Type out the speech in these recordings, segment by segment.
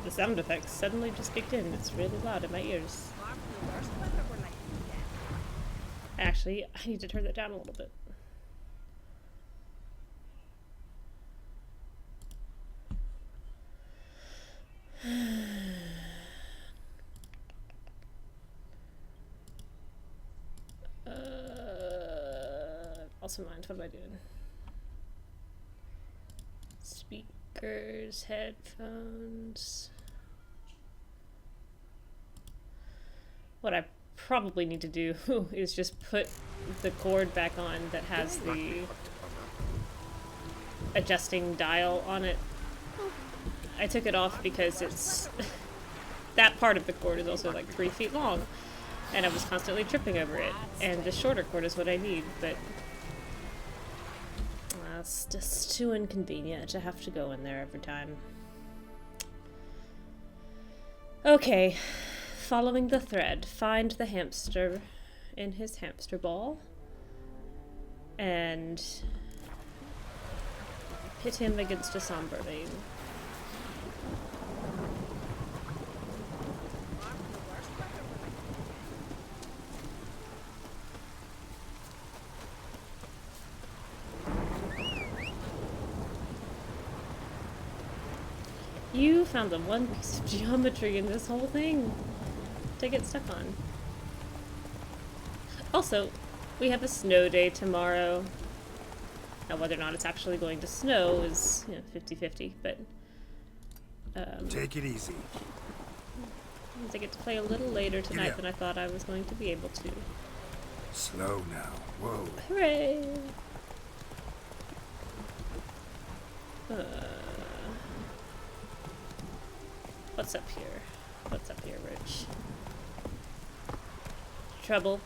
The sound effects suddenly just kicked in. It's really loud in my ears. Actually, I need to turn that down a little bit. Also mind, what am I doing? Speakers, headphones. What I probably need to do is just put the cord back on that has the adjusting dial on it. I took it off because it's that part of the cord is also like 3 feet long, and I was constantly tripping over it, and the shorter cord is what I need, but it's just too inconvenient to have to go in there every time. Okay, following the thread, find the hamster in his hamster ball and pit him against a somber lane. You found the one piece of geometry in this whole thing to get stuck on. Also, we have a snow day tomorrow. Now, whether or not it's actually going to snow is, 50-50, but take it easy. I get to play a little later tonight than I thought I was going to be able to. Slow now. Whoa. Hooray! What's up here? What's up here, Rich? Trouble.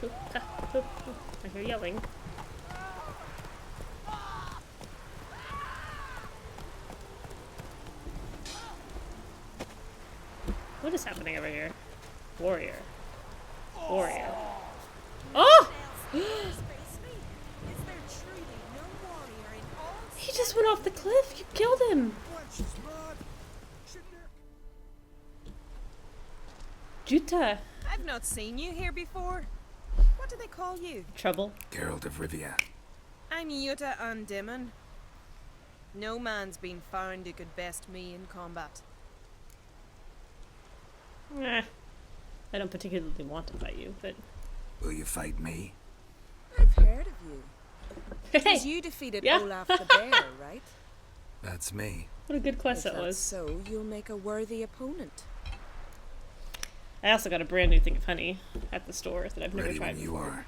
I hear yelling. What is happening over here? Warrior. Warrior. Oh! He just went off the cliff. You killed him. Juta. I've not seen you here before. What do they call you? Trouble. Geralt of Rivia. I'm Yuta Undimmen. No man's been found who could best me in combat. I don't particularly want to fight you, but... Will you fight me? I've heard of you. Hey! Because you defeated Olaf the Bear, right? That's me. What a good quest If that was. so, you'll make a worthy opponent. I also got a brand new thing of honey at the store that I've never Ready tried when you before. are.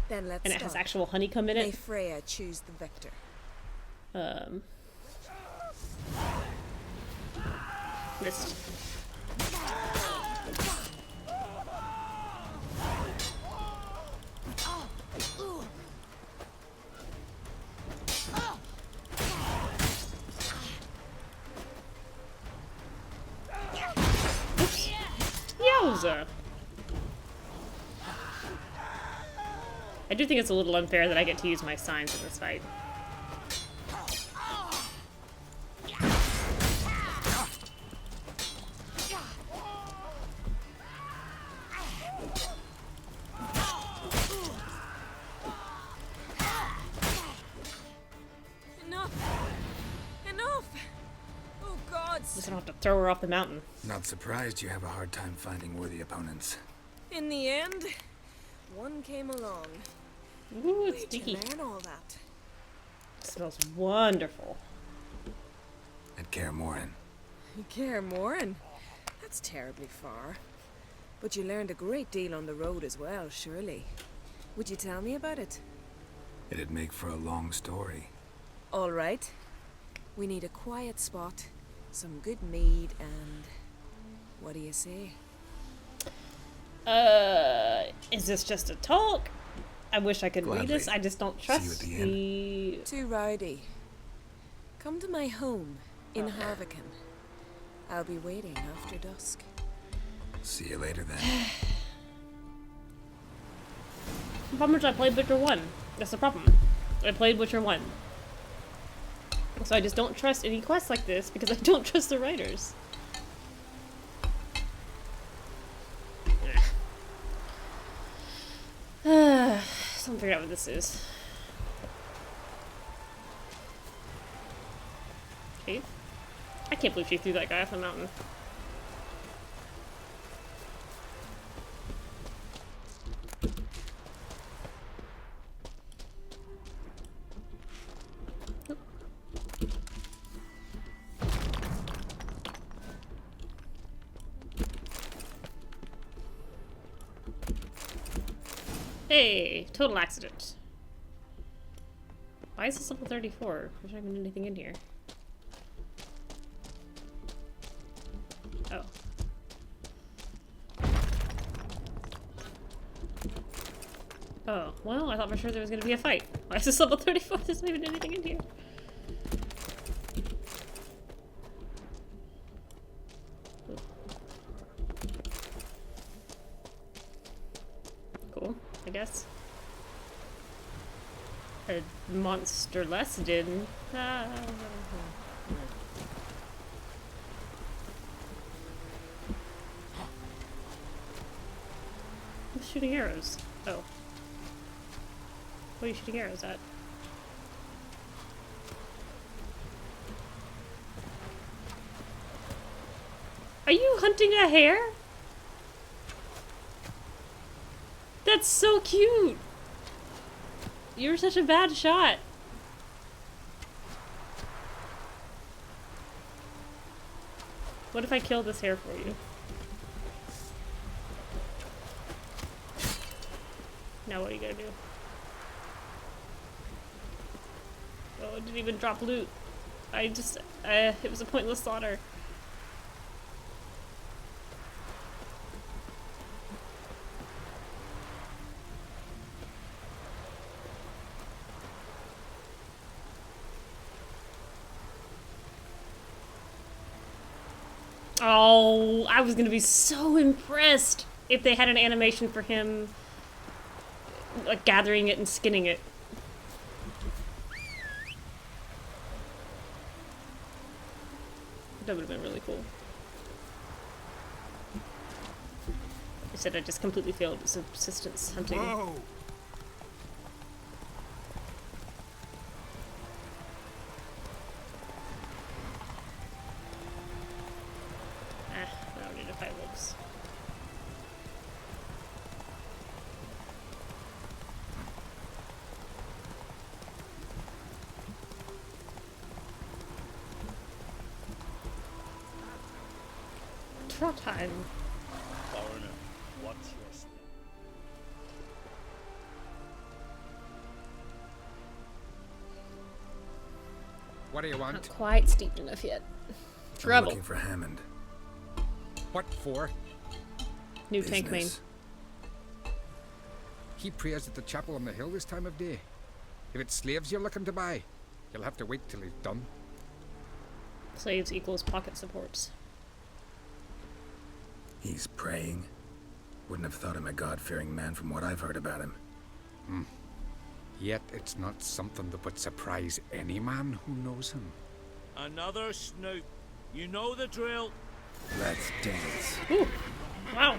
Then let's And it start. has actual honeycomb in May it. Freya choose the victor. Missed. Oops. Yowza. I do think it's a little unfair that I get to use my signs in this fight. Enough! Oh, gods! Just don't have to throw her off the mountain. Not surprised you have a hard time finding worthy opponents. In the end, one came along. Ooh, it's Where'd sticky. you learn all that? It smells wonderful. At Kaer Morhen. Kaer Morhen? That's terribly far. But you learned a great deal on the road as well, surely. Would you tell me about it? It'd make for a long story. All right. We need a quiet spot, some good mead, and... what do you say? Is this just a talk? I wish I could read Gladly. this. I just don't See you at trust the end. the... Too rowdy. Come to my home in Harviken. I'll be waiting after dusk. See you later then. The problem is I played Witcher 1. That's the problem. I played Witcher 1. So I just don't trust any quests like this because I don't trust the writers. Someone figure out what this is. Cave? I can't believe she threw that guy off the mountain. Hey, total accident. Why is this level 34? There's not even anything in here. Oh. Oh, well, I thought for sure there was gonna be a fight. Why is this level 34? There's not even anything in here. Cool, I guess. A monster less did. Ah. Who's shooting arrows? Oh. What are you shooting arrows at? Are you hunting a hare? That's so cute! You're such a bad shot. What if I kill this hare for you? Now what are you gonna do? Oh, it didn't even drop loot. I just, it was a pointless slaughter. Oh, I was gonna be so impressed if they had an animation for him, like, gathering it and skinning it. That would have been really cool. Instead, I just completely failed subsistence hunting. Whoa. I don't need to fight wolves. Trot time. Foreigner, what's your step? What do you Not want? quite steeped enough yet. I'm Trouble. looking for Hammond. What for? New tank main. Business. He prays at the chapel on the hill this time of day. If it's slaves you're looking to buy, you'll have to wait till he's done. Slaves equals pocket supports. He's praying. Wouldn't have thought him a God-fearing man from what I've heard about him. Yet it's not something that would surprise any man who knows him. Another snoop. You know the drill. Let's dance. Ooh! Wow!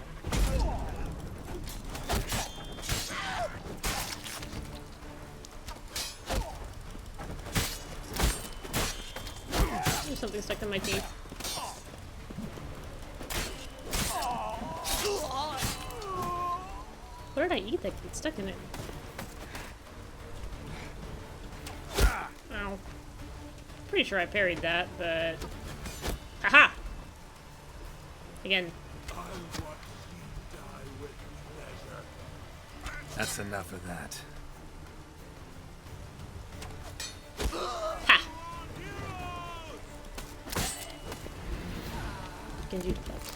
There's something stuck in my teeth. What did I eat that gets stuck in it? Ow. Pretty sure I parried that, but... Aha! Again. That's enough of that. Ha! Genji deflect.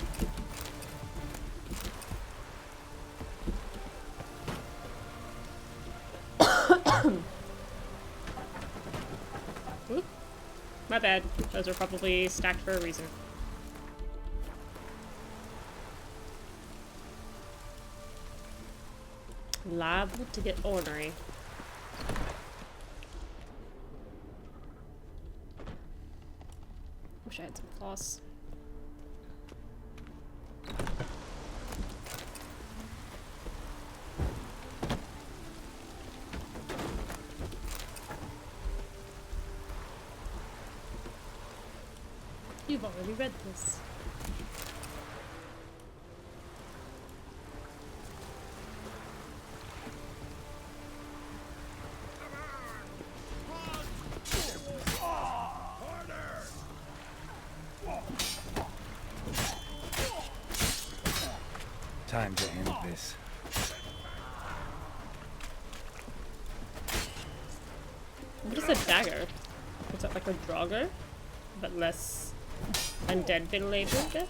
Oop. My bad. Those are probably stacked for a reason. Liable to get ornery. Wish I had some floss. You've already read this. Time to end this. What is a dagger? Is that like a draugr? But less undead been labeled? Oh,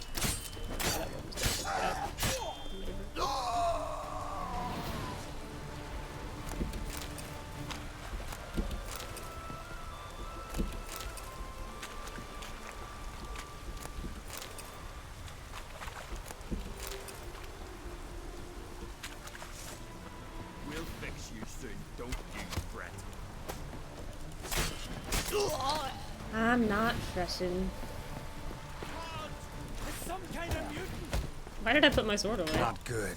that one was just bad. We'll fix you soon, don't you fret. I'm not fretting. It's some kind of mutant. Why did I put my sword away? Not good.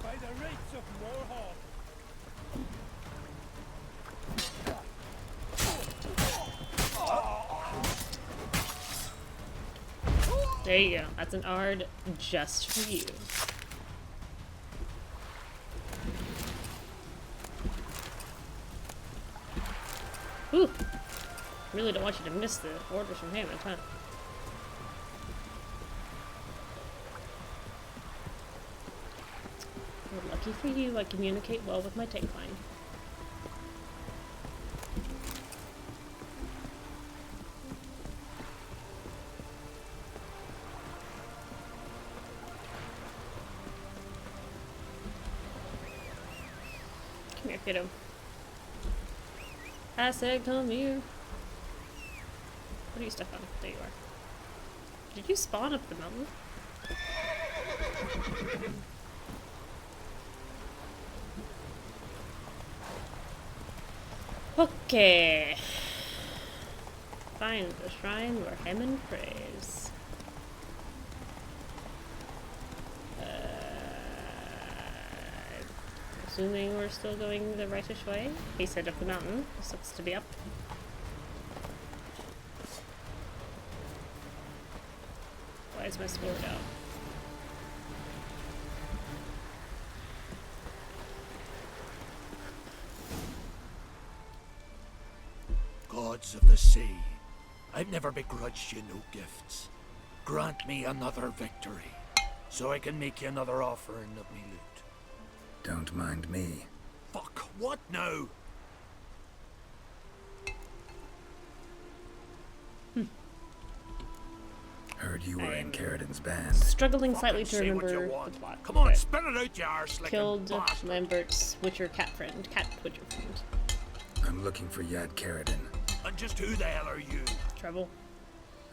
By the rights of Warhol. There you go. That's an Ard just for you. Whew. Really don't want you to miss the orders from Hammond, huh? Well, lucky for you, I communicate well with my tank line. Come here, kiddo. I said come here. What are you stuck on? There you are. Did you spawn up the mountain? Okay. Find the shrine where Hammond prays. Assuming we're still going the rightish way. He said up the mountain. This looks to be up. Why is my sword out? Gods of the sea, I've never begrudged you no gifts. Grant me another victory, so I can make you another offering of me loot. Don't mind me. Fuck, what now? Heard you were in I'm Carradin's band. Struggling slightly Fucking to say what you remember want. the plot. Come on, Okay. spit it out, you arse-licking Killed bastard. Lambert's Witcher cat friend. Cat Witcher friend. I'm looking for Yad Carradin, And just who the hell are you? Trouble.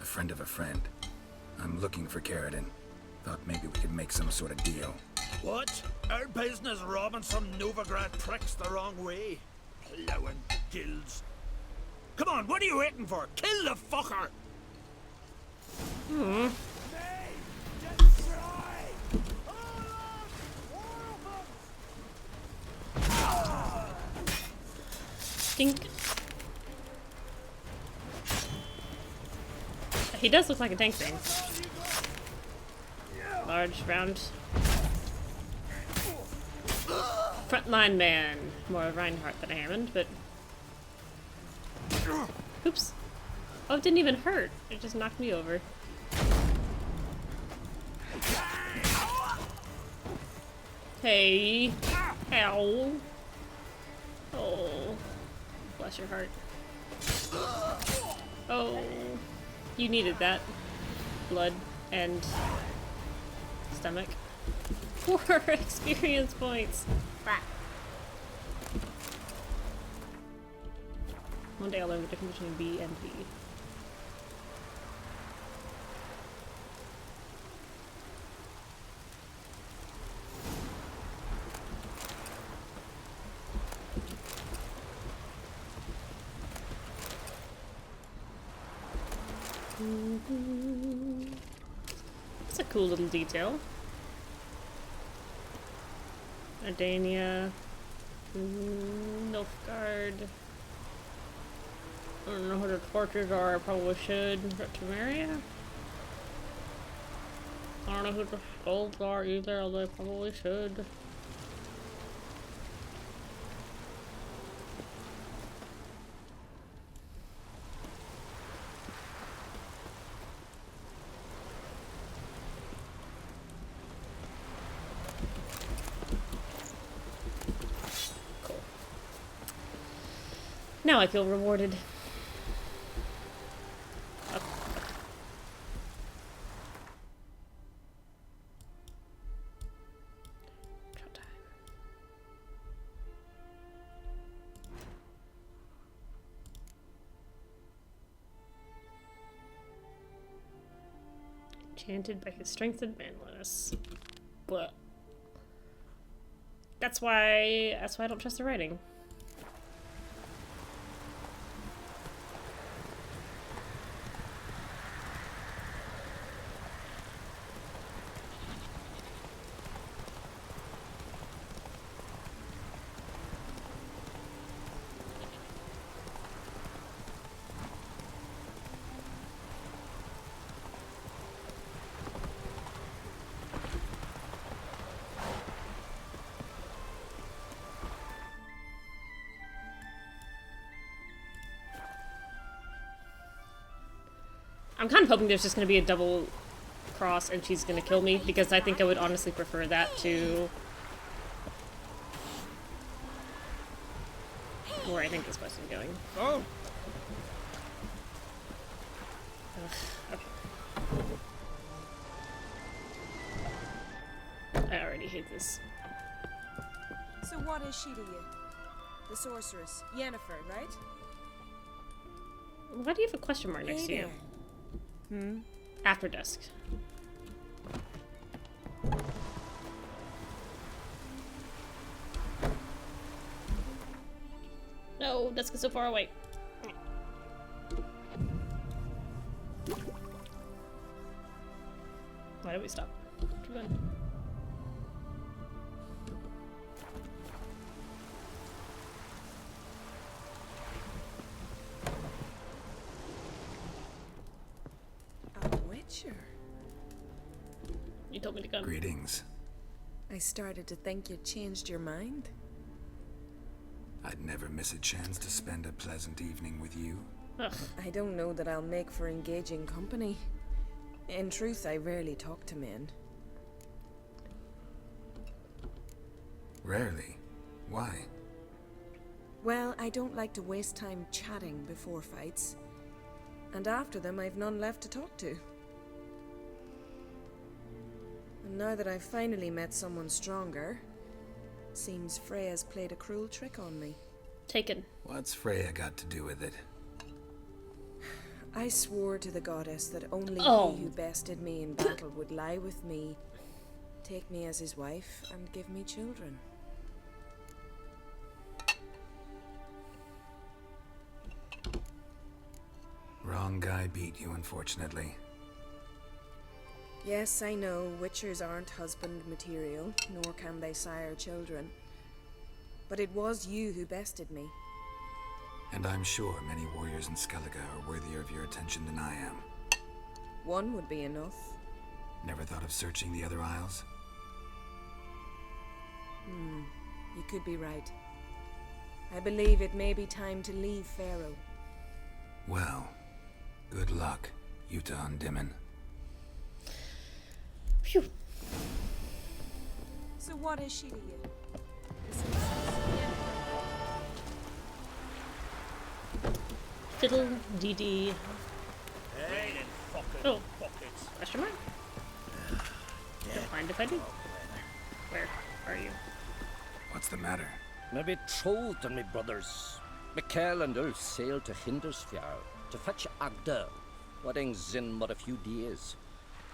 a friend of a friend. I'm looking for Carradin. Thought maybe we could make some sort of deal. What? Our business robbing some Novigrad pricks the wrong way? Plowing guilds. Come on, what are you waiting for? Kill the fucker! Dink. He does look like a tank thing. Large, round. Frontline man. More of Reinhardt than a Hammond, but... Oops. Oh, it didn't even hurt. It just knocked me over. Hey. Ow. Oh. Bless your heart. Oh. You needed that. Blood and stomach. 4 experience points. Crap. One day I'll learn the difference between B and B. That's a cool little detail. Ardania. Nilfgaard. I don't know who the torches are, I probably should. Temeria? I don't know who the skulls are either, although I probably should. Cool. Now I feel rewarded. Enchanted by his strength and manliness. But that's why I don't trust the writing. I'm kind of hoping there's just going to be a double cross and she's going to kill me, because I think I would honestly prefer that to where I think this quest is going. Oh! Ugh, okay. I already hate this. So what is she to you? The sorceress, Yennefer, right? Why do you have a question mark next to you? After dusk. No, dusk is so far away. Why did we stop? Keep going. You told me to come. Greetings. I started to think you'd changed your mind. I'd never miss a chance to spend a pleasant evening with you. Ugh. I don't know that I'll make for engaging company. In truth, I rarely talk to men. Rarely? Why? Well, I don't like to waste time chatting before fights. And after them, I've none left to talk to. And now that I've finally met someone stronger, seems Freya's played a cruel trick on me. Taken. What's Freya got to do with it? I swore to the goddess that only he who bested me in battle would lie with me, take me as his wife, and give me children. Wrong guy beat you, unfortunately. Yes, I know, witchers aren't husband material, nor can they sire children. But it was you who bested me. And I'm sure many warriors in Skellige are worthier of your attention than I am. One would be enough. Never thought of searching the other isles? You could be right. I believe it may be time to leave Faroe. Well, good luck, Yuta and Dimon. Phew. So what is she to you? Fiddle dee dee. Oh, question mark? Don't mind if I do. Where are you? What's the matter? My betrothed and my brothers, Mikkel and Ulf, sailed to Hindersfjord to fetch Agda. Wedding's in but a few days,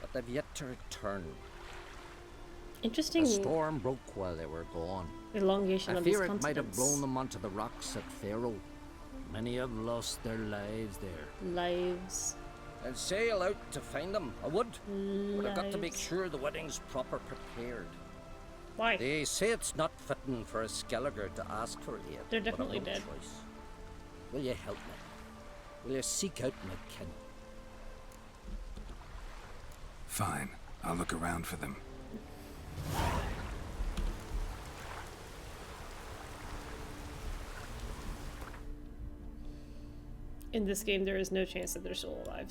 but they've yet to return. Interesting. A storm broke while they were gone. Elongation I of these fear it might have continents. blown them onto the rocks at Faroe. Many have lost their lives there. Lives. I'd sail out to find them. I would. But I've got to make Lies. sure the wedding's proper prepared. Why? They say it's not fitting for a Skelliger to ask for aid. They're but I've definitely no dead. choice. Will you help me? Will you seek out my kin? Fine. I'll look around for them. In this game, there is no chance that they're still alive.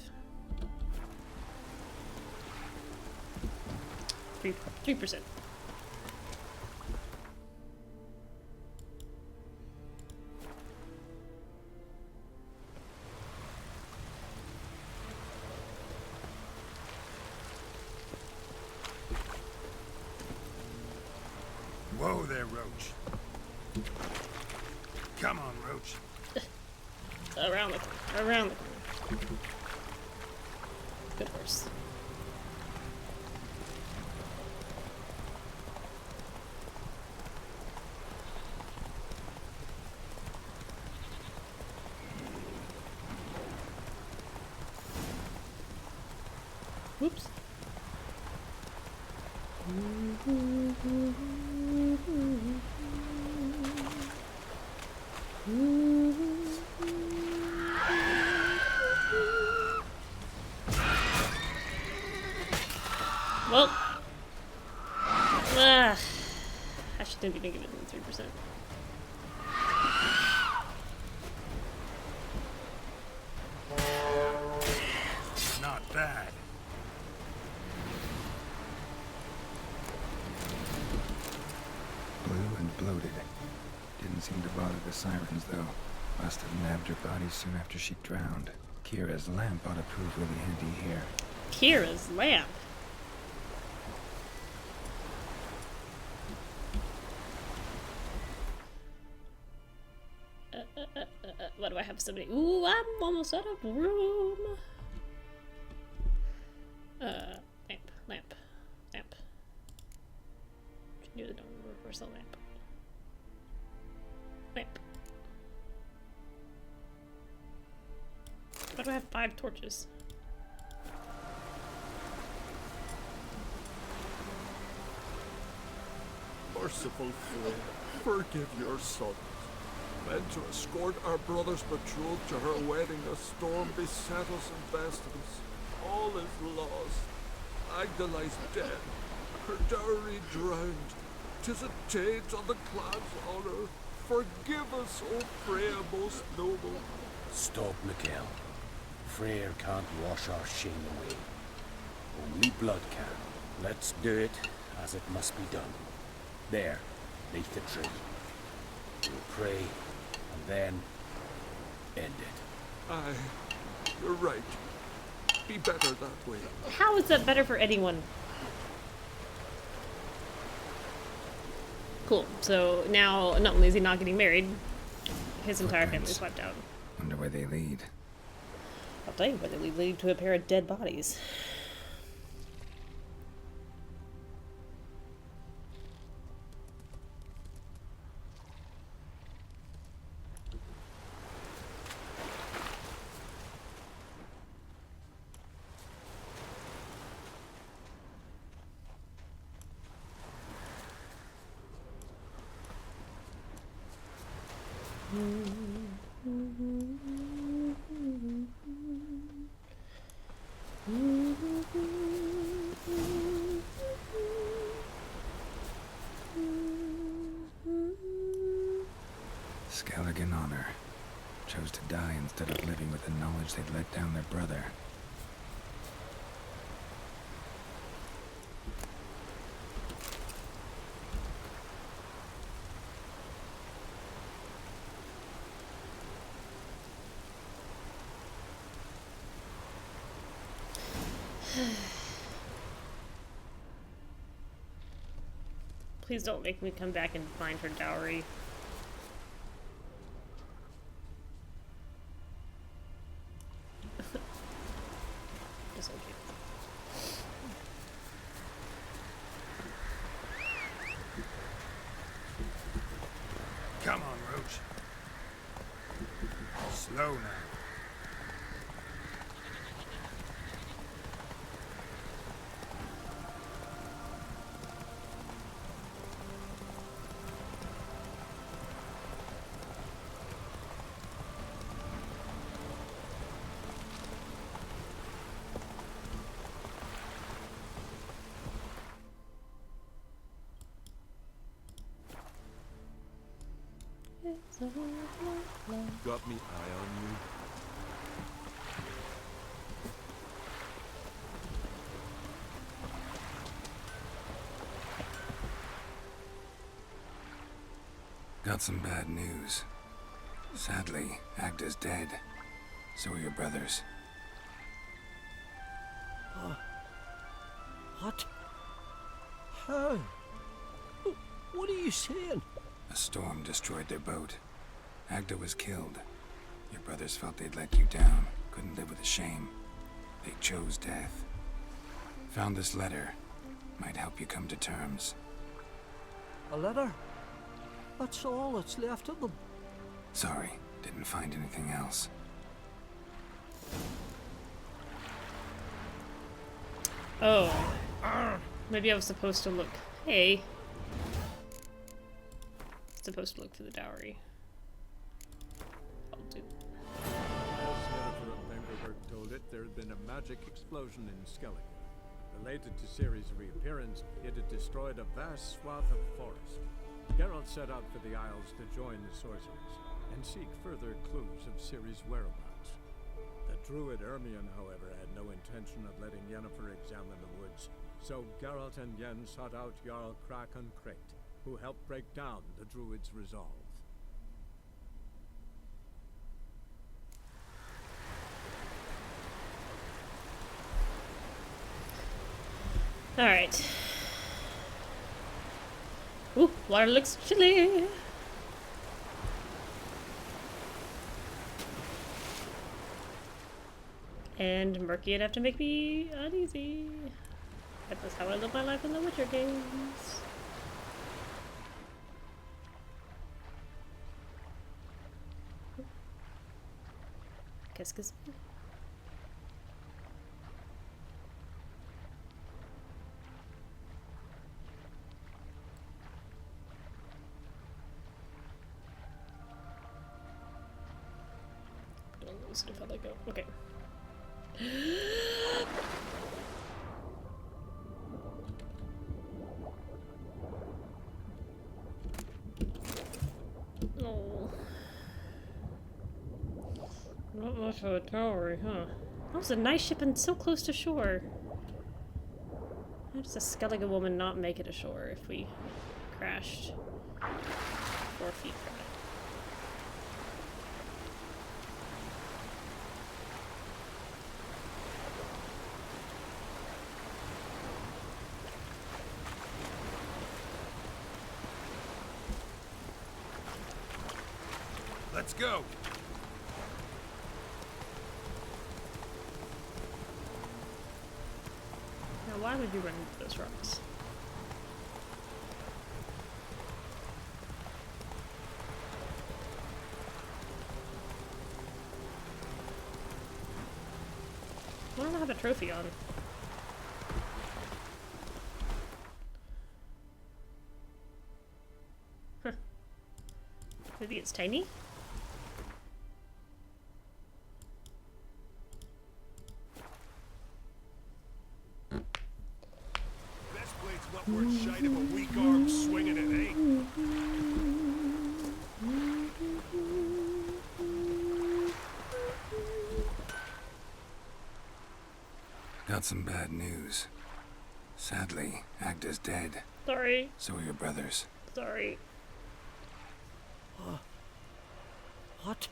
3%. Whoa there, Roach. Come on, Roach. Around the corner. Around the corner. Good horse. Whoops. Well, I shouldn't even give it 3%. Not bad. Blue and bloated. Didn't seem to bother the sirens, though. Must have nabbed her body soon after she drowned. Kira's lamp ought to prove really handy here. Kira's lamp. Why do I have so many? Ooh, I'm almost out of room. Lamp. Near the door, reverse the lamp. Why do I have 5 torches? Merciful Flame, forgive your sons. Meant to escort our brother's betrothed to her wedding, a storm beset us and bested us. All is lost. Agdali's dead. Her dowry drowned. 'Tis a taint on the clan's honor. Forgive us, O Freya most noble. Stop, Mikkel. Freyr can't wash our shame away. Only blood can. Let's do it as it must be done. There, beneath the tree. We'll pray, and then end it. Aye, you're right. Be better that way. How is that better for anyone? Cool. So now, not only is he not getting married, his entire family's wiped out. Wonder where they lead. I'll tell you where they lead to a pair of dead bodies. Skellig in honor. Chose to die instead of living with the knowledge they'd let down their brother. Please don't make me come back and find her dowry. Just okay. Come on, Roach. Slow now. Got me eye on you. Got some bad news. Sadly, Agda's dead. So are your brothers. What? How? What are you saying? A storm destroyed their boat. Agda was killed. Your brothers felt they'd let you down, couldn't live with the shame. They chose death. Found this letter. Might help you come to terms. A letter? That's all that's left of them. Sorry, didn't find anything else. Oh. Maybe I was supposed to look. Hey. Supposed to look for the dowry. I'll do. As Jennifer of Vengerberg told it, there had been a magic explosion in Skellig. Related to Ciri's reappearance, it had destroyed a vast swath of forest. Geralt set out for the Isles to join the sorcerers and seek further clues of Ciri's whereabouts. The druid Ermion, however, had no intention of letting Yennefer examine the woods, so Geralt and Yen sought out Jarl Krakon Crate, who helped break down the druid's resolve. Alright. Ooh, water looks chilly. And murky enough to make me uneasy. That was how I live my life in the Witcher games. Qu'est-ce. Don't lose it if I let go. Okay. Oh. Not much of a tower, huh? That was a nice ship and so close to shore. How does a Skellige woman not make it ashore if we crashed 4 feet from it? Let's go! Now, why would you run into those rocks? Why don't I have a trophy on? Huh. Maybe it's tiny? Not worth shite if a weak arm swinging it, eh? Got some bad news. Sadly, Agda's dead. Sorry. So are your brothers. Sorry. What?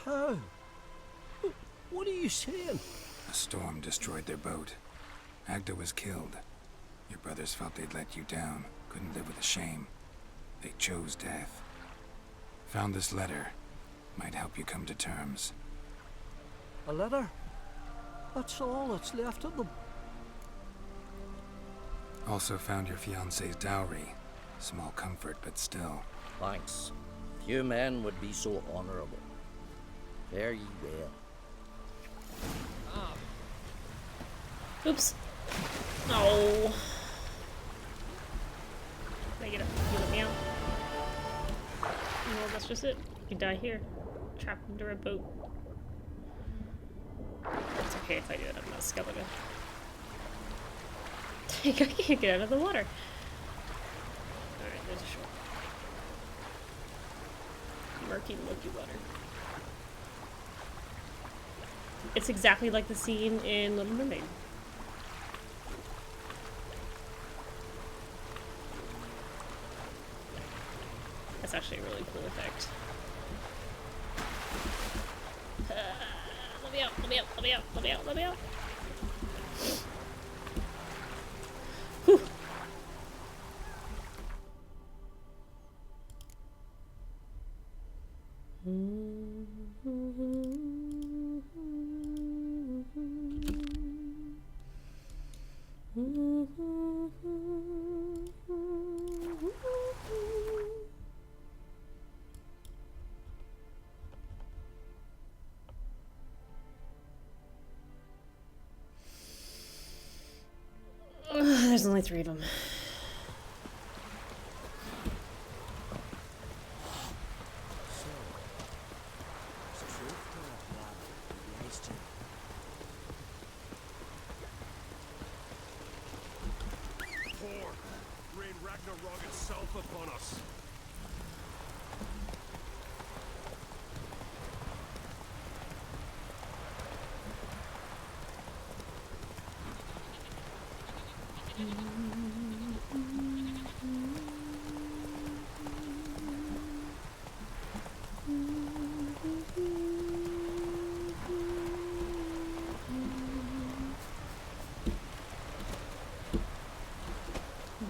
How? What are you saying? A storm destroyed their boat. Agda was killed. Your brothers felt they'd let you down, couldn't live with the shame. They chose death. Found this letter. Might help you come to terms. A letter? That's all that's left of them. Also found your fiancé's dowry. Small comfort, but still. Thanks. Few men would be so honorable. Fare ye well. Oops. No. Can I get up? You let me out? No, that's just it. You die here. Trapped under a boat. It's okay if I do that. I'm not a skeleton. I can't get out of the water. Alright, there's a shore. Murky water. It's exactly like the scene in Little Mermaid. That's actually a really cool effect. Let me out, let me out, let me out, let me out, let me out. Whew. There's only 3 of them. Rain Ragnarok itself upon us.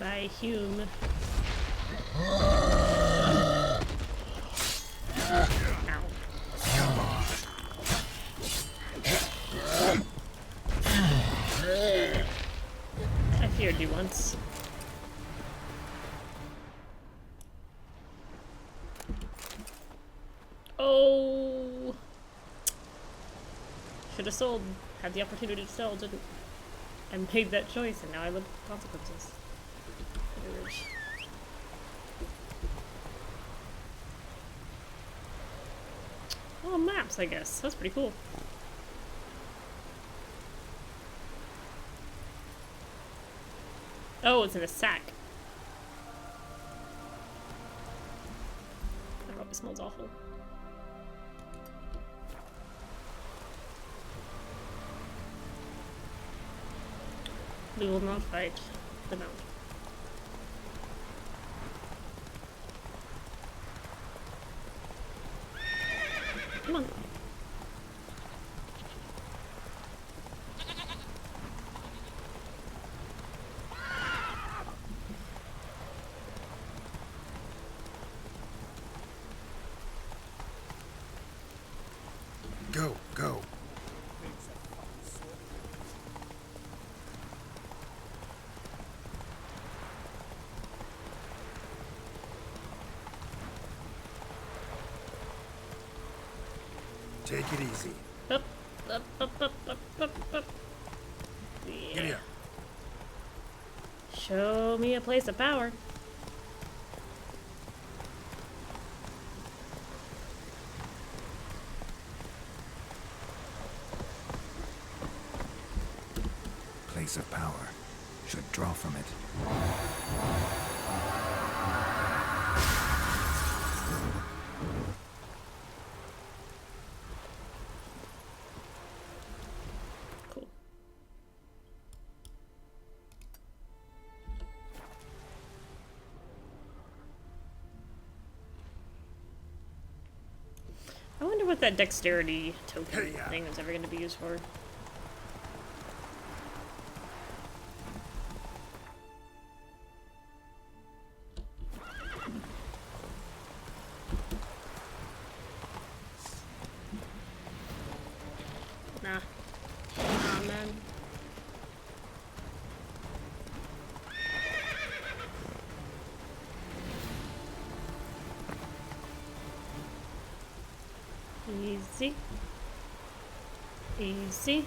By Hume. I feared you once. Oh! Should have sold. Had the opportunity to sell, didn't. I made that choice, and now I live with consequences. Oh, maps, I guess. That's pretty cool. Oh, it's in a sack. That probably smells awful. We will not fight the mount. Come on. Go, go. Take it easy. Up, up, up, up, up, up, up. Get Yeah. here. Show me a place of power. Place of power. Should draw from it. Cool. I wonder what that dexterity token Hey-ya. thing is ever going to be used for. Nah. Nah, man. Easy. Easy.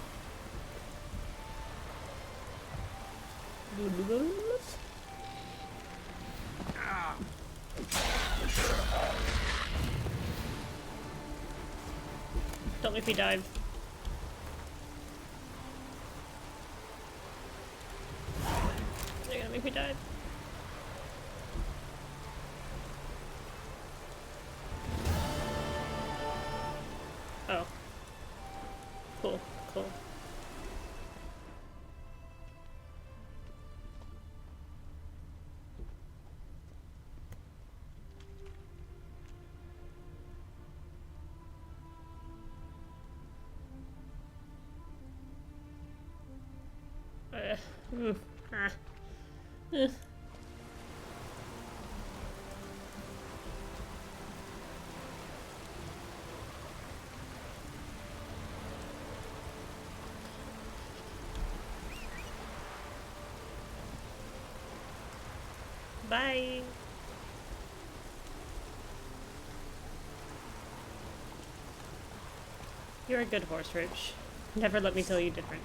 Don't make me dive. They're gonna make me dive. Ah. Eh. Bye. You're a good horse, Roach. Never let me tell you different.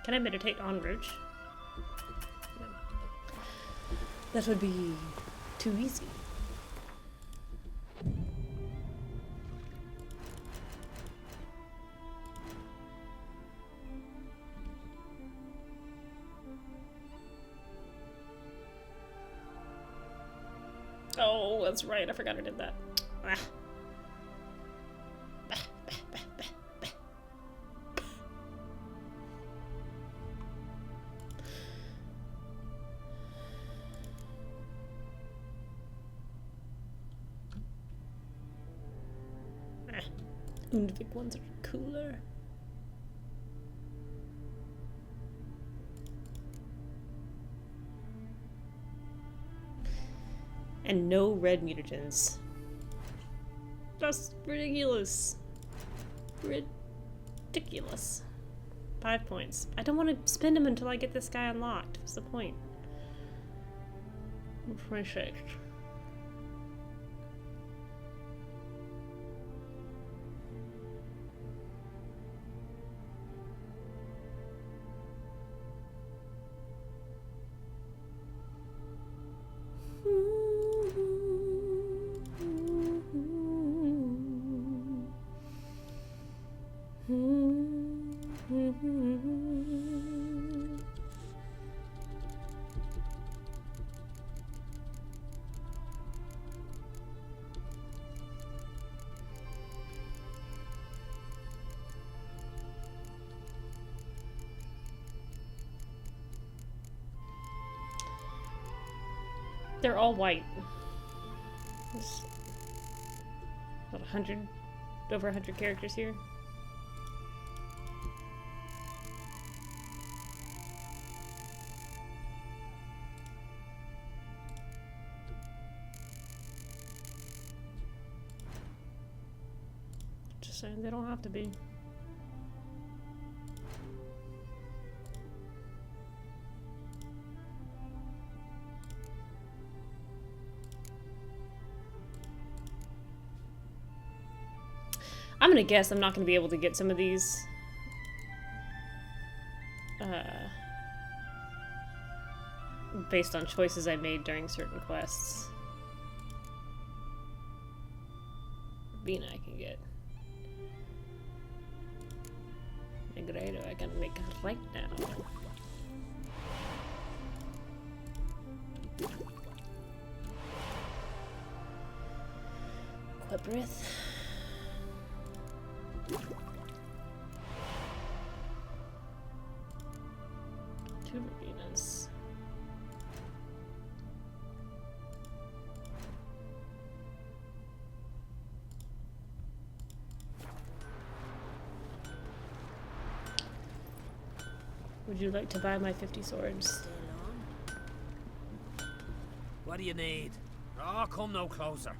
Can I meditate on Roach? No. That would be too easy. Oh, that's right. I forgot I did that. Ah. Undvik ones are cooler. And no red mutagens. That's ridiculous. Ridiculous. 5 points. I don't want to spend them until I get this guy unlocked. What's the point? 26. They're all white. There's about 100, over 100 characters here. Just saying, they don't have to be. I'm gonna guess I'm not gonna be able to get some of these based on choices I made during certain quests. Vina I can get. Negredo I can make right now. Quibrith. Two Ravinas. Would you like to buy my 50 swords? What do you need? Oh, come no closer.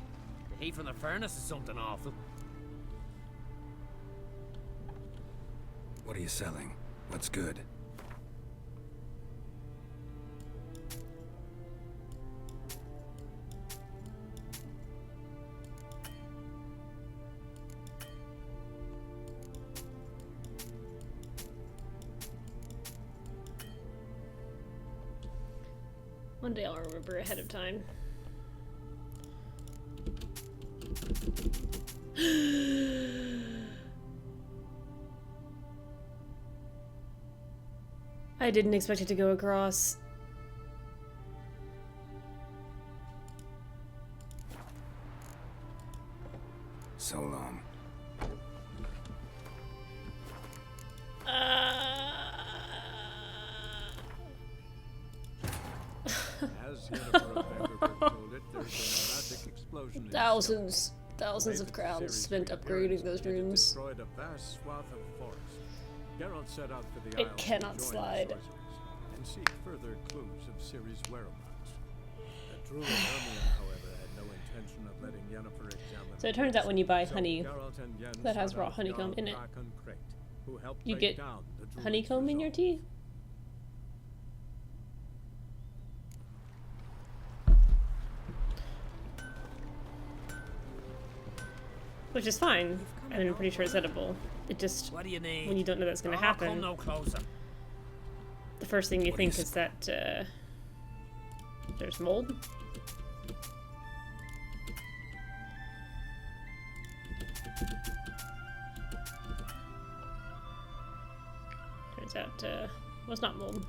The heat from the furnace is something awful. What are you selling? What's good? One day I'll remember ahead of time. I didn't expect it to go across. So long. As Jennifer of Vanderbilt told it, there's been a magic explosion in Thousands of crowns spent upgrading those rooms. destroyed a vast swath of forest. Geralt set out for the It Isles to cannot join slide. the sorcerers and seek further clues of Ciri's whereabouts. The druid Hermione, however, had no intention of letting Yennefer examine. So it turns out when you buy So honey Geralt and Yen that has sought raw out honeycomb Jarl in it, Krak and Crate, who helped you break get down the druid's honeycomb in your resolve. tea? Which is fine, and I'm pretty sure it's edible. It just, What do you need? when you don't know that's gonna Come happen, no closer. the first thing you What think is- is that, there's mold? Turns out, well, it's not mold.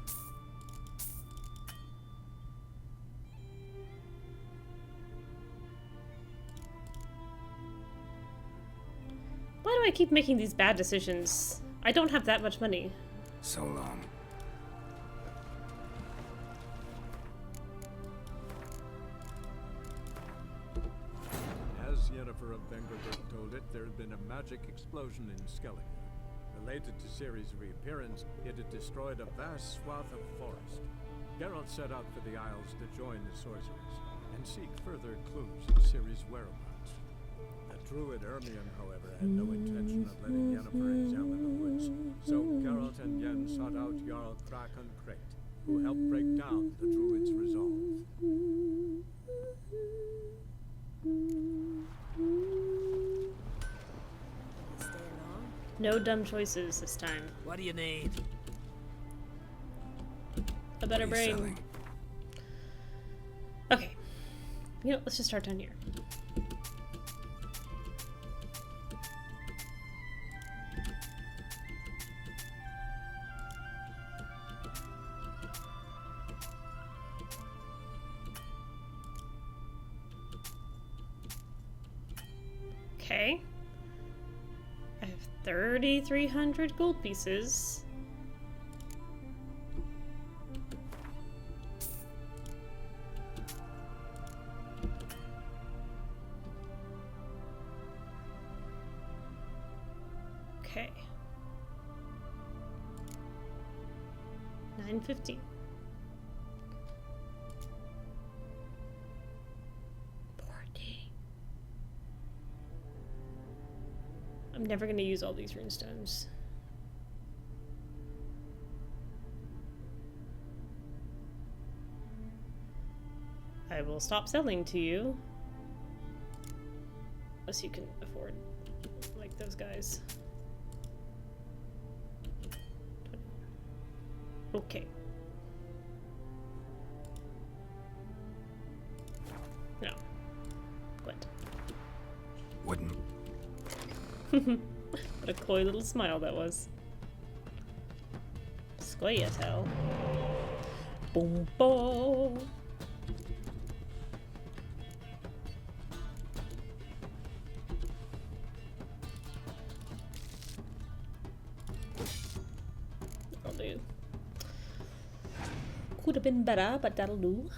Why do I keep making these bad decisions? I don't have that much money. So long. As Yennefer of Vengerberg told it, there had been a magic explosion in Skellige. Related to Ciri's reappearance, it had destroyed a vast swath of forest. Geralt set out for the Isles to join the sorcerers and seek further clues of Ciri's whereabouts. The druid Hermione, however, had no intention of letting Yennefer examine the woods, so Geralt and Yen sought out Jarl Krak and Crate, who helped break down the druid's resolve. Stay along. No dumb choices this time. What do you need? A better What are you brain. selling? Okay. You know, let's just start down here. Okay. I have 3,300 gold pieces. Okay. 950. 40. I'm never gonna use all these runestones. I will stop selling to you. Unless you can afford, like, those guys. Okay. No. What? Wouldn't. What a coy little smile that was. Squay as hell. Boom boom. That'll do. Could have been better, but that'll do.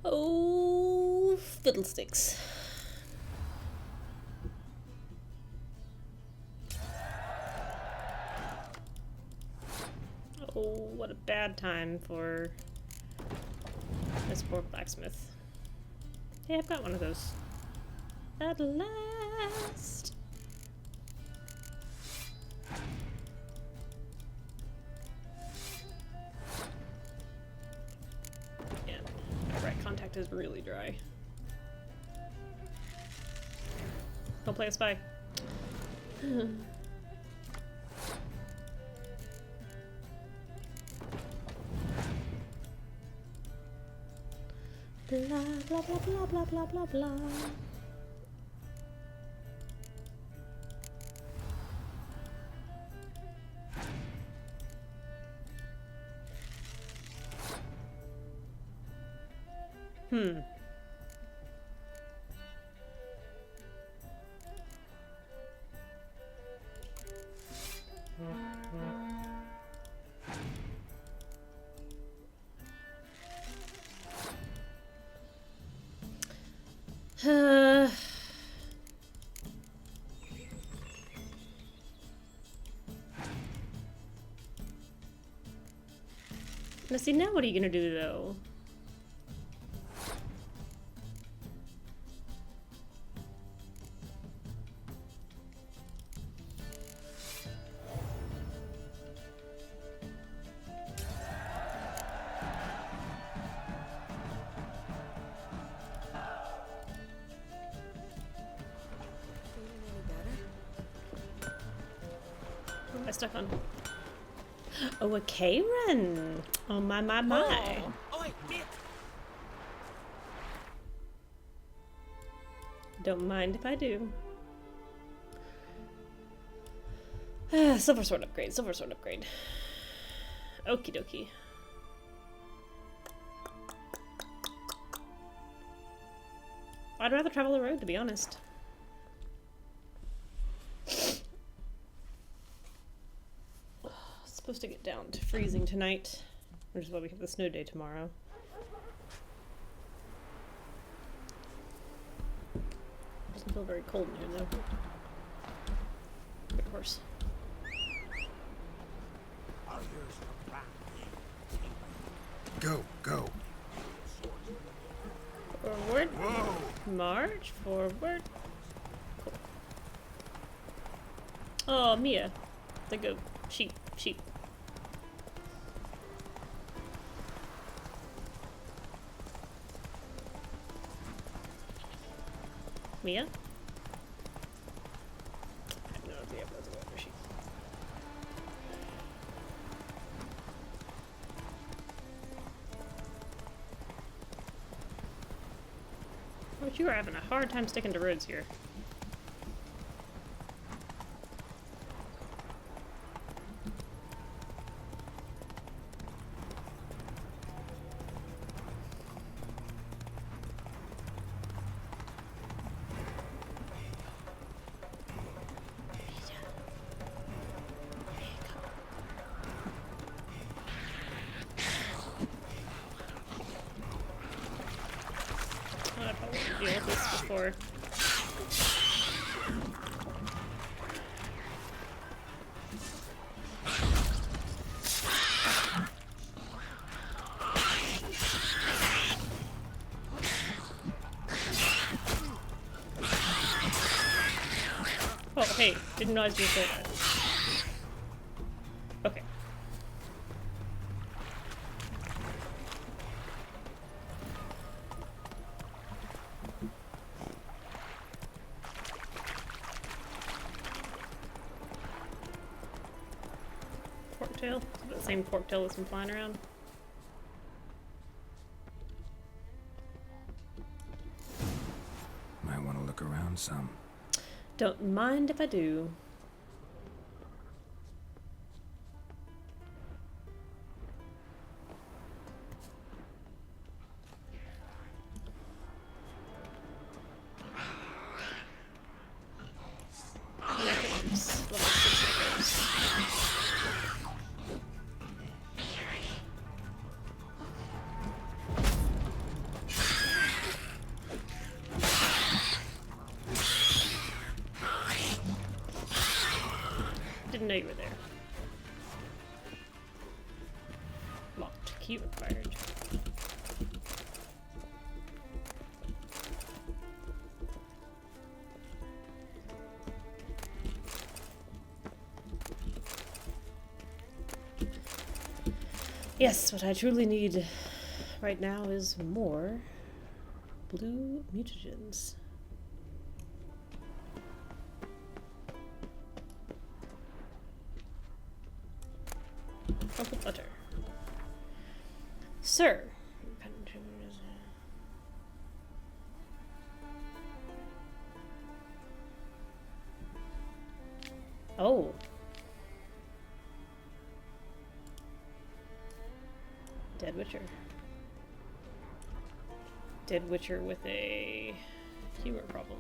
Oh, fiddlesticks. Oh, what a bad time for this poor blacksmith. Hey, I've got one of those. At last! Yeah, my right contact is really dry. Don't play a spy. Blah blah blah blah blah blah blah blah. Now see, now what are you gonna do though? Feeling any better? What am I stuck on? Oh, a K-run! Oh my my my! Oi, mate! Don't mind if I do. Silver sword upgrade, silver sword upgrade. Okie dokie. I'd rather travel the road, to be honest. It's supposed to get down to freezing tonight, which is why we have the snow day tomorrow. Doesn't feel very cold in here though. Of course. Go, go. Forward. March forward. Cool. Oh, Mia. The goat. Sheep. Sheep. Mia? I have no idea if that's a goat or sheep. But you are having a hard time sticking to roads here. I probably didn't deal with this before. Oh, hey, didn't realize you were doing that. Okay. tail? The same fork tail that's been flying around? Might want to look around some. Don't mind if I do. Necrons. Level 6 necros. Didn't know you were there. Locked. Key required. Yes, what I truly need right now is more blue mutagens. Crumpled butter. Sir. Oh. Dead Witcher. Dead Witcher with a humor problem.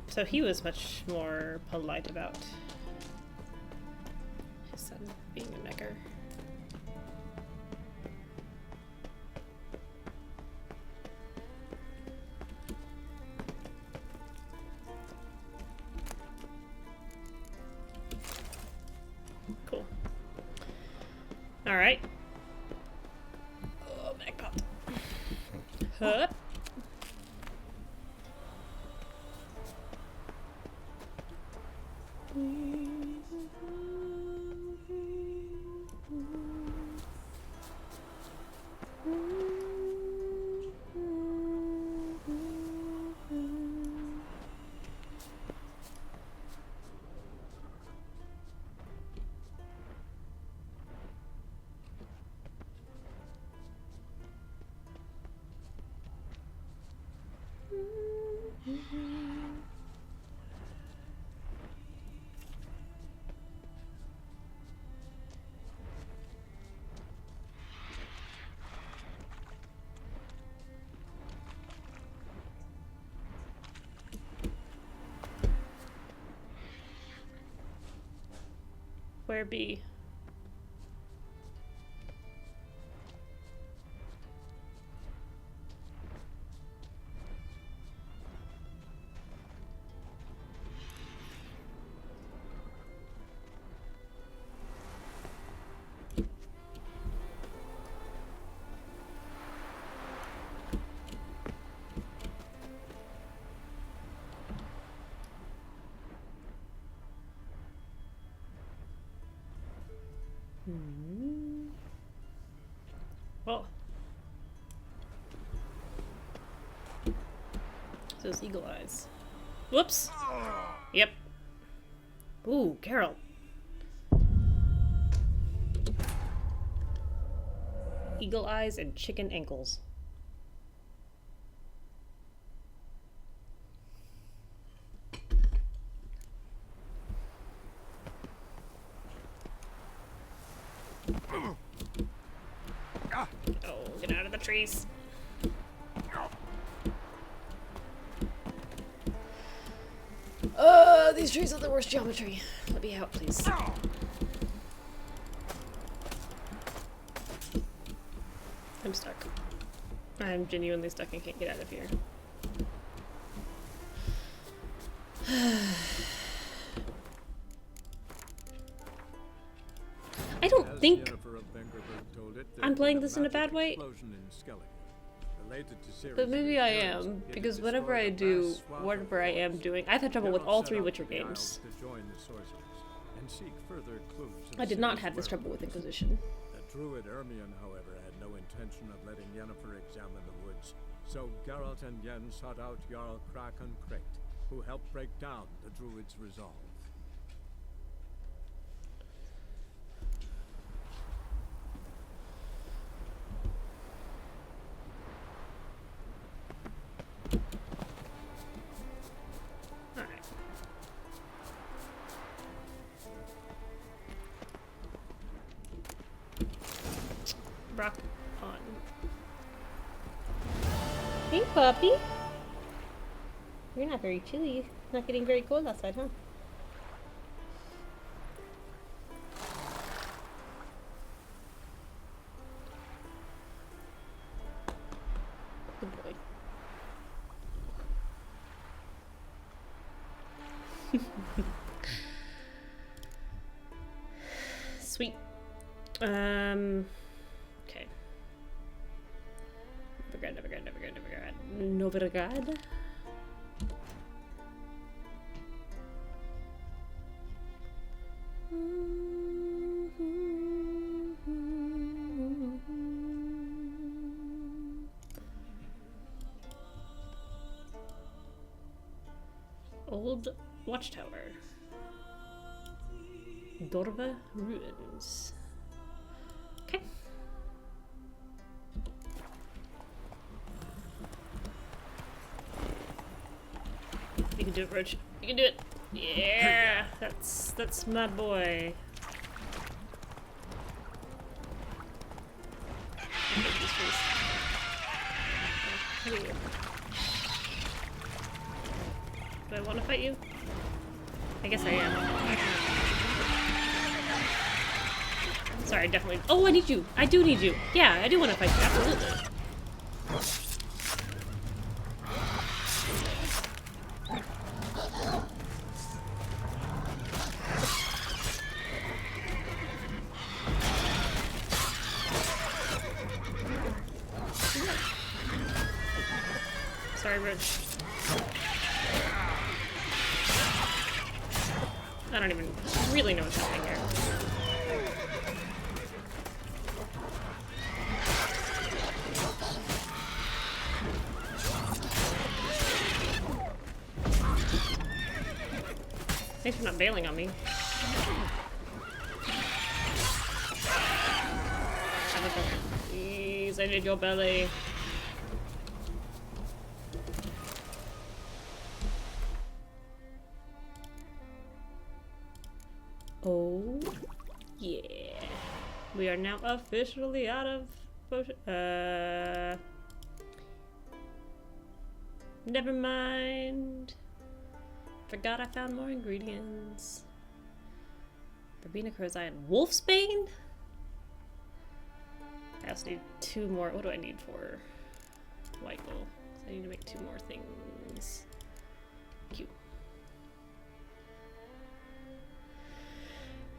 So he was much more polite about his son being a necker. Cool. All right. Oh, back popped. Huh? Where be? Well, those eagle eyes. Whoops. Yep. Ooh, Carol. Eagle eyes and chicken ankles. Oh, get out of the trees. These trees are the worst geometry. Let me out, please. I'm stuck. I'm genuinely stuck and can't get out of here. I don't think I'm playing this in a bad way, but maybe I am, because whatever I do, whatever I am doing, I've had trouble with all 3 Witcher games. I did not have this trouble with Inquisition. The druid Ermion, however, had no intention of letting Yennefer examine the woods, so Geralt and Yen sought out Jarl Kraken Crate, who helped break down the druid's resolve. Rock on. Hey, puppy. You're not very chilly. Not getting very cold outside, huh? Good boy. Sweet. Okay. Novigrad. Old Watchtower. Dorva Ruins. Okay. You can do it, Roach. You can do it. Yeah, that's my boy. Do I want to fight you? I guess I am. Sorry, definitely. Oh, I need you. I do need you. Yeah, I do want to fight you. Absolutely. Sorry, Rich. I don't even really know what's happening here. Thanks for not bailing on me. Please, I need your belly. Oh, yeah. We are now officially out of potion. Never mind. Forgot I found more ingredients. Verbena crow's eye and wolfsbane? I also need 2 more. What do I need for white wool? I need to make 2 more things. Cute.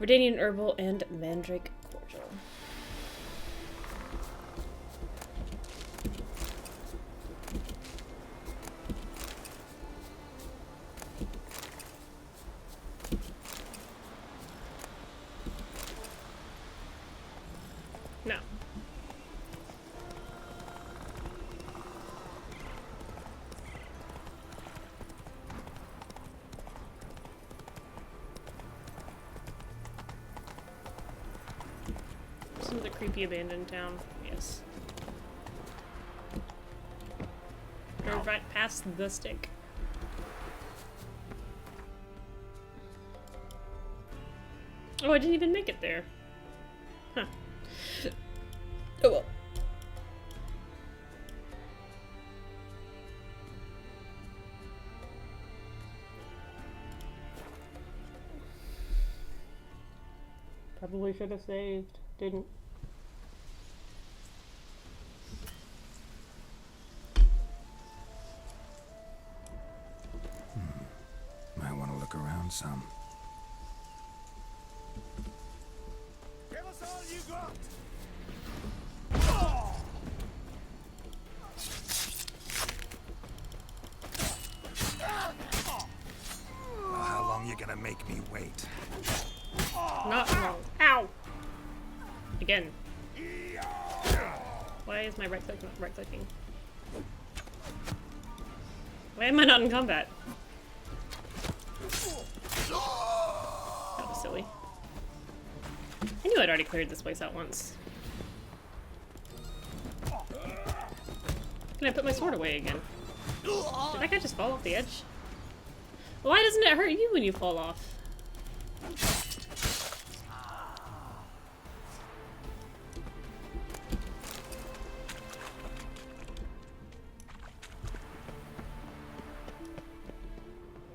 Redanian herbal and mandrake cordial. No. Some of the creepy abandoned town. Yes. Drove right past the stick. Oh, I didn't even make it there. Huh. Oh well. Probably should have saved. Didn't. Might want to look around some. Give us all you got! Well, how long you gonna make me wait? Not wrong. Ow! Again. Why is my right click not right clicking? Why am I not in combat? That was silly. I knew I'd already cleared this place out once. Can I put my sword away again? Did that guy just fall off the edge? Why doesn't it hurt you when you fall off?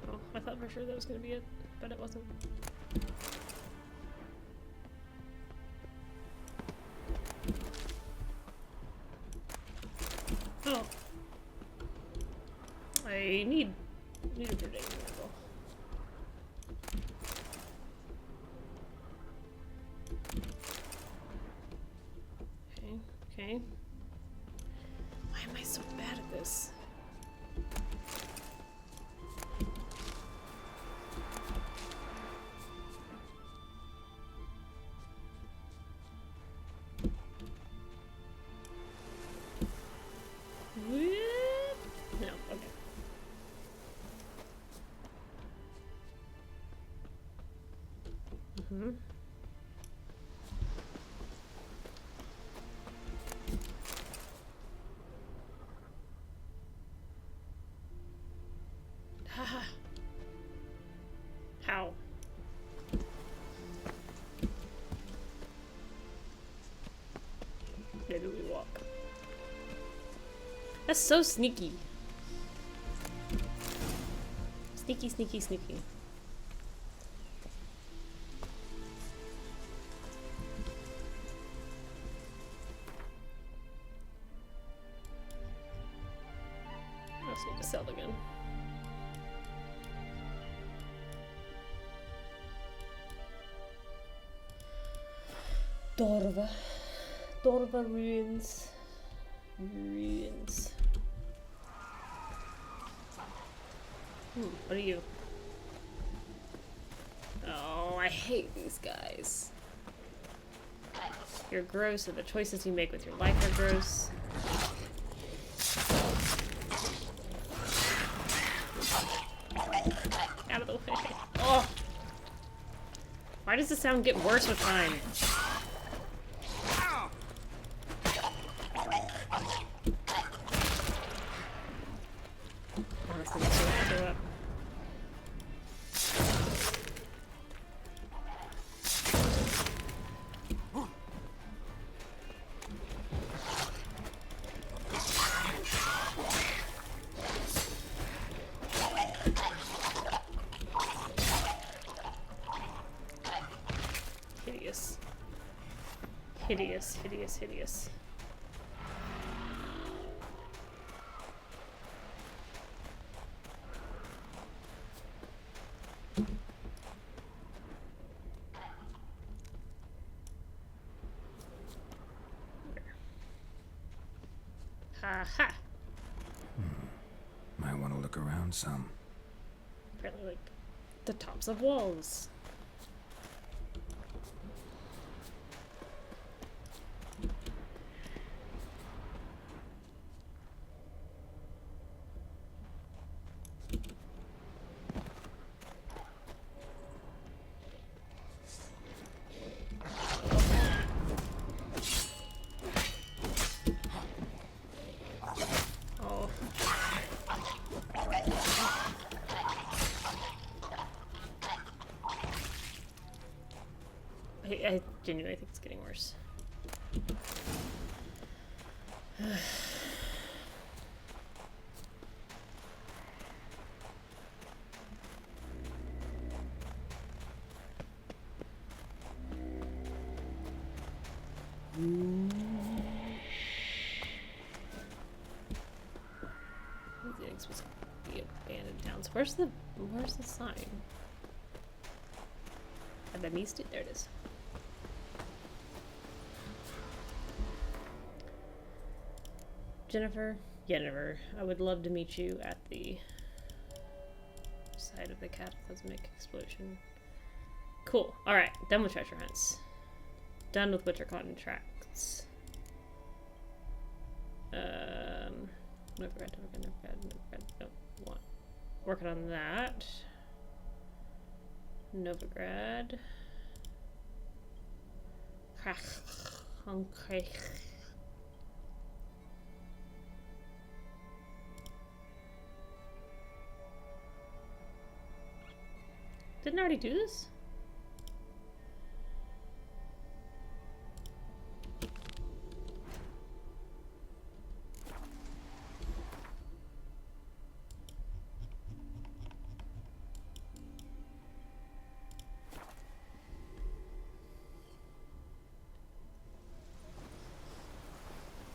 Oh, I thought for sure that was gonna be it, but it wasn't. Oh. I need a grenade rifle. Okay, okay. Why am I so bad at this? No, okay. Mm-hmm. Haha. How? Maybe we walk. That's so sneaky. Sneaky, sneaky, sneaky. I just need to sell again. Dorva ruins. Ruins. What are you? Oh, I hate these guys. You're gross, and the choices you make with your life are gross. Out of the way. Oh! Why does the sound get worse with time? Honestly, that's what I threw up. Hideous. Hideous, hideous, hideous. Ha ha! Might want to look around some. Apparently, like, the tops of walls. Oh. I genuinely think it's getting worse. It's supposed to be abandoned towns. Where's the sign? Have I missed it? There it is. Jennifer, I would love to meet you at the site of the cataclysmic explosion. Cool. Alright, done with treasure hunts. Done with winter contracts. Novigrad. Nope. One. Working on that. Novigrad. Okay. Didn't I already do this?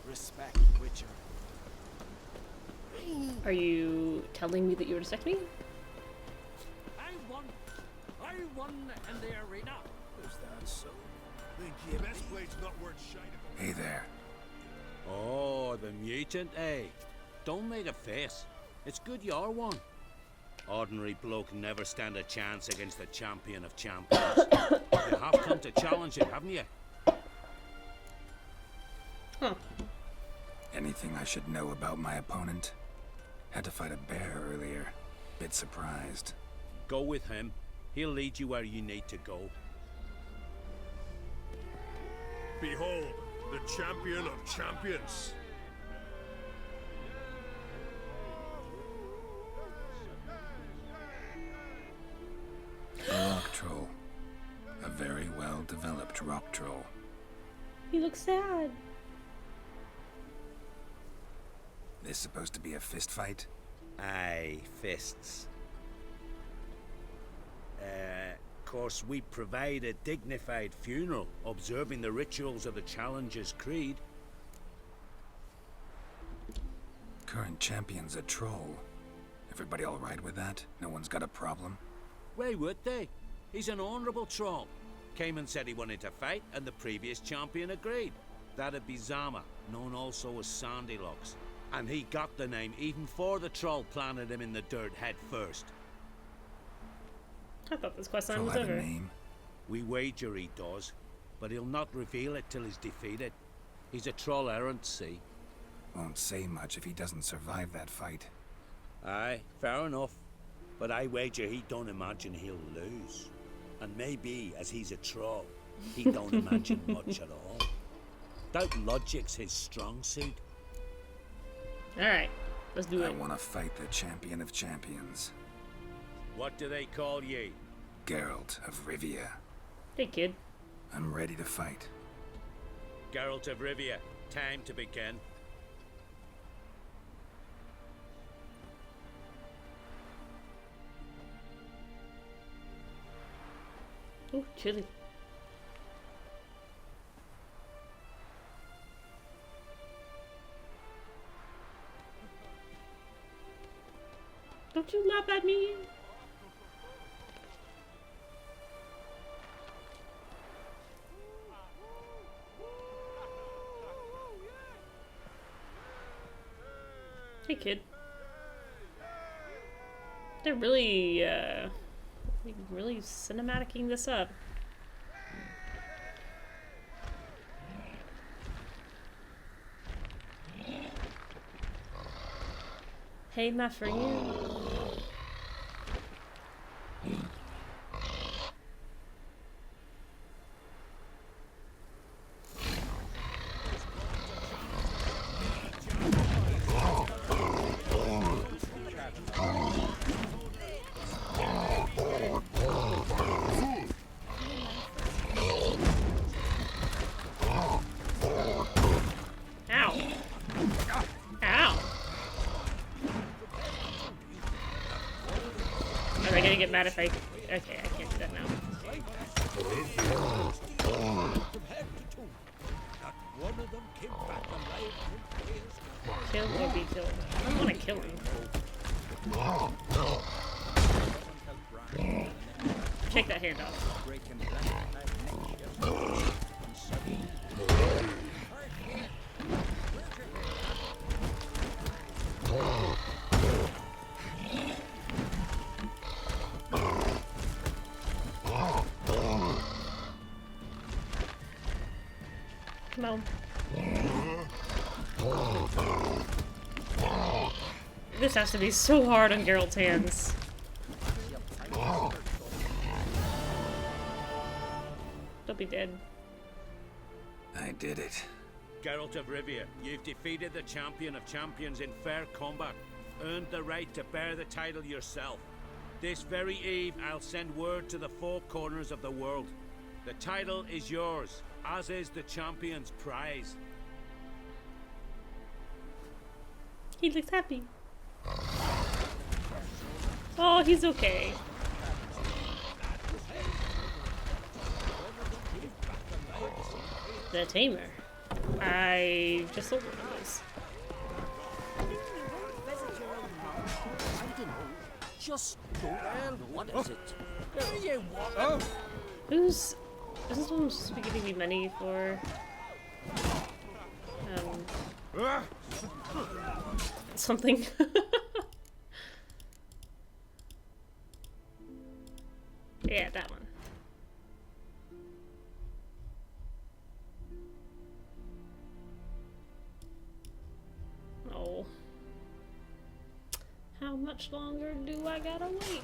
Respect, Witcher. Are you telling me that you respect me? I won in the arena. Is that so? Think your best blade's not worth shining. Hey there. Oh, the mutant, eh? Don't make a face. It's good you're one. Ordinary bloke never stand a chance against the champion of champions. You have come to challenge it, haven't you? Huh. Anything I should know about my opponent? Had to fight a bear earlier. Bit surprised. Go with him. He'll lead you where you need to go. Behold, the champion of champions. A rock troll. A very well-developed rock troll. You look sad. This supposed to be a fist fight? Aye, fists. Course, we provide a dignified funeral, observing the rituals of the Challenger's Creed. Current champion's a troll. Everybody all right with that? No one's got a problem? Why would they? He's an honourable troll. Came and said he wanted to fight, and the previous champion agreed. That'd be Zama, known also as Sandylocks. And he got the name even before the troll planted him in the dirt head first. I thought this quest line Troll was have a over. name? We wager he does, but he'll not reveal it till he's defeated. He's a troll errant, see? Won't say much if he doesn't survive that fight. Aye, fair enough. But I wager he don't imagine he'll lose. And maybe, as he's a troll, he don't imagine much at all. Doubt logic's his strong suit. Alright, let's do I it. want to fight the champion of champions. What do they call ye? Geralt of Rivia. Hey, kid. I'm ready to fight. Geralt of Rivia, time to begin. Ooh, chilly. Don't you laugh at me? Hey, kid. They're really cinematicing this up. Hey, my friend. Am I gonna get mad if I... Okay, I can't do that now. One of them came back alive from Freya's. Kill or be killed. I don't want to kill him. Take that hand off. Come on. This has to be so hard on Geralt's hands. Don't be dead. I did it. Geralt of Rivia, you've defeated the champion of champions in fair combat, earned the right to bear the title yourself. This very eve, I'll send word to the four corners of the world. The title is yours, as is the champion's prize. He looks happy. Oh, he's okay. The Tamer. I just sold one of those. Just go well. What is it? Where are you walking? Who's... Is this one supposed to be giving me money for... something? Yeah, that one. Oh. How much longer do I gotta wait?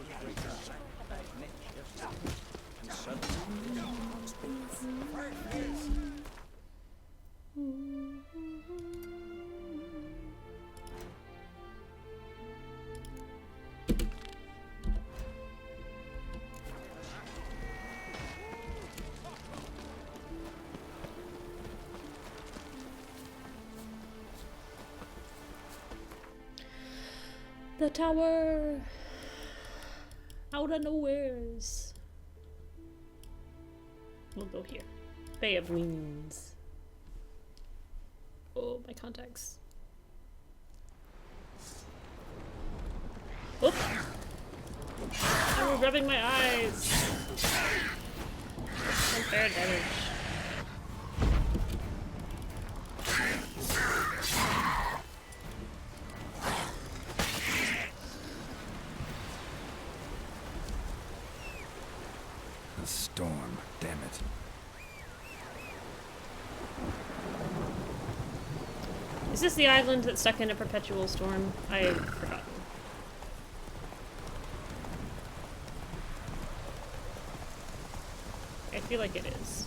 The tower! Out of nowheres. We'll go here. Bay of Winds. Oh, my contacts. Oop! I was rubbing my eyes! Unfair damage. A storm, damn it. Is this the island that's stuck in a perpetual storm? I've forgotten. I feel like it is.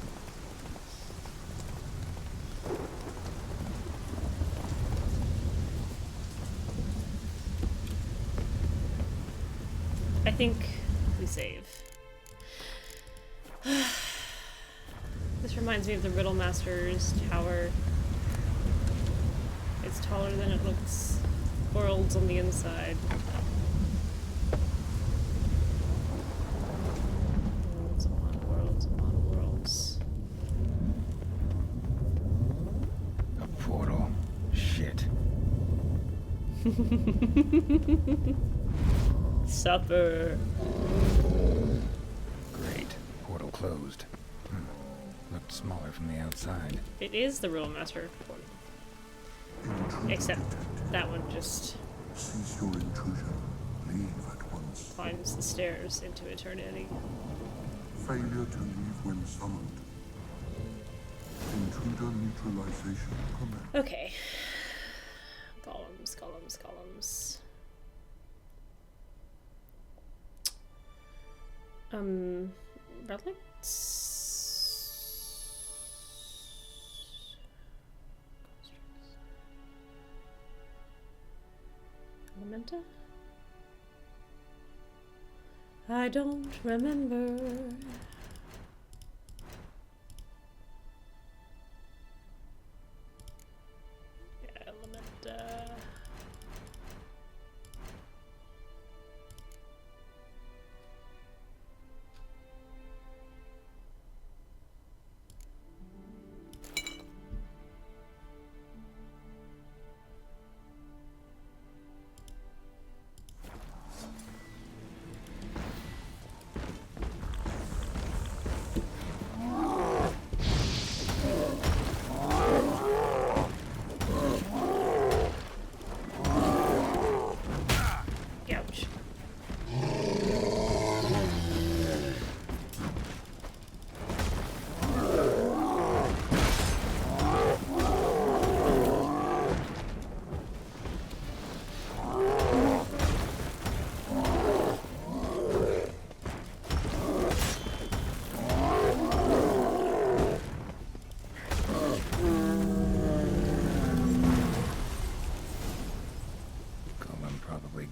I think we save. This reminds me of the Riddlemaster's tower. It's taller than it looks. Worlds on the inside. Worlds upon worlds upon worlds. A portal. Shit. Supper. Great. Portal closed. Looked smaller from the outside. It is the Riddlemaster portal. Except that one just Cease your intrusion. Leave at once. climbs the stairs into eternity. Failure to leave when summoned. Intruder neutralization command. Okay. Columns, columns, columns. Relics? Elementa? I don't remember. Elementa.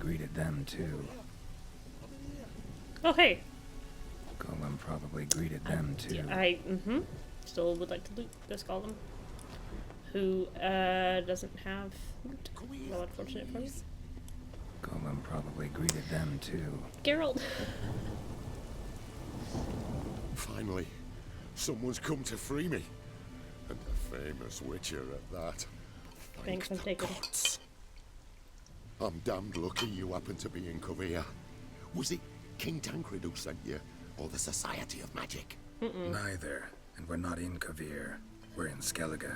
greeted them too. Oh, hey. Golem probably greeted them too. Still would like to loot this golem. Who, doesn't have loot. Well, unfortunate for you. Golem probably greeted them too. Geralt. Finally, someone's come to free me. And a famous witcher at that. Thanks, I'm the taken. gods. I'm damned lucky you happened to be in Kovir. Was it King Tancred who sent you, or the Society of Magic? Neither, and we're not in Kovir. We're in Skellige.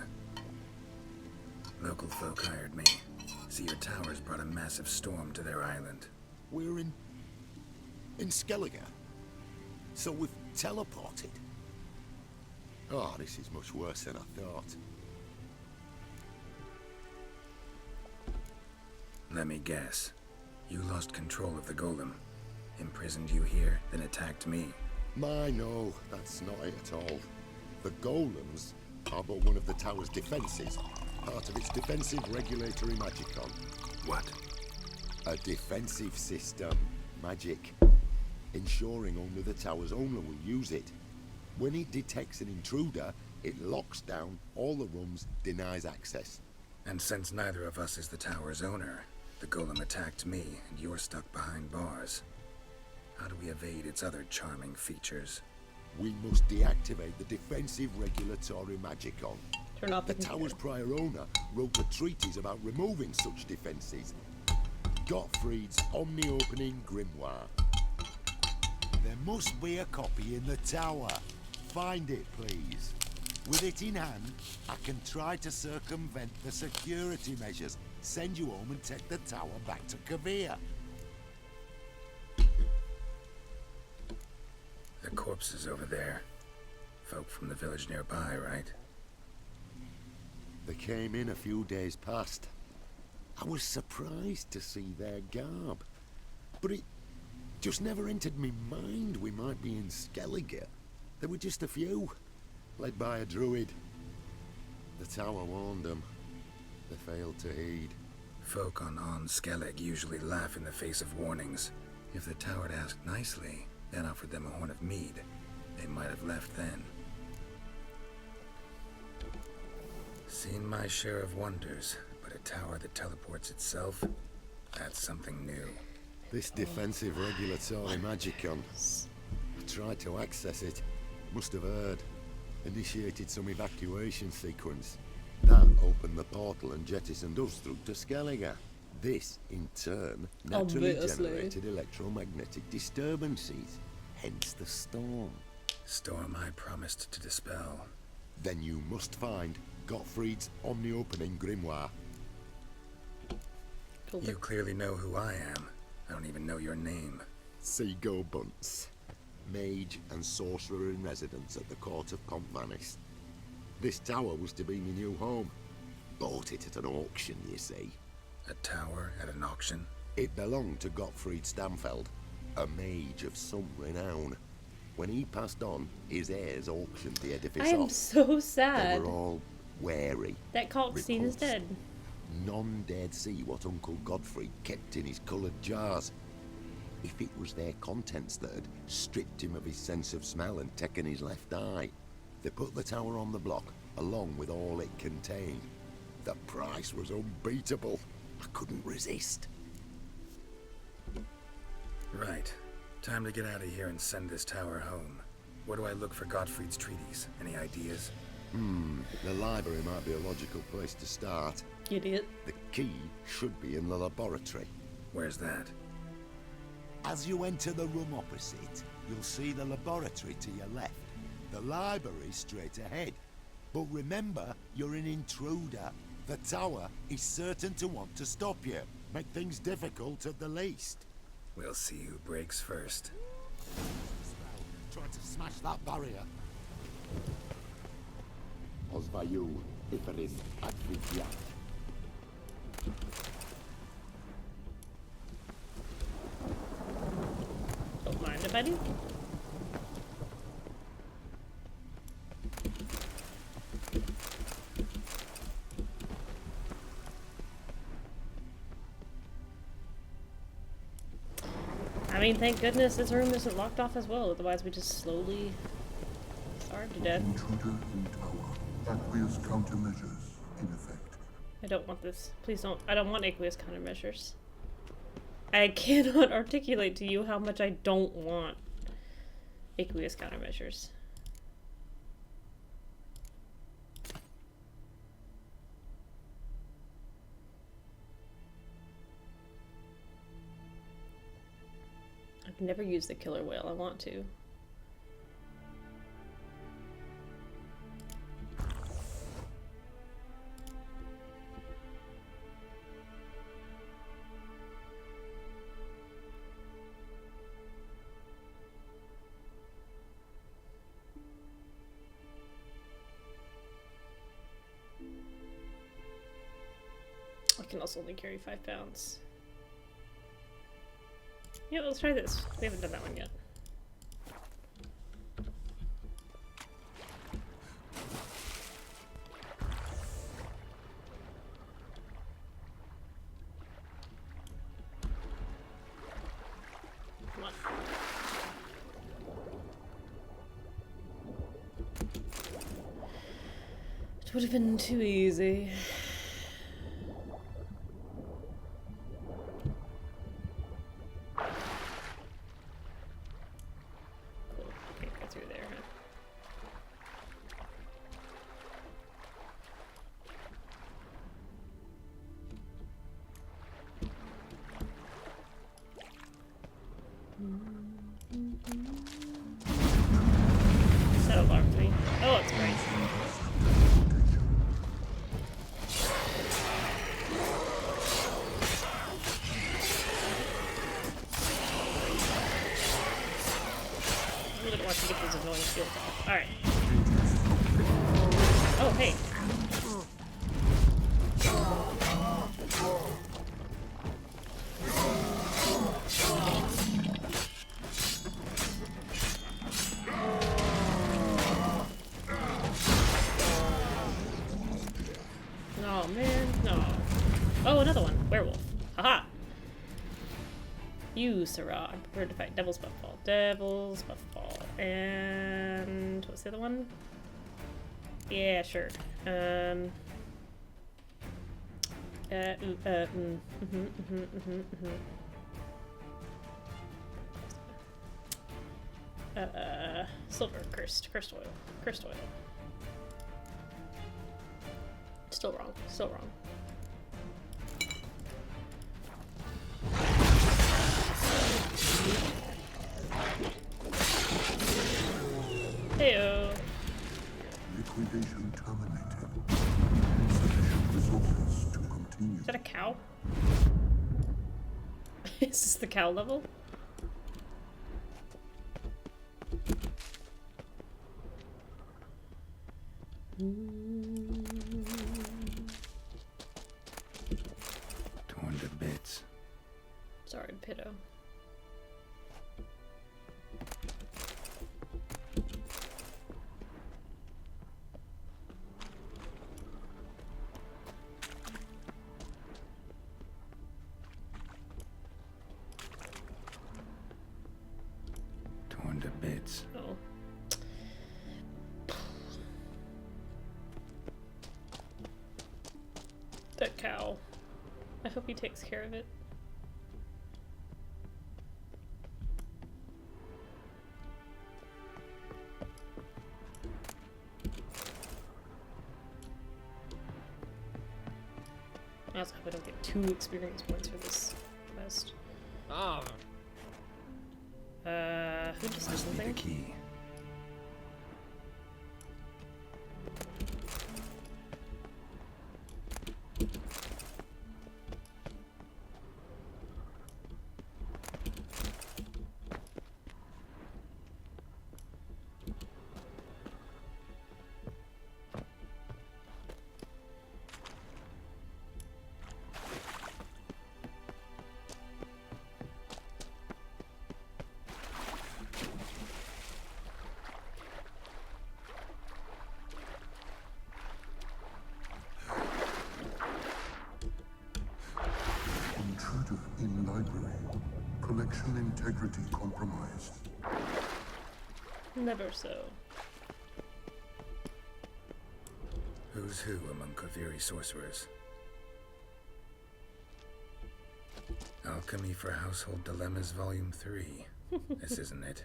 Local folk hired me. See, your towers brought a massive storm to their island. We're in Skellige. So we've teleported. Oh, this is much worse than I thought. Let me guess. You lost control of the golem. Imprisoned you here, then attacked me. No, that's not it at all. The golems are but one of the tower's defenses, part of its defensive regulatory magicon. What? A defensive system. Magic. Ensuring only the tower's owner will use it. When it detects an intruder, it locks down all the rooms, denies access. And since neither of us is the tower's owner, the golem attacked me, and you're stuck behind bars. How do we evade its other charming features? We must deactivate the defensive regulatory magicon. Turn off The the tower's computer. prior owner wrote a treatise about removing such defenses. Gottfried's omni-opening grimoire. There must be a copy in the tower. Find it, please. With it in hand, I can try to circumvent the security measures, send you home and take the tower back to Kovir. The corpses over there. Folk from the village nearby, right? They came in a few days past. I was surprised to see their garb. But it just never entered me mind we might be in Skellige. There were just a few, led by a druid. The tower warned them. They failed to heed. Folk on Skellig usually laugh in the face of warnings. If the tower had asked nicely, then offered them a horn of mead, they might have left then. Seen my share of wonders, but a tower that teleports itself, that's something new. This defensive regulatory magicon. I tried to access it. Must have heard. Initiated some evacuation sequence. That opened the portal and jettisoned us through to Skellige. This, in turn, naturally Obviously. generated electromagnetic disturbances. Hence the storm. Storm I promised to dispel. Then you must find Gottfried's omni-opening grimoire. You clearly know who I am. I don't even know your name. Seago Bunce. Mage and sorcerer in residence at the court of Pontmanis. This tower was to be my new home. Bought it at an auction, you see. A tower at an auction? It belonged to Gottfried Stamfeld, a mage of some renown. When he passed on, his heirs auctioned the edifice I am off. so They sad. were all wary. That cult scene is repulsed. dead. None dared see what Uncle Godfrey kept in his coloured jars. If it was their contents that had stripped him of his sense of smell and taken his left eye, they put the tower on the block, along with all it contained. The price was unbeatable. I couldn't resist. Right. Time to get out of here and send this tower home. Where do I look for Gottfried's treaties? Any ideas? The library might be a logical place to start. Idiot. The key should be in the laboratory. Where's that? As you enter the room opposite, you'll see the laboratory to your left. The library straight ahead. But remember, you're an intruder. The tower is certain to want to stop you. Make things difficult at the least. We'll see who breaks first. Trying to smash that barrier. Osvayu, Iferin, Advidya. Don't mind if I do. mean, thank goodness this room isn't locked off as well, otherwise we just slowly starve to death. Intruder in tower. Aqueous countermeasures in effect. I don't want this. Please don't. I don't want aqueous countermeasures. I cannot articulate to you how much I don't want aqueous countermeasures. I've never used the killer whale. I want to. I can also only carry 5 pounds. Yeah, let's try this. We haven't done that one yet. Come on. It would have been too easy. That alarmed me. Oh, it's great. I really want to get these annoying shields off. Alright. Oh, hey. Oh man, no. Oh, another one. Werewolf. Haha. You, Syrah. I'm prepared to fight. Devil's Puffball. Devil's Puffball. And what's the other one? Yeah, sure. Silver. Cursed oil. Cursed oil. Still wrong. Still wrong. Heyo. Liquidation terminated. Insufficient resources to continue. Is that a cow? Is this the cow level? Torn to bits. Sorry, Pitto. Torn to bits. Oh. That cow. I hope he takes care of it. I also hope I don't get 2 experience points for this quest. Oh, Who just did Must be the something? key. Intruder in library. Collection integrity compromised. Never so. Who's who among Kaviri sorcerers? Alchemy for Household Dilemmas, Volume 3. This isn't it.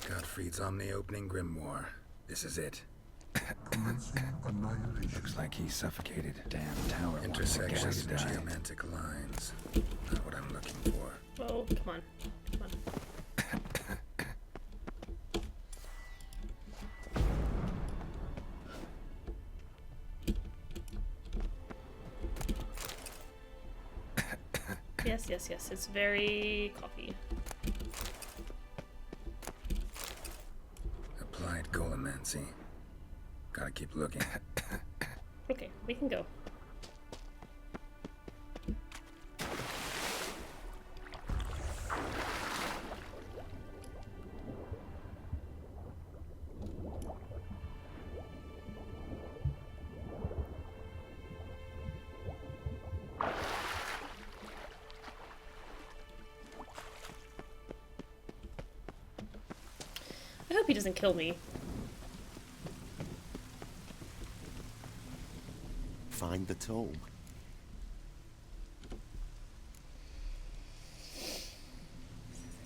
Gottfried's Omni-Opening Grimoire. This is it. Commencing annihilation. Looks like he suffocated. Damn tower. Intersections of geomantic lines. Not what I'm looking for. Oh, come on. Come on. Yes, yes, yes. It's very coffee. Applied Golomancy. Gotta keep looking. Okay, we can go. I hope he doesn't kill me. Find the tome.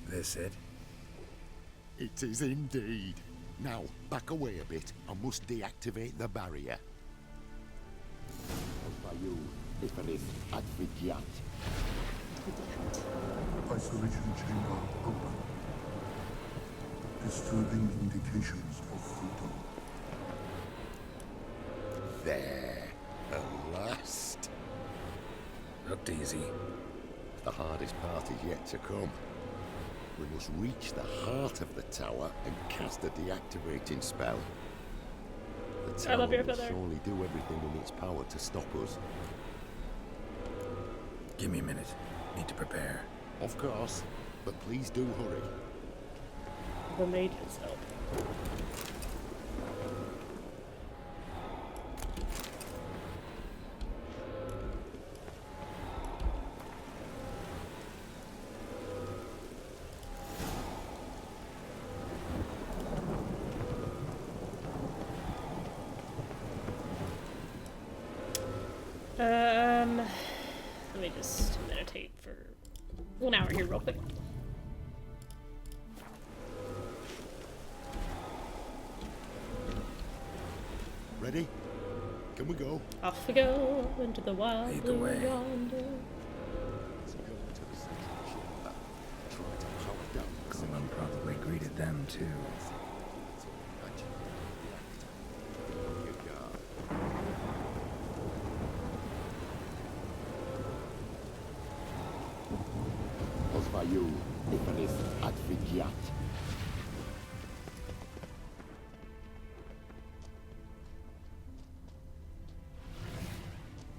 This it? It is indeed. Now, back away a bit. I must deactivate the barrier. Isolation chamber open. Disturbing indications of freedom. There. At last. Looked easy. The hardest part is yet to come. We must reach the heart of the tower and cast a deactivating spell. The I love tower your will feather. surely do everything in its power to stop us. Give me a minute. Need to prepare. Of course, but please do hurry. The mages help. Let me just meditate for 1 hour here real quick. Ready? Can we go? Off we go into the wild Lead the blue way. yonder. Let's go to the central chamber. Try to power down the Coleman probably greeted them too. Pozwaju, Ipanis Advigiat.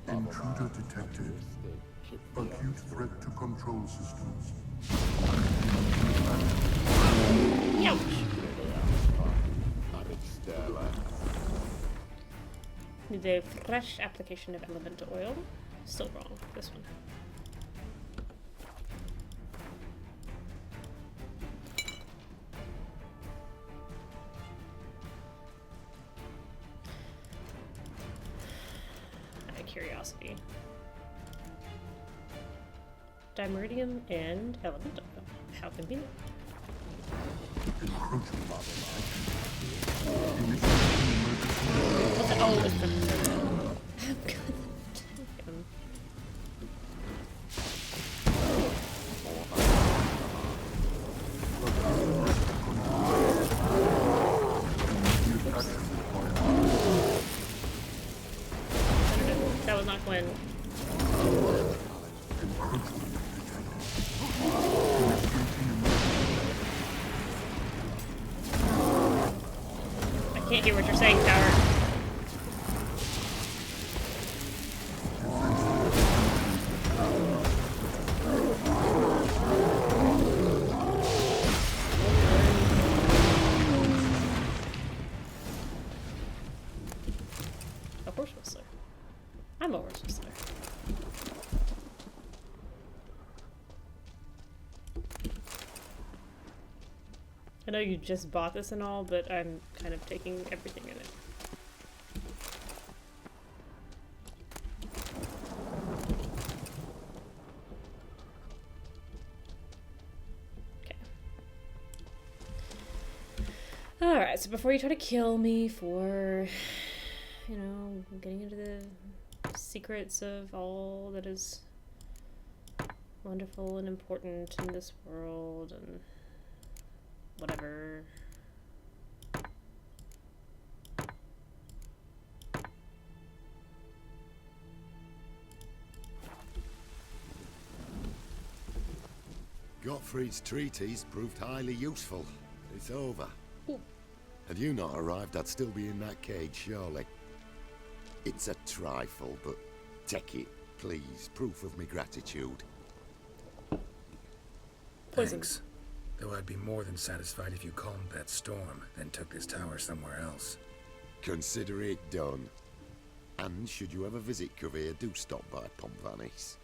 Intruder detected. Acute threat to control systems. Ouch! Need a fresh application of elemental oil. Still wrong. This one. Out of curiosity. Dimeridium and elemental oil. How convenient. Encroachment. What's it? Oh, it's the... That was not Gwen. I can't hear what you're saying, Tower. A horse whistler. I'm a horse whistler. I know you just bought this and all, but I'm kind of taking everything in it. Okay. Alright, so before you try to kill me for, you know, getting into the secrets of all that is wonderful and important in this world and whatever. Gottfried's treatise proved highly useful. It's over. Ooh. Had you not arrived, I'd still be in that cage, surely. It's a trifle, but take it, please. Proof of me gratitude. Poison. Thanks. Though I'd be more than satisfied if you calmed that storm, then took this tower somewhere else. Consider it done. And should you ever visit Kavir, do stop by Pomvanis.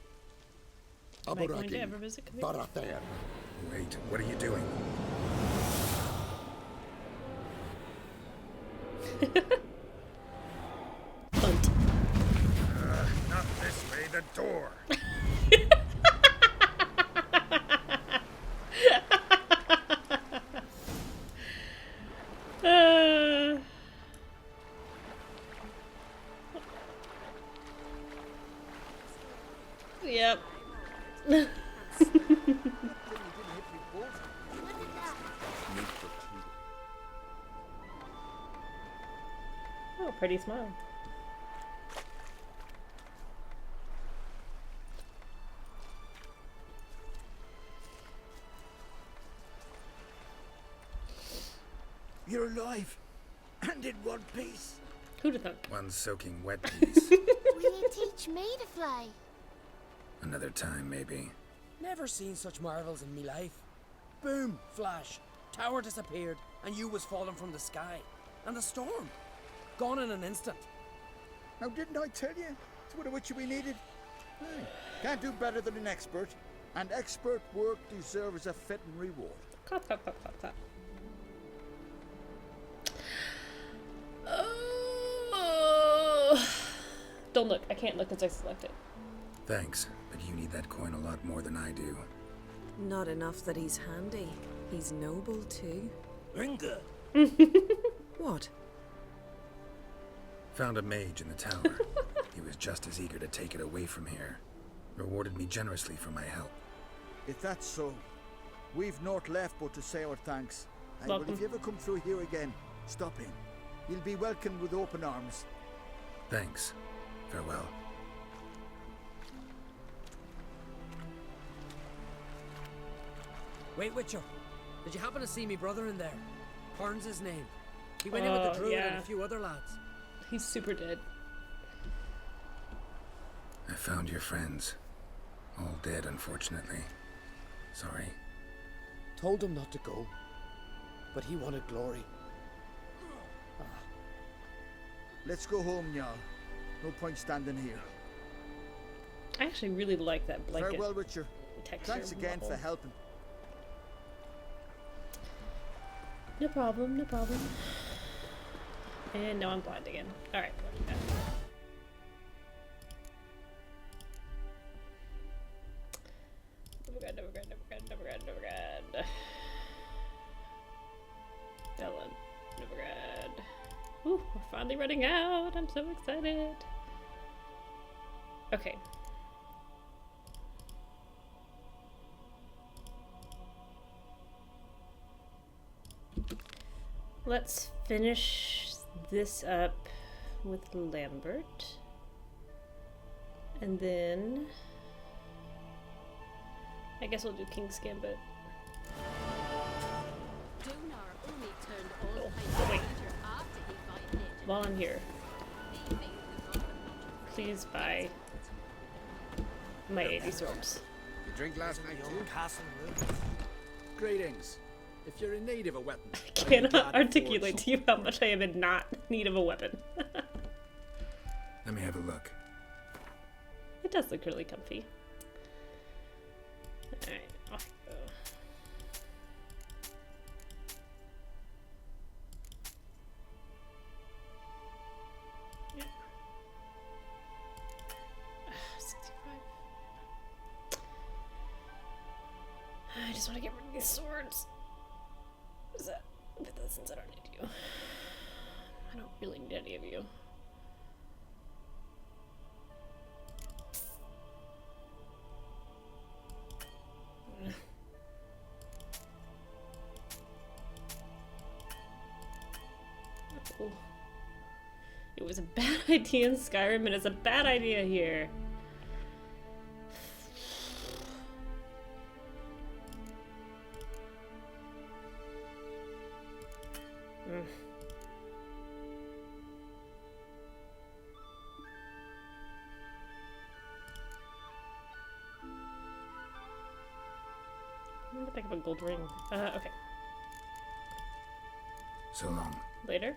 Am I going to ever visit Kavir? Barather. Wait, what are you doing? Hunt. Not this way, the door. Yep. Oh, pretty smile. You're alive, and in one piece. Who'd have thought? One soaking wet piece. Will you teach me to fly? Another time, maybe. Never seen such marvels in me life. Boom, flash, tower disappeared, and you was falling from the sky. And the storm, gone in an instant. Now, didn't I tell you? It's what of which we needed. Hey, can't do better than an expert, and expert work deserves a fitting reward. Clap, clap, clap, clap, clap. Don't look. I can't look because I selected. Thanks, but you need that coin a lot more than I do. Not enough that he's handy. He's noble too. Ringa. What? Found a mage in the tower. He was just as eager to take it away from here. Rewarded me generously for my help. If that's so, we've naught left but to say our thanks. Aye, but Welcome. if you ever come through here again, stop in. You'll be welcomed with open arms. Thanks. Farewell. Wait, Witcher. Did you happen to see me brother in there? Horn's his name. He went in with the druid and a few other lads. He's super dead. I found your friends. All dead, unfortunately. Sorry. Told him not to go, but he wanted glory. Let's go home, Jarl. No point standing here. I actually really like that blanket Farewell, Witcher. texture. Thanks again for level. helping. No problem, no problem. And now I'm blind again. Alright. Nevergrad. Bella, Nevergrad. Ooh, we're finally running out. I'm so excited. Okay. Let's finish this up with Lambert. And then I guess we'll do King's Gambit. Oh, wait. While I'm here, please buy my 80 swords. You drink last night too? Castle Greetings. If you're in need of a weapon, I cannot articulate to you how much I am in not need of a weapon. Let me have a look. It does look really comfy. Alright, off we go. just want to get rid of these swords. What is that? But that since I don't need you. I don't really need any of you. Oh. It was a bad idea in Skyrim, and it's a bad idea here. I'm gonna pick up a gold ring. Okay. So long. Later.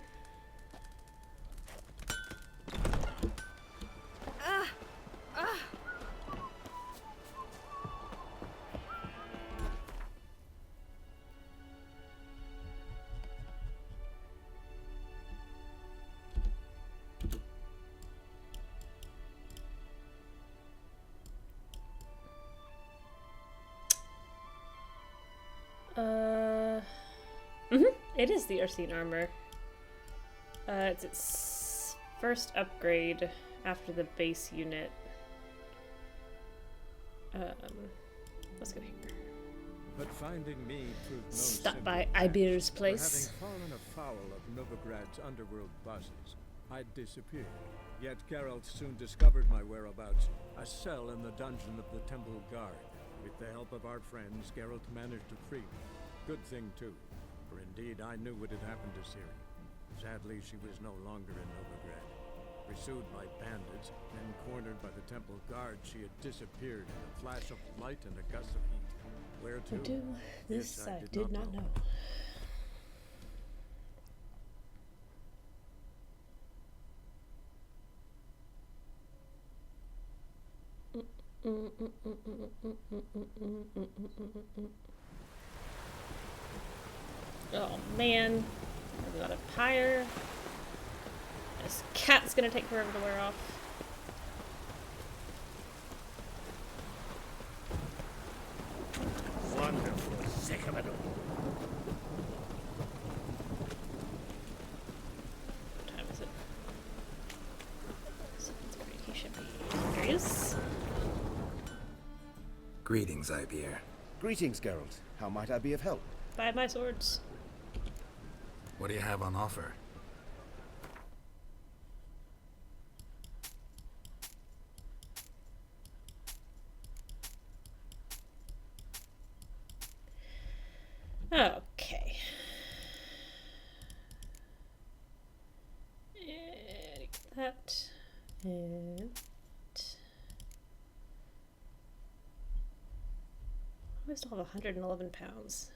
It is the Arsene armor. It's its first upgrade after the base unit. Let's go here. But finding me proved no Stop simple by task. Ibir's For place. having fallen afoul of Novigrad's underworld bosses, I disappeared. Yet Geralt soon discovered my whereabouts, a cell in the dungeon of the Temple Guard. With the help of our friends, Geralt managed to free me. Good thing, too, for indeed I knew what had happened to Ciri. Sadly, she was no longer in Novigrad. Pursued by bandits, then cornered by the Temple Guard, she had disappeared in a flash of light and a gust of heat. Where to? This I did not know. Oh man, I've got a pyre. This cat's gonna take forever to wear off. Wonderful. Sick of it all. What time is it? 7:30. He should be. There he is. Greetings, Ibir. Greetings, Geralt. How might I be of help? Buy my swords. What do you have on offer? Okay. And that. And I still have 111 pounds.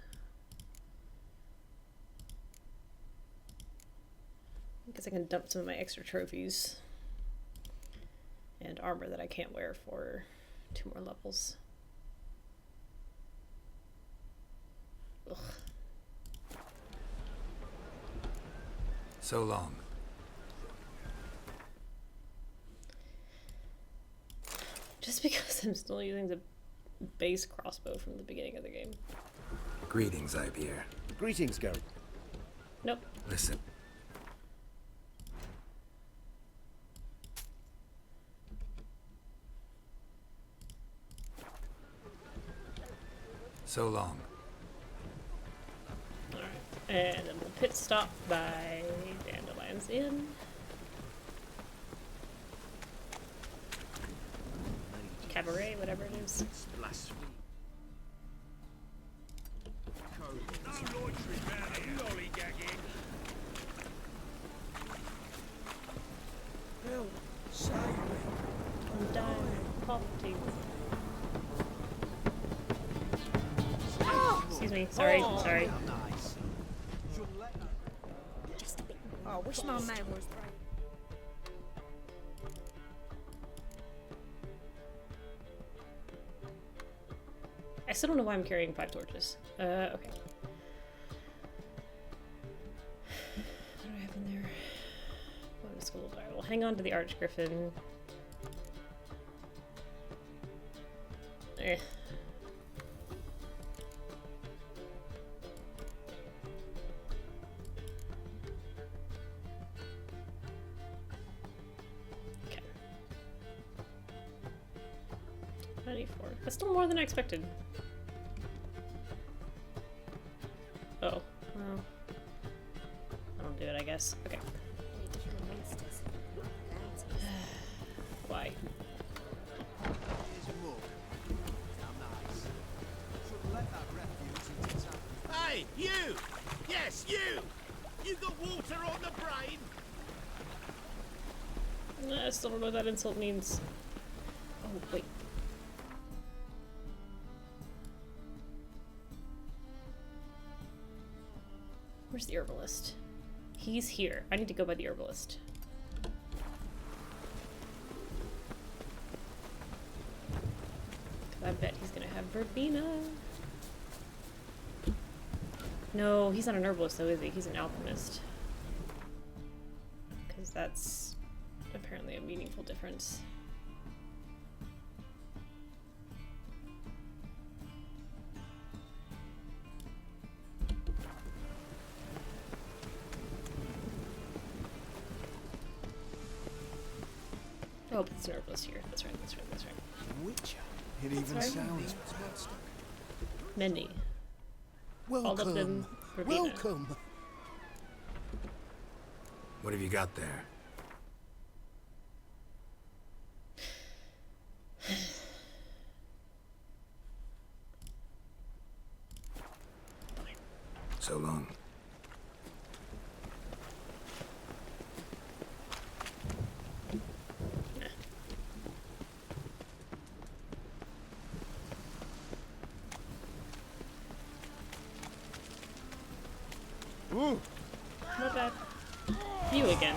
I guess I can dump some of my extra trophies and armor that I can't wear for 2 more levels. Ugh. So long. Just because I'm still using the base crossbow from the beginning of the game. Greetings, Ibir. Greetings, Geralt. Nope. Listen. So long. Alright. And then we'll pit stop by Dandelion's Inn. Cabaret, whatever it is. Blasphemy. Bill, save me. I'm dying of poverty. Excuse me. Sorry. Sorry. Oh, I wish my man was right. I still don't know why I'm carrying 5 torches. Okay. What do I have in there? Going to school. Alright, we'll hang on to the Archgriffin. money for. That's still more than I expected. Oh, well. I'll do it, I guess. Okay. Why? Hey, you! Yes, you! You got water on the brain? I still don't know what that insult means. Oh, wait. Where's the herbalist? He's here. I need to go by the herbalist. I bet he's gonna have verbena. No, he's not an herbalist though, is he? He's an alchemist. Because that's apparently a meaningful difference. Oh, but it's an herbalist here. That's right, that's right, that's right. Witcher. It even sounds many. Welcome. All of them verbena. Welcome. What have you got there? So long. Ooh. Not bad. You again.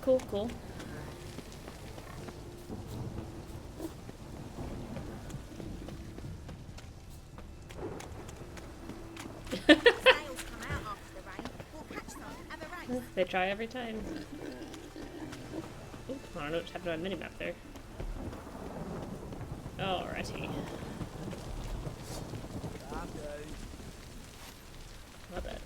Cool, cool. They try every time. Oop, I don't know what happened on the minimap there. Alrighty. Not bad.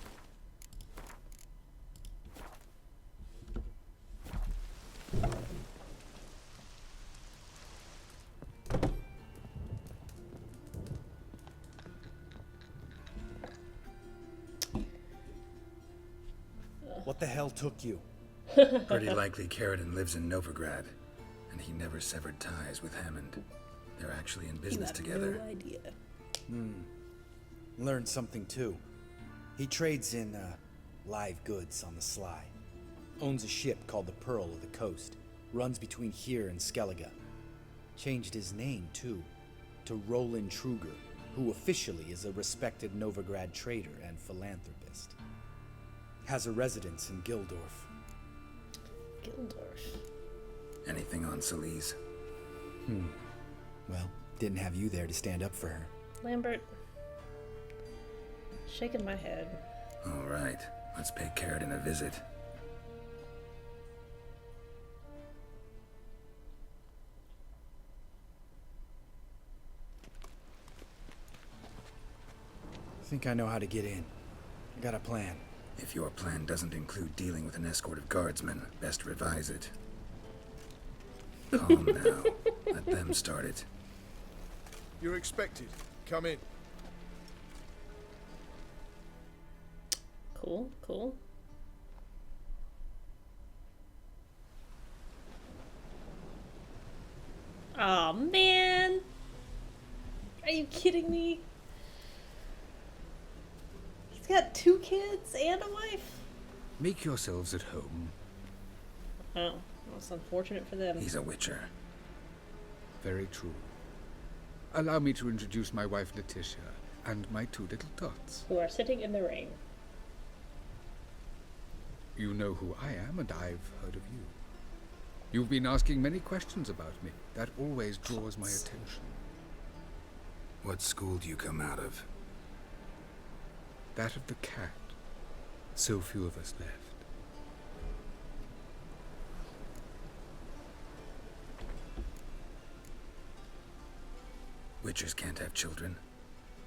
What the hell took you? Pretty likely Carradine lives in Novigrad, and he never severed ties with Hammond. They're actually in business together. No idea. Learned something too. He trades in live goods on the sly. Owns a ship called the Pearl of the Coast. Runs between here and Skellige. Changed his name too, to Roland Truger, who officially is a respected Novigrad trader and philanthropist. Has a residence in Gildorf. Gildorf. Anything on Celise? Well, didn't have you there to stand up for her. Lambert. Shaking my head. All right, let's pay Carradine a visit. Think I know how to get in. I got a plan. If your plan doesn't include dealing with an escort of guardsmen, best revise it. Calm now. Let them start it. You're expected. Come in. Cool, cool. Aw, man! Are you kidding me? He's got 2 kids and a wife? Make yourselves at home. Oh, that's unfortunate for them. He's a witcher. Very true. Allow me to introduce my wife Letitia and my 2 little tots. Who are sitting in the rain. You know who I am, and I've heard of you. You've been asking many questions about me. That always draws my attention. What school do you come out of? that of the cat. So few of us left. Witchers can't have children.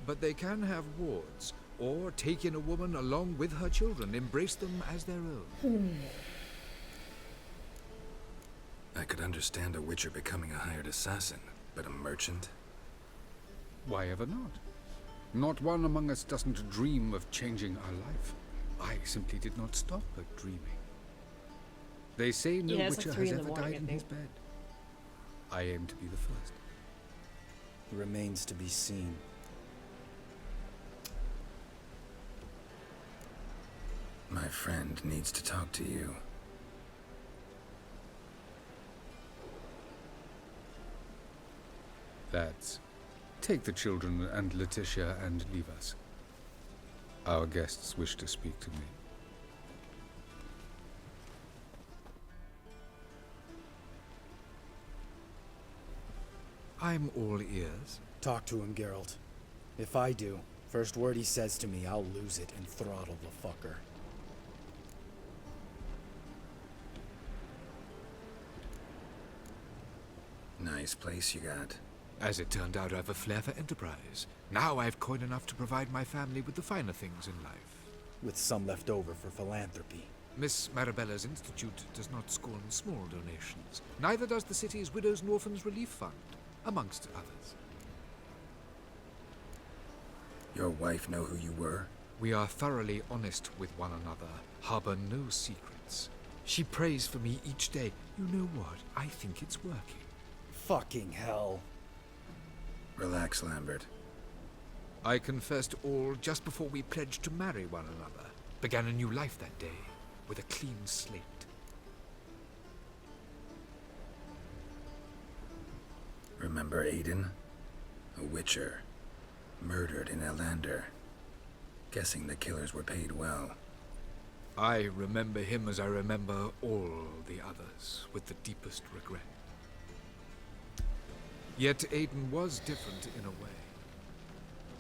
But they can have wards, or take in a woman along with her children, embrace them as their own. I could understand a witcher becoming a hired assassin, but a merchant? Why ever not? Not one among us doesn't dream of changing our life. I simply did not stop at dreaming. They say no witcher has ever died in his bed. I aim to be the first. Remains to be seen. My friend needs to talk to you. Lads, take the children and Letitia and leave us. Our guests wish to speak to me. I'm all ears. Talk to him, Geralt. If I do, first word he says to me, I'll lose it and throttle the fucker. Nice place you got. As it turned out, I've a flair for enterprise. Now I've coin enough to provide my family with the finer things in life. With some left over for philanthropy. Miss Marabella's institute does not scorn small donations. Neither does the city's Widows and Orphans Relief Fund, amongst others. Your wife know who you were? We are thoroughly honest with one another, harbor no secrets. She prays for me each day. You know what? I think it's working. Fucking hell. Relax, Lambert. I confessed all just before we pledged to marry one another. Began a new life that day, with a clean slate. Remember Aiden? A witcher. Murdered in Elander. Guessing the killers were paid well. I remember him as I remember all the others, with the deepest regret. Yet Aiden was different in a way.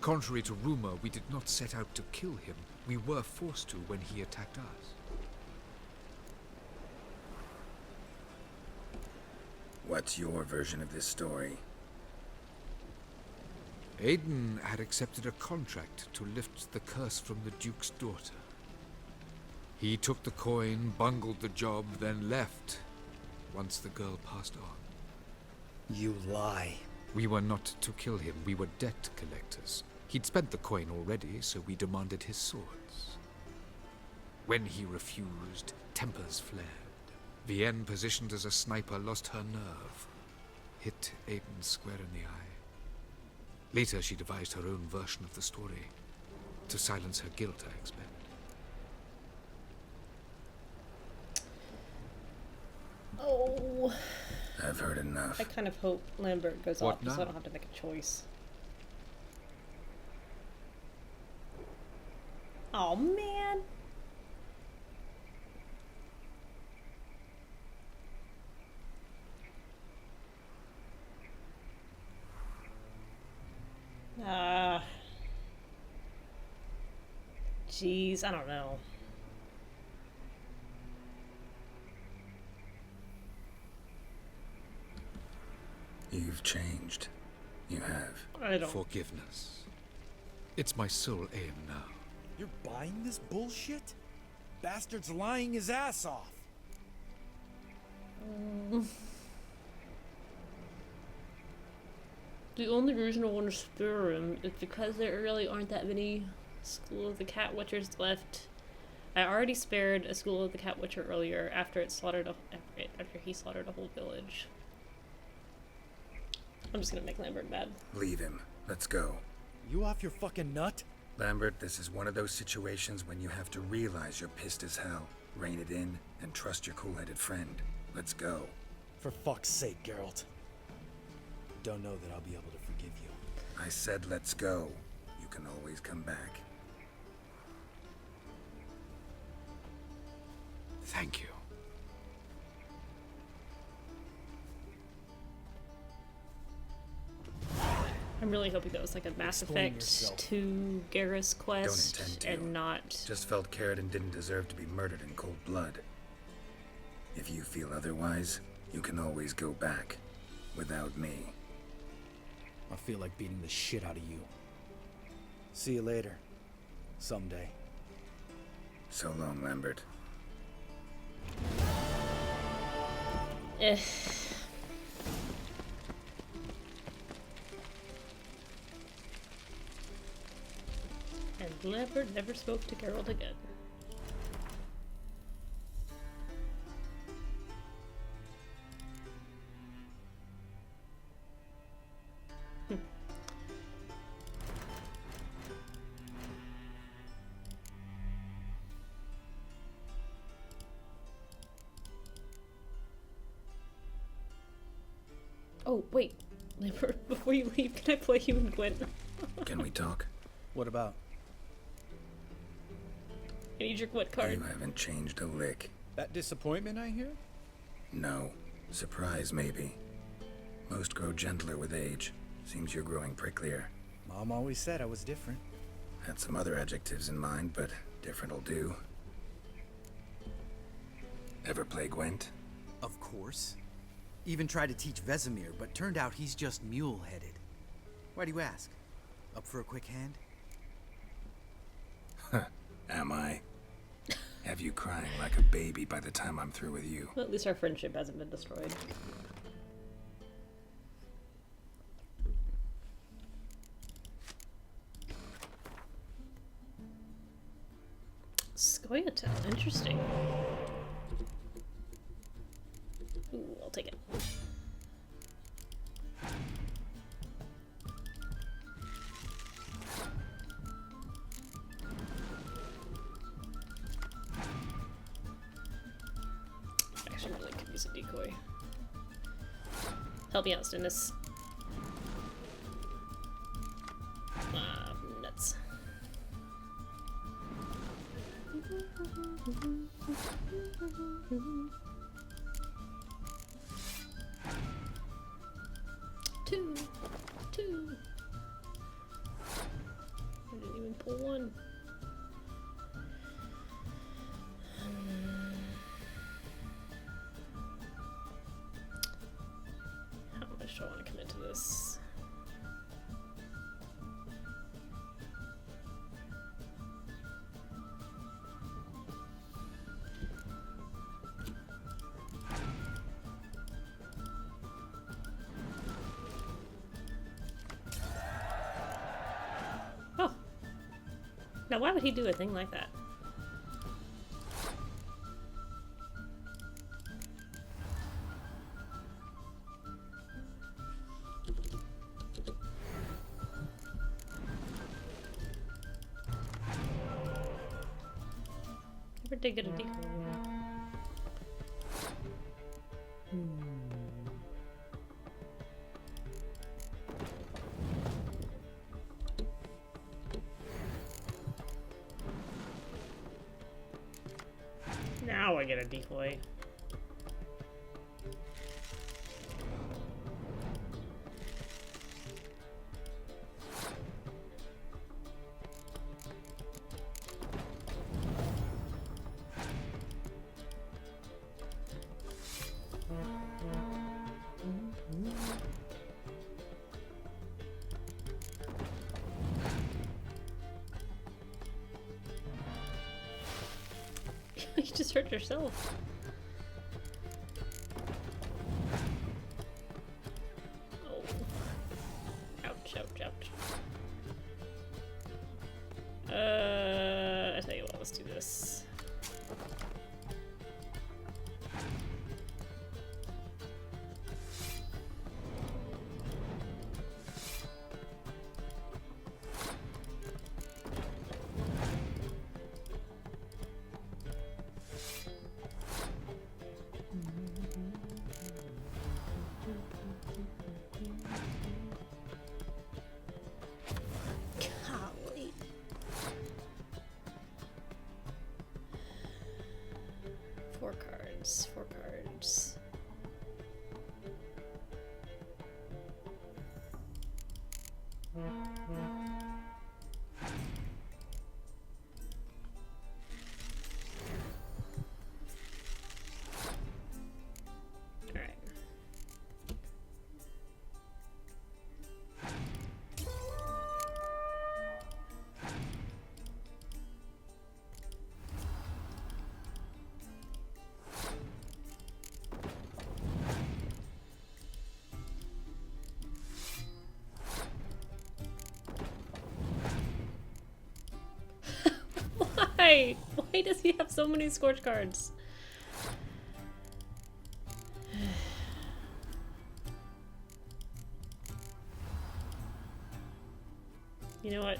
Contrary to rumor, we did not set out to kill him. We were forced to when he attacked us. What's your version of this story? Aiden had accepted a contract to lift the curse from the Duke's daughter. He took the coin, bungled the job, then left once the girl passed on. You lie. We were not to kill him. We were debt collectors. He'd spent the coin already, so we demanded his swords. When he refused, tempers flared. Vienne, positioned as a sniper, lost her nerve. Hit Aiden square in the eye. Later, she devised her own version of the story. To silence her guilt, I expect. Oh. I've heard enough. I kind of hope Lambert goes What off so I now? don't have to make a choice. Oh man. Jeez, I don't know. You've changed. You have. I don't. Forgiveness. It's my sole aim now. You're buying this bullshit? Bastard's lying his ass off. The only reason I want to spare him is because there really aren't that many School of the Cat Witchers left. I already spared a School of the Cat Witcher earlier after he slaughtered a whole village. I'm just gonna make Lambert mad. Leave him. Let's go. You off your fucking nut? Lambert, this is one of those situations when you have to realize you're pissed as hell, rein it in, and trust your cool-headed friend. Let's go. For fuck's sake, Geralt. Don't know that I'll be able to forgive you. I said let's go. You can always come back. Thank you. I'm really hoping that was like a Mass Explain Effect yourself. 2 Garrus quest intend to. and not. Just felt Carradine didn't deserve to be murdered in cold blood. If you feel otherwise, you can always go back. Without me. I feel like beating the shit out of you. See you later. Someday. So long, Lambert. Eh. And Lambert never spoke to Geralt again. Oh, wait. Lambert, before you leave, can I play you and Gwyn? Can we talk? What about? I need your Gwyn card. You haven't changed a lick. That disappointment I hear? No. Surprise, maybe. Most grow gentler with age. Seems you're growing pricklier. Mom always said I was different. Had some other adjectives in mind, but different'll do. Ever play Gwent? Of course. Even tried to teach Vesemir, but turned out he's just mule-headed. Why do you ask? Up for a quick hand? Am I? Have you crying like a baby by the time I'm through with you? Well, at least our friendship hasn't been destroyed. Scoia'tael, interesting. Ooh, I'll take it. Actually, really could use a decoy. Help me out, Stennis. Nuts. Two. I didn't even pull one. How much do I want to commit to this? Now, why would he do a thing like that? Never did get a decoy. Now I get a decoy. You just hurt yourself. Oh. Ouch, ouch, ouch. I tell you what, let's do this. Why? Why does he have so many Scorch cards? You know what?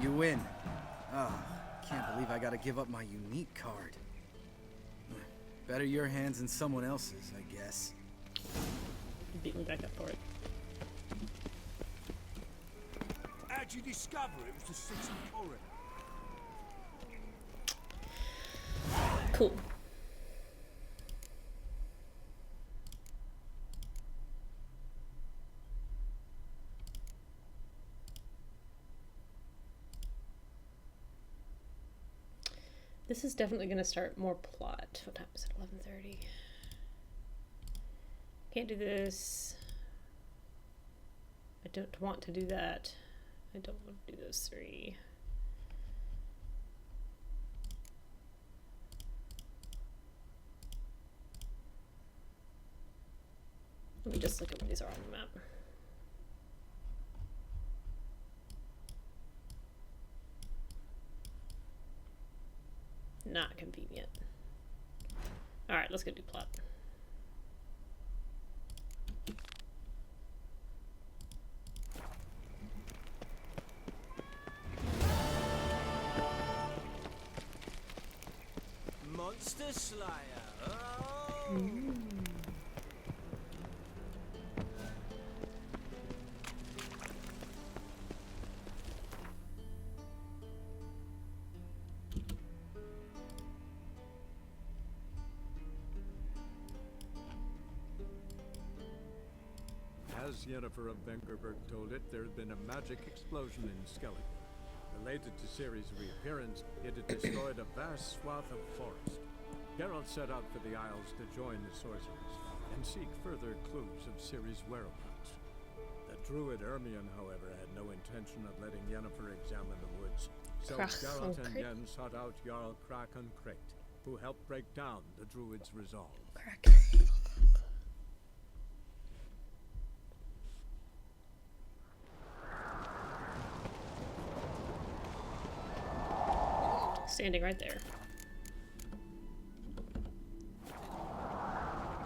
You win. Oh, can't believe I gotta give up my unique card. Better your hands than someone else's, I guess. Beat me back up for it. How'd you discover it was the city coroner? Cool. This is definitely going to start more plot. What time is it? 11:30. Can't do this. I don't want to do that. I don't want to do those three. Let me just look at what these are on the map. Not convenient. Alright, let's go do plot. Monster Slayer. Oh. As Yennefer of Vengerberg told it, there had been a magic explosion in Skellige. Related to Ciri's reappearance, it had destroyed a vast swath of forest. Geralt set out for the Isles to join the sorcerers and seek further clues of Ciri's whereabouts. The druid Ermion, however, had no intention of letting Yennefer examine the woods, so Geralt and Yen sought out Jarl Krakon Crate, who helped break down the druid's resolve. Standing right there.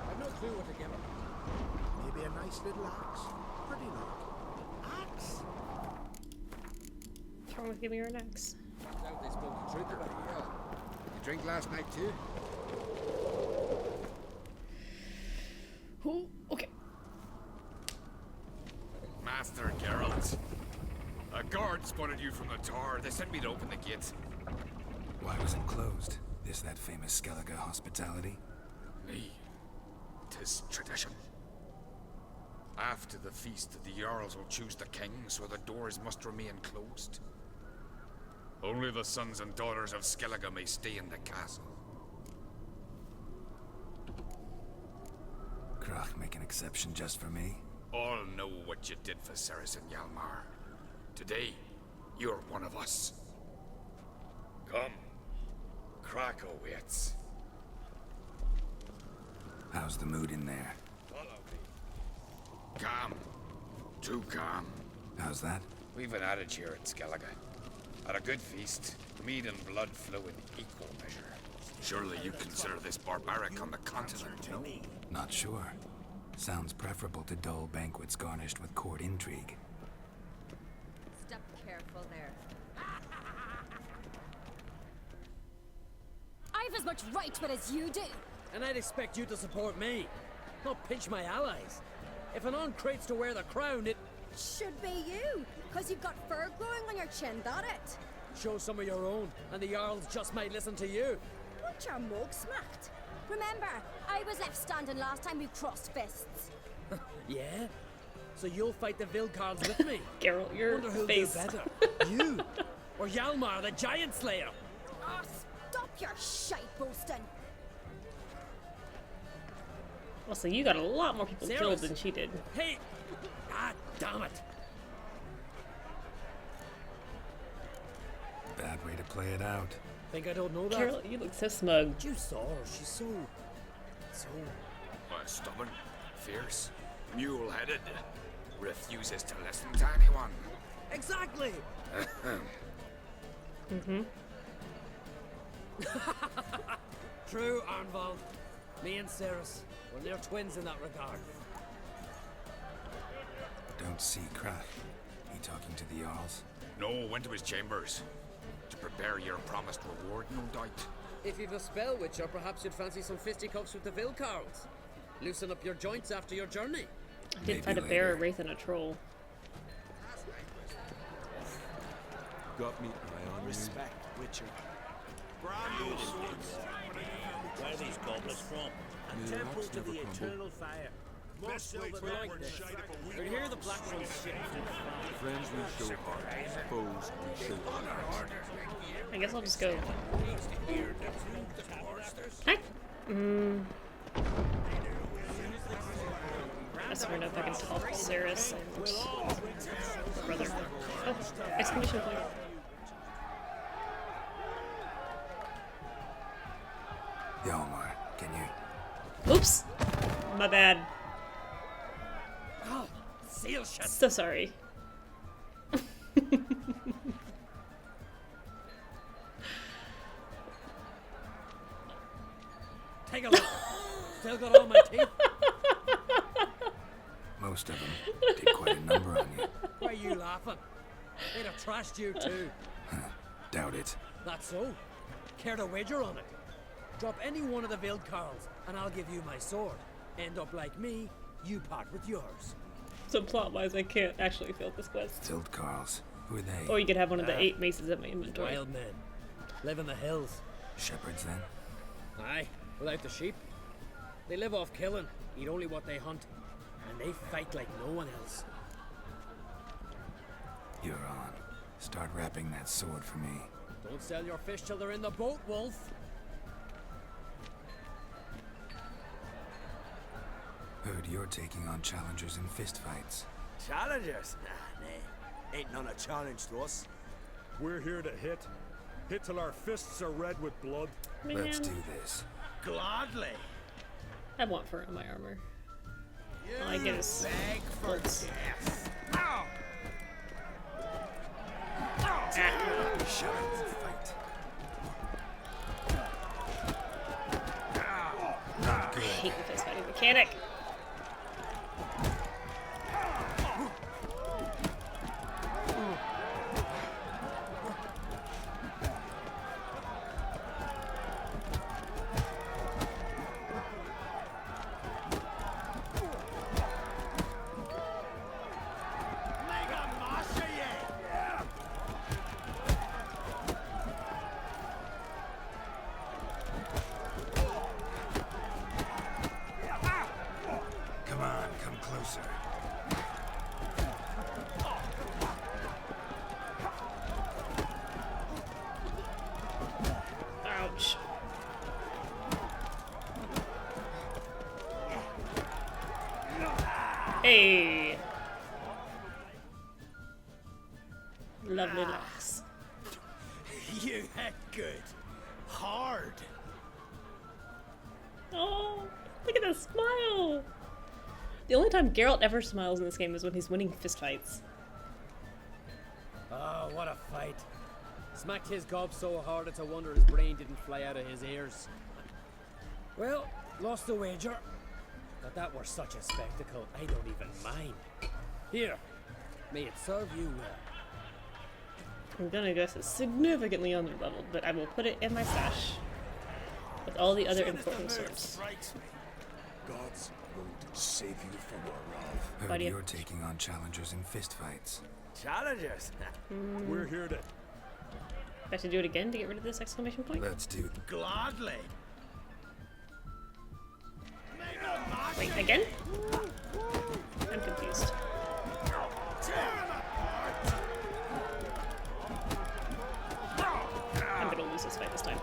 I've no clue what to give him. Maybe a nice little axe. Pretty like. Axe? What's wrong with giving her an axe? Doubt they spoke the truth about you. You drink last night too? Ooh, okay. Master Geralt. A guard spotted you from the tower. They sent me to open the gate. Why was it closed? Is that famous Skellige hospitality? Nay, 'tis tradition. After the feast, the Jarls will choose the king, so the doors must remain closed. Only the sons and daughters of Skellige may stay in the castle. Krach make an exception just for me? All know what you did for Ceres and Hjalmar. Today, you're one of us. Come. Krach awaits. How's the mood in there? Follow me. Calm. Too calm. How's that? We've an adage here at Skellige. At a good feast, mead and blood flow in equal measure. Surely you consider this barbaric on the continent, no? Not sure. Sounds preferable to dull banquets garnished with court intrigue. Step careful there. I've as much right to it as you do. And I'd expect you to support me, not pinch my allies. If an on-crate's to wear the crown, it should be you, because you've got fur growing on your chin, that it? Show some of your own, and the Jarls just might listen to you. Want your mug smacked? Remember, I was left standing last time we crossed fists. Yeah? So you'll fight the Vilcards with me? Geralt, your Wonder who'll face. do better, you or Hjalmar, the Giant Slayer? Oh, stop your shite boasting. Well, so you got a lot more people killed than she did. Hey! Ah, damn it! Bad way to play it out. Think I don't know that? Carol, you look so smug. You saw her. She's so... Stubborn, fierce. Mule-headed. Refuses to listen to anyone. Exactly! Mm-hmm. True, Arnvald. Me and Ceres, we're near twins in that regard. Don't see Crack. He talking to the Jarls? No, went to his chambers. To prepare your promised reward, no doubt. If you've a spell witcher, perhaps you'd fancy some fisticuffs with the Vilcarls. Loosen up your joints after your journey. I did fight a bear, a wraith, and a troll. Got me eye on Respect, Witcher. Where are these goblins from? A temple to the eternal fire. More so than like this. We'd hear the black ones shit. Friends we show heart, foes we show honor. I guess I'll just go. Hi. I swear enough, I can help Ceres and brother. Oh, exclamation point. Yalmar, can you? Oops! My bad. Oh, seal shut. So sorry. Take a look. Still got all my teeth. Most of them did quite a number on you. Why are you laughing? They'd have trashed you too. Doubt it. That's so. Care to wager on it? Drop any one of the Vilcarls, and I'll give you my sword. End up like me, you part with yours. So plot-wise, I can't actually fill this quest. Vilcarls. Who are they? Or you could have one of the 8 maces in my inventory. Wild men. Live in the hills. Shepherds, then? Aye, without the sheep. They live off killing, eat only what they hunt, and they fight like no one else. You're on. Start wrapping that sword for me. Don't sell your fish till they're in the boat, Wolf. Heard you're taking on challengers in fistfights. Challengers? Nah, nay. Ain't none a challenge to us. We're here to hit. Hit till our fists are red with blood. Man. Let's do this. Gladly. I want fur on my armor. All I get is beg for bolts. death. Ow! Shut up and fight. I hate the fist fighting mechanic. Come on, come closer. Ouch. Hey. Lovely lass. You had good. Hard. Oh, look at that smile. The only time Geralt ever smiles in this game is when he's winning fistfights. Oh, what a fight. Smacked his gob so hard it's a wonder his brain didn't fly out of his ears. Well, lost the wager. But that were such a spectacle, I don't even mind. Here, may it serve you well. I'm gonna guess it's significantly underleveled, but I will put it in my stash with all the other important swords. God's going to save you from our wrath. Heard Buddy. you're taking on challengers in fistfights. Challengers? We're here to... I have to do it again to get rid of this exclamation point? Let's do Gladly. Wait, again? I'm confused. I'm gonna lose this fight this time.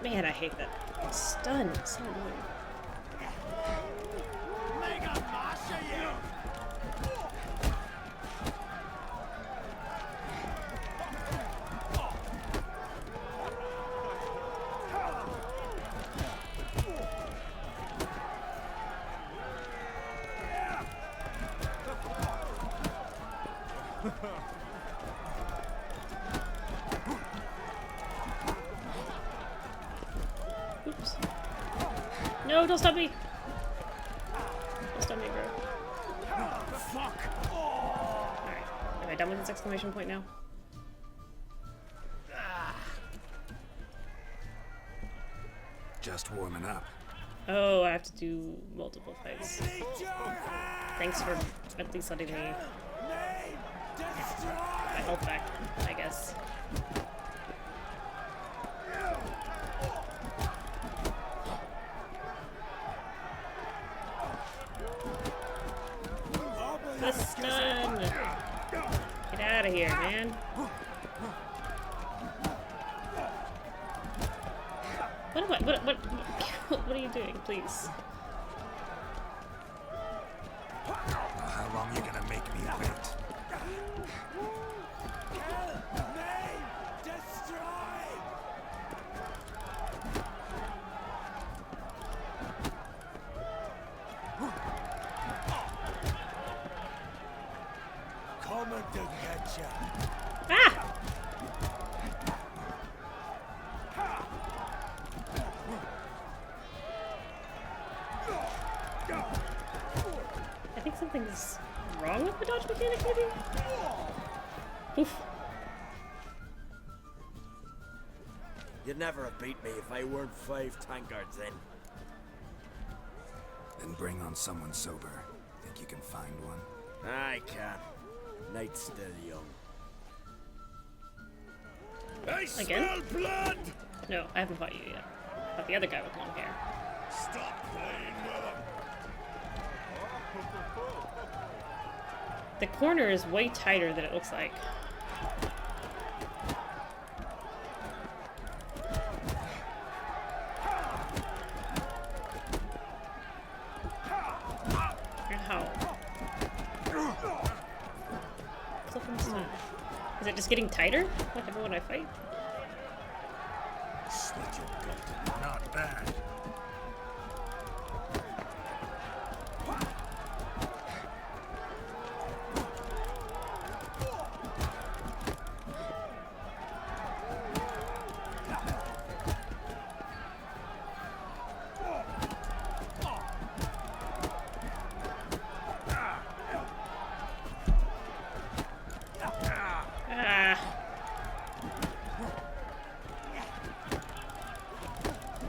Man, I hate that stun. It's so annoying. don't stop me! Don't stop me, bro. Fuck! Alright. Am I done with this exclamation point now? Just warming up. Oh, I have to do multiple fights. Thanks for at least letting me my health back, I guess. The stun! Get out of here, man. What are you doing, please? How long you gonna make me wait? Coming to get ya. Ah! I think something's wrong with the dodge mechanic, maybe? Oof. You'd never have beat me if I weren't 5 tankards in. Then bring on someone sober. Think you can find one? I can. Night's still young. Again? Blood! No, I haven't fought you yet. But the other guy with long hair. Stop playing with him. The corner is way tighter than it looks like. Ow. Is it just getting tighter with everyone I fight? Slit your gut. Not bad.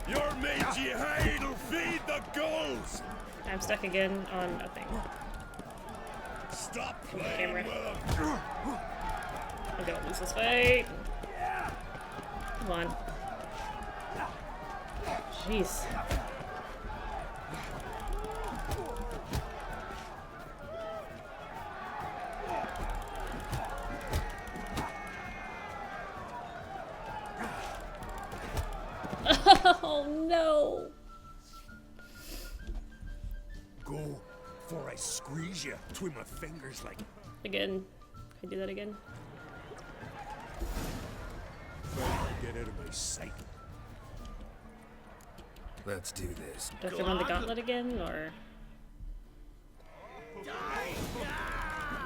Your mangy hide'll feed the gulls. I'm stuck again on a thing. Stop Camera. playing with him. I'm gonna lose this fight. Come on. Jeez. Oh no! Go, before I squeeze you between my fingers like. Again. Can I do that again? Get out of my sight. Let's do this. Do I have to run the gauntlet again, or?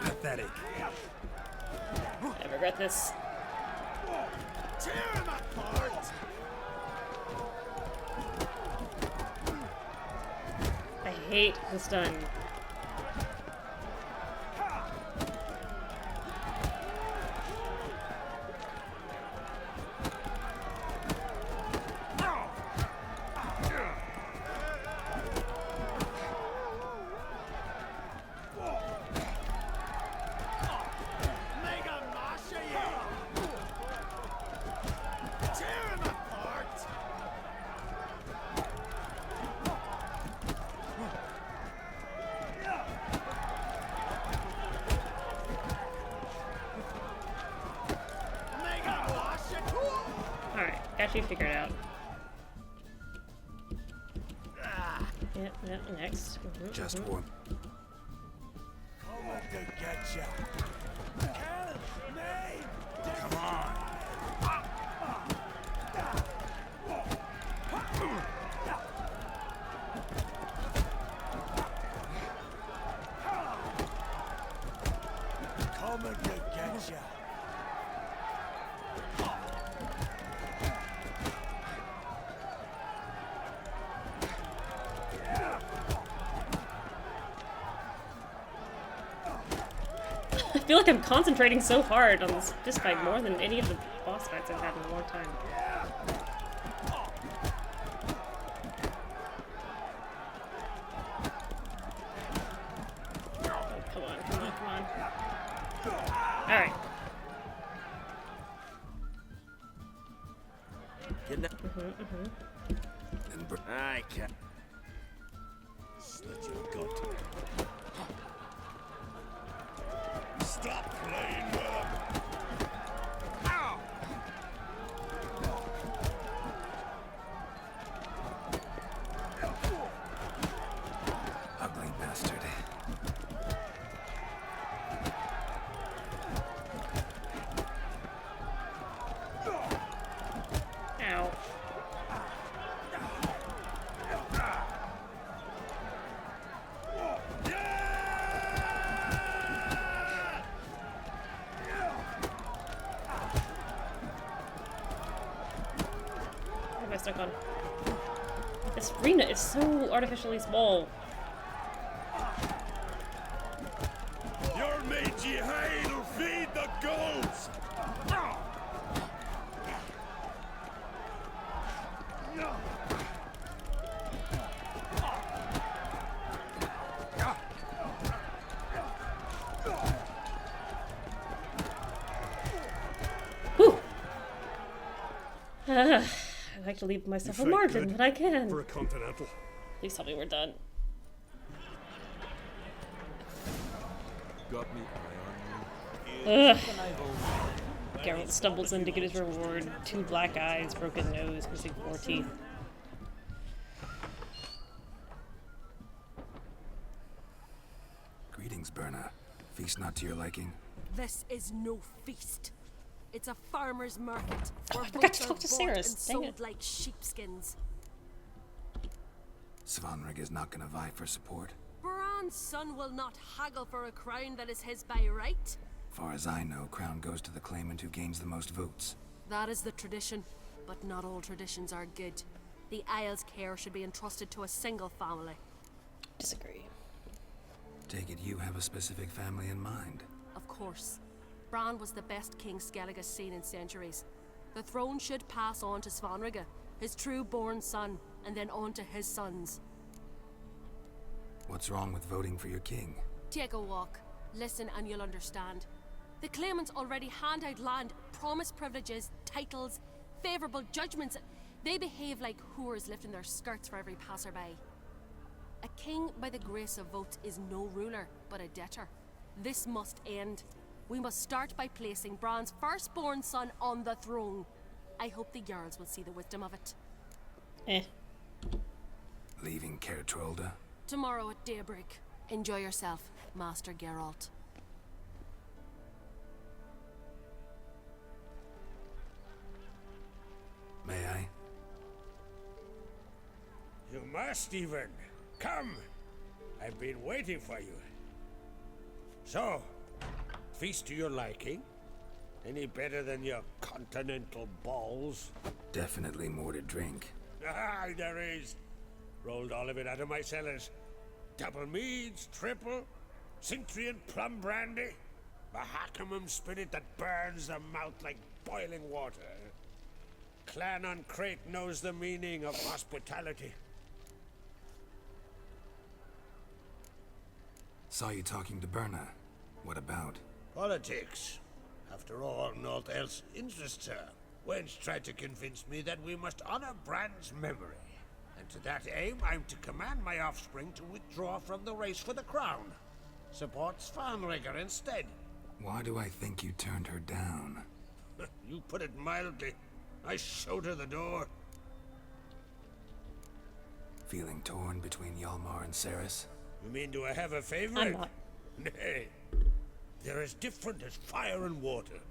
Pathetic. I regret this. Tear him apart. I hate the stun. Got you figured out. Yep, next. Just warm. Coming to get ya. Help me! Come on. Coming to get ya. feel like I'm concentrating so hard on this fight more than any of the boss fights I've had in a long time. Oh, come on, come on, come on. Alright. I can't. Slit your gut. Stop playing with him. Ow! Ugly bastard. Ow. What am I stuck on? This arena is so artificially small. Your mangy hide'll feed the gulls. Whew. I like to leave myself a margin, but I can. For a continental. Please tell me we're done. Got me eye on you. Ugh. Geralt stumbles in to get his reward. 2 black eyes, broken nose, missing 4 teeth. Greetings, Berna. Feast not to your liking? This is no feast. It's a farmer's market where forgot to boats are talk to bought Ceres. and Dang sold it. like sheepskins. Svanrig is not gonna vie for support. Bran's son will not haggle for a crown that is his by right. Far as I know, crown goes to the claimant who gains the most votes. That is the tradition, but not all traditions are good. The Isle's care should be entrusted to a single family. Disagree. Take it you have a specific family in mind. Of course. Bran was the best king Skellige's seen in centuries. The throne should pass on to Svanrige, his true-born son, and then on to his sons. What's wrong with voting for your king? Take a walk. Listen and you'll understand. The claimants already hand out land, promise privileges, titles, favourable judgments. They behave like whores lifting their skirts for every passerby. A king by the grace of vote is no ruler, but a debtor. This must end. We must start by placing Bran's firstborn son on the throne. I hope the Jarls will see the wisdom of it. Leaving Caer Trolda? Tomorrow at daybreak. Enjoy yourself, Master Geralt. May I? You must even. Come! I've been waiting for you. So, feast to your liking? Any better than your continental balls? Definitely more to drink. Ah, there is. Rolled all of it out of my cellars. Double meads, triple, Cintrian plum brandy, Mahakimum spirit that burns the mouth like boiling water. Clan on Crate knows the meaning of hospitality. Saw you talking to Berna. What about? Politics. After all, naught else interests her. Wench tried to convince me that we must honor Bran's memory. And to that aim, I'm to command my offspring to withdraw from the race for the crown. Support Svanrigger instead. Why do I think you turned her down? You put it mildly. I showed her the door. Feeling torn between Hjalmar and Ceres? You mean do I have a favorite? I'm not. Nay. They're as different as fire and water.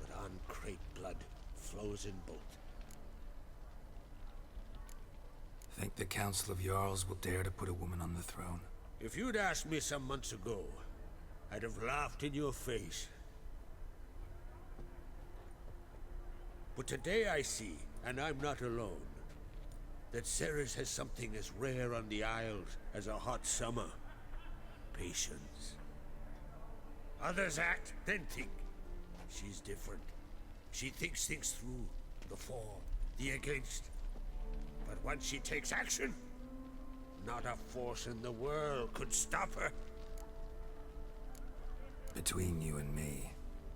But on Crate blood flows in both. Think the Council of Jarls will dare to put a woman on the throne? If you'd asked me some months ago, I'd have laughed in your face. But today I see, and I'm not alone, that Ceres has something as rare on the Isles as a hot summer. Patience. Others act, then think. She's different. She thinks things through. The for, the against. But once she takes action, not a force in the world could stop her. Between you and me,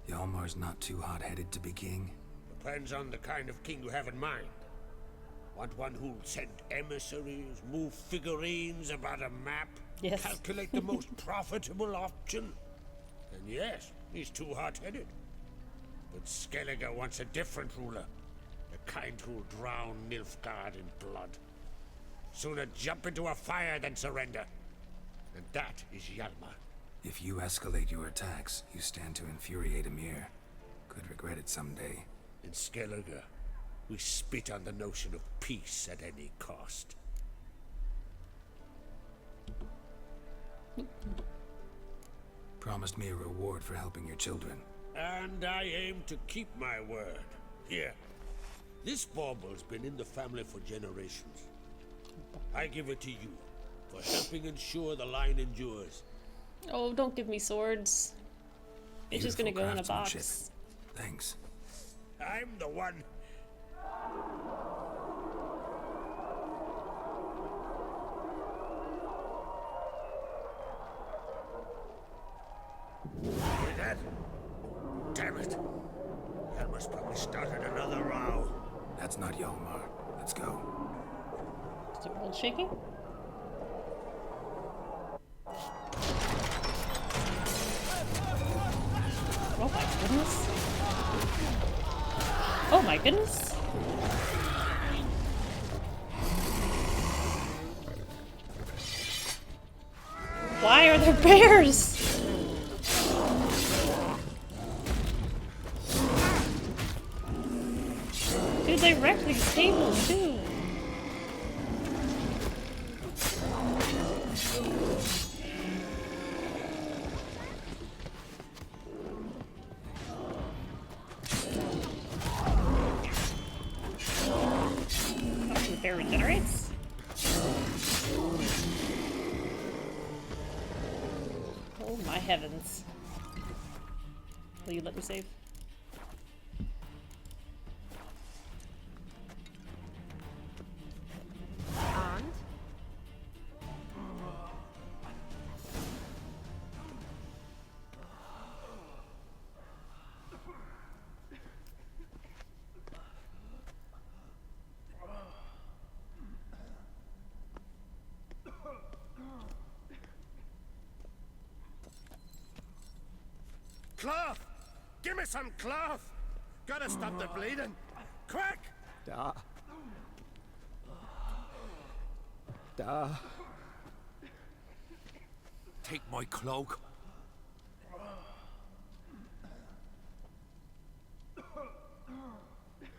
Hjalmar's not too hot-headed to be king? Depends on the kind of king you have in mind. Want one who'll send emissaries, move figurines about a map, yes. calculate the most profitable option? Then yes, he's too hot-headed. But Skellige wants a different ruler. The kind who'll drown Nilfgaard in blood. Sooner jump into a fire than surrender. And that is Hjalmar. If you escalate your attacks, you stand to infuriate Emir. Could regret it someday. In Skellige, we spit on the notion of peace at any cost. Promised me a reward for helping your children. And I aim to keep my word. Here. This bauble's been in the family for generations. I give it to you for helping ensure the line endures. Oh, don't give me swords. It's just gonna go in a box. Thanks. I'm the one. Hear that? Damn it. Hjalmar's probably started another row. That's not Hjalmar. Let's go. Is the world shaking? Oh my goodness. Oh my goodness. Why are there bears? Dude, they wrecked these tables too. Bear regenerates? Oh my heavens. Will you let me save? And? Cloth! Give me some cloth! Gotta stop the bleeding! Quick! Da. Take my cloak.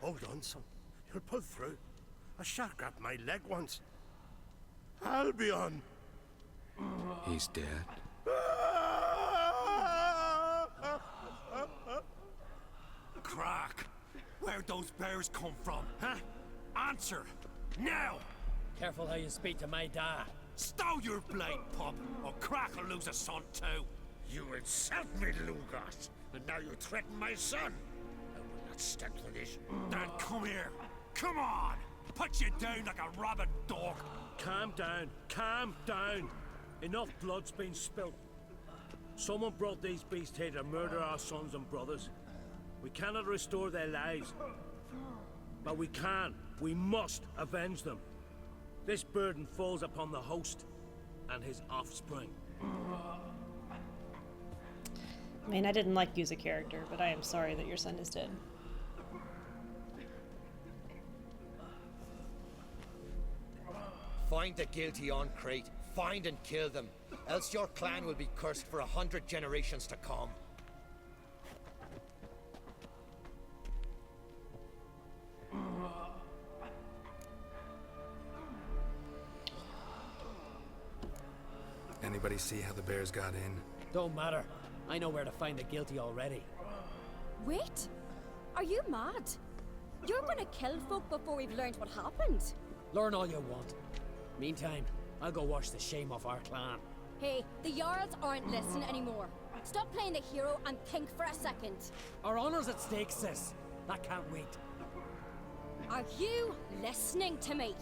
Hold on, son. You'll pull through. A shark grabbed my leg once. Albion! He's dead. Crack! Where'd those bears come from, huh? Answer! Now! Careful how you speak to my dad. Stow your blade, pup, or Crack will lose a son too. You insult me, Lugas, and now you threaten my son. I will not stand for this. Dan, come here. Come on! Put you down like a rabid dog. Calm down. Calm down. Enough blood's been spilt. Someone brought these beasts here to murder our sons and brothers. We cannot restore their lives. But we can. We must avenge them. This burden falls upon the host and his offspring. I mean, I didn't like you as a character, but I am sorry that your son is dead. Find the guilty on Crate. Find and kill them. Else your clan will be cursed for 100 generations to come. Anybody see how the bears got in? Don't matter. I know where to find the guilty already. Wait! Are you mad? You're gonna kill folk before we've learned what happened? Learn all you want. Meantime, I'll go wash the shame off our clan. Hey, the Jarls aren't listening anymore. Stop playing the hero and think for a second. Our honor's at stake, sis. That can't wait. Are you listening to me?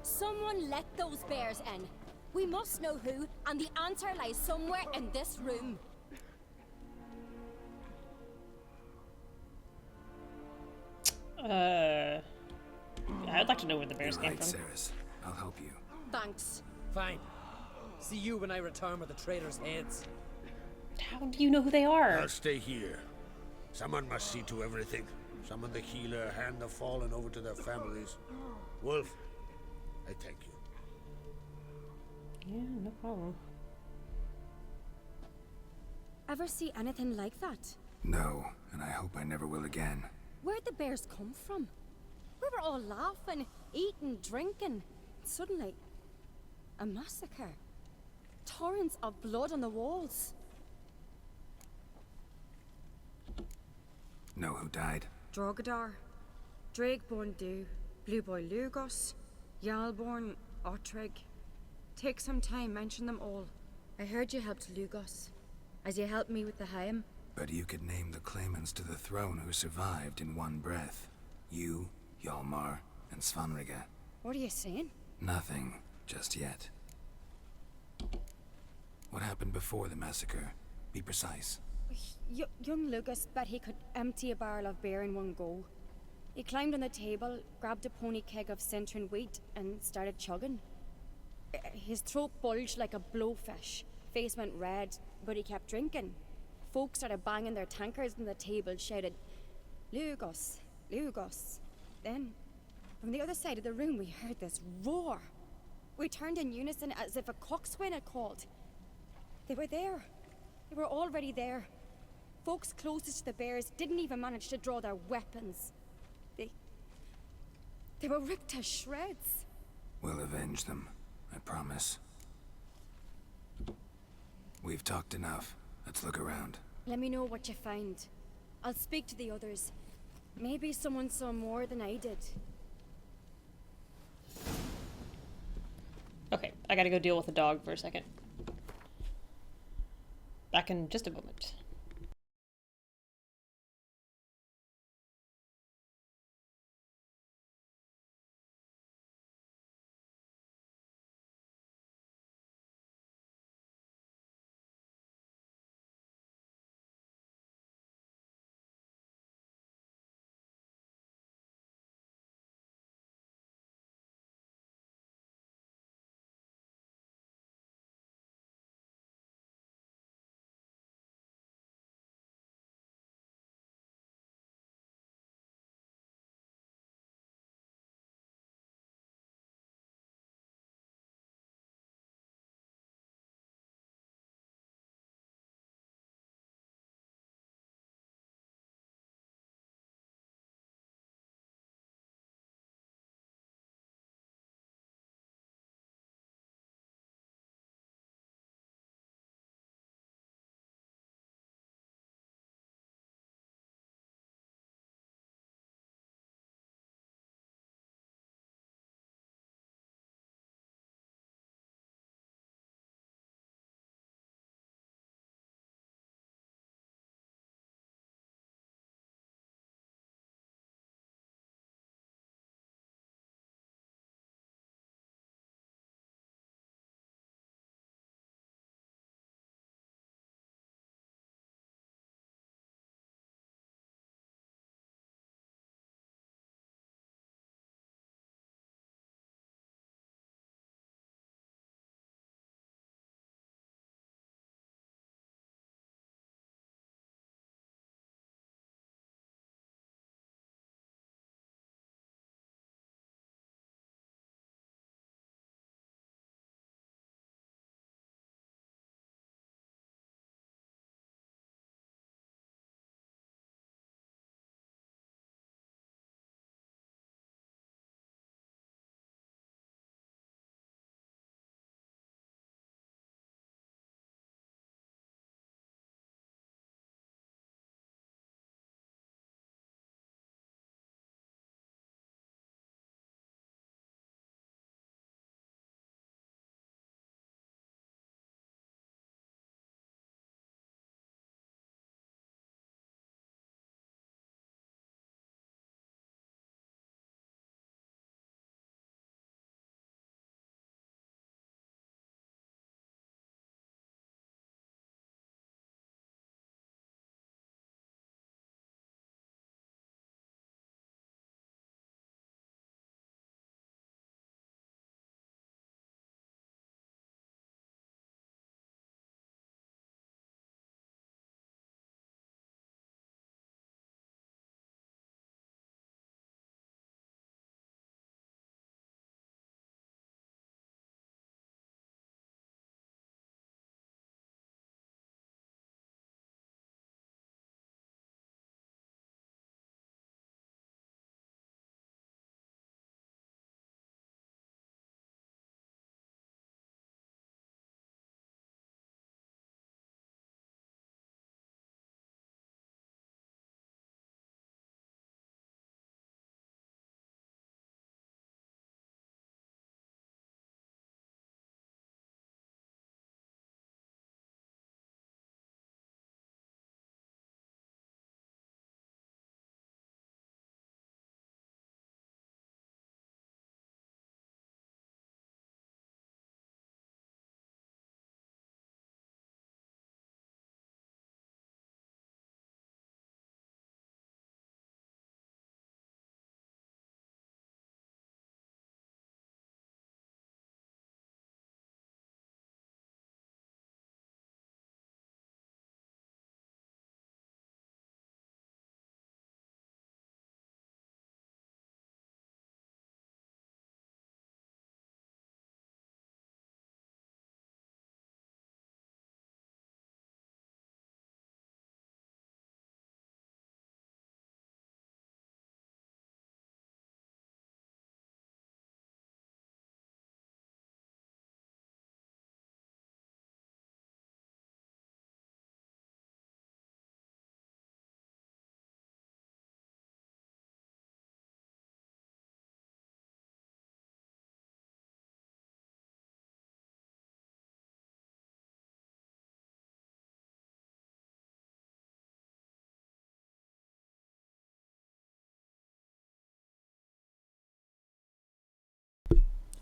Someone let those bears in. We must know who, and the answer lies somewhere in this room. I'd like to know where the bears You're came right, from. Ceres. I'll help you. Thanks. Fine. See you when I return with the traitors' heads. How do you know who they are? I'll stay here. Someone must see to everything. Summon the healer, hand the fallen over to their families. Wolf, I thank you. Yeah, no problem. Ever see anything like that? No, and I hope I never will again. Where'd the bears come from? We were all laughing, eating, drinking. Suddenly, a massacre. Torrents of blood on the walls. Know who died? Drogadar, Drakeborn Du, Blue Boy Lugos, Yalborn, Ottrig. Take some time, mention them all. I heard you helped Lugos, as you helped me with the Haim. But you could name the claimants to the throne who survived in one breath. You, Hjalmar, and Svanrige. What are you saying? Nothing, just yet. What happened before the massacre? Be precise. Young Lucas bet he could empty a barrel of beer in one go. He climbed on the table, grabbed a pony keg of Centron wheat, and started chugging. His throat bulged like a blowfish. Face went red, but he kept drinking. Folks started banging their tankards on the table, shouted, "Lugos, Lugos." Then, from the other side of the room, we heard this roar. We turned in unison as if a coxswain had called. They were there. They were already there. Folks closest to the bears didn't even manage to draw their weapons. They were ripped to shreds. We'll avenge them, I promise. We've talked enough. Let's look around. Let me know what you find. I'll speak to the others. Maybe someone saw more than I did. Okay, I gotta go deal with the dog for a second. Back in just a moment.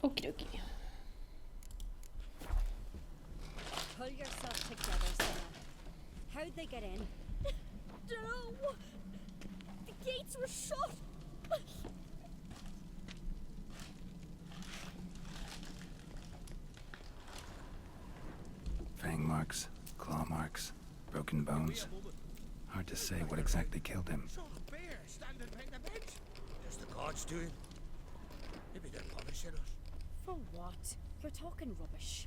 Okie dokie. Pull yourself together, Sarah. How'd they get in? No! The gates were shut! Fang marks, claw marks, broken bones. Hard to say what exactly killed him. Bear standing behind the bench. Is the gods doing? Maybe they're punishing us. For what? You're talking rubbish.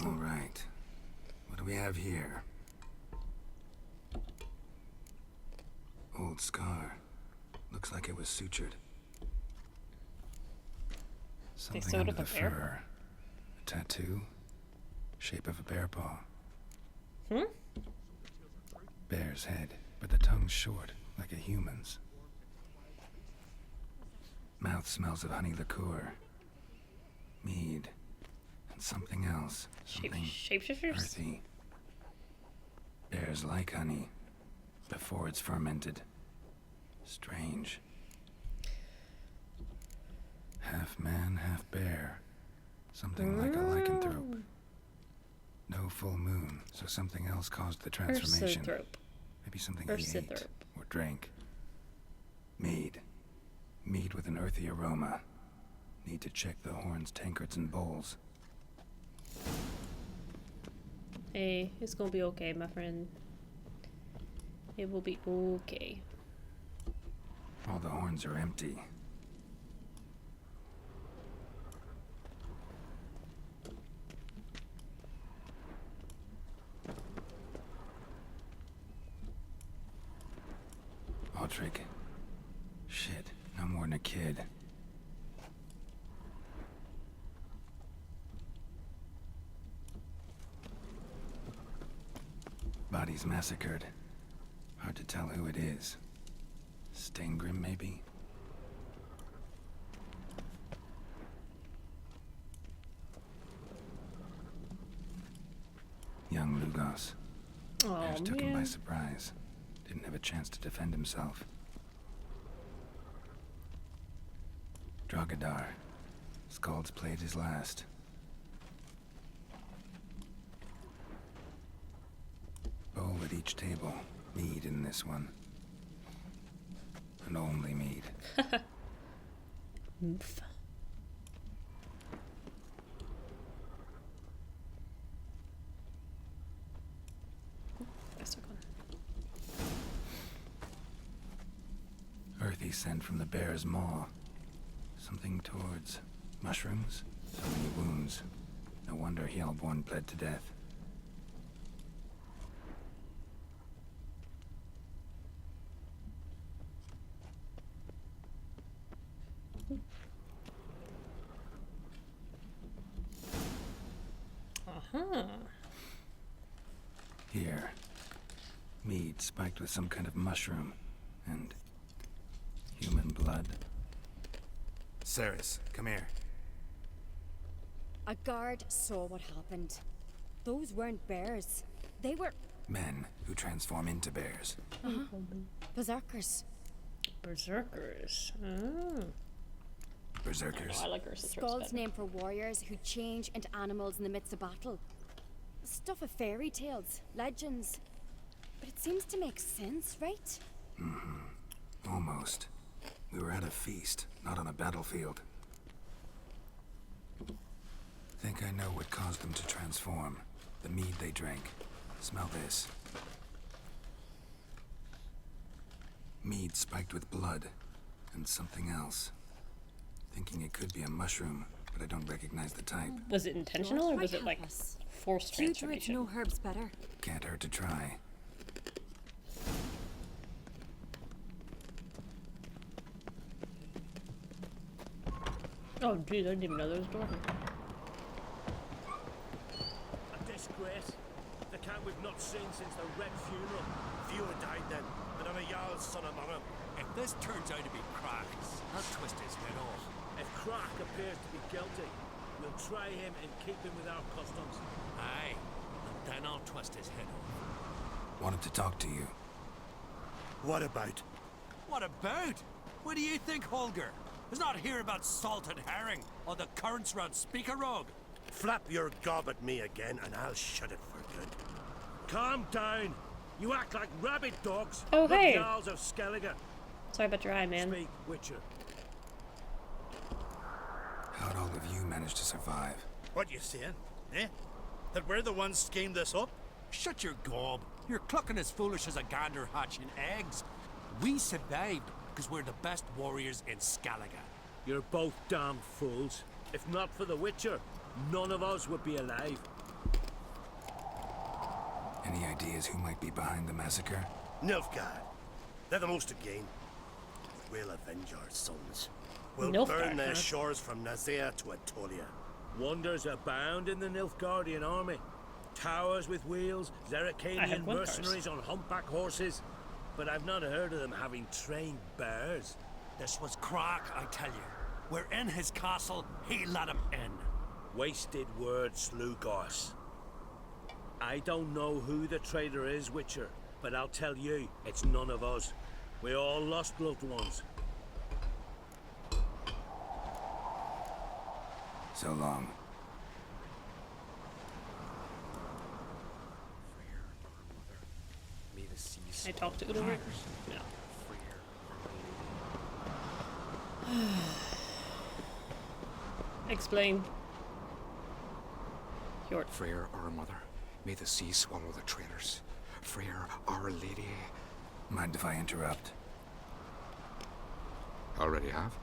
All right. What do we have here? Old scar. Looks like it was sutured. They Something sewed under up the a bear? fur. A tattoo. Shape of a bear paw. Bear's head, but the tongue's short, like a human's. Mouth smells of honey liqueur. Mead. And something else. Something Shapeshifters? earthy. Bears like honey. Before it's fermented. Strange. Half man, half bear. Something like a lycanthrope. No full moon, so something else caused the transformation. Ursothrope. Maybe something he ate Ursothrope. or drank. Mead. Mead with an earthy aroma. Need to check the horns, tankards, and bowls. Hey, it's gonna be okay, my friend. It will be okay. All the horns are empty. Aldrich. Shit, no more than a kid. Bodies massacred. Hard to tell who it is. Stengrim, maybe? Young Lugos. Bears took him by surprise. Didn't have a chance to defend himself. Drogadar. Skald's played his last. Bowl at each table. Mead in this one. And only mead. Oof. Earthy scent from the bear's maw. Something towards mushrooms. So many wounds. No wonder Hellborn bled to death. Here. Mead spiked with some kind of mushroom. And human blood. Ceres, come here. A guard saw what happened. Those weren't bears. They were... Men who transform into bears. Berserkers. Berserkers. Oh. Berserkers. I like Ursothropes Skald's better. name for warriors who change into animals in the midst of battle. Stuff of fairy tales, legends. But it seems to make sense, right? Almost. We were at a feast, not on a battlefield. Think I know what caused them to transform. The mead they drank. Smell this. Mead spiked with blood. And something else. Thinking it could be a mushroom, but I don't recognize the type. Was it intentional or was it like forced Few druids transformation? know herbs better. Can't hurt to try. Oh, geez, I didn't even know there was a door. A disgrace. The cat we've not seen since the Red Funeral. Fewer died then, and I'm a Jarl's son among them. If this turns out to be Crack, I'll twist his head off. If Crack appears to be guilty, we'll try him and keep him with our customs. Aye, and then I'll twist his head off. Wanted to talk to you. What about? What about? What do you think, Holger? It's not here about salted herring or the currents round Speakerog. Flap your gob at me again and I'll shut it for good. Calm down. You act like rabid dogs. Oh, hey. The Jarls of Skellige. Sorry about your eye, man. Speak, Witcher. How'd all of you manage to survive? What you saying? Eh? That we're the ones schemed this up? Shut your gob. You're clucking as foolish as a gander hatching eggs. We survived because we're the best warriors in Skellige. You're both damn fools. If not for the Witcher, none of us would be alive. Any ideas who might be behind the massacre? Nilfgaard. They're the most to gain. We'll avenge our sons. We'll Nilfgaard, burn their huh? shores from Nazea to Atolia. Wonders abound in the Nilfgaardian army. Towers with wheels, Zerrikanian one mercenaries on humpback horses. But I've not heard of them having trained bears. This was crack, I tell you. We're in his castle, he let him in. Wasted words, Slugos. I don't know who the traitor is, Witcher, but I'll tell you, it's none of us. We all lost loved ones. So long. I talked to Udalric? No. Explain. Hjort. Freyr, our mother, may the sea swallow the traitors. Freyr, our lady. Mind if I interrupt? Already have?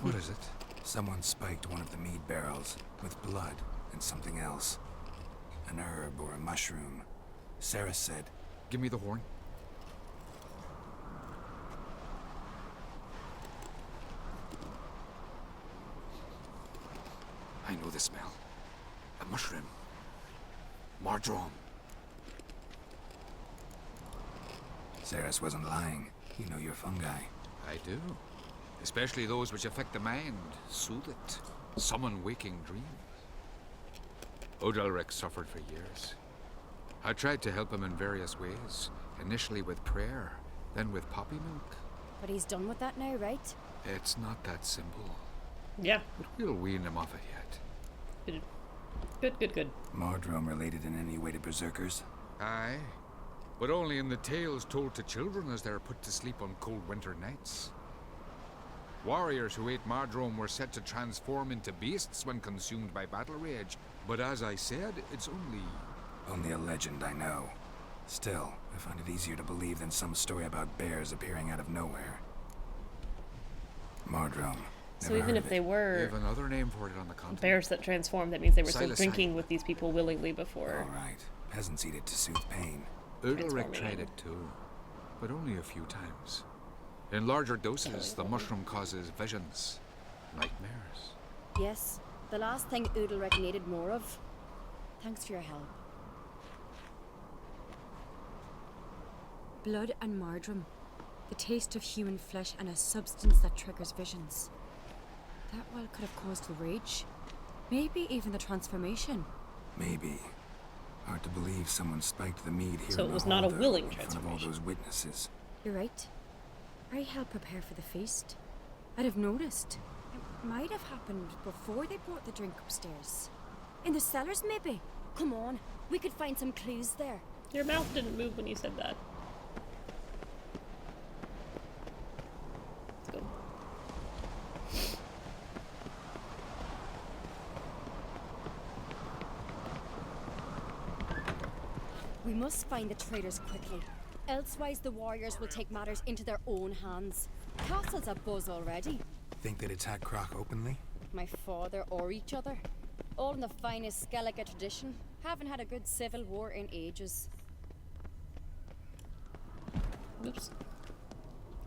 What is it? Someone spiked one of the mead barrels with blood and something else. An herb or a mushroom. Sarah said... Give me the horn. I know the smell. A mushroom. Mardrome. Saris wasn't lying. You know your fungi. I do. Especially those which affect the mind, soothe it, summon waking dreams. Udalric suffered for years. I tried to help him in various ways, initially with prayer, then with poppy milk. But he's done with that now, right? It's not that simple. Yeah. But we'll wean him off it yet. Good. Mardrome related in any way to berserkers? Aye. But only in the tales told to children as they're put to sleep on cold winter nights. Warriors who ate Mardrome were said to transform into beasts when consumed by battle rage. But as I said, it's only a legend, I know. Still, I find it easier to believe than some story about bears appearing out of nowhere. Mardrome. So even if they were... They have another name for it on the continent. Bears that transformed, that means they were still Silas drinking with these people willingly before. All right. Peasants eat it to soothe pain. Udalric tried it too, but only a few times. In larger doses, the mushroom causes visions, nightmares. Yes, the last thing Udalric needed more of. Thanks for your help. Blood and Mardrome. The taste of human flesh and a substance that triggers visions. That well could have caused the rage. Maybe even the transformation. Maybe. Hard to believe someone spiked the mead here. So it was not a willing in front of all those witnesses. You're right. I helped prepare for the feast. I'd have noticed. It might have happened before they brought the drink upstairs. In the cellars, maybe. Come on, we could find some clues there. Your mouth didn't move when you said that. Let's go. We must find the traitors quickly. Elsewise, the warriors will take matters into their own hands. Castle's abuzz already. Think they'd attack Croc openly? My father or each other. All in the finest Skellige tradition. Haven't had a good civil war in ages. Oops.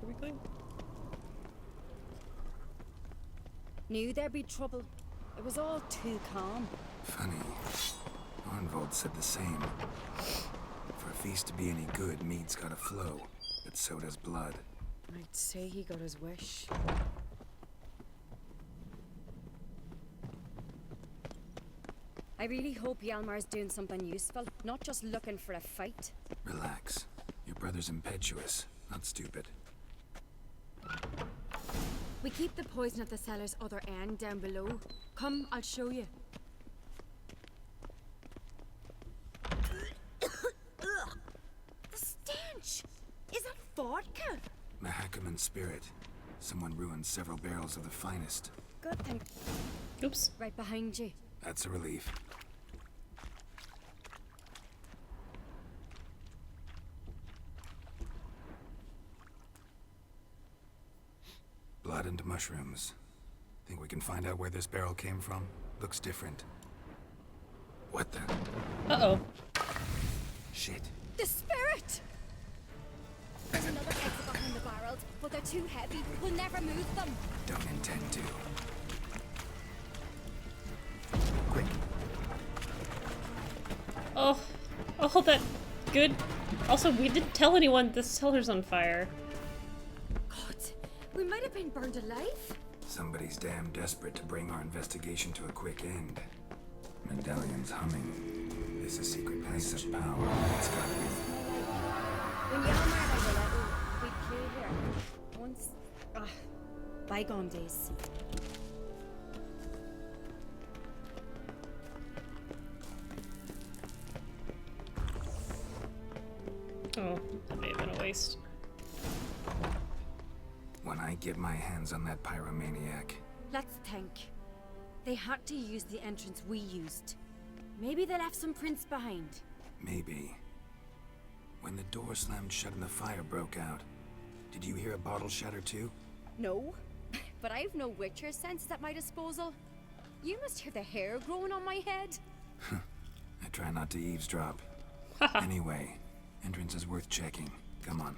Where are we going? Knew there'd be trouble. It was all too calm. Funny. Arnvold said the same. For a feast to be any good, mead's gotta flow, but so does blood. I'd say he got his wish. I really hope Hjalmar's doing something useful, not just looking for a fight. Relax. Your brother's impetuous. Not stupid. We keep the poison at the cellar's other end down below. Come, I'll show you. The stench! Is that vodka? Mahakaman spirit. Someone ruined several barrels of the finest. Good thing. Oops. Right behind you. That's a relief. Blood and mushrooms. Think we can find out where this barrel came from? Looks different. What the? Uh-oh. Shit. The spirit! There's another exit behind the barrels, but they're too heavy. We'll never move them. Don't intend to. Quick. Oh, that good. Also, we didn't tell anyone the cellar's on fire. God, we might have been burned alive. Somebody's damn desperate to bring our investigation to a quick end. Medallion's humming. This is a secret place of power. It's got to be. When you're married a little, we play here. Once, bygone days. Oh, that may have been a waste. When I get my hands on that pyromaniac. Let's think. They had to use the entrance we used. Maybe they left some prints behind. Maybe. When the door slammed shut and the fire broke out, did you hear a bottle shatter too? No, but I've no Witcher sense at my disposal. You must hear the hair growing on my head. I try not to eavesdrop. Anyway, entrance is worth checking. Come on.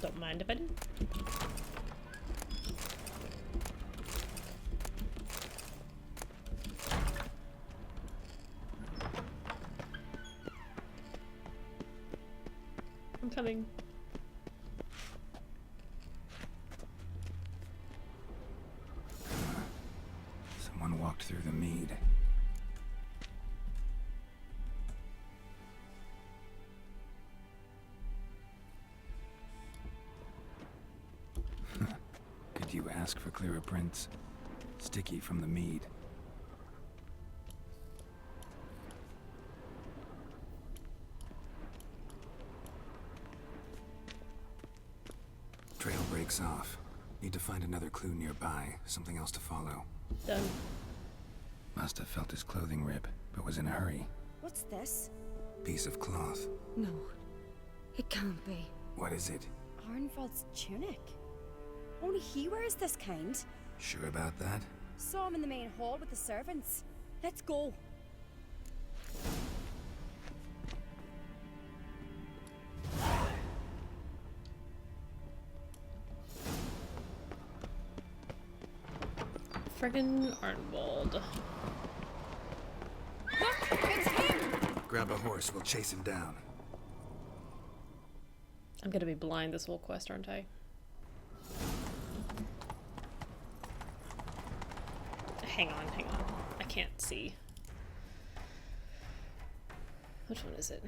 Don't mind if I do. I'm coming. Someone walked through the mead. Could you ask for clearer prints? Sticky from the mead. Trail breaks off. Need to find another clue nearby. Something else to follow. Done. Must have felt his clothing rip, but was in a hurry. What's this? Piece of cloth. No, it can't be. What is it? Arnvald's tunic. Only he wears this kind. Sure about that? Saw him in the main hall with the servants. Let's go. Friggin' Arnwald. Look, it's him! Grab a horse, we'll chase him down. I'm gonna be blind this whole quest, aren't I? Hang on. I can't see. Which one is it?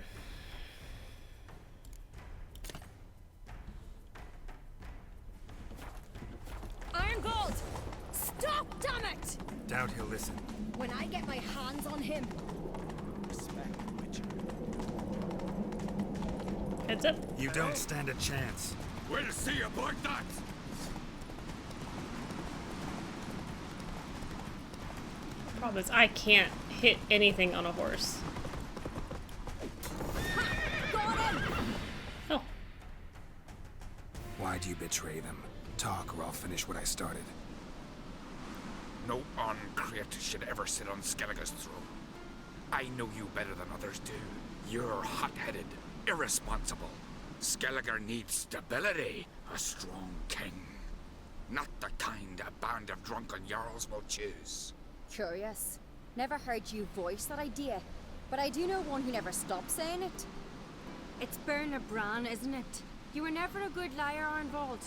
Irongold! Stop, damn it! Doubt he'll listen. When I get my hands on him. Respect, Witcher. Heads up. You don't stand a chance. We'll see about that! Problem is, I can't hit anything on a horse. Got him! Oh. Why'd you betray them? Talk or I'll finish what I started. No uncreate should ever sit on Skellige's throne. I know you better than others do. You're hot-headed, irresponsible. Skellige needs stability, a strong king. Not the kind a band of drunken jarls will choose. Curious. Never heard you voice that idea, but I do know one who never stops saying it. It's Berna Bran, isn't it? You were never a good liar, Arnvald.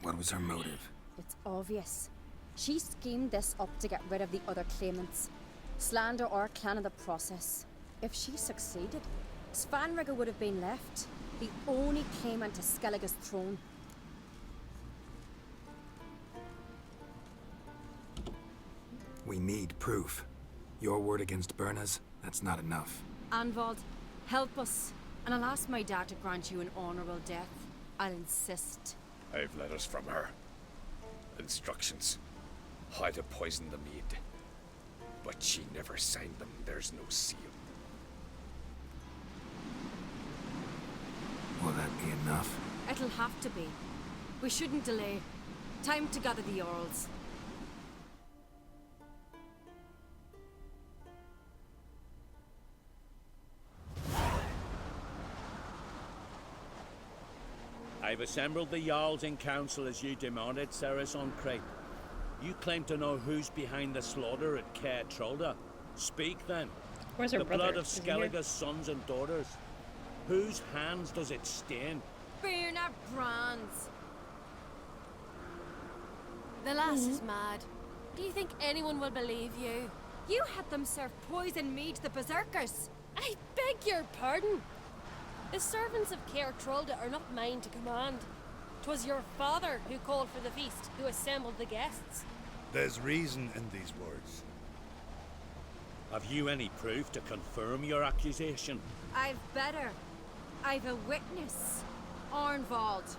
What was her motive? It's obvious. She schemed this up to get rid of the other claimants. Slander our clan in the process. If she succeeded, Svanrigger would have been left, the only claimant to Skellige's throne. We need proof. Your word against Birna's, that's not enough. Anvald, help us, and I'll ask my dad to grant you an honorable death. I'll insist. I've letters from her. Instructions. How to poison the mead. But she never signed them. There's no seal. Will that be enough? It'll have to be. We shouldn't delay. Time to gather the Jarls. I've assembled the Jarls in council as you demanded, Ceres on Crate. You claim to know who's behind the slaughter at Caer Trolda. Speak then. Where's her the brother? blood of Is he here? Skellige's sons and daughters. Whose hands does it stain? Birna Brands. The lass is mad. Do you think anyone will believe you? You had them serve poison mead to the berserkers. I beg your pardon. The servants of Caer Trolda are not mine to command. 'Twas your father who called for the feast, who assembled the guests. There's reason in these words. Have you any proof to confirm your accusation? I've better. I've a witness. Arnvald.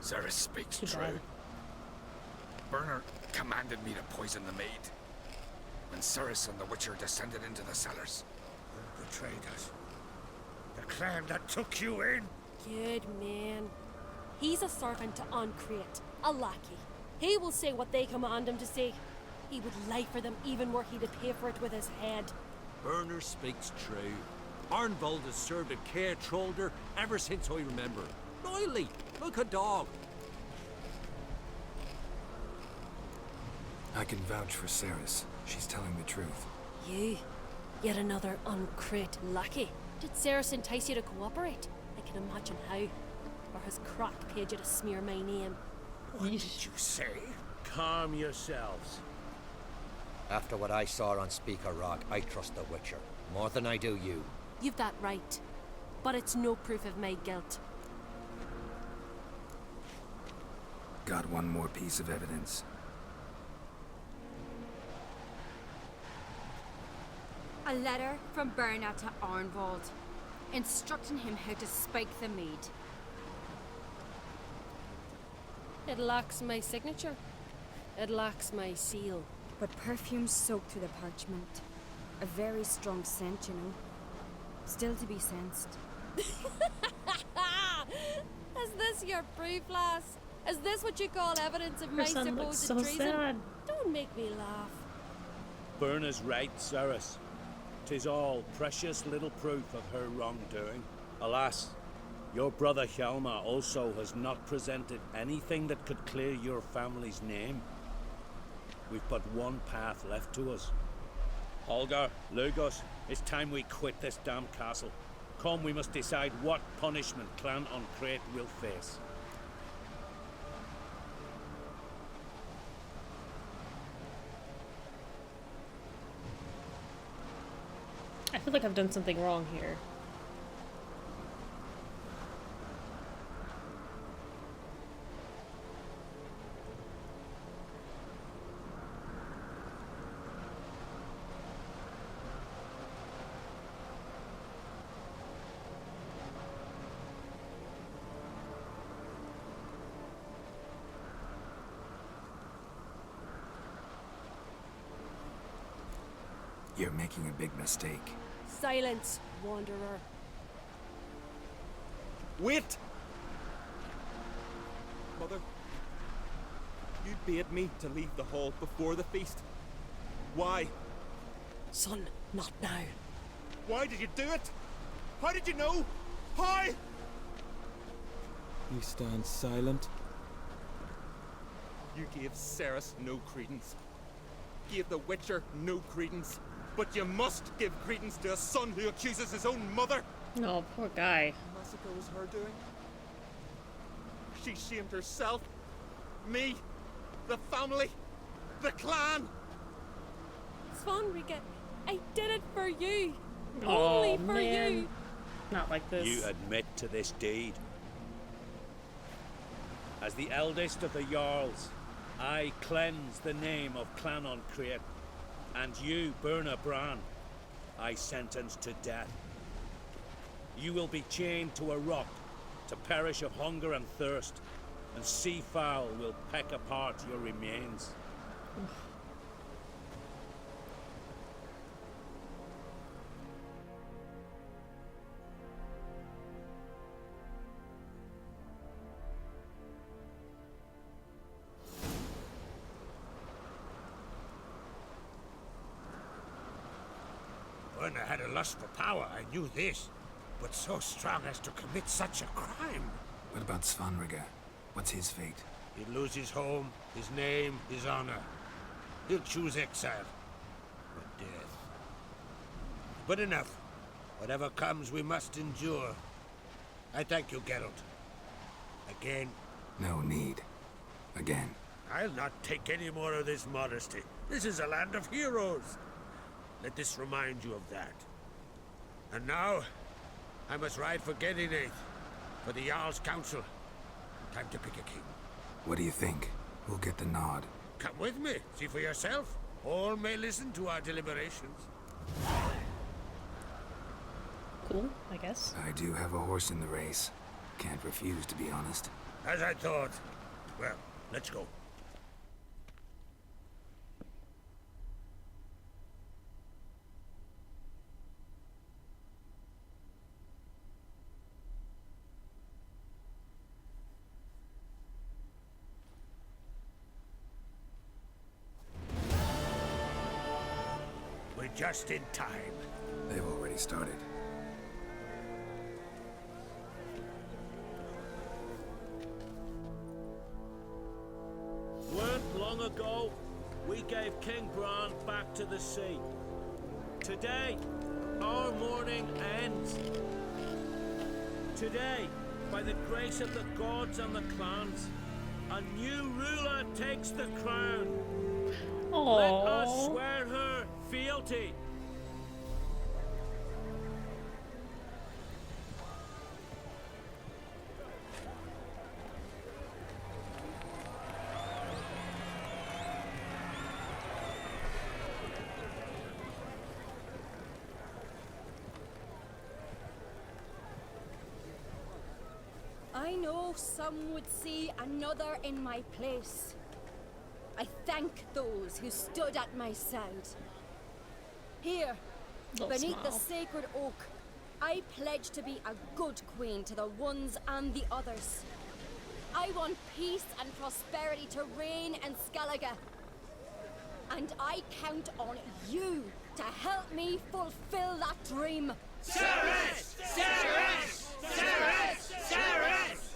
Ceres speaks Too true. bad. Burner commanded me to poison the maid. When Ceres and the Witcher descended into the cellars. Who betrayed us? The clan that took you in? Good man. He's a servant to Ancrate, a lackey. He will say what they command him to say. He would lie for them even were he to pay for it with his head. Burner speaks true. Arnvald has served at Caer Trolder ever since I remember. Riley, look a dog. I can vouch for Ceres. She's telling the truth. You? Yet another Ancrate lackey. Did Ceres entice you to cooperate? I can imagine how. Or has Croc paid you to smear my name? What did you say? Calm yourselves. After what I saw on Speaker Rock, I trust the Witcher. More than I do you. You've that right. But it's no proof of my guilt. Got one more piece of evidence. A letter from Birna to Arnvald, instructing him how to spike the mead. It lacks my signature. It lacks my seal. But perfume soaked through the parchment. A very strong scent, you know. Still to be sensed. Is this your proof, lass? Is this what you call evidence of Her my son looks supposed so treason? sad. Don't make me laugh. Burna's right, Ceres. 'Tis all precious little proof of her wrongdoing. Alas, your brother Hjalmar also has not presented anything that could clear your family's name. We've but one path left to us. Holger, Lugos, it's time we quit this damn castle. Come, we must decide what punishment Clan Ancrate will face. I feel like I've done something wrong here. You're making a big mistake. Silence, wanderer. Wait! Mother, you bade me to leave the hall before the feast. Why? Son, not now. Why did you do it? How did you know? How? You stand silent. You gave Ceres no credence. Gave the Witcher no credence. But you must give credence to a son who accuses his own mother. No, poor guy. Massacre was her doing. She shamed herself, me, the family, the clan. Svanrika, I did it for you. Oh, Only for man. you. Not like this. You admit to this deed. As the eldest of the Jarls, I cleanse the name of Clan on Crete, and you, Burna Bran, I sentence to death. You will be chained to a rock to perish of hunger and thirst, and sea fowl will peck apart your remains. When I had a lust for power, I knew this. But so strong as to commit such a crime. What about Svanrika? What's his fate? He'd lose his home, his name, his honor. He'll choose exile. Or death. But enough. Whatever comes, we must endure. I thank you, Geralt. Again. No need. Again. I'll not take any more of this modesty. This is a land of heroes. Let this remind you of that. And now, I must ride for Gedinath, for the Jarl's Council. Time to pick a king. What do you think? Who'll get the nod? Come with me, see for yourself. All may listen to our deliberations. Cool, I guess. I do have a horse in the race. Can't refuse, to be honest. As I thought. Well, let's go. We're just in time. They've already started. Weren't long ago, we gave King Bran back to the sea. Today, our mourning ends. Today, by the grace of the gods and the clans, a new ruler takes the crown. Aww. Let us swear her fealty. I know some would see another in my place. I thank those who stood at my side. Here, beneath the sacred oak, I pledge to be a good queen to the ones and the others. I want peace and prosperity to reign in Skellige. And I count on you to help me fulfill that dream. Sarah-S! Sarah-S! Sarah-S! Sarah-S!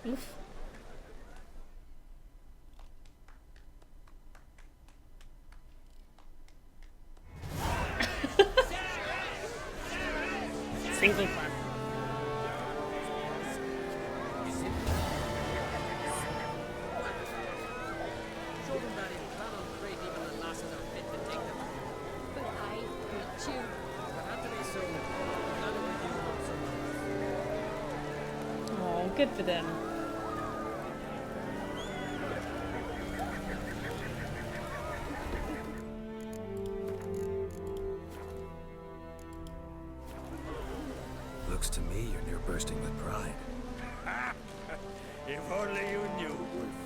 Oof. Single clap. Show them that in Clan on Crete even the lasses are fit to take them. But I hate you. It had to be so. None of you want someone. Oh, good for them. Looks to me you're near bursting with pride. If only you knew, Wolf.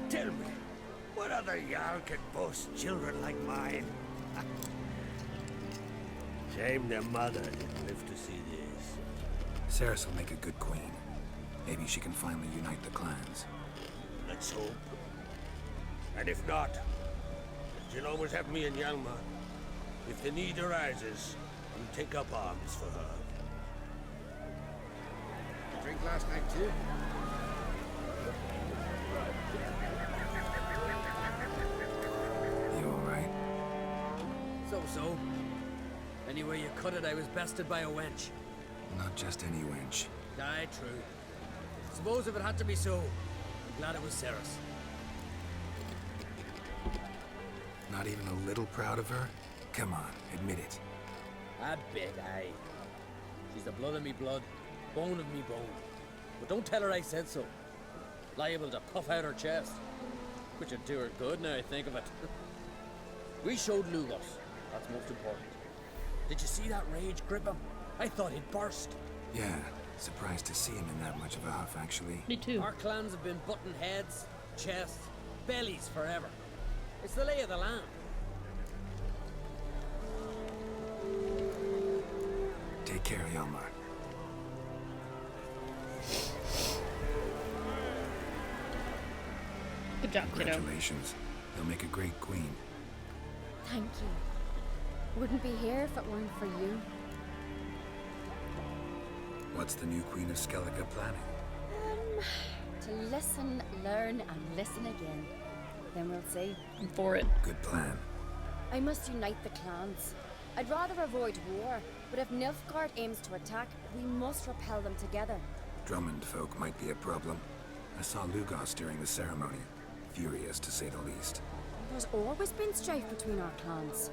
Tell me, what other Jarl can boast children like mine? Shame their mother didn't live to see this. Sarah will make a good queen. Maybe she can finally unite the clans. Let's hope. And if not, she'll always have me and Hjalmar. If the need arises, we'll take up arms for her. Drink last night too? You alright? So. Anyway you cut it, I was bested by a wench. Not just any wench. Aye, true. Suppose if it had to be so, I'm glad it was Ceres. Not even a little proud of her? Come on, admit it. A bit, aye. She's the blood of me blood, bone of me bone. But don't tell her I said so. Liable to puff out her chest. Which would do her good now I think of it. We showed Lugos. That's most important. Did you see that rage grip him? I thought he'd burst. Yeah, surprised to see him in that much of a huff, actually. Me too. Our clans have been butting heads, chests, bellies forever. It's the lay of the land. Take care, Hjalmar. Good job, kiddo. Congratulations. You'll make a great queen. Thank you. Wouldn't be here if it weren't for you. What's the new Queen of Skellige planning? To listen, learn, and listen again. Then we'll see. I'm for it. Good plan. I must unite the clans. I'd rather avoid war, but if Nilfgaard aims to attack, we must repel them together. Drummond folk might be a problem. I saw Lugos during the ceremony. Furious, to say the least. There's always been strife between our clans.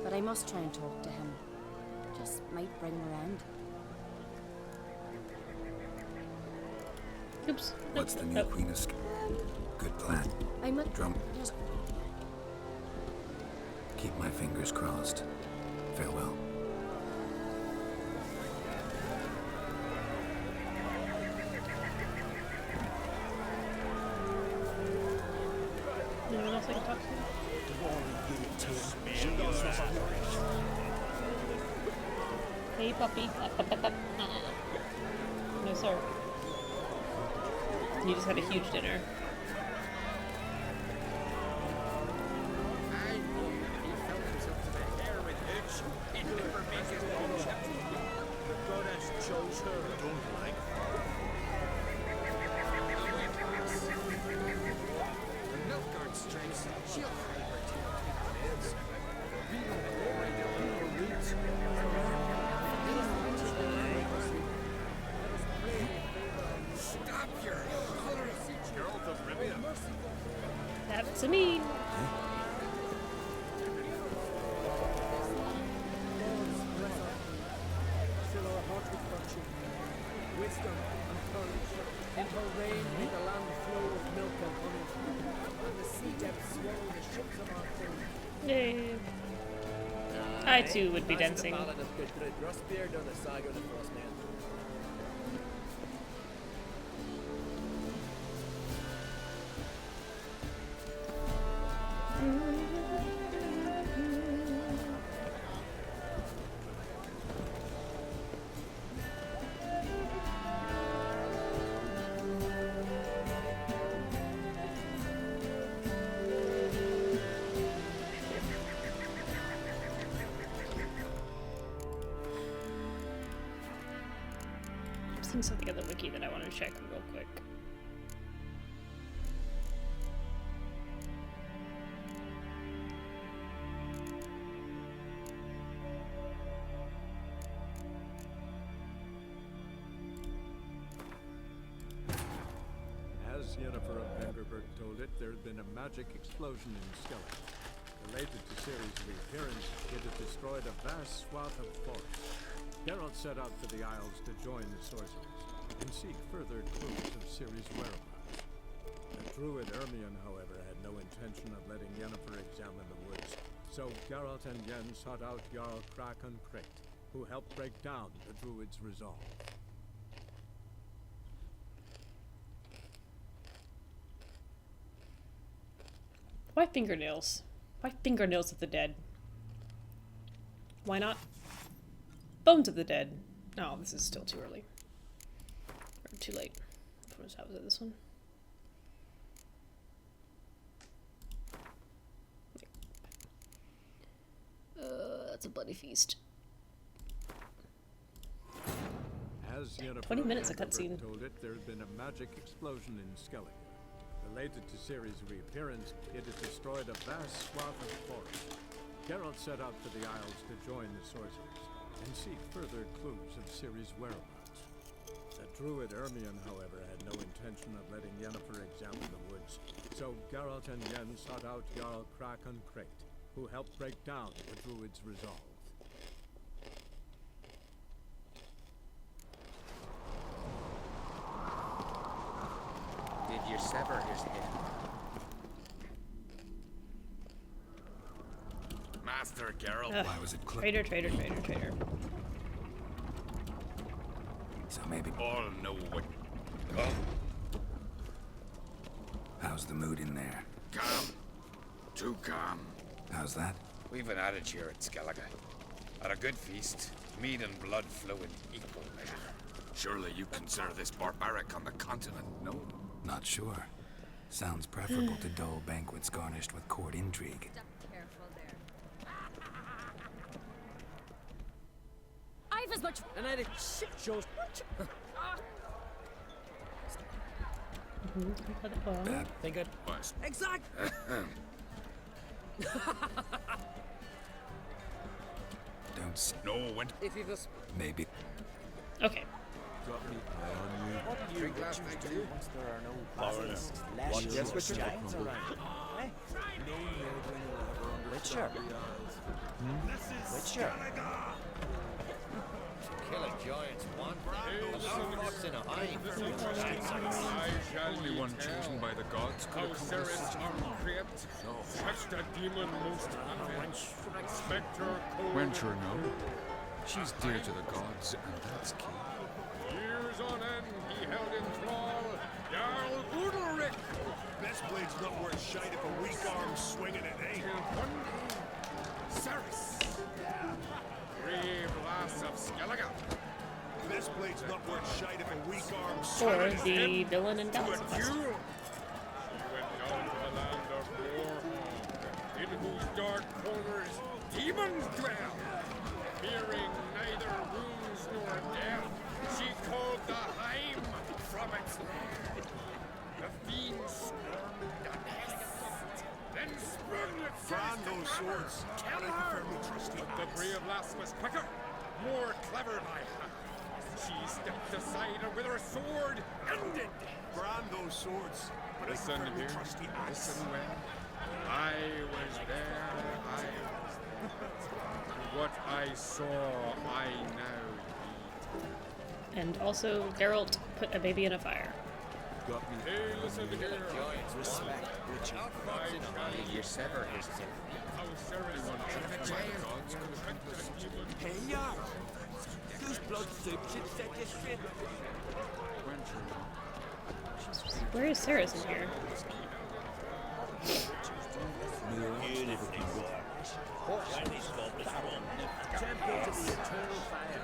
But I must try and talk to him. Just might bring her end. Oops. What's the new Queen of Skellige? Good plan. I'm a Drum. Keep my fingers crossed. Farewell. Anyone else I can talk to? Hey, puppy. No, sir. You just had a huge dinner. That's me. Fill our hearts with virtue, wisdom and courage. In her reign may the land flow with milk and honey, and the sea depths swallow the ships of our food. Yay. I too would be dancing. That's the ballad of Gudrid. Rustbeard or the saga of the Frostman. I'm seeing something on the wiki that I want to check real quick. As Yennefer of Vengerberg told it, there had been a magic explosion in Skellige. Related to Ciri's reappearance, it had destroyed a vast swath of forest. Geralt set out for the Isles to join the sorcerers and seek further clues of Ciri's whereabouts. The druid Ermion, however, had no intention of letting Yennefer examine the woods, so Geralt and Yen sought out Jarl Krakon Krayt, who helped break down the druid's resolve. Why fingernails? Why fingernails of the dead? Why not bones of the dead? No, this is still too early. Or too late. Was it this one? That's a bloody feast. As Yennefer 20 minutes of Vengerberg cutscene. told it, there had been a magic explosion in Skellige. Related to Ciri's reappearance, it had destroyed a vast swath of forest. Geralt set out for the Isles to join the sorcerers and seek further clues of Ciri's whereabouts. The druid Ermion, however, had no intention of letting Yennefer examine the woods, so Geralt and Yen sought out Jarl Krakon Crate, who helped break down the druid's resolve. Did you sever his head? Master Geralt, Ugh. why was it closed? Traitor. So maybe all know what. How's the mood in there? Calm. Too calm. How's that? We've an adage here at Skellige. At a good feast, meat and blood flow in equal measure. Surely you consider this barbaric on the continent, no? Not sure. Sounds preferable to dull banquets garnished with court intrigue. Careful there. I've as much. And I did shit shows. Think it. Exact. Don't s- No, when If you just. Maybe. Okay. What do you witchers do once there are no basilisk What lashes or Witcher? giants around? Eh? Witcher? Witcher? Kill a giant's one thing. A fox in a hive. Only one chosen by the gods could accomplish such a feat. Touched a demon most Spectre Wenture, no. She's dear to the gods, and that's key. Years on end he held in thrall Jarl Udalric. Best blade's not worth shite if a weak arm's swinging it, eh? Till one day, Ceres, brave lass of Skellige. Best blade's not worth shite if a weak arm's Or swinging the villain in Dallas. She went down to the land of Warhawk, in whose dark corners demons dwell. Fearing neither wounds nor death, she called the Heim from its lair. The fiend squirmed and hissed, then sprung at Brand those swords. Kill her! But the brave lass was quicker, more clever by half. She stepped aside and with her sword ended. Brand those swords. But Listen I here, trusty axe. listen well. I was there, what I saw, I now eat. And also, Geralt put a baby in a fire. Got me. Hey, listen here. Respect, Witcher. Did you sever his head? How Ceres Hey, yeah. Whose blood soup should set you straight? Where is Ceres in here? Temple to the eternal fire.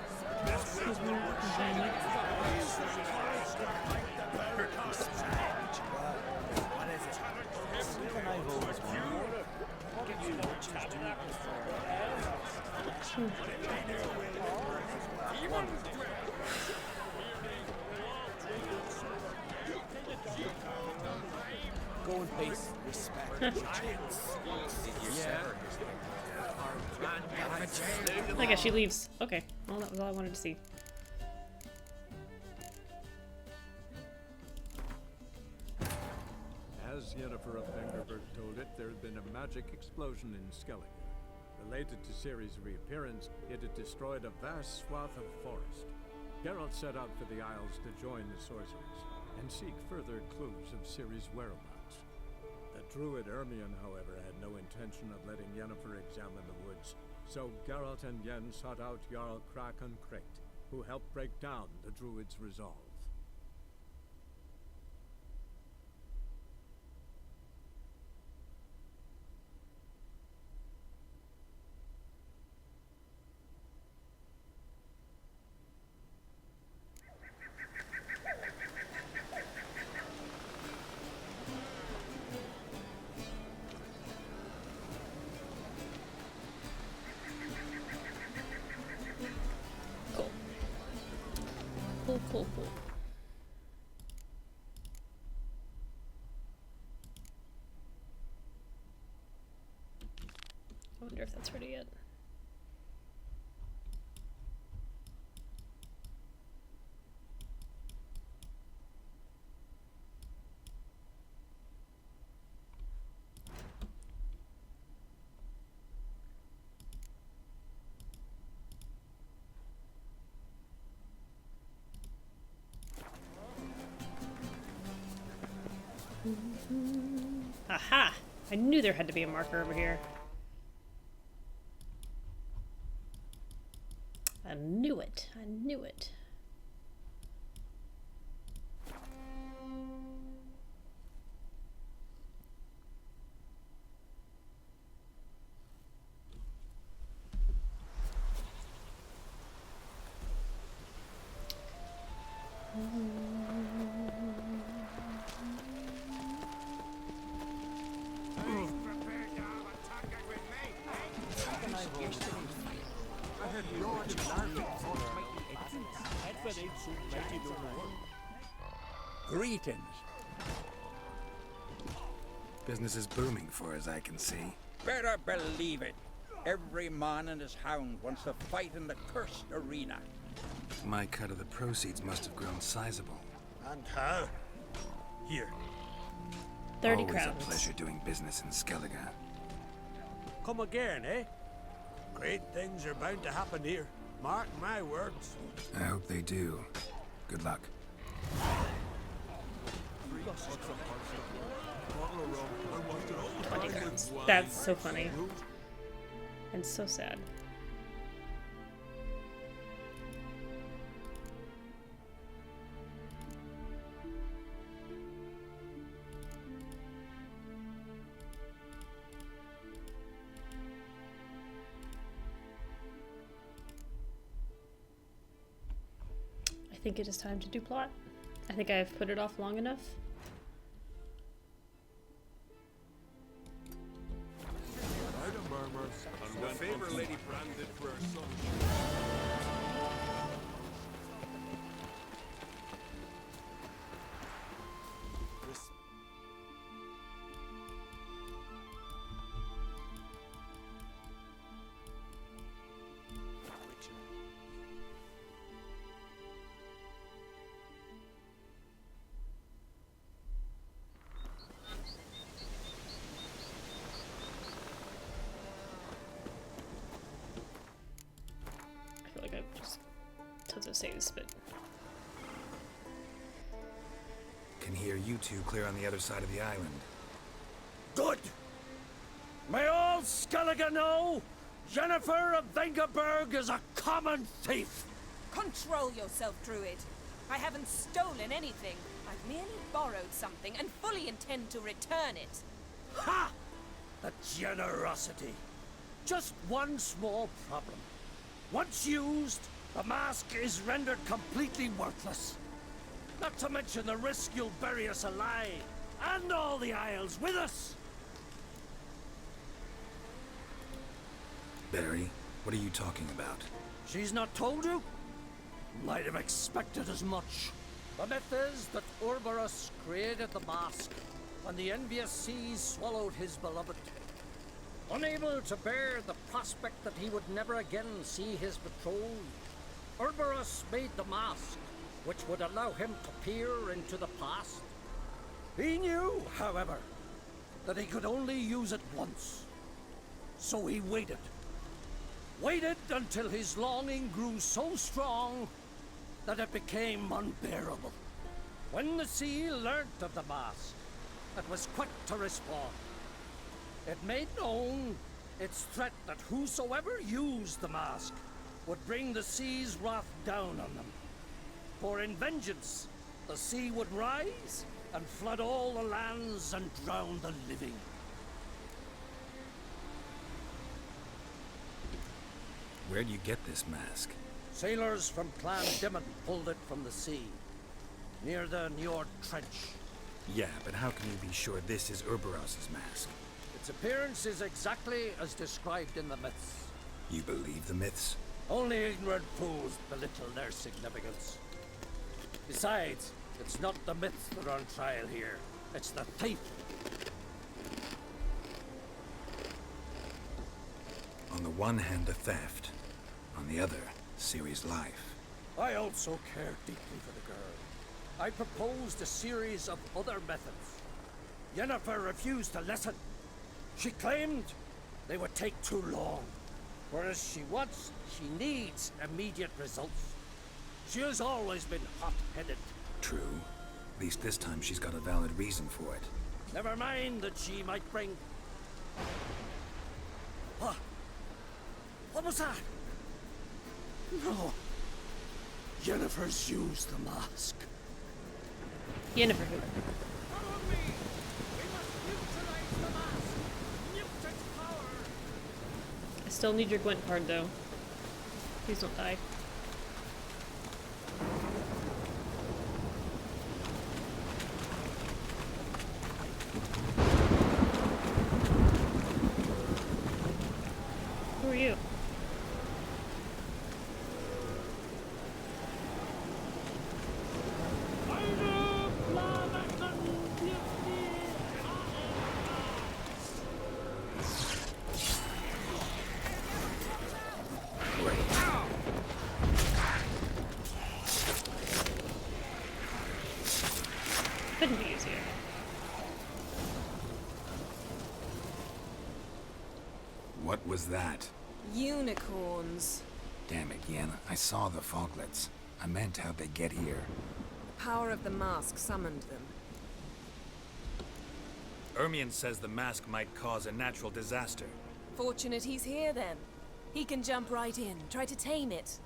What is it? Even I've always wondered. What did you witchers do Go in peace. Respect. Did you sever his I guess she leaves. Okay. Well, that was all I wanted to see. As Yennefer of Vengerberg told it, there had been a magic explosion in Skellige. Related to Ciri's reappearance, it had destroyed a vast swath of forest. Geralt set out for the Isles to join the sorcerers and seek further clues of Ciri's whereabouts. The druid Ermion, however, had no intention of letting Yennefer examine the woods, so Geralt and Yen sought out Jarl Krakon Crate, who helped break down the druid's resolve. Cool. I wonder if that's ready yet. Aha! I knew there had to be a marker over here. I knew it. I knew it. Greetings. Business is booming for as I can see. Better believe it. Every man and his hound wants to fight in the cursed arena. My cut of the proceeds must have grown sizable. And how? Here. 30 Always crowns. a pleasure doing business in Skellige. Come again, eh? Great things are bound to happen here. Mark my words. I hope they do. Good luck. 20 crowns. That's so funny. And so sad. I think it is time to do plot. I think I've put it off long enough. The favor Lady Brand did for her son. I feel like I've just tons of saves, but Can hear you two clear on the other side of the island. Good! May all Skellige know Jennifer of Vengerberg is a common thief! Control yourself, Druid. I haven't stolen anything. I've merely borrowed something and fully intend to return it. Ha! The generosity. Just one small problem. Once used, the mask is rendered completely worthless. Not to mention the risk you'll bury us alive, and all the Isles with us. Barry, what are you talking about? She's not told you? Might have expected as much. The myth is that Urberus created the mask when the envious seas swallowed his beloved. Unable to bear the prospect that he would never again see his betrothed, Urberus made the mask, which would allow him to peer into the past. He knew, however, that he could only use it once. So he waited. Waited until his longing grew so strong that it became unbearable. When the sea learnt of the mask, it was quick to respond. It made known its threat that whosoever used the mask would bring the sea's wrath down on them. For in vengeance, the sea would rise and flood all the lands and drown the living. Where'd you get this mask? Sailors from Clan Dimon pulled it from the sea, near the Njord Trench. Yeah, but how can you be sure this is Urberos's mask? Its appearance is exactly as described in the myths. You believe the myths? Only ignorant fools belittle their significance. Besides, it's not the myths that are on trial here. It's the thief. On the one hand, the theft. On the other, Ciri's life. I also care deeply for the girl. I proposed a series of other methods. Yennefer refused to listen. She claimed they would take too long. Whereas she needs immediate results. She has always been hot-headed. True. At least this time she's got a valid reason for it. Never mind that she might bring... What was that? No. Yennefer's used the mask. Yennefer who? I still need your Gwent card though. Please don't die. Who are you? Couldn't be easier. What was that? Unicorns. Damn it, Yen. I saw the foglets. I meant how'd they get here? The power of the mask summoned them. Ermion says the mask might cause a natural disaster. Fortunate he's here then. He can jump right in, try to tame it.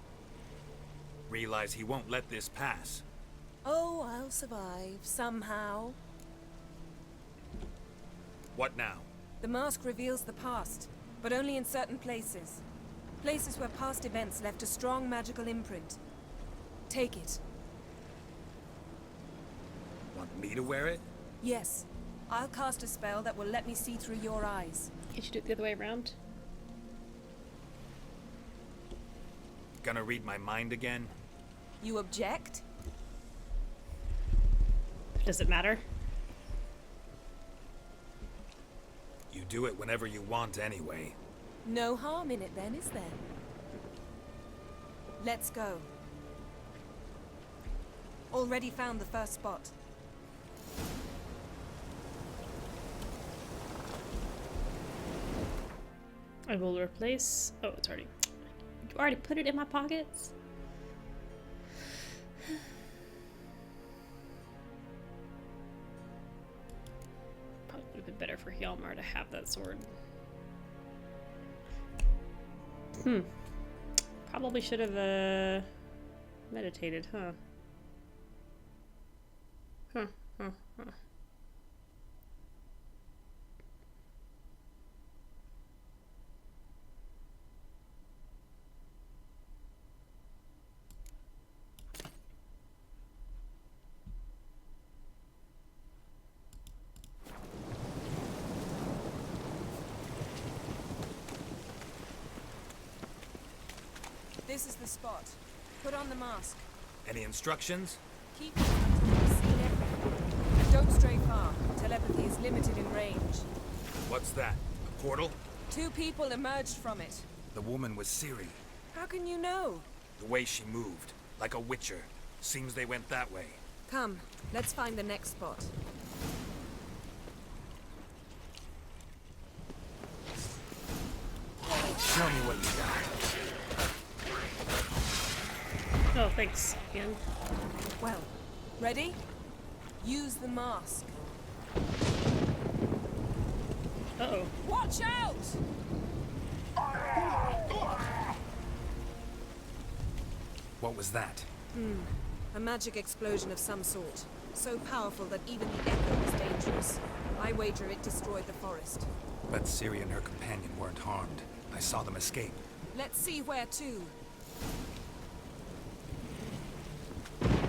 Realize he won't let this pass. Oh, I'll survive, somehow. What now? The mask reveals the past, but only in certain places. Places where past events left a strong magical imprint. Take it. Want me to wear it? Yes. I'll cast a spell that will let me see through your eyes. Can't you do it the other way around? Gonna read my mind again? You object? Does it matter? You do it whenever you want anyway. No harm in it then, is there? Let's go. Already found the first spot. I will replace... Oh, it's already... You already put it in my pockets? Probably would have been better for Hjalmar to have that sword. Probably should have, meditated, huh? Huh. This is the spot. Put on the mask. Any instructions? Keep it until you've seen everything. And don't stray far. Telepathy is limited in range. What's that? A portal? 2 people emerged from it. The woman was Ciri. How can you know? The way she moved, like a witcher. Seems they went that way. Come, let's find the next spot. Show me what you got. Oh, thanks, Ian. Well, ready? Use the mask. Uh-oh. Watch out! What was that? A magic explosion of some sort. So powerful that even the echo is dangerous. I wager it destroyed the forest. But Ciri and her companion weren't harmed. I saw them escape. Let's see where to.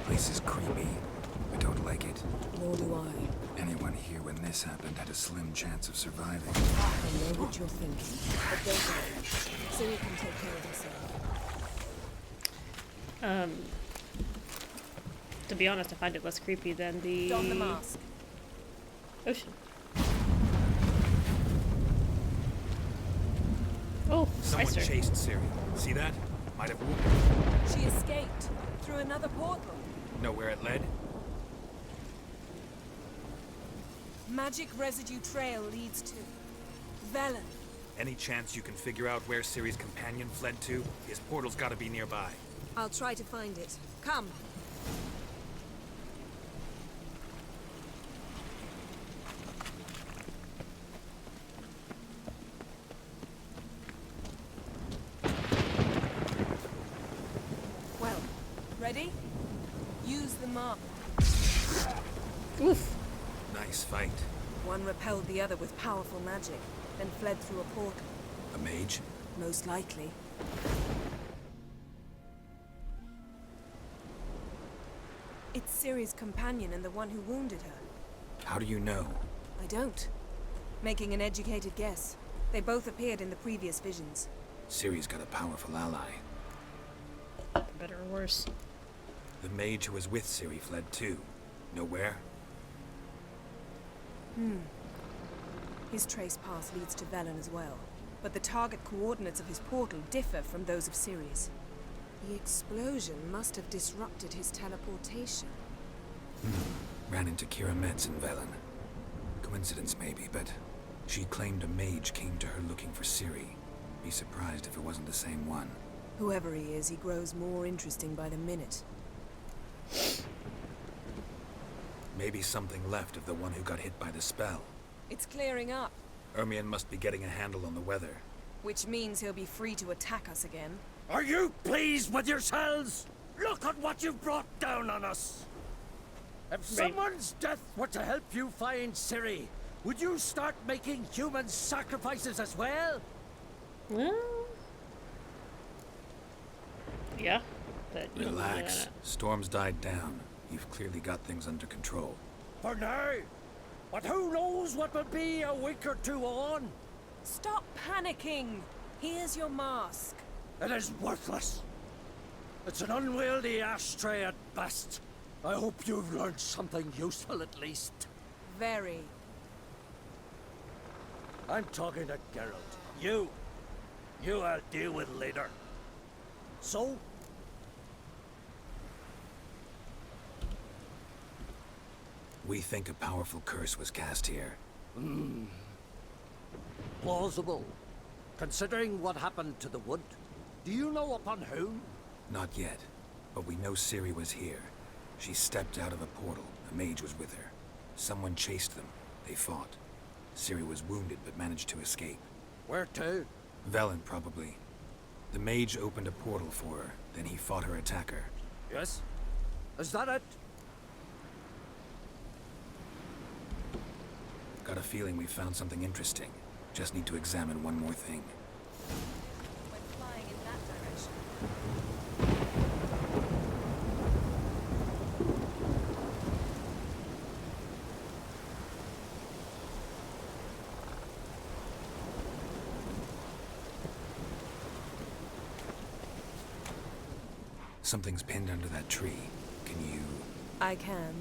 Place is creepy. I don't like it. Nor do I. Anyone here when this happened had a slim chance of surviving. I know what you're thinking, but don't worry. Ciri can take care of herself. To be honest, I find it less creepy than the... Don the mask. Ocean. Oh, Someone Spicer. chased Ciri. See that? Might have wounded. She escaped through another portal. Know where it led? Magic residue trail leads to Velen. Any chance you can figure out where Ciri's companion fled to? His portal's gotta be nearby. I'll try to find it. Come. fight? One repelled the other with powerful magic, then fled through a portal. A mage? Most likely. It's Ciri's companion and the one who wounded her. How do you know? I don't. Making an educated guess. They both appeared in the previous visions. Ciri's got a powerful ally. Better or worse. The mage who was with Ciri fled too. Know where? His trace path leads to Velen as well. But the target coordinates of his portal differ from those of Ciri's. The explosion must have disrupted his teleportation. Ran into Kira Metz in Velen. Coincidence maybe, but she claimed a mage came to her looking for Ciri. Be surprised if it wasn't the same one. Whoever he is, he grows more interesting by the minute. Maybe something left of the one who got hit by the spell. It's clearing up, Ermion must be getting a handle on the weather. which means he'll be free to attack us again. Are you pleased with yourselves? Look at what you've brought down on us. If someone's death were to help you find Ciri, would you start making human sacrifices as well? Well, yeah, but Relax. Storm's died down. You've clearly got things under control. For now. But who knows what will be a week or two on? Stop panicking! Here's your mask. It is worthless. It's an unwieldy ashtray at best. I hope you've learned something useful at least. Very. I'm talking to Geralt. You I'll deal with later. So? We think a powerful curse was cast here. Plausible. Considering what happened to the wood, do you know upon whom? Not yet, but we know Ciri was here. She stepped out of a portal. A mage was with her. Someone chased them. They fought. Ciri was wounded but managed to escape. Where to? Velen, probably. The mage opened a portal for her, then he fought her attacker. Yes? Is that it? Got a feeling we found something interesting. Just need to examine one more thing. Went flying in that direction. Something's pinned under that tree. Can you... I can.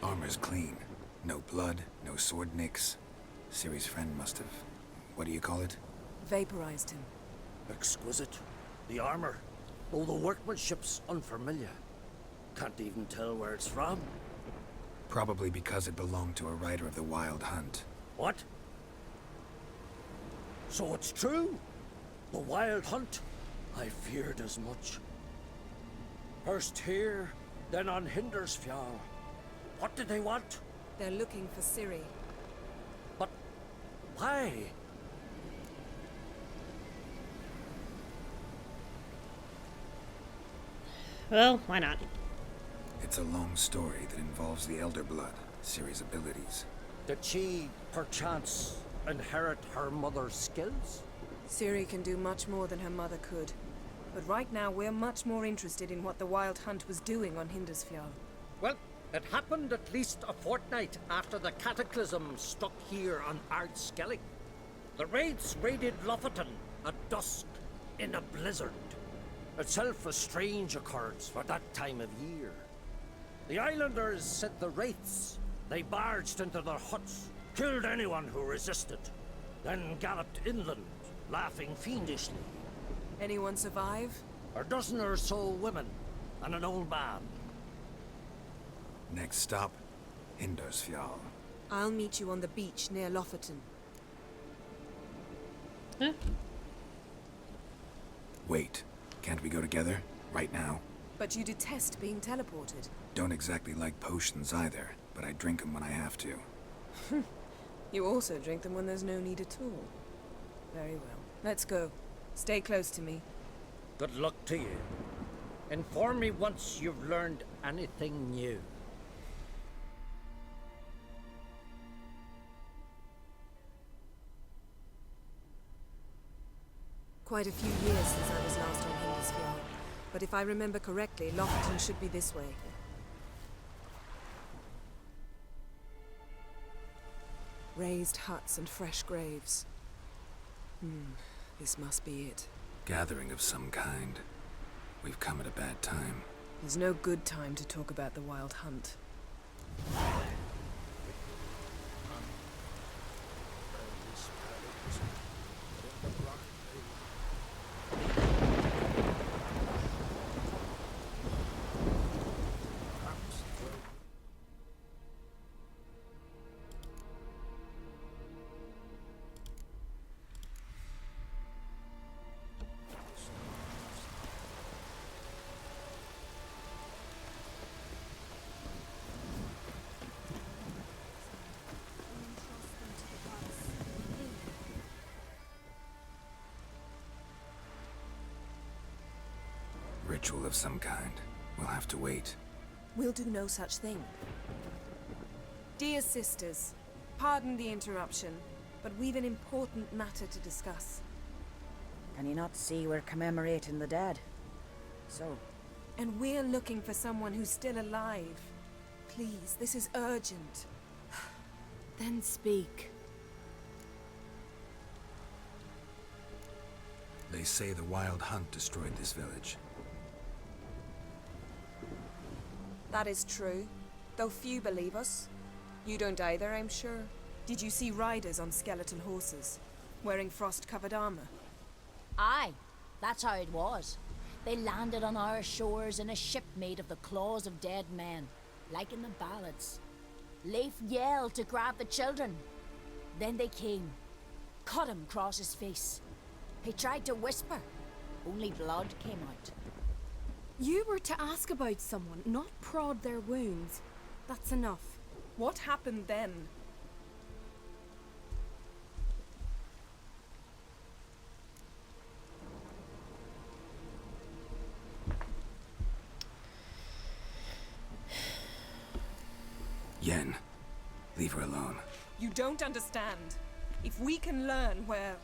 Armor's clean. No blood, no sword nicks. Ciri's friend must have... What do you call it? Vaporized him. Exquisite. The armor, though the workmanship's unfamiliar. Can't even tell where it's from. Probably because it belonged to a rider of the Wild Hunt. What? So it's true? The Wild Hunt? I feared as much. First here, then on Hindersfjall. What did they want? They're looking for Ciri. But why? Well, why not? It's a long story that involves the Elder Blood, Ciri's abilities. Did she, perchance, inherit her mother's skills? Ciri can do much more than her mother could. But right now, we're much more interested in what the Wild Hunt was doing on Hindersfjall. Well, it happened at least a fortnight after the cataclysm struck here on Ardskellig. The raids raided Lofoten at dusk in a blizzard. Itself a strange occurrence for that time of year. The islanders sent the wraiths. They barged into their huts, killed anyone who resisted, then galloped inland, laughing fiendishly. Anyone survive? A dozen or so women, and an old man. Next stop, Hindersfjall. I'll meet you on the beach near Lofoten. Huh? Wait, can't we go together? Right now? But you detest being teleported. Don't exactly like potions either, but I drink them when I have to. You also drink them when there's no need at all. Very well. Let's go. Stay close to me. Good luck to you. Inform me once you've learned anything new. Quite a few years since I was last on Hindisfjord, but if I remember correctly, Lockton should be this way. Raised huts and fresh graves. This must be it. Gathering of some kind. We've come at a bad time. There's no good time to talk about the Wild Hunt. Ritual of some kind. We'll have to wait. We'll do no such thing. Dear sisters, pardon the interruption, but we've an important matter to discuss. Can you not see we're commemorating the dead? So? And we're looking for someone who's still alive. Please, this is urgent. Then speak. They say the Wild Hunt destroyed this village. That is true, though few believe us. You don't either, I'm sure. Did you see riders on skeleton horses, wearing frost-covered armor? Aye, that's how it was. They landed on our shores in a ship made of the claws of dead men, like in the ballads. Leif yelled to grab the children. Then they came, cut him across his face. He tried to whisper, only blood came out. You were to ask about someone, not prod their wounds. That's enough. What happened then? Yen, leave her alone. You don't understand. If we can learn where...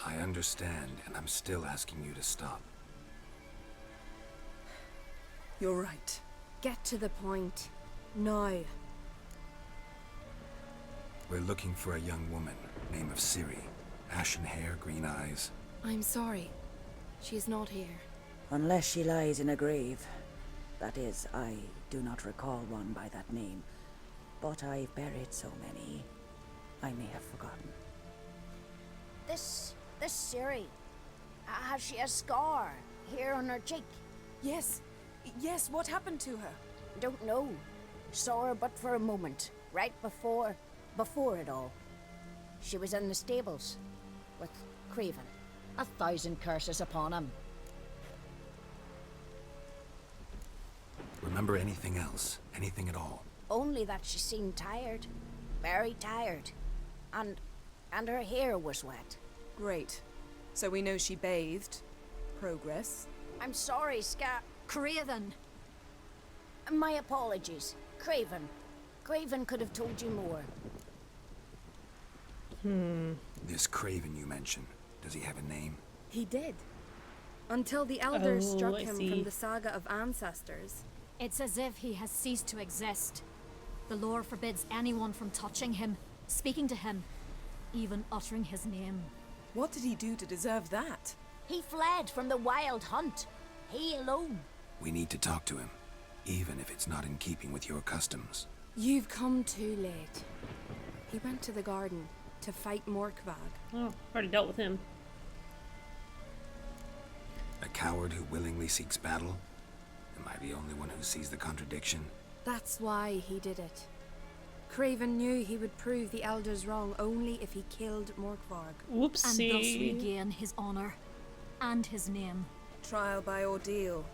I understand, and I'm still asking you to stop. You're right. Get to the point. Now. We're looking for a young woman, name of Ciri. Ashen hair, green eyes. I'm sorry. She is not here. Unless she lies in a grave. That is, I do not recall one by that name. But I've buried so many, I may have forgotten. This Ciri, has she a scar here on her cheek? Yes. Yes, what happened to her? Don't know. Saw her but for a moment, right before it all. She was in the stables with Craven. 1,000 curses upon him. Remember anything else? Anything at all? Only that she seemed tired. Very tired. And her hair was wet. Great. So we know she bathed. Progress. I'm sorry, Craven. My apologies. Craven. Craven could have told you more. This Craven you mentioned, does he have a name? He did. Until the elders struck I him see. from the saga of ancestors. It's as if he has ceased to exist. The lore forbids anyone from touching him, speaking to him, even uttering his name. What did he do to deserve that? He fled from the Wild Hunt. He alone. We need to talk to him, even if it's not in keeping with your customs. You've come too late. He went to the garden to fight Morkvag. Oh, already dealt with him. A coward who willingly seeks battle? Am I the only one who sees the contradiction? That's why he did it. Craven knew he would prove the elders wrong only if he killed Morkvarg. Whoopsie. And thus regain his honor and his name. Trial by ordeal.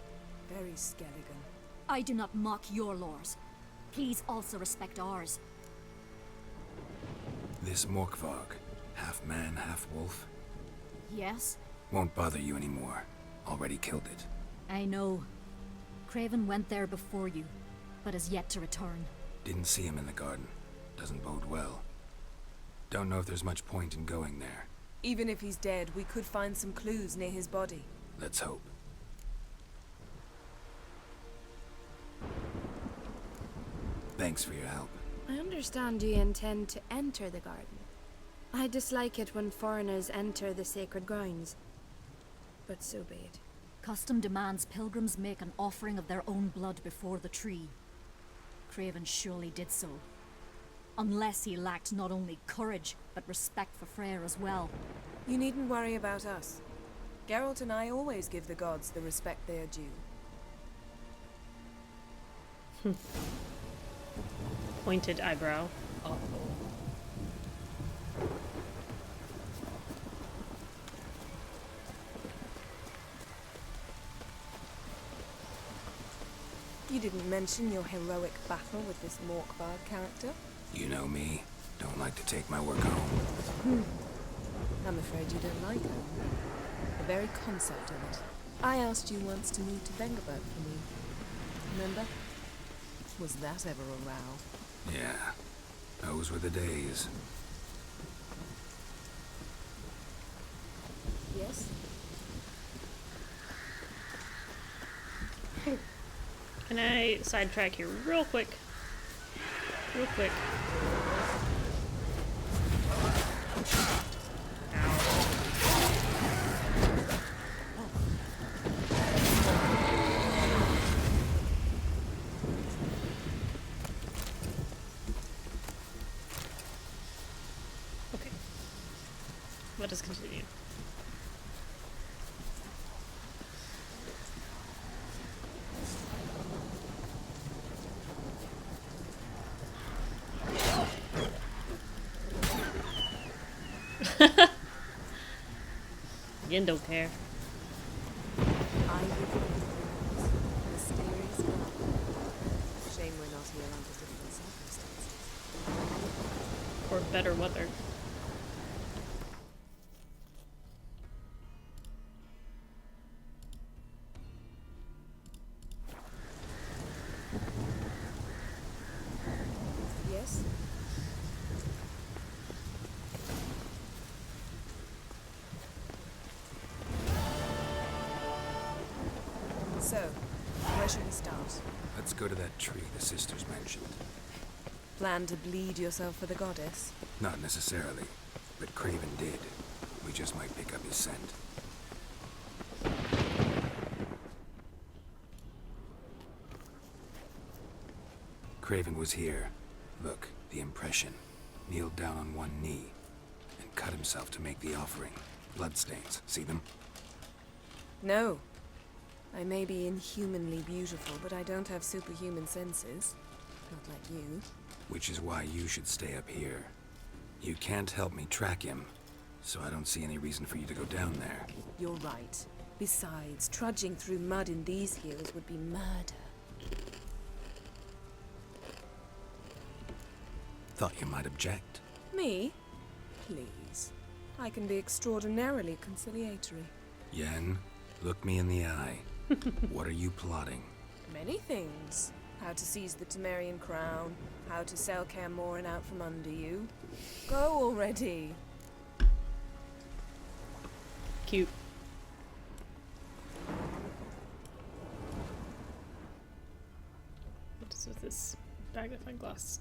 Very Skelligan. I do not mock your laws. Please also respect ours. This Morkvarg, half man, half wolf, Yes? won't bother you anymore. Already killed it. I know. Craven went there before you, but is yet to return. Didn't see him in the garden. Doesn't bode well. Don't know if there's much point in going there. Even if he's dead, we could find some clues near his body. Let's hope. Thanks for your help. I understand you intend to enter the garden. I dislike it when foreigners enter the sacred grounds. But so be it. Custom demands pilgrims make an offering of their own blood before the tree. Craven surely did so. Unless he lacked not only courage, but respect for Freyr as well. You needn't worry about us. Geralt and I always give the gods the respect they are due. Pointed eyebrow. Uh-oh. You didn't mention your heroic battle with this Morkvarg character? You know me. Don't like to take my work home. I'm afraid you don't like home. The very concept of it. I asked you once to move to Vengerberg for me. Remember? Was that ever a row? Yeah. Those were the days. Yes? Can I sidetrack here real quick? Real quick. Okay. Let us continue. Yin don't care. I would mysterious garden. Shame we're not here under different circumstances. Or better weather. Yes? So, where should we start? Let's go to that tree the sisters mentioned. Plan to bleed yourself for the goddess? Not necessarily, but Craven did. We just might pick up his scent. Craven was here. Look, the impression. Kneeled down on one knee and cut himself to make the offering. Bloodstains. See them? No. I may be inhumanly beautiful, but I don't have superhuman senses. Not like you. Which is why you should stay up here. You can't help me track him, so I don't see any reason for you to go down there. You're right. Besides, trudging through mud in these hills would be murder. Thought you might object. Me? Please. I can be extraordinarily conciliatory. Yen, look me in the eye. What are you plotting? Many things. How to seize the Temerian crown, how to sell Kaer Morhen out from under you. Go already! Cute. What is with this magnifying glass?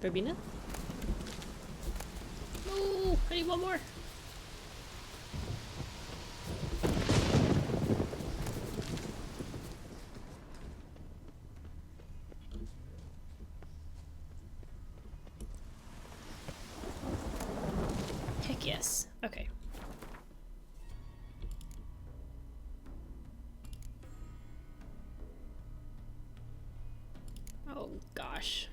Verbena? No, I need one more. Heck yes. Okay. Oh gosh.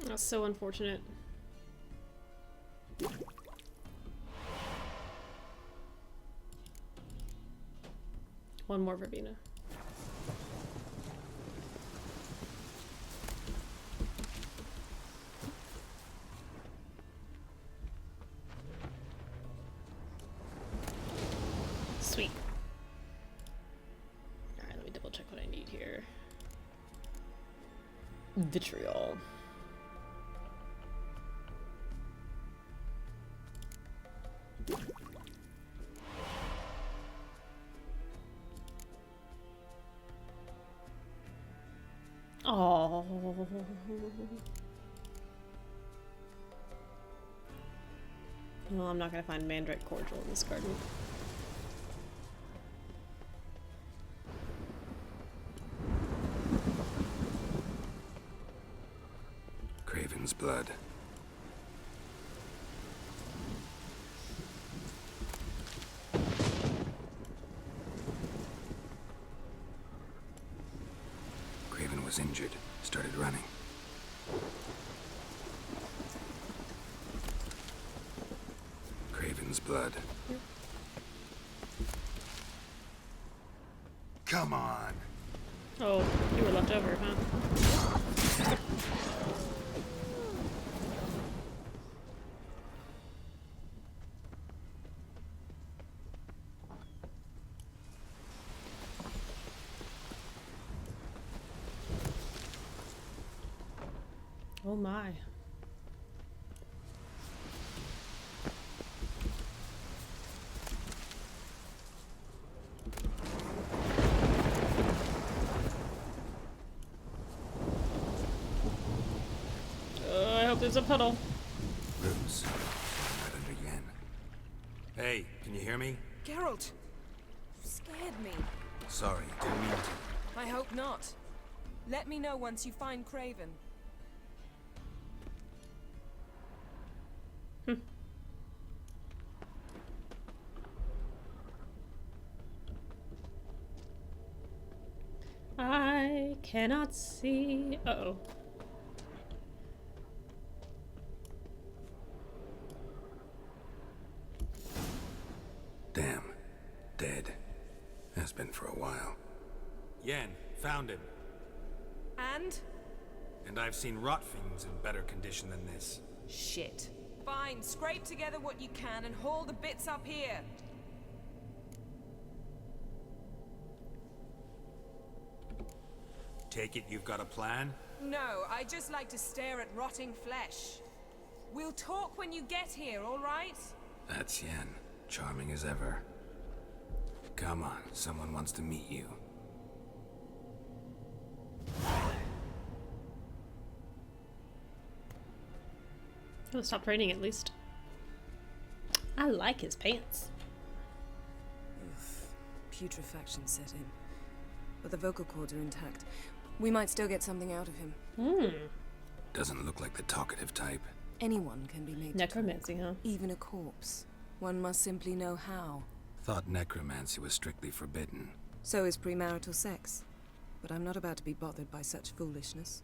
That's so unfortunate. One more verbena. Sweet. Alright, let me double check what I need here. Vitriol. Oh. Well, I'm not gonna find Mandrake Cordial in this garden. Craven's blood. Craven was injured, started running. Craven's blood. Come on. Oh, you were left over, huh? Oh my. I hope there's a puddle. Roots. Right under Yen. Hey, can you hear me? Geralt! You scared me. Sorry, didn't mean to. I hope not. Let me know once you find Craven. I cannot see. Uh-oh. Damn. Dead. Has been for a while. Yen, found him. And? And I've seen rot fiends in better condition than this. Shit. Fine, scrape together what you can and haul the bits up here. Take it you've got a plan? No, I just like to stare at rotting flesh. We'll talk when you get here, all right? That's Yen. Charming as ever. Come on, someone wants to meet you. Oh, stop raining at least. I like his pants. Putrefaction set in. But the vocal cords are intact. We might still get something out of him. Doesn't look like the talkative type. Anyone can be made necromancy, huh? Even a corpse. One must simply know how. Thought necromancy was strictly forbidden. So is premarital sex. But I'm not about to be bothered by such foolishness.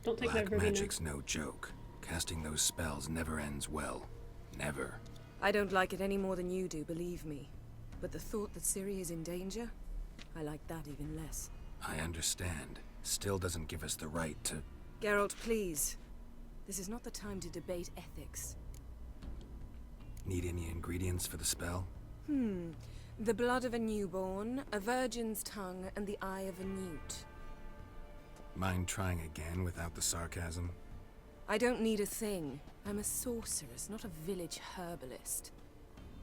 Don't take Black my verbena. magic's no joke. Casting those spells never ends well. Never. I don't like it any more than you do, believe me. But the thought that Ciri is in danger, I like that even less. I understand. Still doesn't give us the right to... Geralt, please. This is not the time to debate ethics. Need any ingredients for the spell? The blood of a newborn, a virgin's tongue, and the eye of a newt. Mind trying again without the sarcasm? I don't need a thing. I'm a sorceress, not a village herbalist.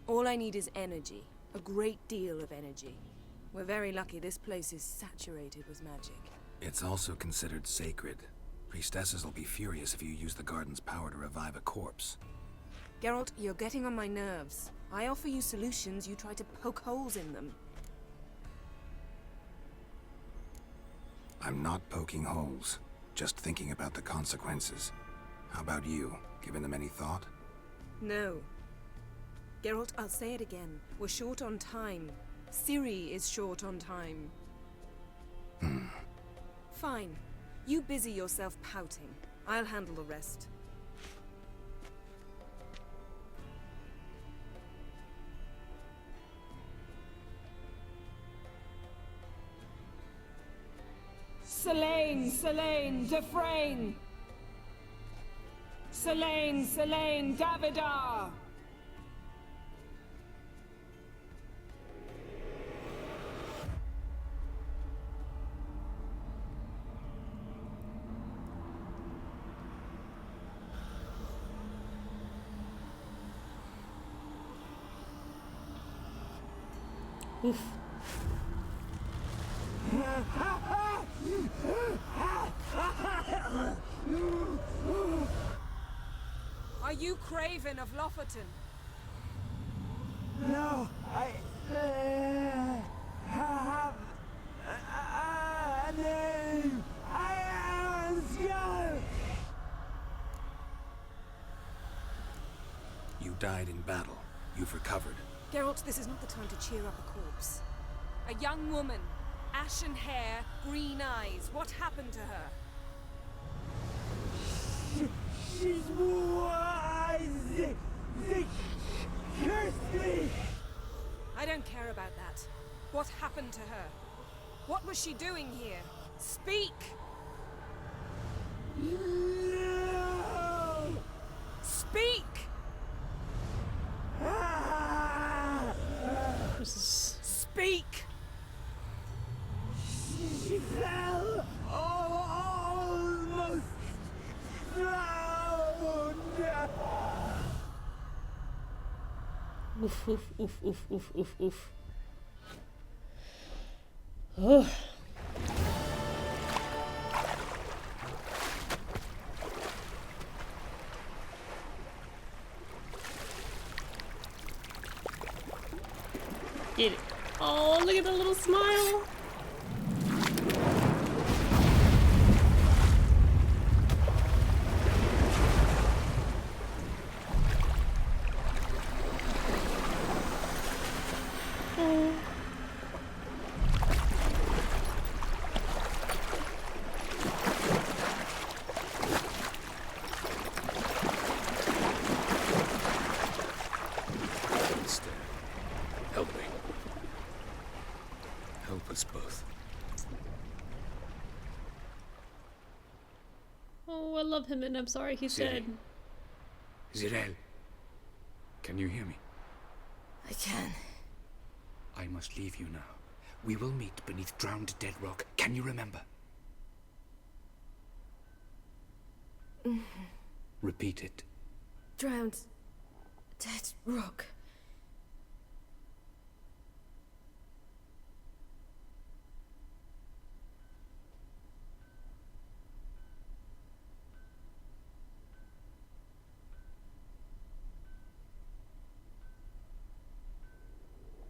All I need is energy. A great deal of energy. We're very lucky this place is saturated with magic. It's also considered sacred. Priestesses will be furious if you use the garden's power to revive a corpse. Geralt, you're getting on my nerves. I offer you solutions, you try to poke holes in them. I'm not poking holes. Just thinking about the consequences. How about you? Given them any thought? No. Geralt, I'll say it again. We're short on time. Ciri is short on time. Fine. You busy yourself pouting. I'll handle the rest. Selene, Defrain! Selene, Davidar! Oof. Are you Craven of Lofferton? No, I have a name. I am Skjal. You died in battle. You've recovered. Geralt, this is not the time to cheer up a corpse. A young woman. Ashen hair, green eyes. What happened to her? She's wise. They cursed me. I don't care about that. What happened to her? What was she doing here? Speak! No! Speak! Speak! She fell almost drowned. Oof, oof, oof, oof, oof, oof, oof. Oh. Get it. Oh, look at the little smile. Oh. Instead, help me. Help us both. Oh, I love him, and I'm sorry he's Ciri. dead. Zirel. Can you hear me? I can. I must leave you now. We will meet beneath drowned dead rock. Can you remember? Repeat it. Drowned. Dead rock.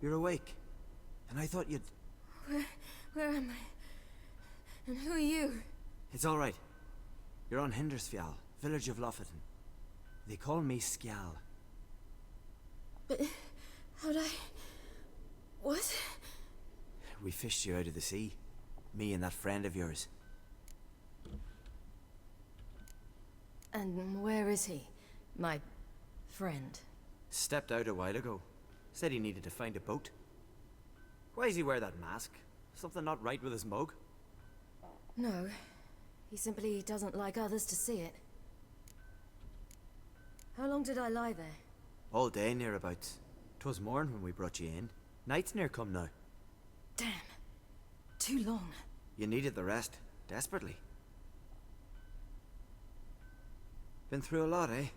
You're awake. And I thought you'd... Where am I? And who are you? It's all right. You're on Hindersfjall, village of Lofferton. They call me Skjal. But how'd I... What? We fished you out of the sea. Me and that friend of yours. And where is he? My friend. Stepped out a while ago. Said he needed to find a boat. Why does he wear that mask? Something not right with his mug? No. He simply doesn't like others to see it. How long did I lie there? All day nearabouts. 'Twas morn when we brought you in. Night's near come now. Damn. Too long. You needed the rest. Desperately. Been through a lot, eh?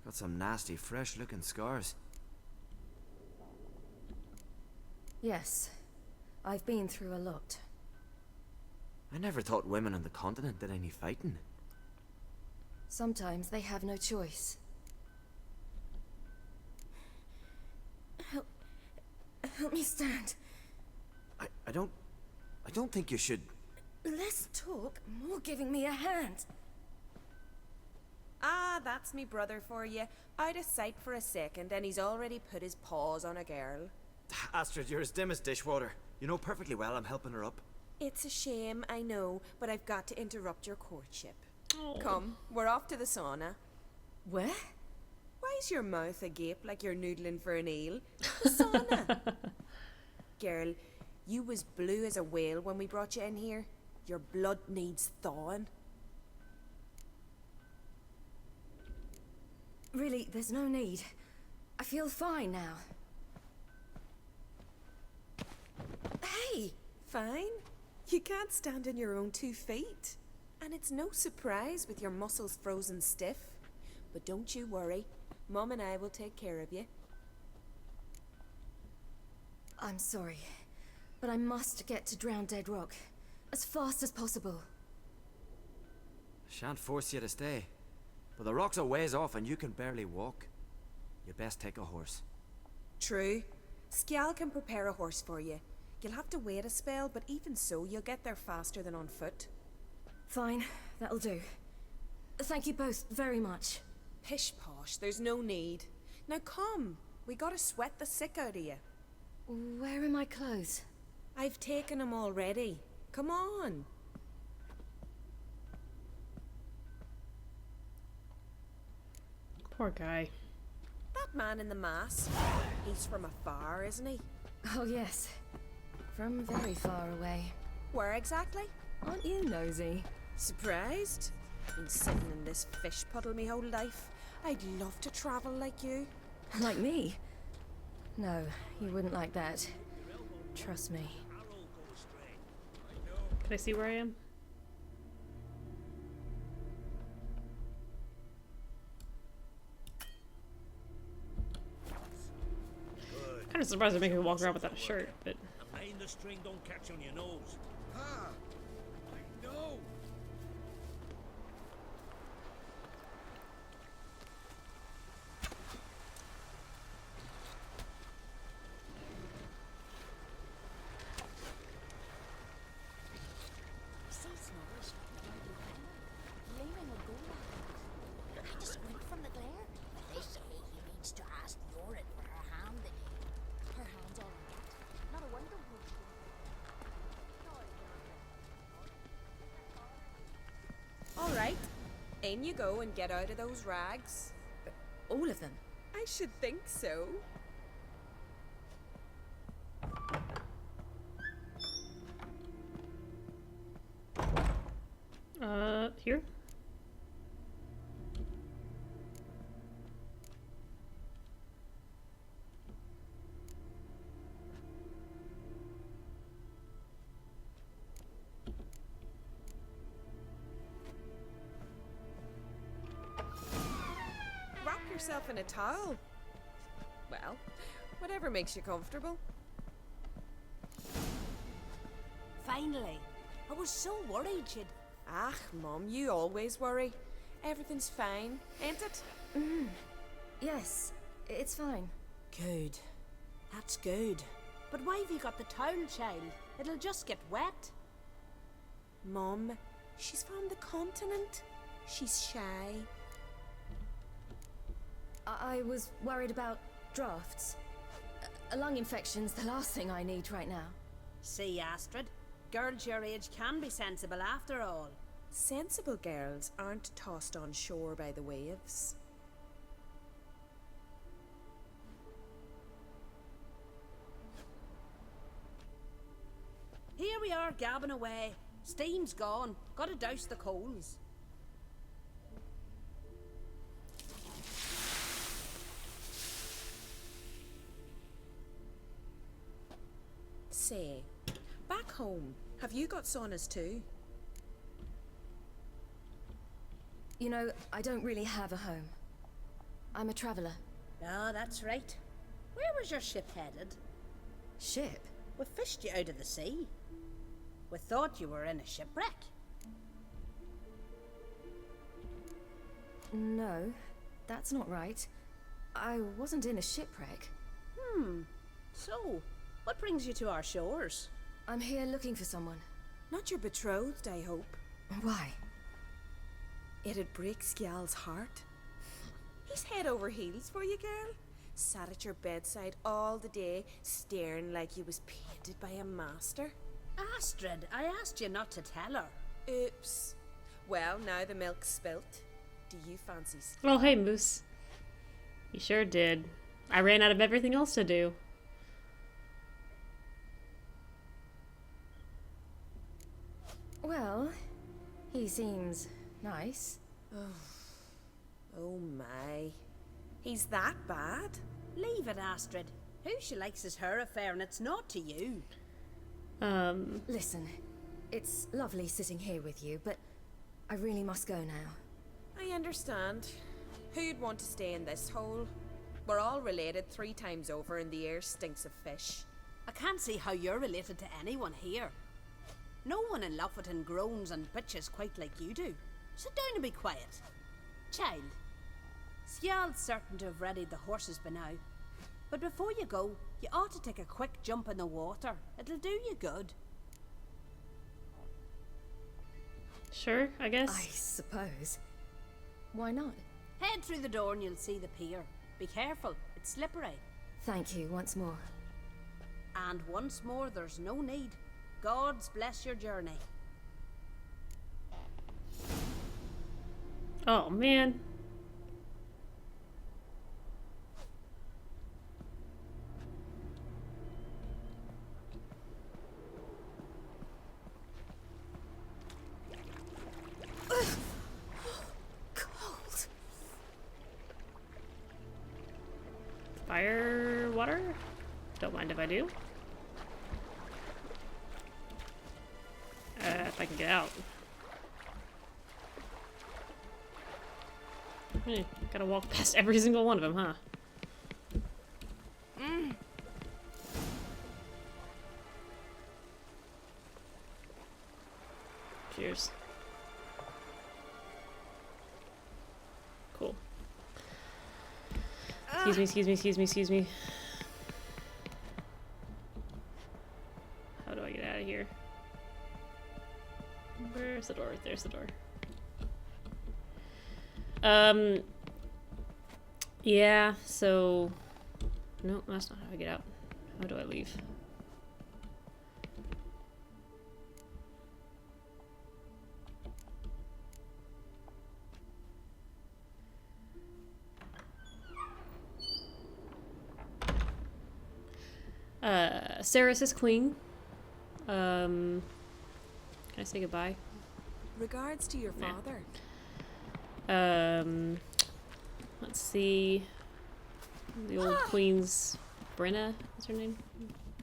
Got some nasty, fresh-looking scars. Yes. I've been through a lot. I never thought women on the continent did any fighting. Sometimes they have no choice. Help me stand. I don't think you should... Less talk, more giving me a hand. Ah, that's me brother for you. Out of sight for a second, and he's already put his paws on a girl. Astrid, you're as dim as dishwater. You know perfectly well I'm helping her up. It's a shame, I know, but I've got to interrupt your courtship. Oh. Come, we're off to the sauna. Where? Why's your mouth agape like you're noodling for an eel? The sauna! Girl, you was blue as a whale when we brought you in here. Your blood needs thawing. Really, there's no need. I feel fine now. Hey! Fine? You can't stand on your own 2 feet. And it's no surprise with your muscles frozen stiff. But don't you worry. Mum and I will take care of you. I'm sorry, but I must get to Drowned Dead Rock as fast as possible. Shan't force you to stay. But the rock's a ways off and you can barely walk. You best take a horse. True. Skjal can prepare a horse for you. You'll have to wait a spell, but even so, you'll get there faster than on foot. Fine, that'll do. Thank you both very much. Pish posh, there's no need. Now come, we gotta sweat the sick out of you. Where are my clothes? I've taken them already. Come on. Poor guy. That man in the mask, he's from afar, isn't he? Oh yes, from very far away. Where exactly? Aren't you nosy? Surprised? Been sitting in this fish puddle me whole life. I'd love to travel like you. Like me? No, you wouldn't like that. Trust me. Can I see where I am? Kind of surprised they're making me walk around without a shirt, but. Mind the string don't catch on your nose. Ah, I know. I squint from the glare. They say he needs to ask Yorin for her hand again. Her hand's all right. Not a wonder All right, in you go and get out of those rags. All of them? I should think so. Here? Wrap yourself in a towel. Well, whatever makes you comfortable. Finally. I was so worried she'd... Ah, Mum, you always worry. Everything's fine, ain't it? Yes, it's fine. Good. That's good. But why have you got the towel, child? It'll just get wet. Mum, she's from the continent. She's shy. I was worried about drafts. A lung infection's the last thing I need right now. See, Astrid, girls your age can be sensible after all. Sensible girls aren't tossed on shore by the waves. Here we are gabbing away. Steam's gone. Gotta douse the coals. Say, back home, have you got saunas too? You know, I don't really have a home. I'm a traveller. Ah, that's right. Where was your ship headed? Ship? We fished you out of the sea. We thought you were in a shipwreck. No, that's not right. I wasn't in a shipwreck. So, what brings you to our shores? I'm here looking for someone. Not your betrothed, I hope. Why? It'd break Skjal's heart. He's head over heels for you, girl. Sat at your bedside all the day, staring like you was painted by a master. Astrid, I asked you not to tell her. Oops. Well, now the milk's spilt. Do you fancy Oh, hey, Moose. You sure did. I ran out of everything else to do. Well, he seems nice. Oh my. He's that bad? Leave it, Astrid. Who she likes is her affair, and it's not to you. Listen, it's lovely sitting here with you, but I really must go now. I understand. Who'd want to stay in this hole? We're all related 3 times over and the air stinks of fish. I can't see how you're related to anyone here. No one in Lofoten groans and bitches quite like you do. Sit down and be quiet. Child, Sjal's certain to have readied the horses by now. But before you go, you ought to take a quick jump in the water. It'll do you good. Sure, I guess. I suppose. Why not? Head through the door and you'll see the pier. Be careful, it's slippery. Thank you once more. And once more, there's no need. God's bless your journey. Oh, man. Cold. Fire, water? Don't mind if I do. If I can get out. Gotta walk past every single one of them, huh? Cheers. Cool. Excuse me, excuse me, excuse me, excuse me. How do I get out of here? Where's the door? There's the door. Yeah, so... No, that's not how I get out. How do I leave? Saris is queen. Can I say goodbye? Regards to your Yeah. father. Let's see. The old queen's Brenna is her name.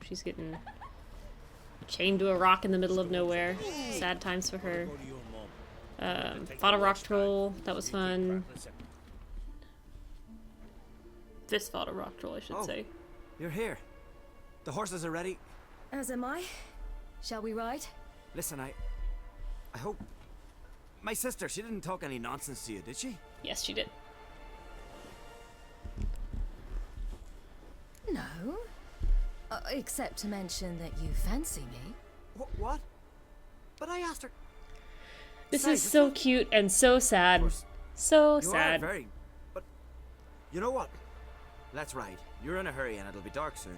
She's getting chained to a rock in the middle of nowhere. Sad times for her. Fought a rock troll. That was fun. This fought a rock troll, I should say. You're here. The horses are ready. As am I. Shall we ride? Listen, I hope... My sister, she didn't talk any nonsense to you, did she? Yes, she did. No. Except to mention that you fancy me. What? But I asked her... This is so cute and so sad. So You sad. are very... But... You know what? Let's ride. You're in a hurry and it'll be dark soon.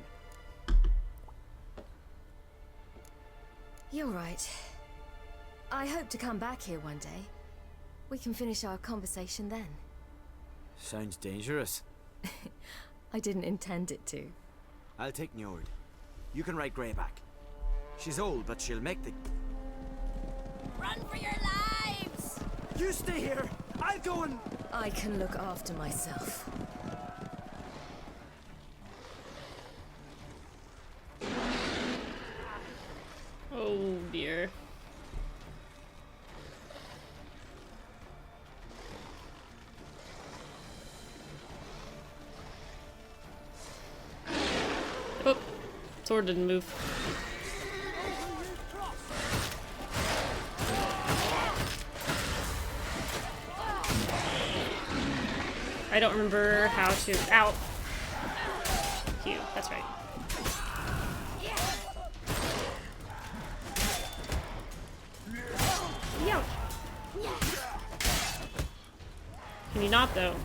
You're right. I hope to come back here one day. We can finish our conversation then. Sounds dangerous. I didn't intend it to. I'll take Njord. You can ride Greyback. She's old, but she'll make the... Run for your lives! You stay here! I'll go and... I can look after myself. Oh dear. Oh, sword didn't move. I don't remember how to... Ow! Q, that's right. Yo! Can you not, though?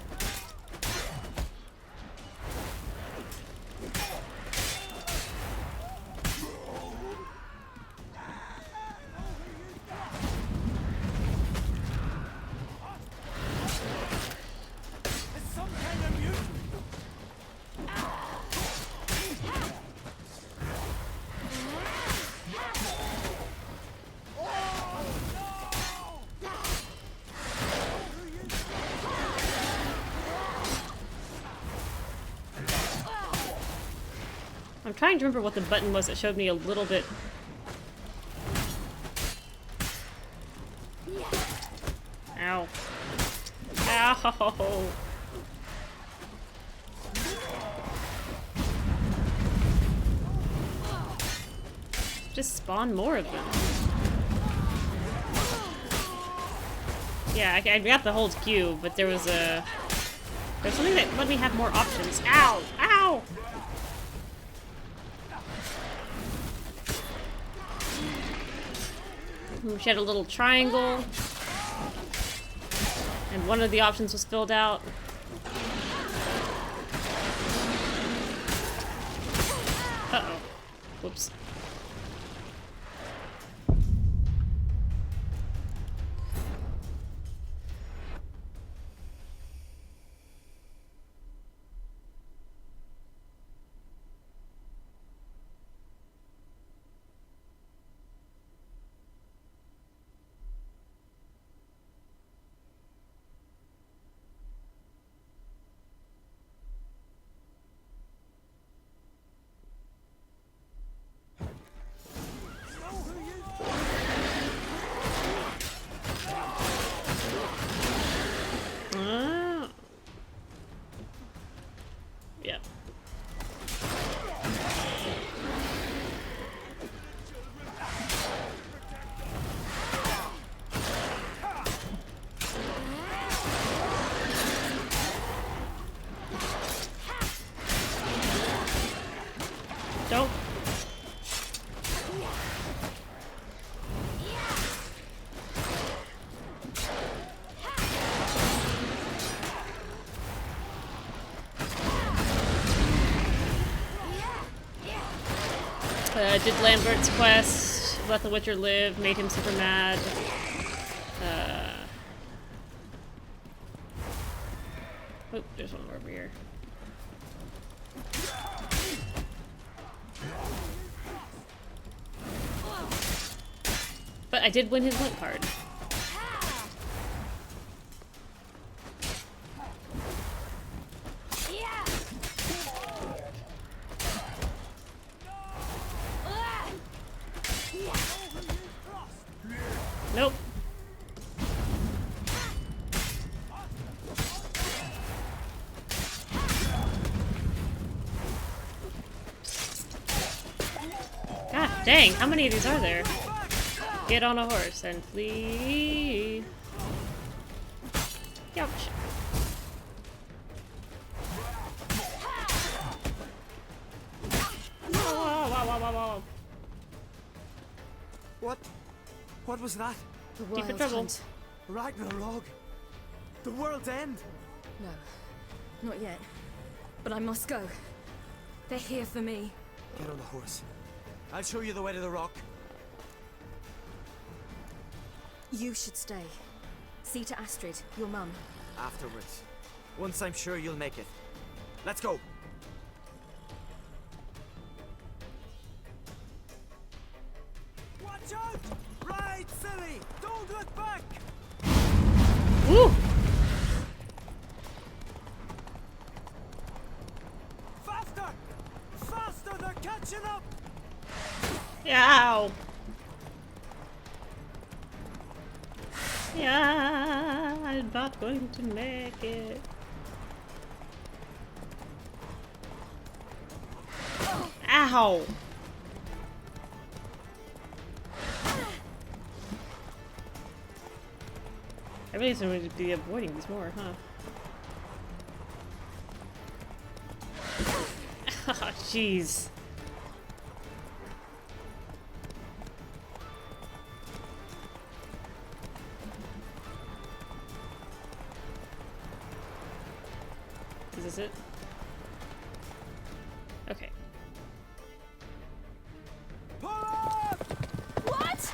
trying to remember what the button was that showed me a little bit. Ow. Ow. Just spawn more of them. Yeah, I got the whole queue, but there's something that let me have more options. Ow! Ow! She had a little triangle, and one of the options was filled out. Uh-oh. Whoops. Yeah. Don't. Did Lambert's quest, let the Witcher live, made him super mad. Oh, there's one more over here. But I did win his link card. Nope. God dang, how many of these are there? Get on a horse and flee. Ouch. What was that? The Deep in wild trouble. hunt. Ragnarok? The world's end? No, not yet. But I must go. They're here for me. Get on the horse. I'll show you the way to the rock. You should stay. See to Astrid, your mum. Afterwards. Once I'm sure you'll make it. Let's go. Watch out! Right, silly! Don't look back! Woo! Faster! Faster! They're catching up! Ow! Yeah, I'm not going to make it. Ow! I really need to be avoiding these more, huh? Oh, jeez. Is this it? Okay. What?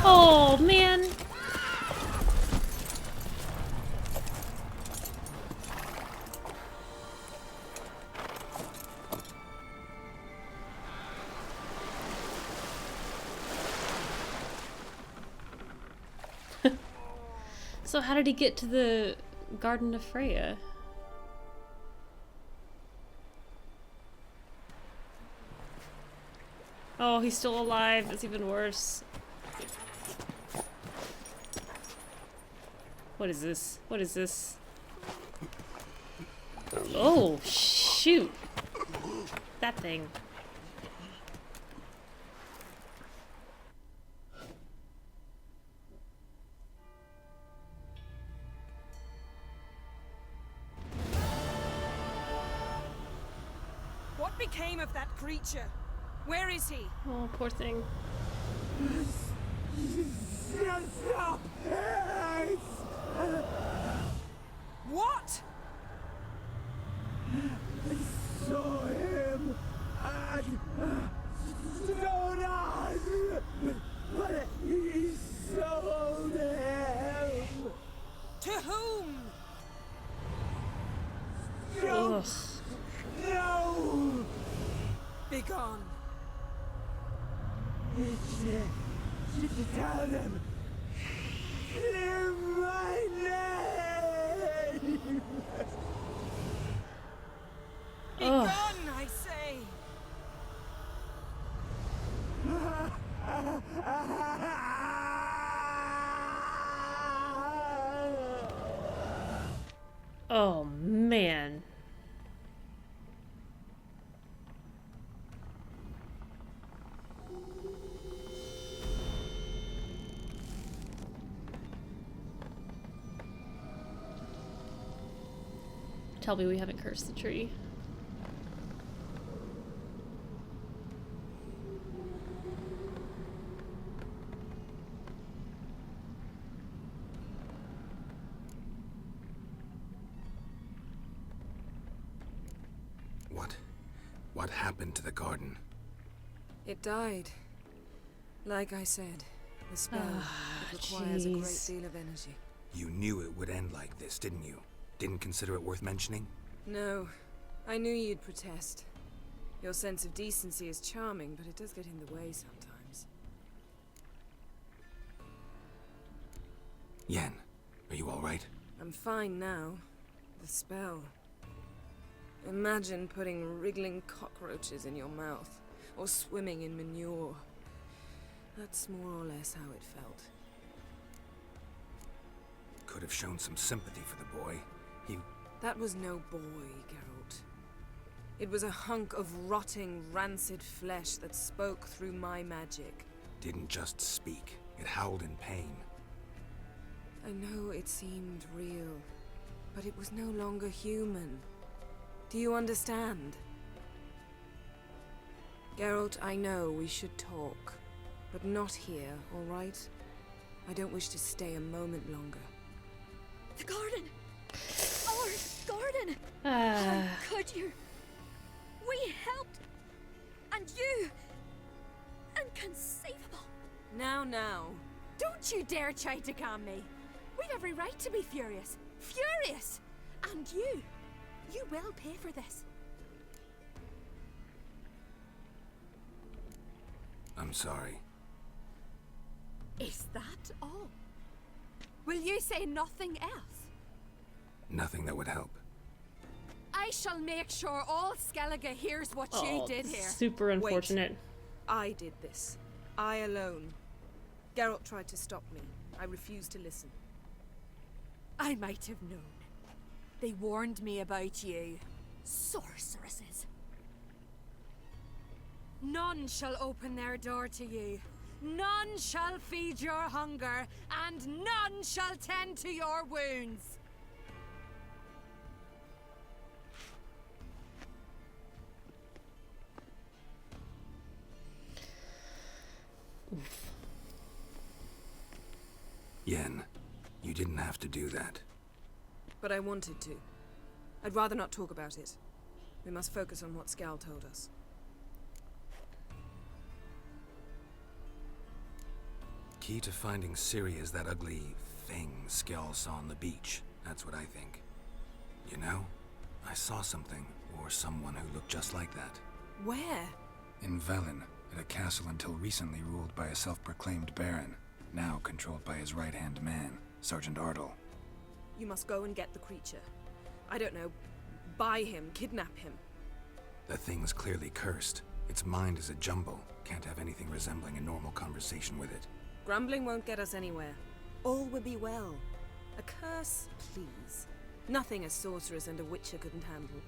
Oh, man. So how did he get to the Garden of Freya? Oh, he's still alive. That's even worse. What is this? What is this? Oh, shoot. That thing. What became of that creature? Where is he? Oh, poor thing. What? I saw him at Stonehouse, but he sold him. To whom? Ugh. No! Begone. Tell them. Clear my name! Begone, I say! Oh, man. Tell me we haven't cursed the tree. What happened to the garden? It died. Like I said, the spell it requires a great deal of energy. You knew it would end like this, didn't you? Didn't consider it worth mentioning? No. I knew you'd protest. Your sense of decency is charming, but it does get in the way sometimes. Yen, are you alright? I'm fine now. The spell. Imagine putting wriggling cockroaches in your mouth, or swimming in manure. That's more or less how it felt. Could have shown some sympathy for the boy. That was no boy, Geralt. It was a hunk of rotting, rancid flesh that spoke through my magic. Didn't just speak. It howled in pain. I know it seemed real, but it was no longer human. Do you understand? Geralt, I know we should talk, but not here, all right? I don't wish to stay a moment longer. The garden! Our garden! How could you? We helped! And you! Inconceivable! Now. Don't you dare try to calm me! We've every right to be furious! Furious! And you will pay for this. I'm sorry. Is that all? Will you say nothing else? Nothing that would help. I shall make sure all Skellige hears what you did here. Super unfortunate. Wait. I did this. I alone. Geralt tried to stop me. I refused to listen. I might have known. They warned me about you. Sorceresses. None shall open their door to you. None shall feed your hunger, and none shall tend to your wounds. Yen, you didn't have to do that. But I wanted to. I'd rather not talk about it. We must focus on what Skal told us. key to finding Ciri is that ugly thing Skjall saw on the beach. That's what I think. You know, I saw something, or someone who looked just like that. Where? In Velen, at a castle until recently ruled by a self-proclaimed baron, now controlled by his right-hand man, Sergeant Ardle. You must go and get the creature. I don't know, buy him, kidnap him. The thing's clearly cursed. Its mind is a jumble. Can't have anything resembling a normal conversation with it. Grumbling won't get us anywhere. All will be well. A curse, please. Nothing a sorceress and a witcher couldn't handle.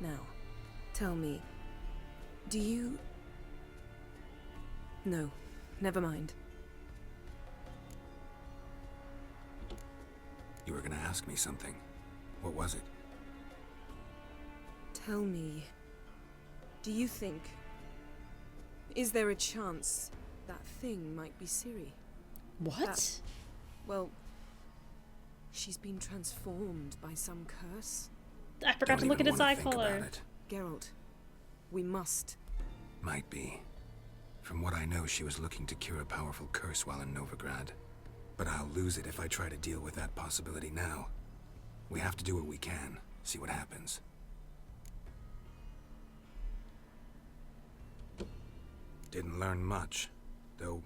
Now, tell me, do you... No, never mind. You were gonna ask me something. What was it? Tell me, do you think... Is there a chance that thing might be Ciri? What? Well, she's been transformed by some curse. I forgot to look at its eye color. Geralt, we must. Might be. From what I know, she was looking to cure a powerful curse while in Novigrad. But I'll lose it if I try to deal with that possibility now. We have to do what we can, see what happens. Didn't learn much, though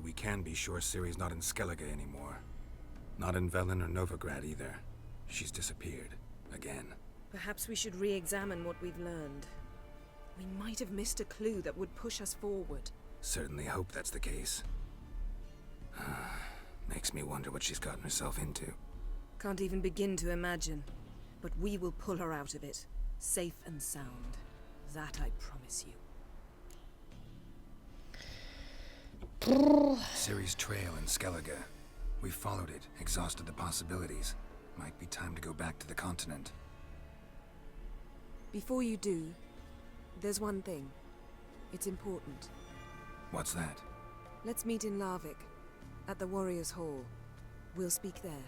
we can be sure Ciri's not in Skellige anymore. Not in Velen or Novigrad either. She's disappeared. Again. Perhaps we should re-examine what we've learned. We might have missed a clue that would push us forward. Certainly hope that's the case. Makes me wonder what she's gotten herself into. Can't even begin to imagine. But we will pull her out of it. Safe and sound. That I promise you. Ciri's trail in Skellige. We followed it, exhausted the possibilities. Might be time to go back to the continent. Before you do, there's one thing. It's important. What's that? Let's meet in Larvik, at the Warriors' Hall. We'll speak there.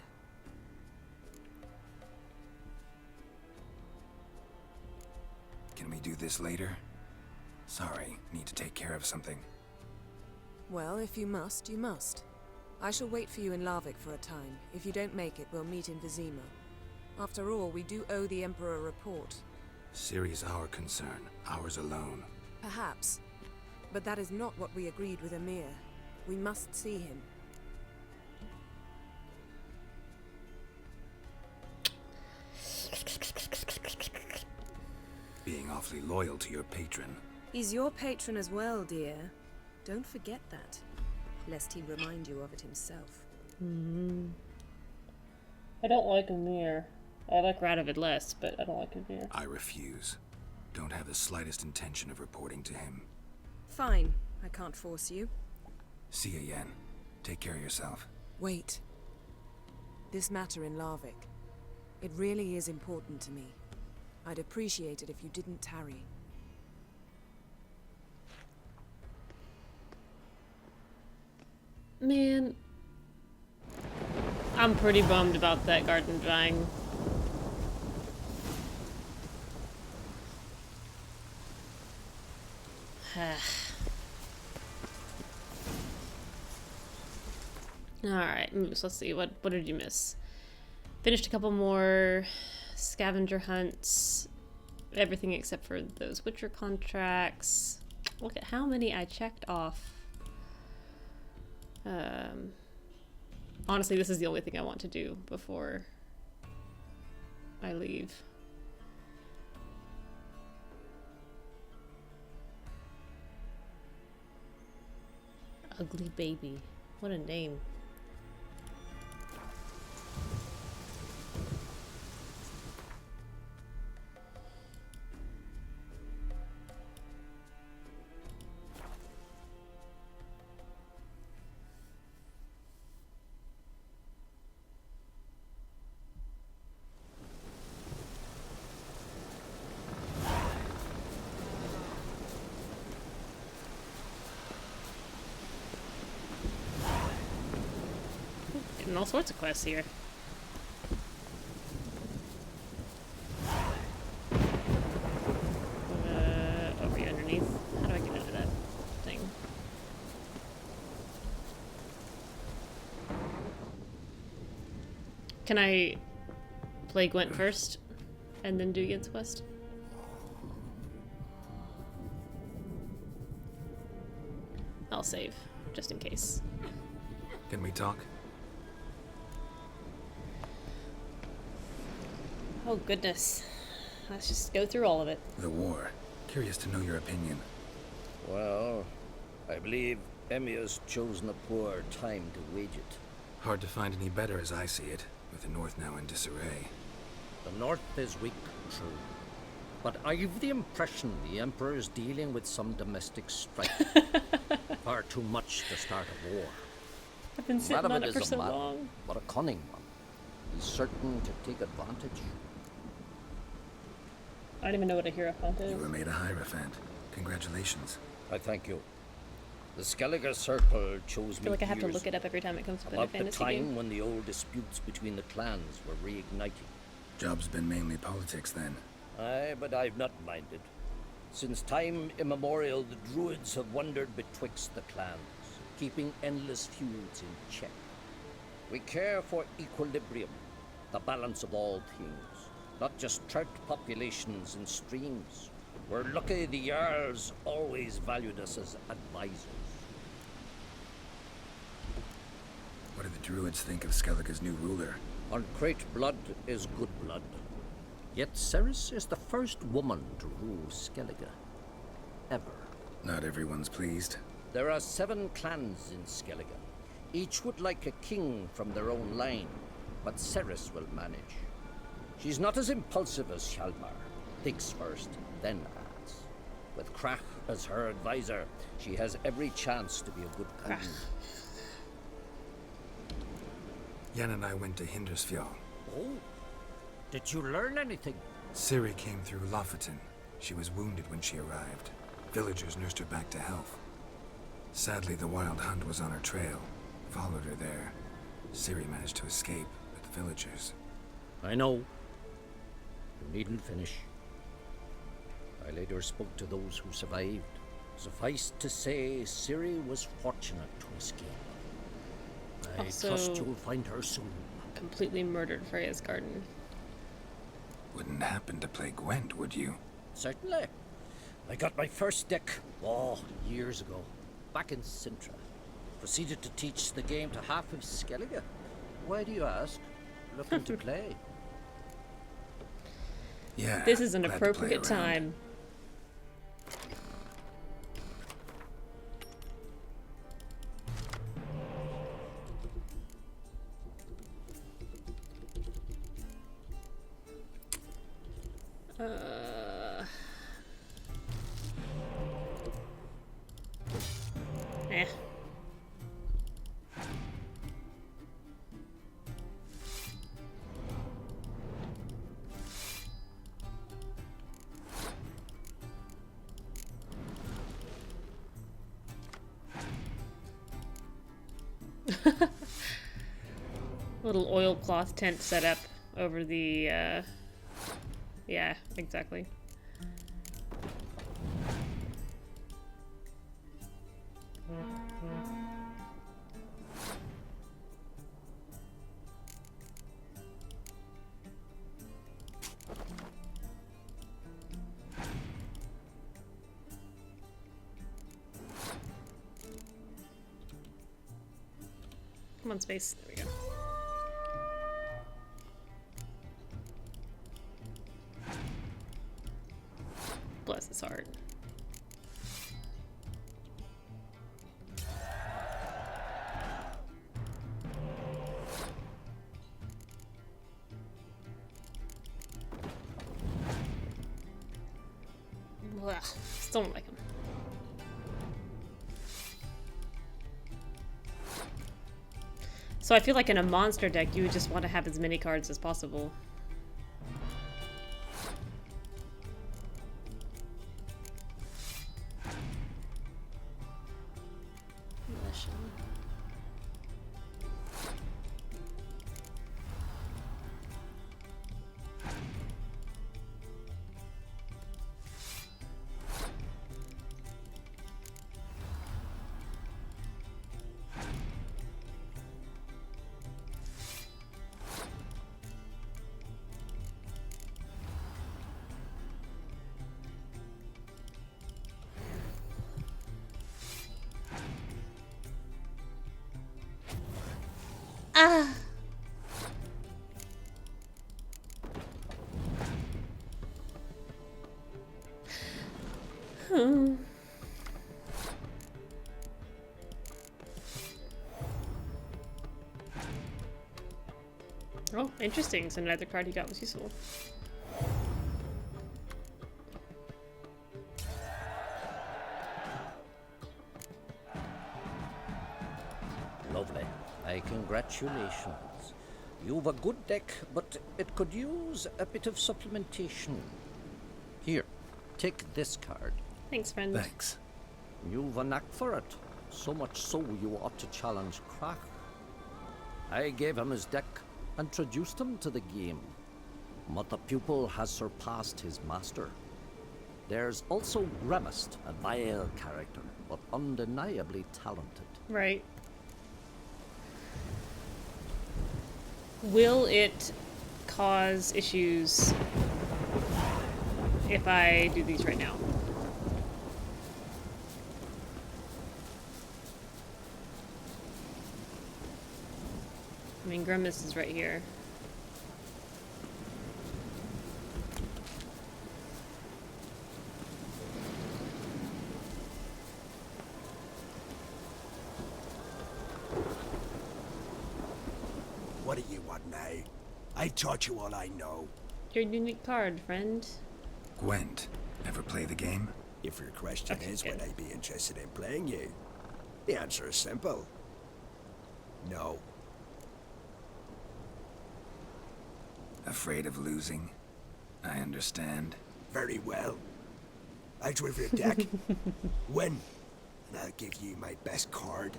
Can we do this later? Sorry, need to take care of something. Well, if you must, you must. I shall wait for you in Larvik for a time. If you don't make it, we'll meet in Vizima. After all, we do owe the Emperor a report. Ciri's our concern, ours alone. Perhaps. But that is not what we agreed with Emir. We must see him. Being awfully loyal to your patron. He's your patron as well, dear. Don't forget that, lest he remind you of it himself. I don't like Emir. I like Radovid less, but I don't like Emir. I refuse. Don't have the slightest intention of reporting to him. Fine. I can't force you. See you, Yen. Take care of yourself. Wait. This matter in Larvik. It really is important to me. I'd appreciate it if you didn't tarry. Man, I'm pretty bummed about that garden dying. Alright, Moose, let's see, what did you miss? Finished a couple more scavenger hunts. Everything except for those Witcher contracts. Look at how many I checked off. Honestly, this is the only thing I want to do before I leave. Ugly baby. What a name. Getting all sorts of quests here. Over here underneath. How do I get into that thing? Can I play Gwent first and then do Yen's quest? I'll save, just in case. Can we talk? Oh goodness. Let's just go through all of it. The war. Curious to know your opinion. Well, I believe Emia's chosen a poor time to wage it. Hard to find any better as I see it, with the North now in disarray. The North is weak, true. But I've the impression the Emperor is dealing with some domestic strife. Far too much to start a war. I've been sitting on it for so madman, long. but a cunning one. He's certain to take advantage. I don't even know what a Hierophant is. You were made a Hierophant. Congratulations. I thank you. The Skellige Circle chose I me feel like I have to years look it up every time it comes up in a about the fantasy time game. when the old disputes between the clans were reigniting. Job's been mainly politics then. Aye, but I've not minded. Since time immemorial, the Druids have wandered betwixt the clans, keeping endless feuds in check. We care for equilibrium, the balance of all things, not just trout populations and streams. We're lucky the Jarls always valued us as advisors. What do the Druids think of Skellige's new ruler? Uncrate blood is good blood. Yet Ceres is the first woman to rule Skellige. Ever. Not everyone's pleased. There are 7 clans in Skellige. Each would like a king from their own line, but Ceres will manage. She's not as impulsive as Hjalmar. Thinks first, then acts. With Krach as her advisor, she has every chance to be a good queen. Yen and I went to Hindersfjall. Oh? Did you learn anything? Ciri came through Lofoten. She was wounded when she arrived. Villagers nursed her back to health. Sadly, the Wild Hunt was on her trail. Followed her there. Ciri managed to escape with the villagers. I know. You needn't finish. I later spoke to those who survived. Suffice to say, Ciri was fortunate to escape. I trust you'll find her soon. Completely murdered Freya's garden. Wouldn't happen to play Gwent, would you? Certainly. I got my first deck, years ago, back in Sintra. Proceeded to teach the game to half of Skellige. Why do you ask? Looking to play. Yeah. This is an glad to play appropriate around. time. Eh. Little oilcloth tent set up over the, yeah, exactly. Come on, space. There we go. Bless his heart. Blah. Still don't like him. So I feel like in a monster deck, you would just want to have as many cards as possible. Ah! Hmm. Oh, interesting. So neither card he got was useful. Lovely. Congratulations. You've a good deck, but it could use a bit of supplementation. Here, take this card. Thanks, friend. Thanks. You've a knack for it. So much so you ought to challenge Crack. I gave him his deck, introduced him to the game. But the pupil has surpassed his master. There's also Remist, a vile character, but undeniably talented. Right. Will it cause issues if I do these right now? I mean, Grimace is right here. What do you want now? I've taught you all I know. Your unique card, friend. Gwent. Ever play the game? If your question is would I be interested in playing you, the answer is simple. No. Afraid of losing? I understand. Very well. Out with your deck. Win, and I'll give you my best card.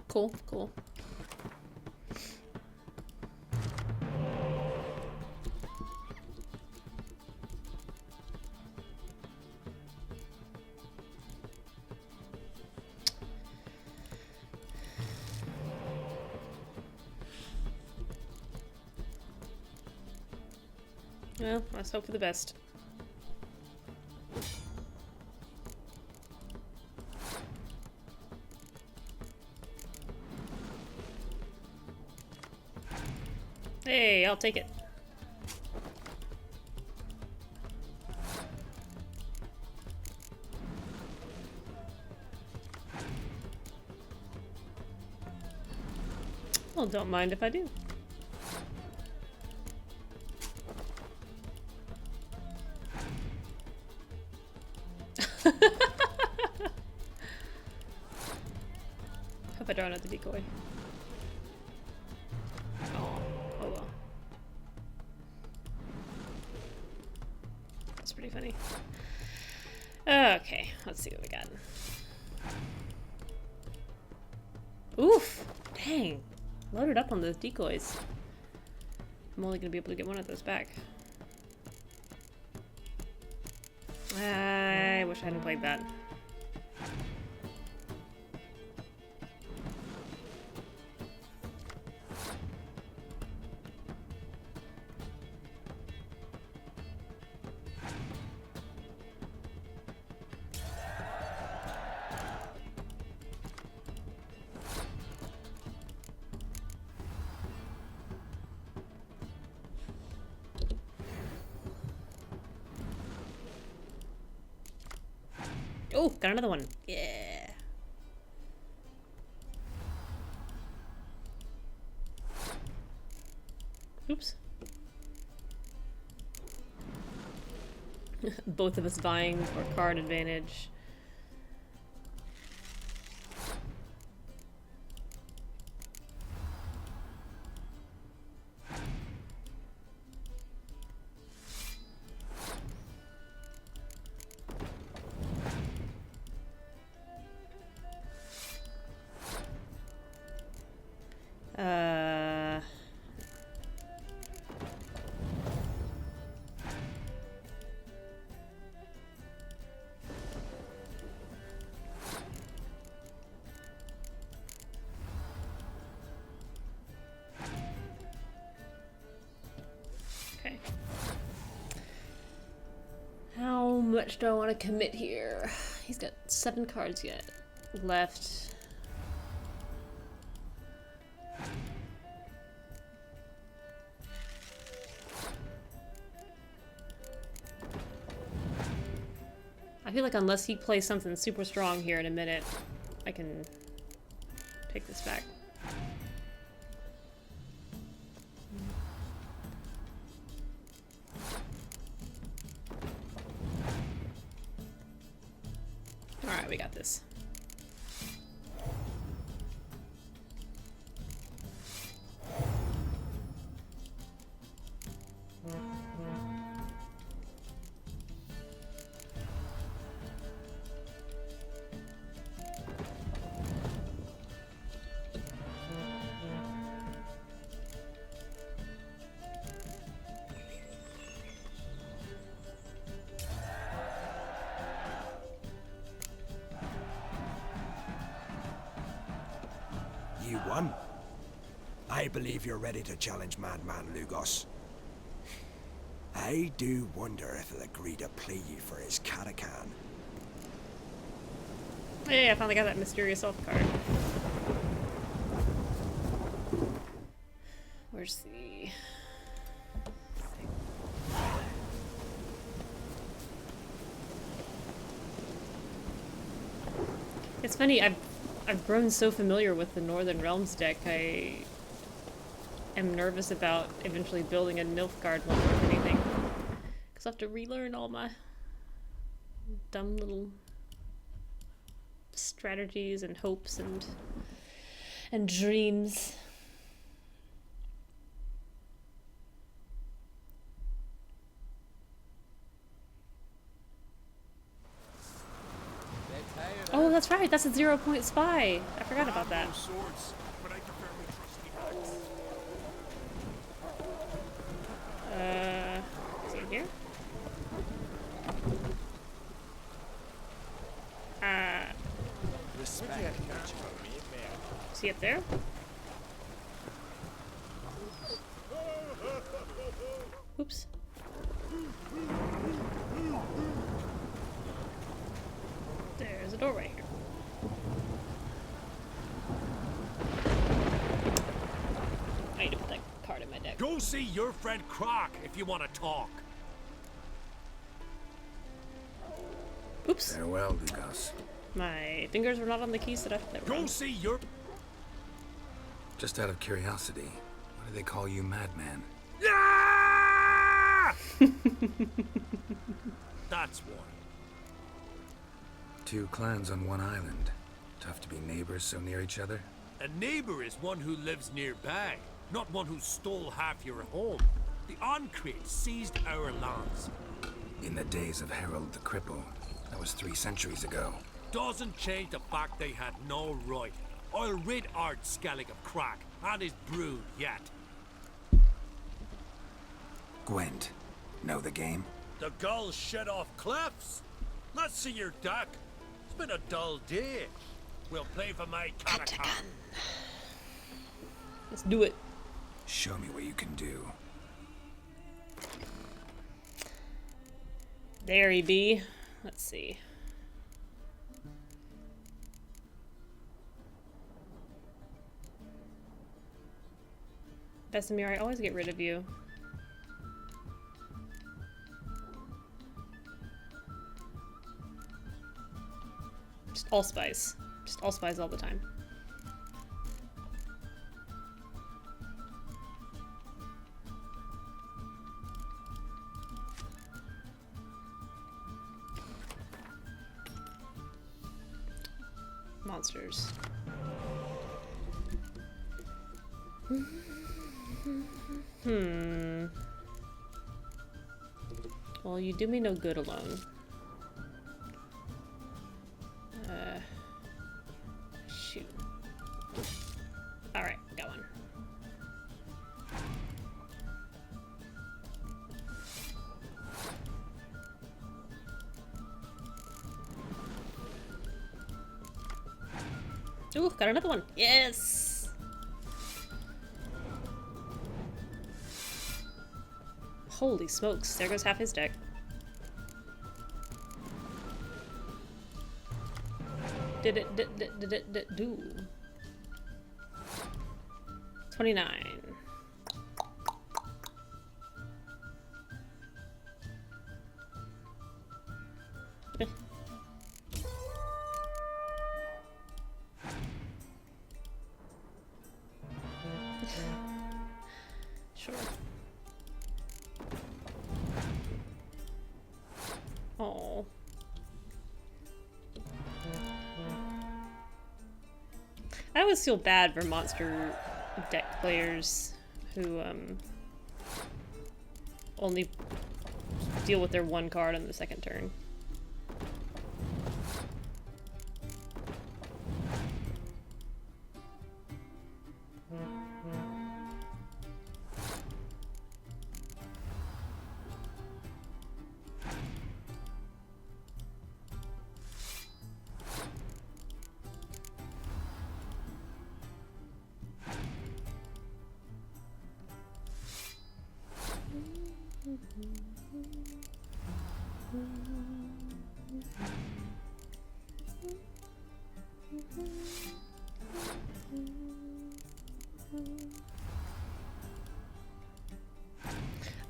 Cool, cool. Well, let's hope for the best. Hey, I'll take it. Well, don't mind if I do. Hope I draw out the decoy. Oh well. That's pretty funny. Okay, let's see what we got. Oof! Dang! Loaded up on those decoys. I'm only gonna be able to get one of those back. I wish I hadn't played that. Oh, got another one. Yeah. Oops. Both of us vying for card advantage. Okay. How much do I want to commit here? He's got 7 cards yet left. I feel like unless he plays something super strong here in a minute, I can take this back. Alright, we got this. You won. I believe you're ready to challenge Madman Lugos. I do wonder if he'll agree to play you for his Katakan. Hey, I finally got that mysterious elf card. Where's the... It's funny, I've grown so familiar with the Northern Realms deck, I am nervous about eventually building a Nilfgaard one or anything. Because I have to relearn all my dumb little strategies and hopes and dreams. Oh, that's right. That's a 0-point spy. I forgot about that. Is he in here? Is he up there? Oops. There's a doorway here. I need to put that card in my deck. Go see your friend Croc if you want to talk. Oops. Farewell, Lugos. My fingers were not on the keys that were Go on. see your... Just out of curiosity, why do they call you Madman? Yeah! That's why. Two clans on one island. Tough to be neighbors so near each other. A neighbor is one who lives nearby, not one who stole half your home. The Oncrate seized our lands. In the days of Harold the Cripple, that was 3 centuries ago. Doesn't change the fact they had no right. I'll rid Art Skellig of Crack and his brood yet. Gwent, know the game? The gulls shit off cliffs. Let's see your deck. It's been a dull day. We'll play for my Katakan. Let's do it. Show me what you can do. There he be. Let's see. Vesemir, I always get rid of you. Just allspice. Just allspice all the time. Monsters. Well, you do me no good alone. Shoot. Alright, got one. Ooh, got another one. Yes! Holy smokes, there goes half his deck. Did it do? 29. I always feel bad for monster deck players who only deal with their one card on the second turn.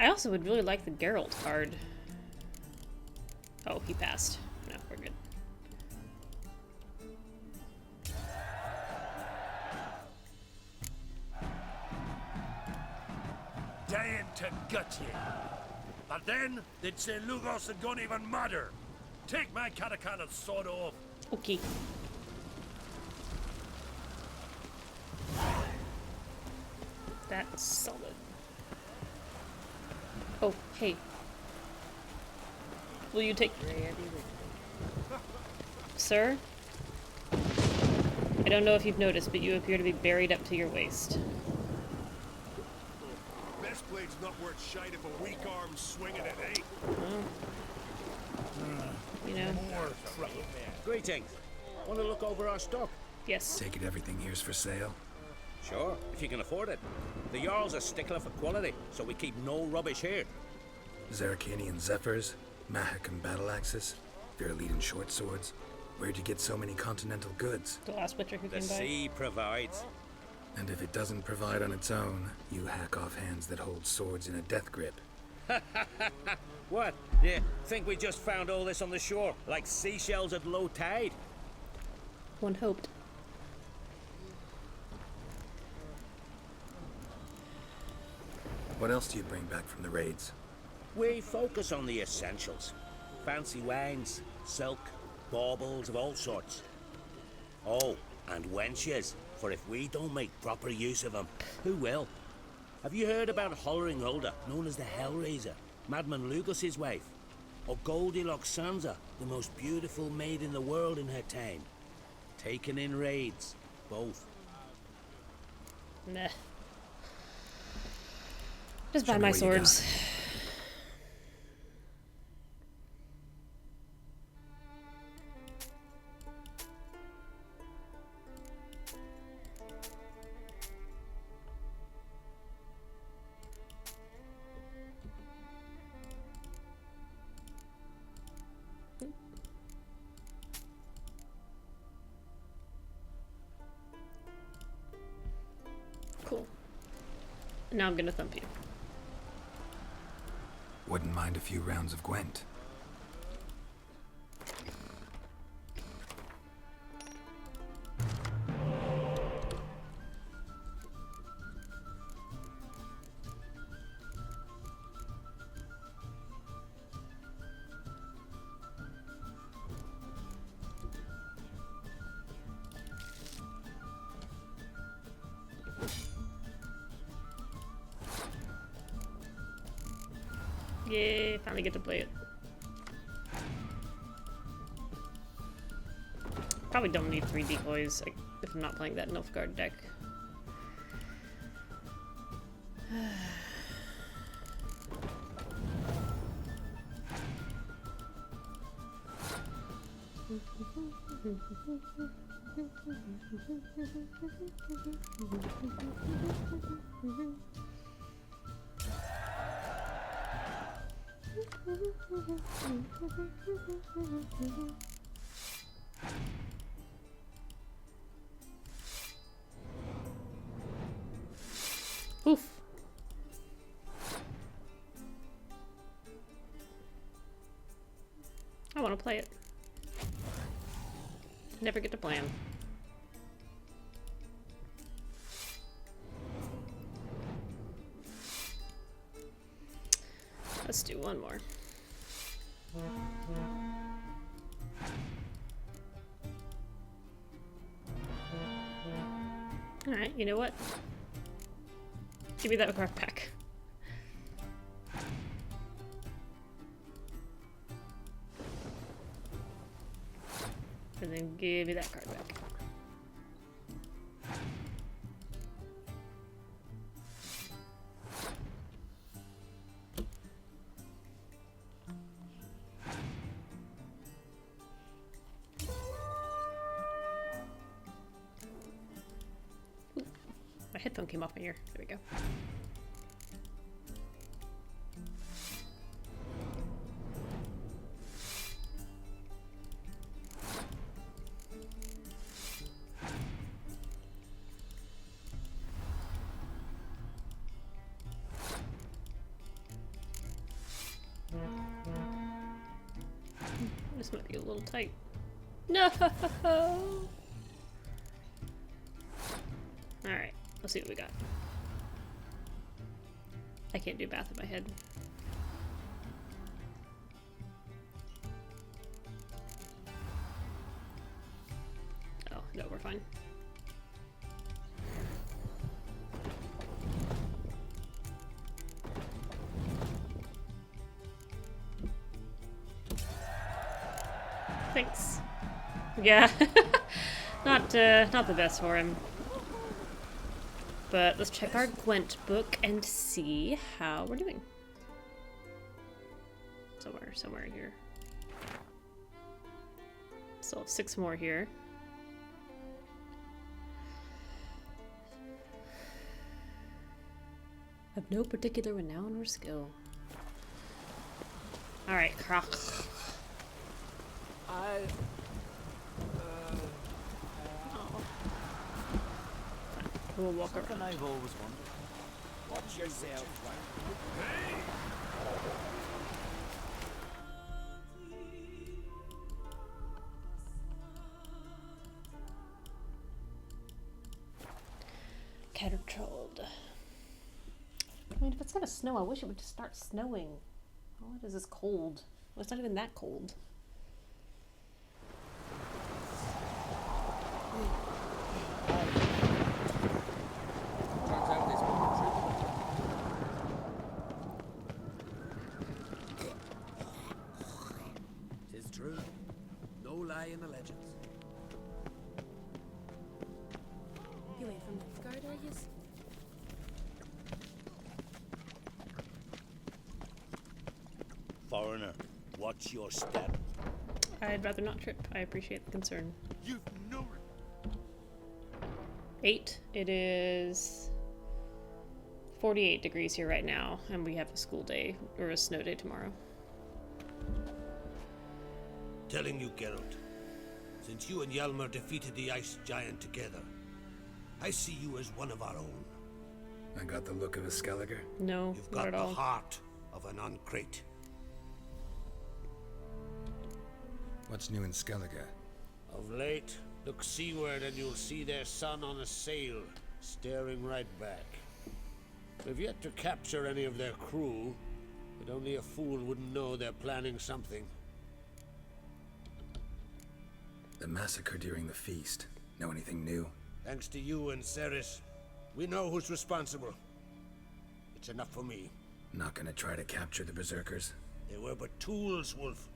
I also would really like the Geralt card. Oh, he passed. No, we're good. Dying to gut ye. But then, they'd say Lugos had gone even madder. Take my Katakana's sword off. Okay. That's solid. Oh, hey. Will you take... Sir? I don't know if you've noticed, but you appear to be buried up to your waist. Best blade's not worth shite if a weak arm's swinging it, eh? Well, you know. More trouble. Greetings. Want to look over our stock? Yes. Take it everything here's for sale? Sure, if you can afford it. The Jarl's a stickler for quality, so we keep no rubbish here. Zarkanian Zephyrs, Mahakan battle axes, Viruleten short swords. Where'd you get so many continental goods? The last butcher who The came by. sea provides. And if it doesn't provide on its own, you hack off hands that hold swords in a death grip. What? Yeah, think we just found all this on the shore, like seashells at low tide? One hoped. What else do you bring back from the raids? We focus on the essentials. Fancy wines, silk, baubles of all sorts. Oh, and wenches, for if we don't make proper use of them, who will? Have you heard about Hollringholder, known as the Hellraiser, Madman Lugos's wife? Or Goldilocks Sansa, the most beautiful maid in the world in her time? Taken in raids, both. Meh. Just buy Show me my what you got. swords. Cool. Now I'm gonna thump you. Wouldn't mind a few rounds of Gwent. Yay, finally get to play it. Probably don't need 3 decoys like, if I'm not playing that Nilfgaard deck. Oof. I want to play it. Never get to play 'em. Let's do one more. Alright, you know what? Give me that card back. And then give me that card back. Ooh, my headphone came off my ear. There we go. This might be a little tight. No! Alright, let's see what we got. I can't do math in my head. Oh, no, we're fine. Thanks. Yeah, not the best for him. But let's check our Gwent book and see how we're doing. Somewhere here. Still have 6 more here. Have no particular renown or skill. All right, Croc. We'll walk around. I've always wondered. Watch yourself, hey! Controlled. I mean, if it's gonna snow, I wish it would just start snowing. All it is cold. Well, it's not even that cold. Tis true. No lie in the legends. You ain't from Nilfgaard, are yous? Foreigner, watch your step. I'd rather not trip. I appreciate the concern. You've no 8. It is 48 degrees here right now, and we have a school day, or a snow day tomorrow. Telling you, Geralt, since you and Hjalmar defeated the ice giant together, I see you as one of our own. I got the look of a Skelliger? No, You've not got at the all. heart of an Uncrate. What's new in Skellige? Of late, look seaward and you'll see their sun on a sail, staring right back. We've yet to capture any of their crew, but only a fool wouldn't know they're planning something. The massacre during the feast. Know anything new? Thanks to you and Ceres, we know who's responsible. It's enough for me. Not gonna try to capture the berserkers? They were but tools, Wolf.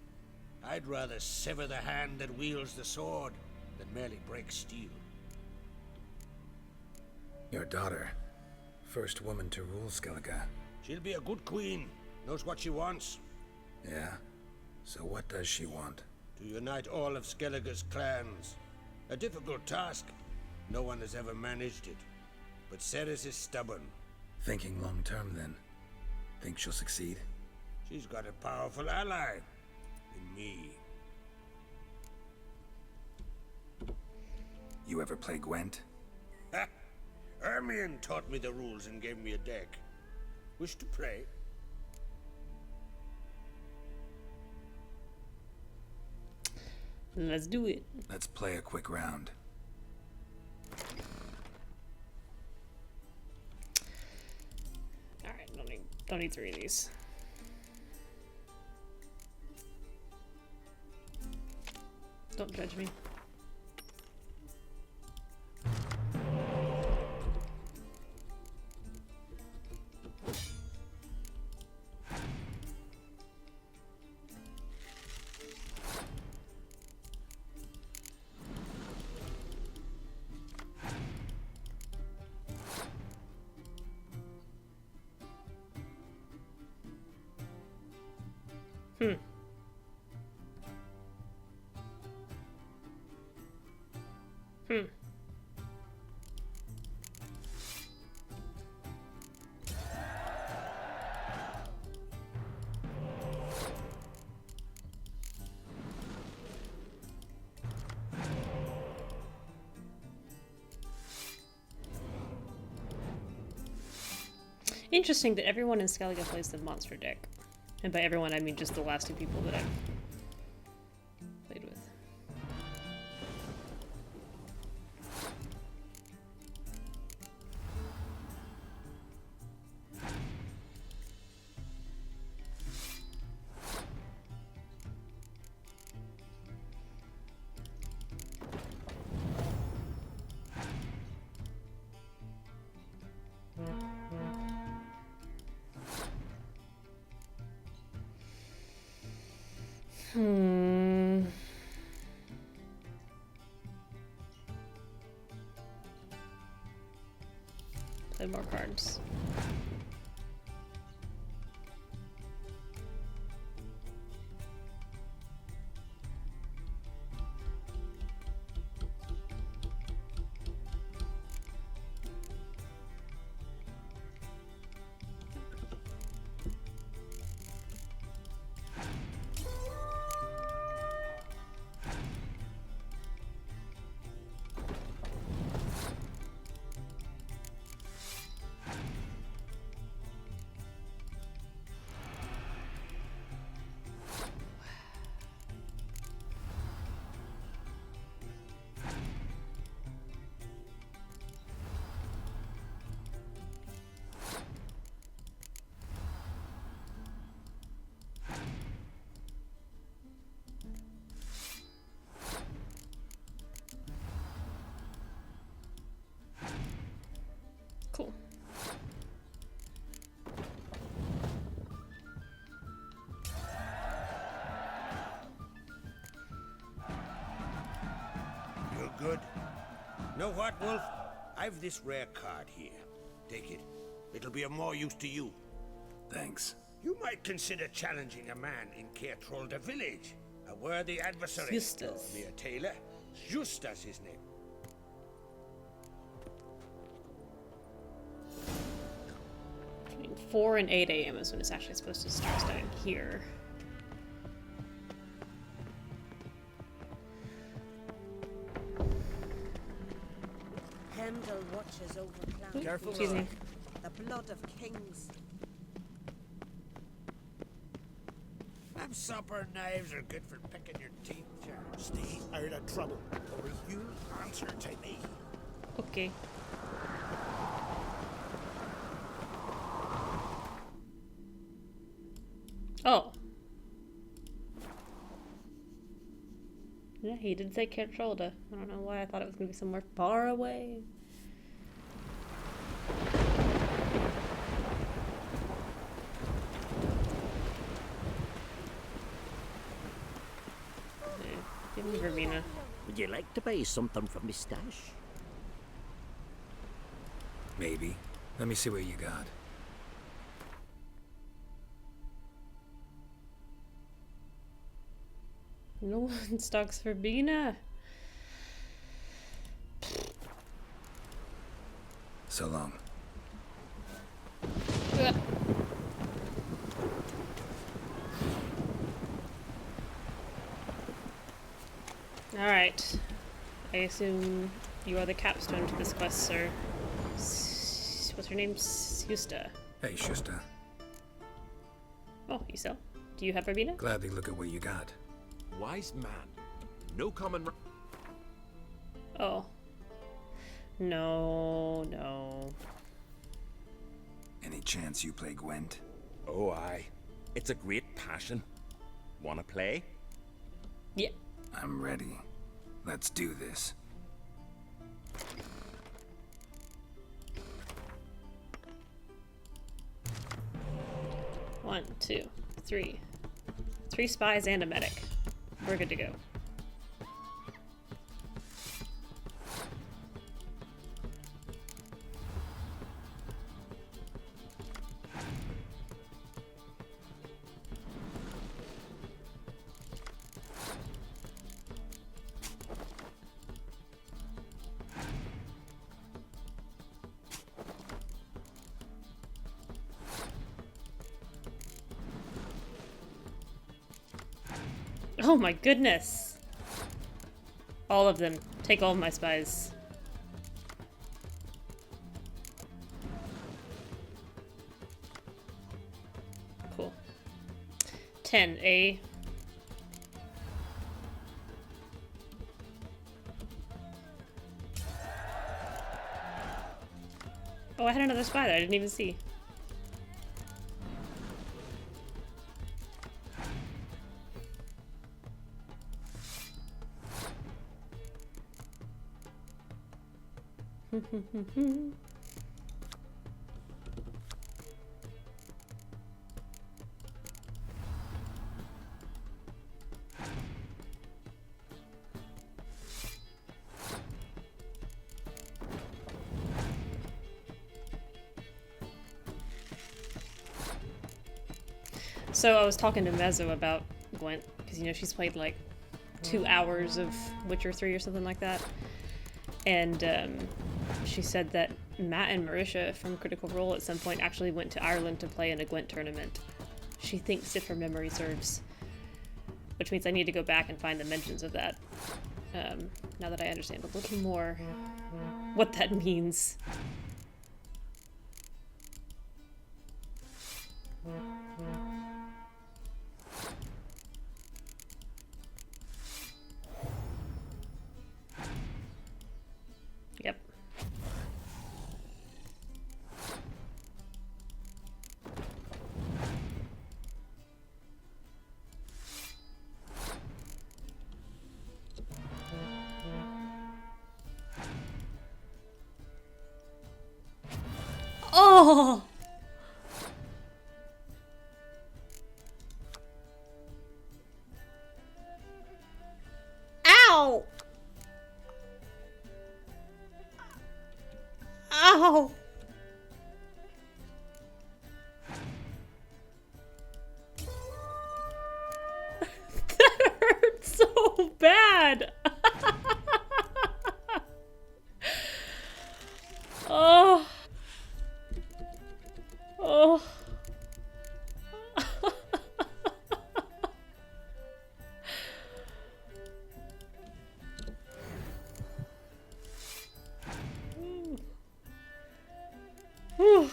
I'd rather sever the hand that wields the sword than merely break steel. Your daughter. First woman to rule Skellige. She'll be a good queen. Knows what she wants. Yeah? So what does she want? To unite all of Skellige's clans. A difficult task. No one has ever managed it. But Ceres is stubborn. Thinking long term, then. Think she'll succeed? She's got a powerful ally. In me. You ever play Gwent? Ha! Ermion taught me the rules and gave me a deck. Wish to play? Let's do it. Let's play a quick round. Alright, don't need 3 of these. Don't judge me. Interesting that everyone in Skellige plays the monster deck. And by everyone, I mean just the last two people that I've played with. Play more cards. Cool. You're good. Know what, Wolf? I've this rare card here. Take it. It'll be of more use to you. Thanks. You might consider challenging a man in Caertrolda village. A worthy adversary. Justus. Be a tailor. Justus his name. Between 4 and 8 a.m. is when it's actually supposed to start down here. Hemdall watches over Clan. Careful. Excuse me. The blood of kings. Them supper knives are good for picking your teeth. Stay out of trouble, or you answer to me. Okay. Oh. Yeah, he did say Caertrolda. I don't know why I thought it was going to be somewhere far away. Give me Verbena. Would you like to buy something from me stash? Maybe. Let me see what you got. No one stocks Verbena. So long. Alright. I assume you are the capstone to this quest, sir. What's her name? Justa. Hey, Schuster. Oh, you sell? Do you have Verbena? Gladly look at what you got. Wise man. No common... Oh. No, no. Any chance you play Gwent? Oh, aye. It's a great passion. Wanna play? Yeah. I'm ready. Let's do this. One, two, three. 3 spies and a medic. We're good to go. Oh my goodness! All of them. Take all of my spies. 10, eh? Oh, I had another spy that I didn't even see. So I was talking to Mezzo about Gwent, because you know she's played like 2 hours of Witcher 3 or something like that. And she said that Matt and Marisha from Critical Role at some point actually went to Ireland to play in a Gwent tournament. She thinks, if her memory serves. Which means I need to go back and find the mentions of that. Now that I understand a little more what that means. Yep. Oh! Ow! Ow! That hurt so bad! Oh. Oh. Whew.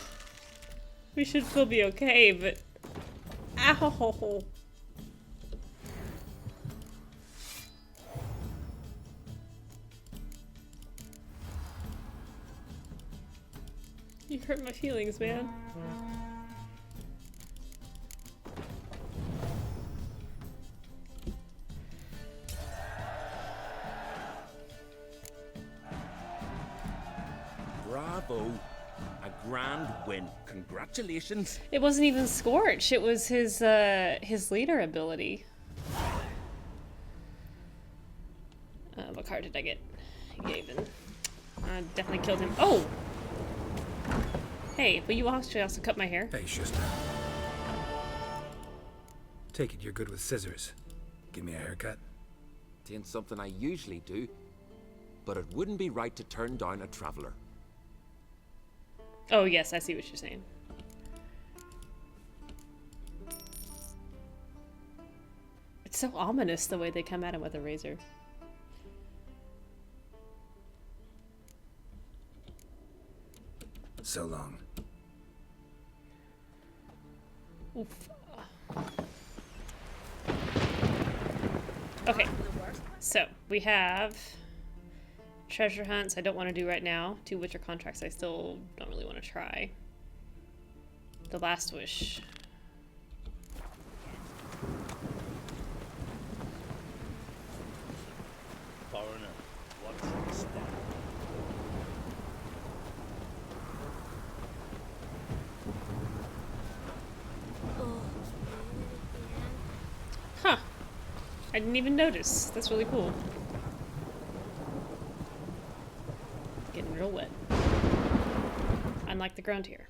We should still be okay, but ow. You hurt my feelings, man. Bravo. A grand win. Congratulations. It wasn't even Scorch, it was his leader ability. What card did I get? Gaven. I definitely killed him. Oh! Hey, but you actually also cut my hair. Hey, Schuster. Take it you're good with scissors. Give me a haircut. Ain't something I usually do, but it wouldn't be right to turn down a traveler. Oh yes, I see what you're saying. It's so ominous the way they come at him with a razor. So long. Oof. Okay, so we have treasure hunts I don't want to do right now. 2 Witcher contracts I still don't really want to try. The Last Wish. Foreigner, what's your step? Huh. I didn't even notice. That's really cool. Getting real wet. Unlike the ground here.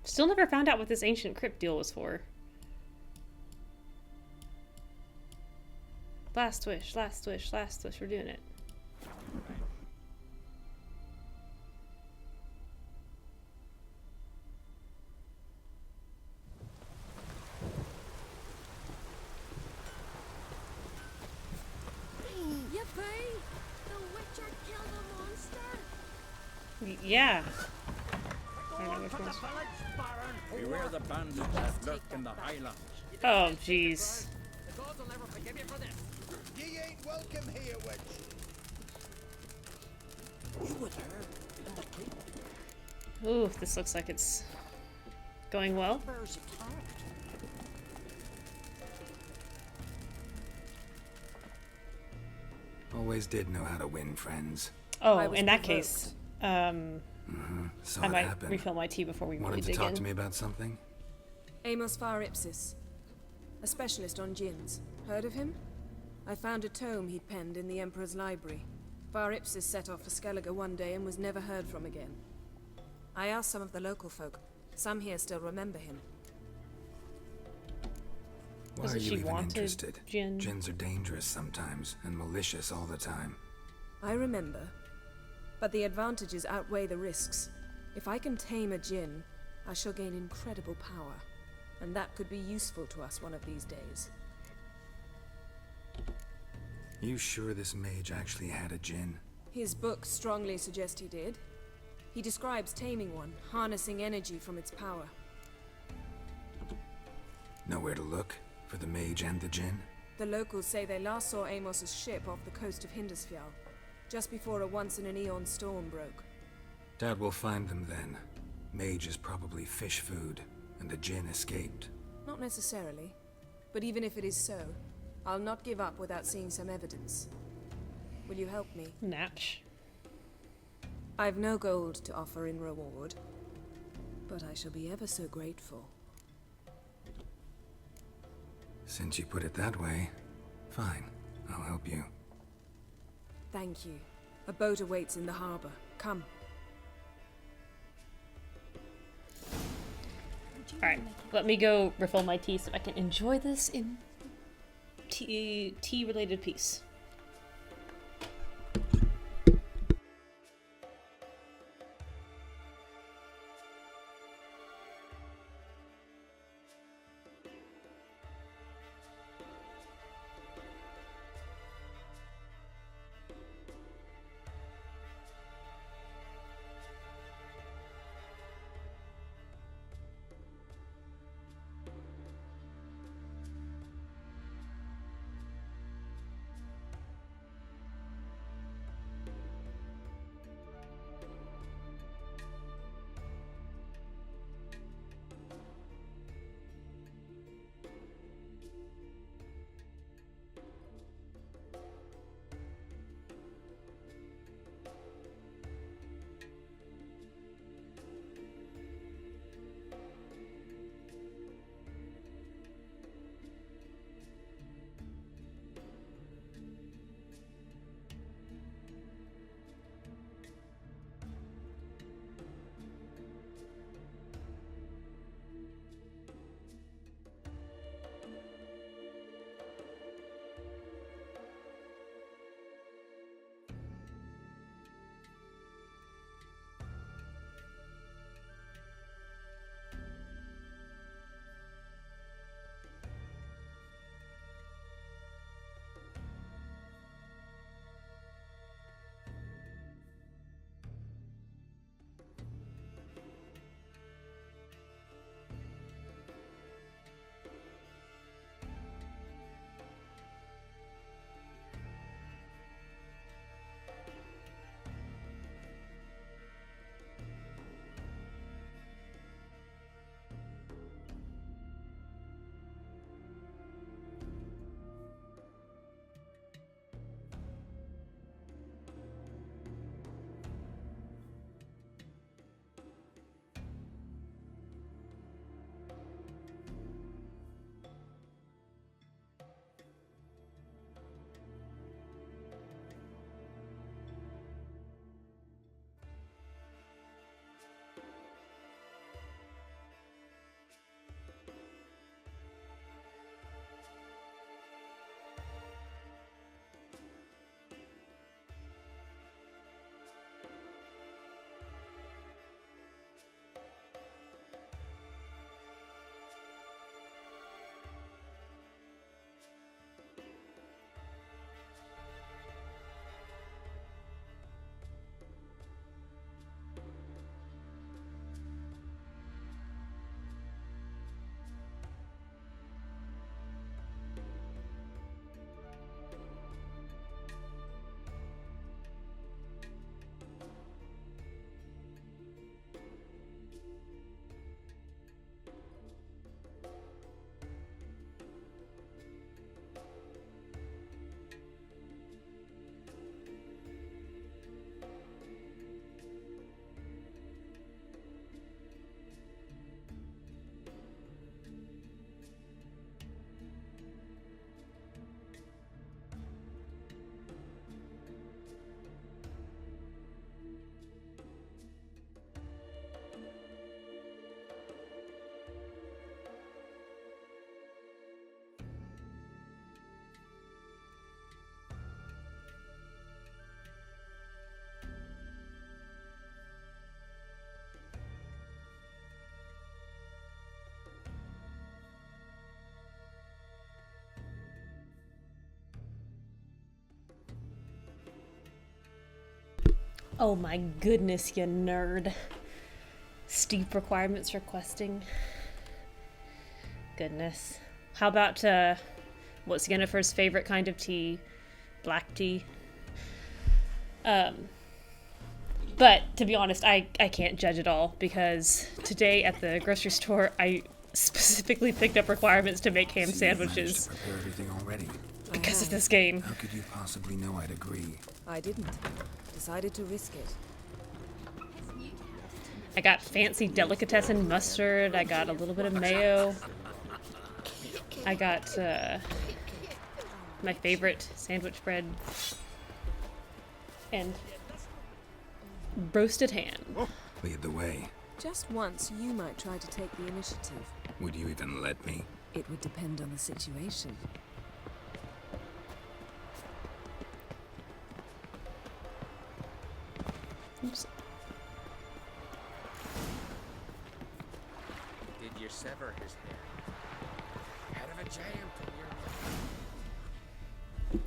Still never found out what this ancient crypt deal was for. Last wish, last wish, last wish. We're doing it. Yippee! The Witcher killed a monster! Yeah. I don't know which ones? Beware the bandits that lurk in the highlands. Oh, jeez. The gods will never forgive you for this. Ye ain't welcome here, witch. You with her? In the creek? Ooh, this looks like it's going well. Bears a carrot. Always did know how to win friends. Oh, in that case, So I it might happened. refill my tea before we Wanted really to dig talk in. to me about something? Amos Far Ipsis, a specialist on djinns. Heard of him? I found a tome he'd penned in the Emperor's library. Far Ipsis set off for Skellige one day and was never heard from again. I asked some of the local folk. Some here still remember him. Why Wasn't are you she even wanted, interested? Jinn? Jinns are dangerous sometimes, and malicious all the time. I remember. But the advantages outweigh the risks. If I can tame a djinn, I shall gain incredible power. And that could be useful to us one of these days. You sure this mage actually had a djinn? His books strongly suggest he did. He describes taming one, harnessing energy from its power. Nowhere to look for the mage and the djinn? The locals say they last saw Amos's ship off the coast of Hindisfjall, just before a once-in-an-eon storm broke. Doubt we'll find them then. Mage is probably fish food, and the djinn escaped. Not necessarily. But even if it is so, I'll not give up without seeing some evidence. Will you help me? Natch. I've no gold to offer in reward, but I shall be ever so grateful. Since you put it that way, fine. I'll help you. Thank you. A boat awaits in the harbor. Come. Alright, let me go refill my tea so I can enjoy this in tea-related peace. Oh my goodness, you nerd. Steep requirements for questing. Goodness. How about, what's Yennefer's favorite kind of tea? Black tea. But, to be honest, I can't judge at all, because today at the grocery store, I specifically picked up requirements to make ham sandwiches. To prepare everything already. Because of this game. How could you possibly know I'd agree? I didn't. Decided to risk it. I got fancy delicatessen mustard. I got a little bit of mayo. I got my favorite sandwich bread. And roasted ham. Lead the way. Just once, you might try to take the initiative. Would you even let me? It would depend on the situation. Oops. Did you sever his hair? Head of a giant in your...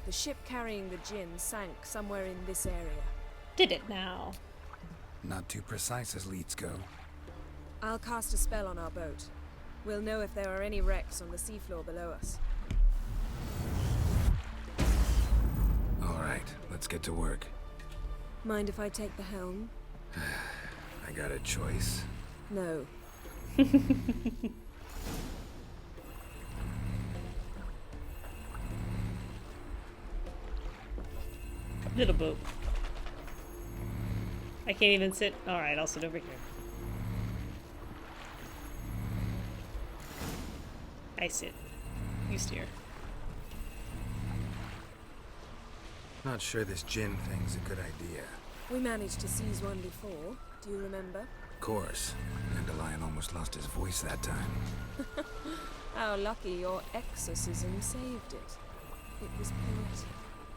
The ship carrying the gin sank somewhere in this area. Did it now? Not too precise as leads go. I'll cast a spell on our boat. We'll know if there are any wrecks on the seafloor below us. All right, let's get to work. Mind if I take the helm? I got a choice. No. Little boat. I can't even sit. Alright, I'll sit over here. I sit. You steer. Not sure this gin thing's a good idea. We managed to seize one before. Do you remember? Of course. Dandelion almost lost his voice that time. How lucky your exorcism saved it. It was poetic.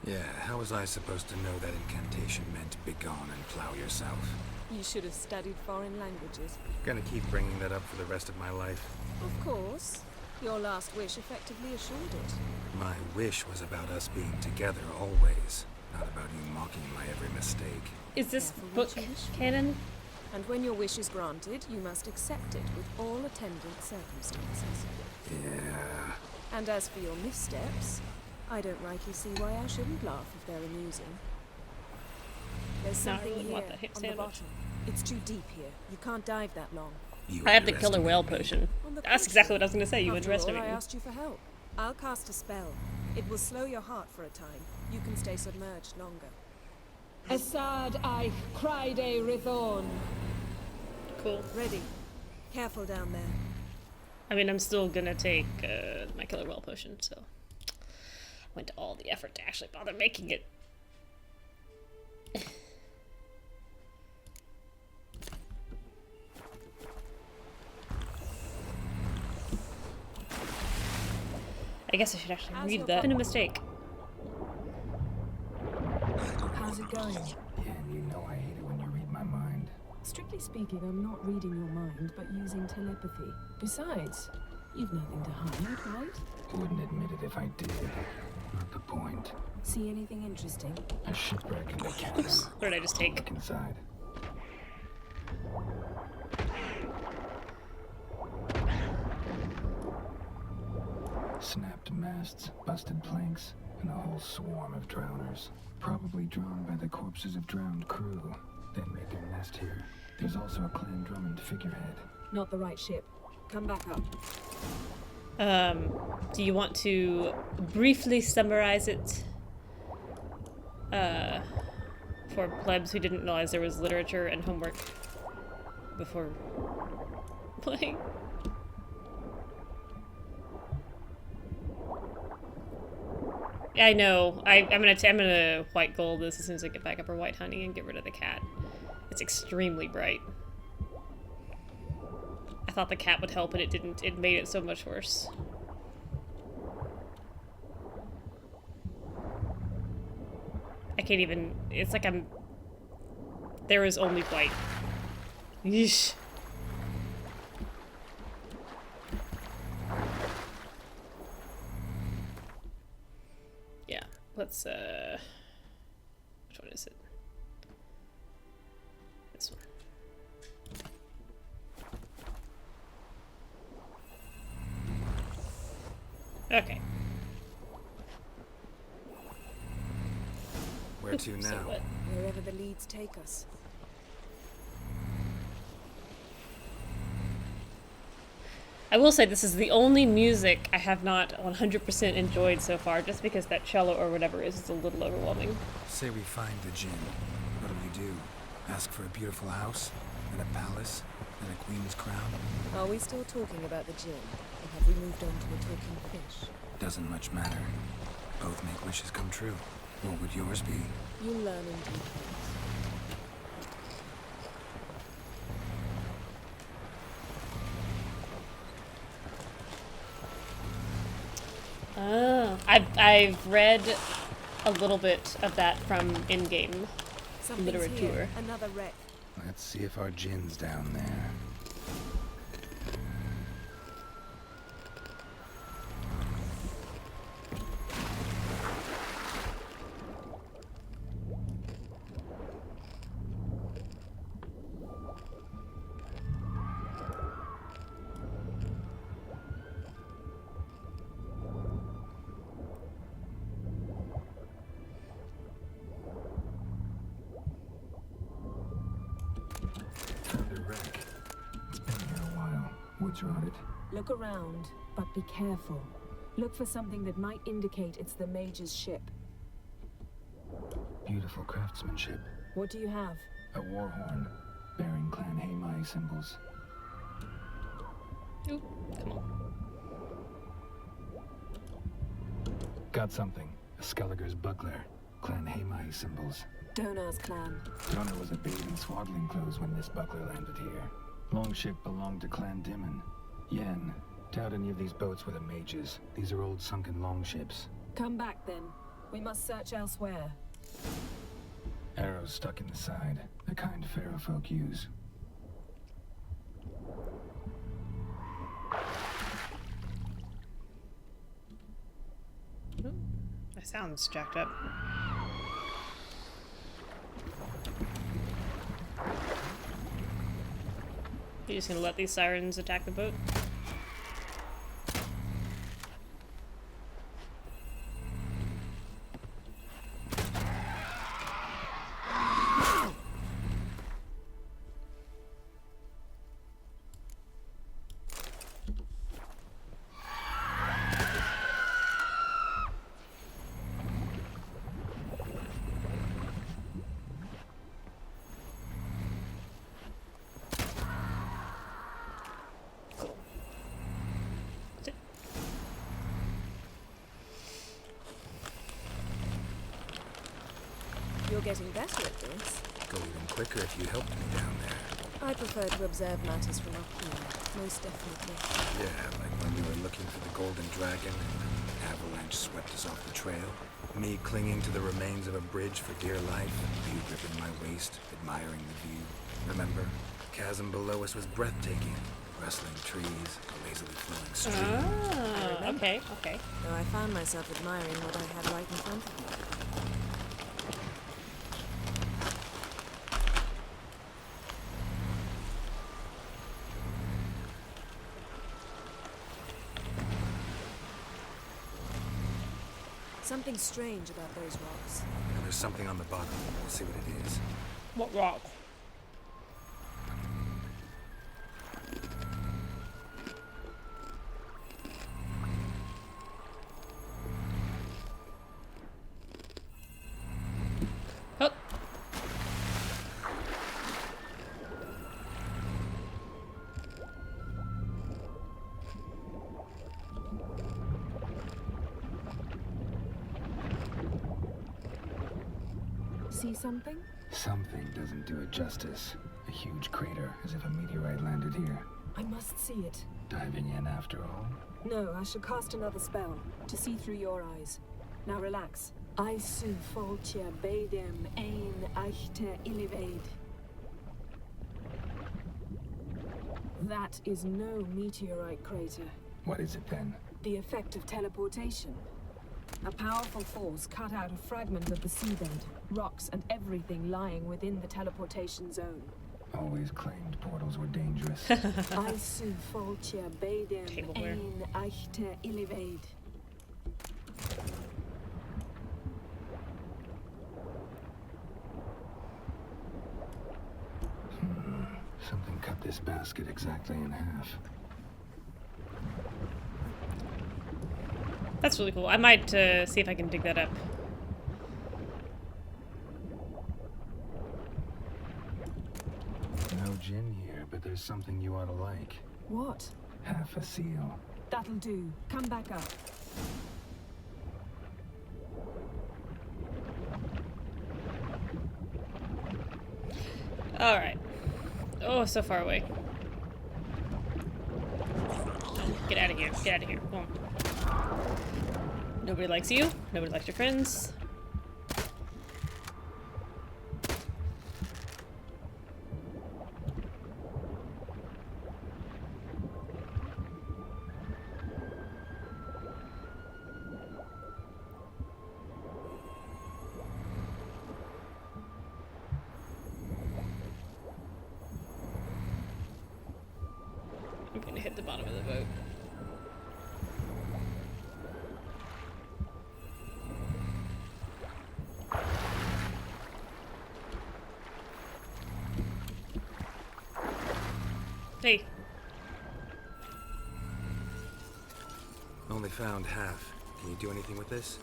Yeah, how was I supposed to know that incantation meant begone and plow yourself? You should have studied foreign languages. Gonna keep bringing that up for the rest of my life. Of course. Your last wish effectively assured it. My wish was about us being together always, not about you mocking my every mistake. Is this book canon? And when your wish is granted, you must accept it with all attendant circumstances. Yeah. And as for your missteps, I don't rightly see why I shouldn't laugh if they're amusing. There's No, I something really here want that ham on sandwich. the bottom. It's too deep here. You can't dive that long. I have the killer whale potion. On the That's exactly what I was going to say. You After underestimate all, I me. asked you for help. I'll cast a spell. It will slow your heart for a time. You can stay submerged longer. Assad I cried a Rithorn. Cool. Ready. Careful down there. I mean, I'm still gonna take my killer whale potion, so I went to all the effort to actually bother making it. I guess I should actually read that. It's been a mistake. How's it going? Yeah, you know I hate it when you read my mind. Strictly speaking, I'm not reading your mind, but using telepathy. Besides, you've nothing to hide, right? Wouldn't admit it if I did. Not the point. See anything interesting? A shipwreck in the cabin. What did I just take? Look inside. Snapped masts, busted planks, and a whole swarm of drowners. Probably drawn by the corpses of drowned crew. They made their nest here. There's also a Clan Drummond figurehead. Not the right ship. Come back up. Do you want to briefly summarize it? For plebs who didn't realize there was literature and homework before playing. I know. I'm gonna white gold this as soon as I get back up, or white honey, and get rid of the cat. It's extremely bright. I thought the cat would help, and it didn't. It made it so much worse. I can't even. It's like I'm. There is only white. Yeesh. Yeah. Let's. Which one is it? Okay. Where to now? Wherever the leads take us. I will say this is the only music I have not 100% enjoyed so far, just because that cello or whatever is a little overwhelming. Say we find the Jinn. What do we do? Ask for a beautiful house? And a palace? And a queen's crown? Are we still talking about the Jinn? Or have we moved on to a talking fish? Doesn't much matter. Both make wishes come true. What would yours be? You learn in due course. I've read a little bit of that from in-game literature. Here. Another wreck. Let's see if our Jinn's down there. Woods rotted. Look around, but be careful. Look for something that might indicate it's the mage's ship. Beautiful craftsmanship. What do you have? A war horn, bearing Clan Haimai symbols. Ooh, come on. Got something. A Skelliger's buckler, Clan Haimai symbols. Donar's clan. Donar was a babe in swaddling clothes when this buckler landed here. Longship belonged to Clan Dimon. Yen, doubt any of these boats were the mages. These are old sunken longships. Come back then. We must search elsewhere. Arrows stuck in the side, the kind Pharaoh folk use. Ooh, that sounds jacked up. You just gonna let these sirens attack the boat? You're getting better at this. Go even quicker if you helped me down there. I prefer to observe matters from up here, most definitely. Yeah, like when we were looking for the Golden Dragon and an avalanche swept us off the trail. Me clinging to the remains of a bridge for dear life, you gripping my waist, admiring the view. Remember? The chasm below us was breathtaking. Rustling trees, a lazily flowing stream. Ah, okay. Though I found myself admiring what I had right in front of me. Something strange about those rocks. And there's something on the bottom. We'll see what it is. What rock? Oh. See something? Something doesn't do it justice. A huge crater, as if a meteorite landed here. I must see it. Diving in after all? No, I shall cast another spell to see through your eyes. Now relax. Aisu foltia beidem ein achte ilivaid. That is no meteorite crater. What is it then? The effect of teleportation. A powerful force cut out a fragment of the seabed, rocks and everything lying within the teleportation zone. Always claimed portals were dangerous. Aisu foltia beidem ein achte ilivaid. cut this basket exactly in half. That's really cool. I might see if I can dig that up. No gin here, but there's something you ought to like. What? Half a seal. That'll do. Come back up. Alright. Oh, so far away. Get out of here. Get out of here. Come on. Nobody likes you. Nobody likes your friends. I'm gonna hit the bottom of the boat. Hey. Only found half. Can you do anything with this?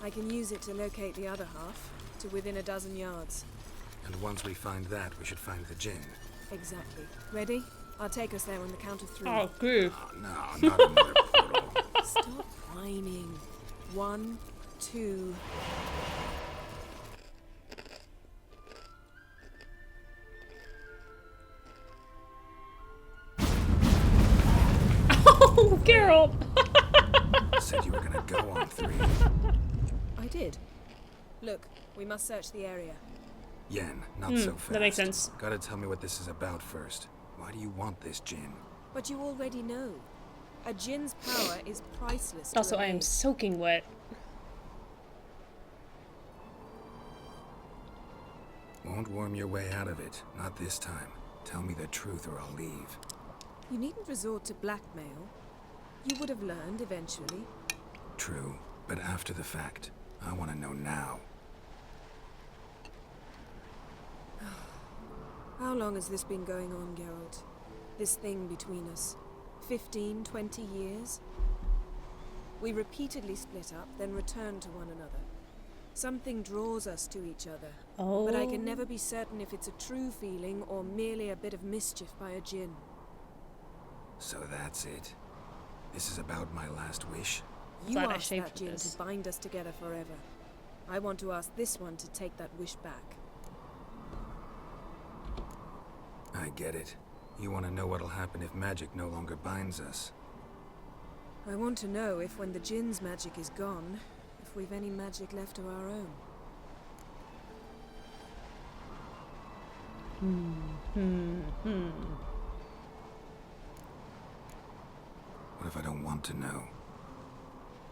I can use it to locate the other half, to within a dozen yards. And once we find that, we should find the gin. Exactly. Ready? I'll take us there on the count of 3. Oh, good. Oh, no, not another portal. Stop whining. 1, 2... Oh, Geralt! Said you were gonna go on 3. I did. Look, we must search the area. Yen, not so fast. That makes sense. Gotta tell me what this is about first. Why do you want this gin? But you already know. A gin's power is priceless to Also, a I am maid. soaking wet. Won't worm your way out of it. Not this time. Tell me the truth or I'll leave. You needn't resort to blackmail. You would have learned eventually. True, but after the fact. I want to know now. How long has this been going on, Geralt? This thing between us? 15, 20 years? We repeatedly split up, then returned to one another. Something draws us to each other. Oh. But I can never be certain if it's a true feeling or merely a bit of mischief by a djinn. So that's it. This is about my last wish. You Glad I asked shaved that for djinn this. to bind us together forever. I want to ask this one to take that wish back. I get it. You want to know what'll happen if magic no longer binds us. I want to know if when the djinn's magic is gone, if we've any magic left of our own. What if I don't want to know?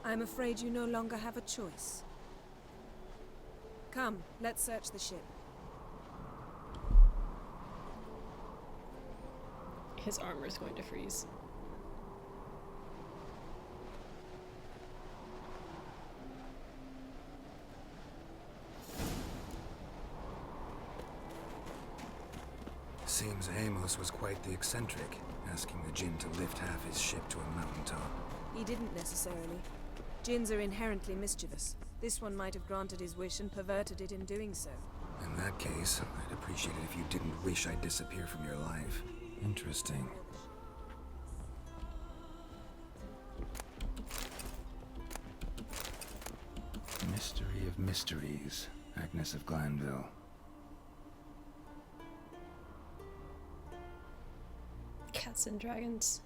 I'm afraid you no longer have a choice. Come, let's search the ship. His armor's going to freeze. Seems Amos was quite the eccentric, asking the djinn to lift half his ship to a mountaintop. He didn't necessarily. Djinns are inherently mischievous. This one might have granted his wish and perverted it in doing so. In that case, I'd appreciate it if you didn't wish I'd disappear from your life. Interesting. Mystery of Mysteries, Agnes of Glanville. Cats and dragons.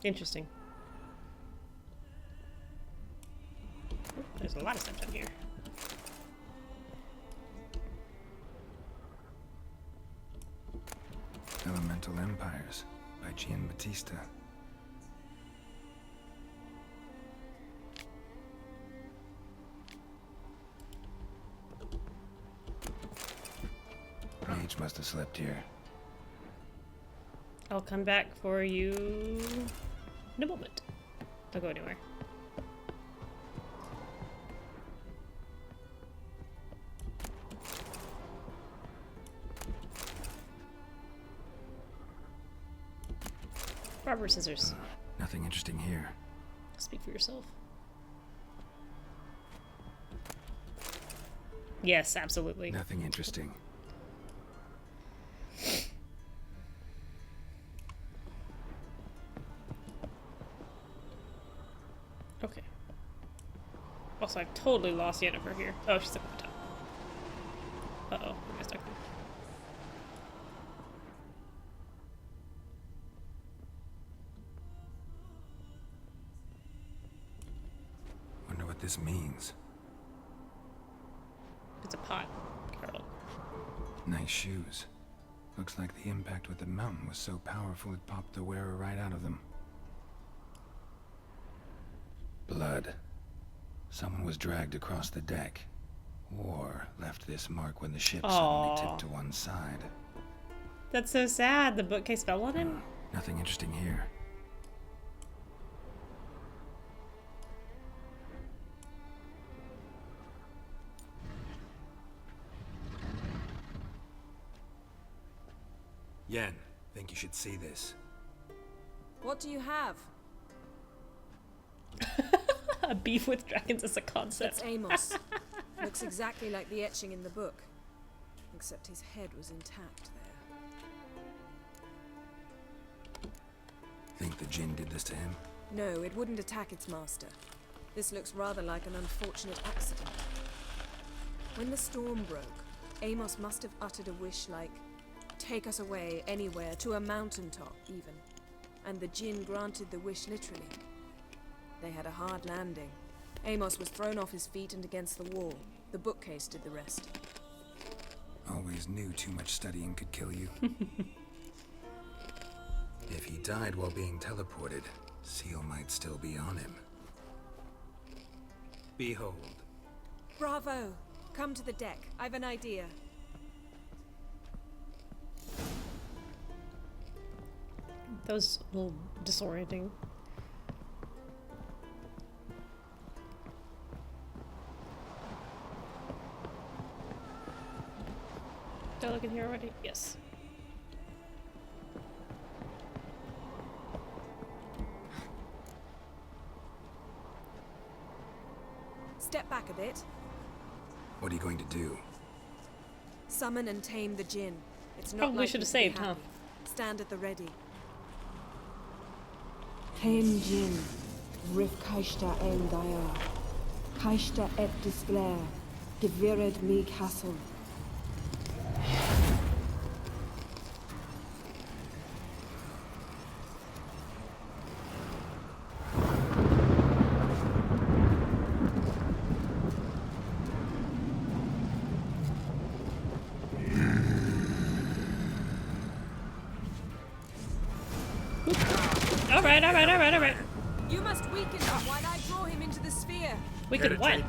Interesting. Oh, there's a lot of stuff down here. Elemental Empires by Gian Battista. Mage must have slept here. I'll come back for you in a moment. Don't go anywhere. Rubber scissors. Nothing interesting here. Speak for yourself. Yes, absolutely. Nothing interesting. Okay. Also, I've totally lost Yennefer here. Oh, she's up at the top. Uh-oh. I got stuck. Wonder what this means. It's a pot, Carol. Nice shoes. Looks like the impact with the mountain was so powerful it popped the wearer right out of them. Blood. Someone was dragged across the deck. Or left this mark when the ship suddenly tipped to one side. That's so sad. The bookcase fell on him? Nothing interesting here. Yen, think you should see this. What do you have? A beef with dragons is a concept. It's Amos. Looks exactly like the etching in the book. Except his head was intact there. Think the Jinn did this to him? No, it wouldn't attack its master. This looks rather like an unfortunate accident. When the storm broke, Amos must have uttered a wish like, "Take us away, anywhere, to a mountaintop, even." And the Jinn granted the wish literally. They had a hard landing. Amos was thrown off his feet and against the wall. The bookcase did the rest. Always knew too much studying could kill you. If he died while being teleported, Seal might still be on him. Behold. Bravo! Come to the deck. I've an idea. That was a little disorienting. Did I look in here already? Yes. Step back a bit. What are you going to do? Summon and tame the Jinn. It's not Probably likely should have to be saved, huh? happy. Stand at the ready. Tame Jinn. Rif Kaishta El Daya. Kaishta et Disglair. Gevired me castle. Alright. You must weaken him while I draw him into the sphere. Weaken what?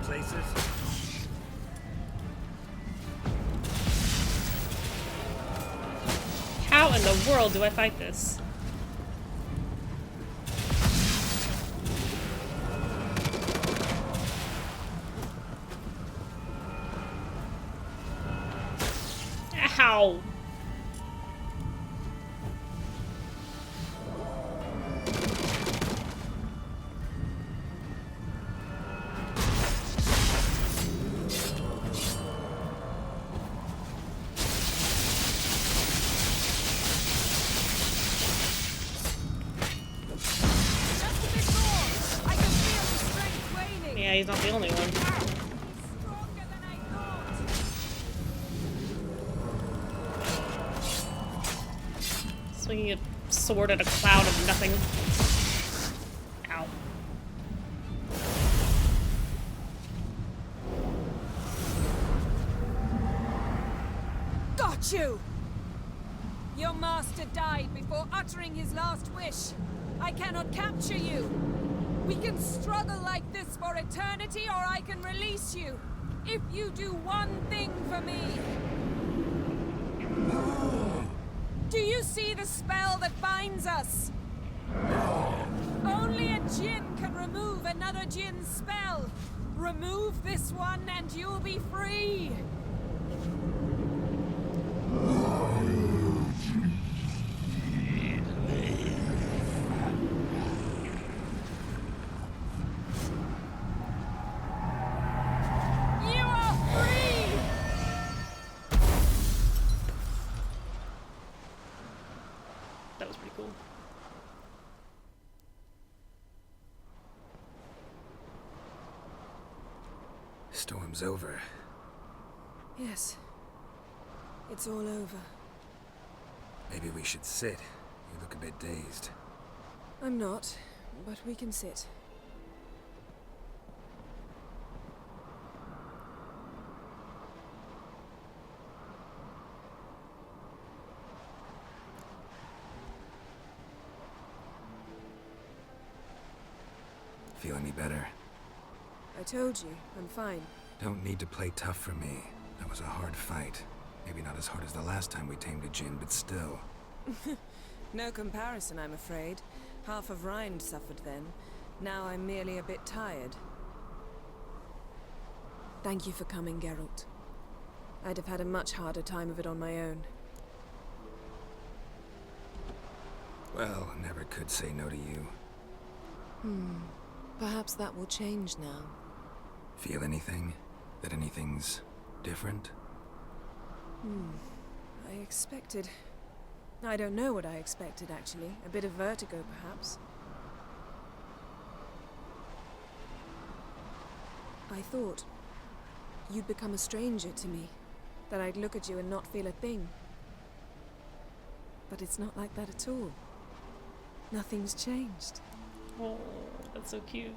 How in the world do I fight this? Ow! Yeah, he's not the only one. Swinging a sword at a cloud of nothing. Ow. Got you! Your master died before uttering his last wish. I cannot capture you. We can struggle like this for eternity, or I can release you. If you do one thing for me. Do you see the spell that binds us? Only a Jinn can remove another Jinn's spell. Remove this one and you'll be free. storm's over. Yes. It's all over. Maybe we should sit. You look a bit dazed. I'm not, but we can sit. Feel any better? I told you, I'm fine. Don't need to play tough for me. That was a hard fight. Maybe not as hard as the last time we tamed a djinn, but still. No comparison, I'm afraid. Half of Rind suffered then. Now I'm merely a bit tired. Thank you for coming, Geralt. I'd have had a much harder time of it on my own. Well, never could say no to you. Perhaps that will change now. Feel anything? That anything's different? I expected... I don't know what I expected, actually. A bit of vertigo, perhaps. I thought you'd become a stranger to me. That I'd look at you and not feel a thing. But it's not like that at all. Nothing's changed. Oh, that's so cute.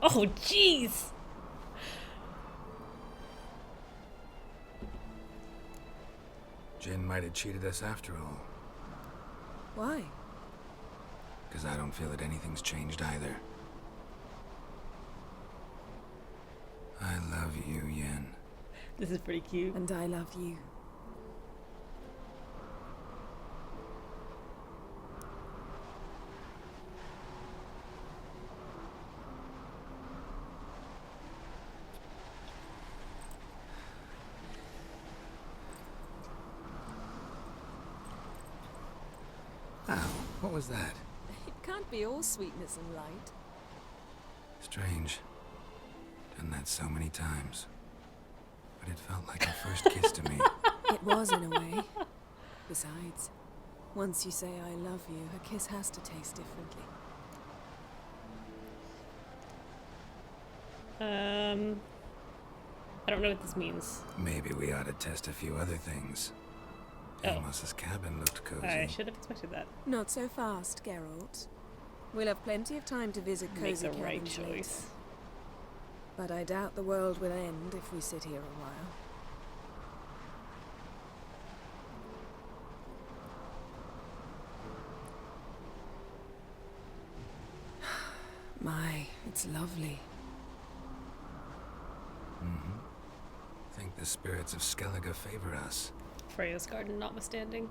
Oh, jeez! Jinn might have cheated us after all. Why? Because I don't feel that anything's changed either. I love you, Yen. This is pretty cute. And I love you. Ow, what was that? It can't be all sweetness and light. Strange. Done that so many times. But it felt like a first kiss to me. It was, in a way. Besides, once you say I love you, a kiss has to taste differently. I don't know what this means. Maybe we ought to test a few other things. Amos's cabin looked cozy. I should have expected that. Not so fast, Geralt. We'll have plenty of time to visit Make cozy the right cabins choice. later. But I doubt the world will end if we sit here a while. My, it's lovely. Think the spirits of Skellige favor us. Freya's garden notwithstanding.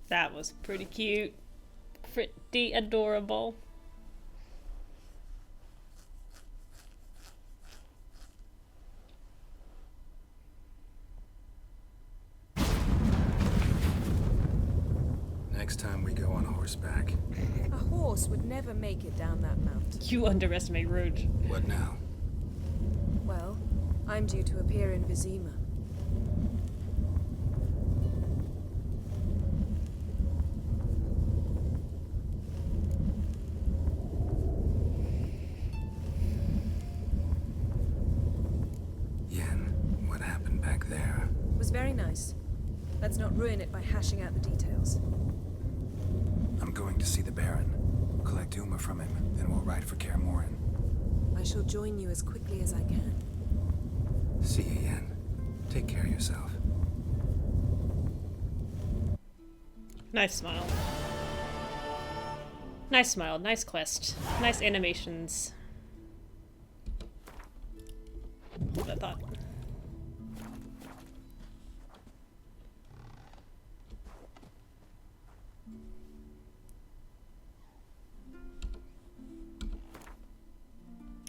That was pretty cute. Pretty adorable. Next time we go on horseback. A horse would never make it down that mountain. You underestimate Rouge. What now? Well, I'm due to appear in Vizima. Yen, what happened back there? It was very nice. Let's not ruin it by hashing out the details. I'm going to see the Baron. Collect Uma from him, then we'll ride for Kaer Morhen. I shall join you as quickly as I can. See you, Yen. Take care of yourself. Nice smile. Nice smile, nice quest. Nice animations. What I thought.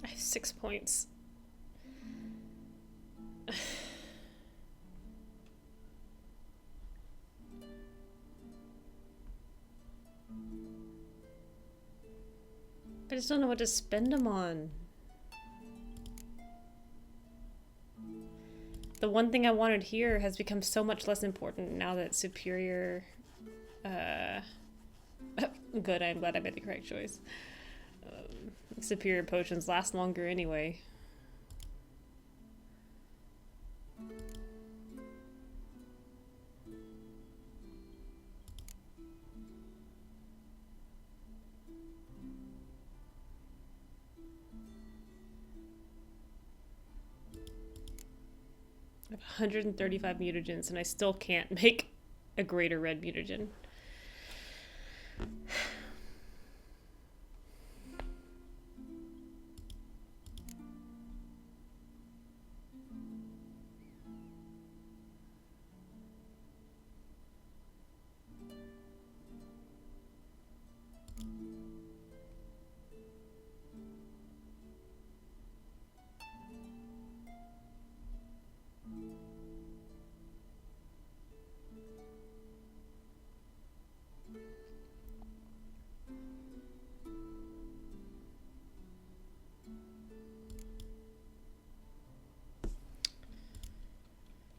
I have 6 points. I just don't know what to spend them on. The one thing I wanted here has become so much less important now that superior... good, I'm glad I made the correct choice. Superior potions last longer anyway. I have 135 mutagens and I still can't make a greater red mutagen.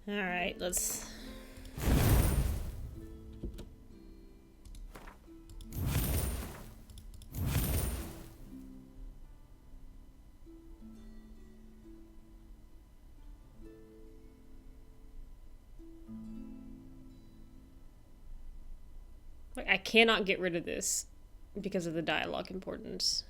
Alright, let's... Like, I cannot get rid of this because of the dialogue importance.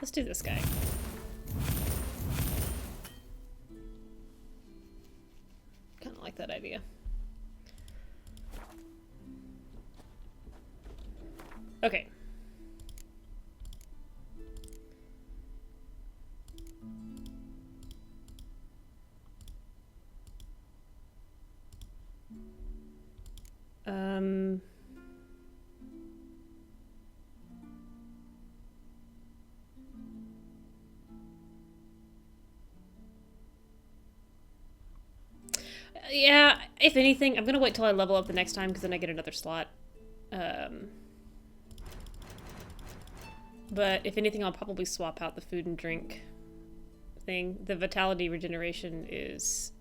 Let's do this guy. Kind of like that idea. Okay. Yeah, if anything, I'm gonna wait till I level up the next time because then I get another slot. But if anything, I'll probably swap out the food and drink thing. The vitality regeneration is...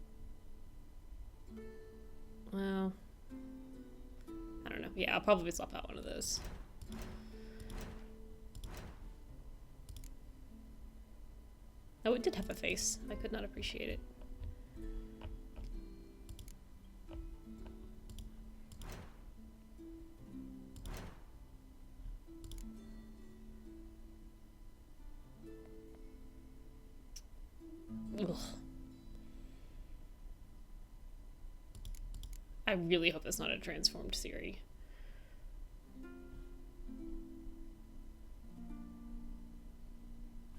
Well... I don't know. Yeah, I'll probably swap out one of those. Oh, it did have a face. I could not appreciate it. Ugh. I really hope it's not a transformed Siri.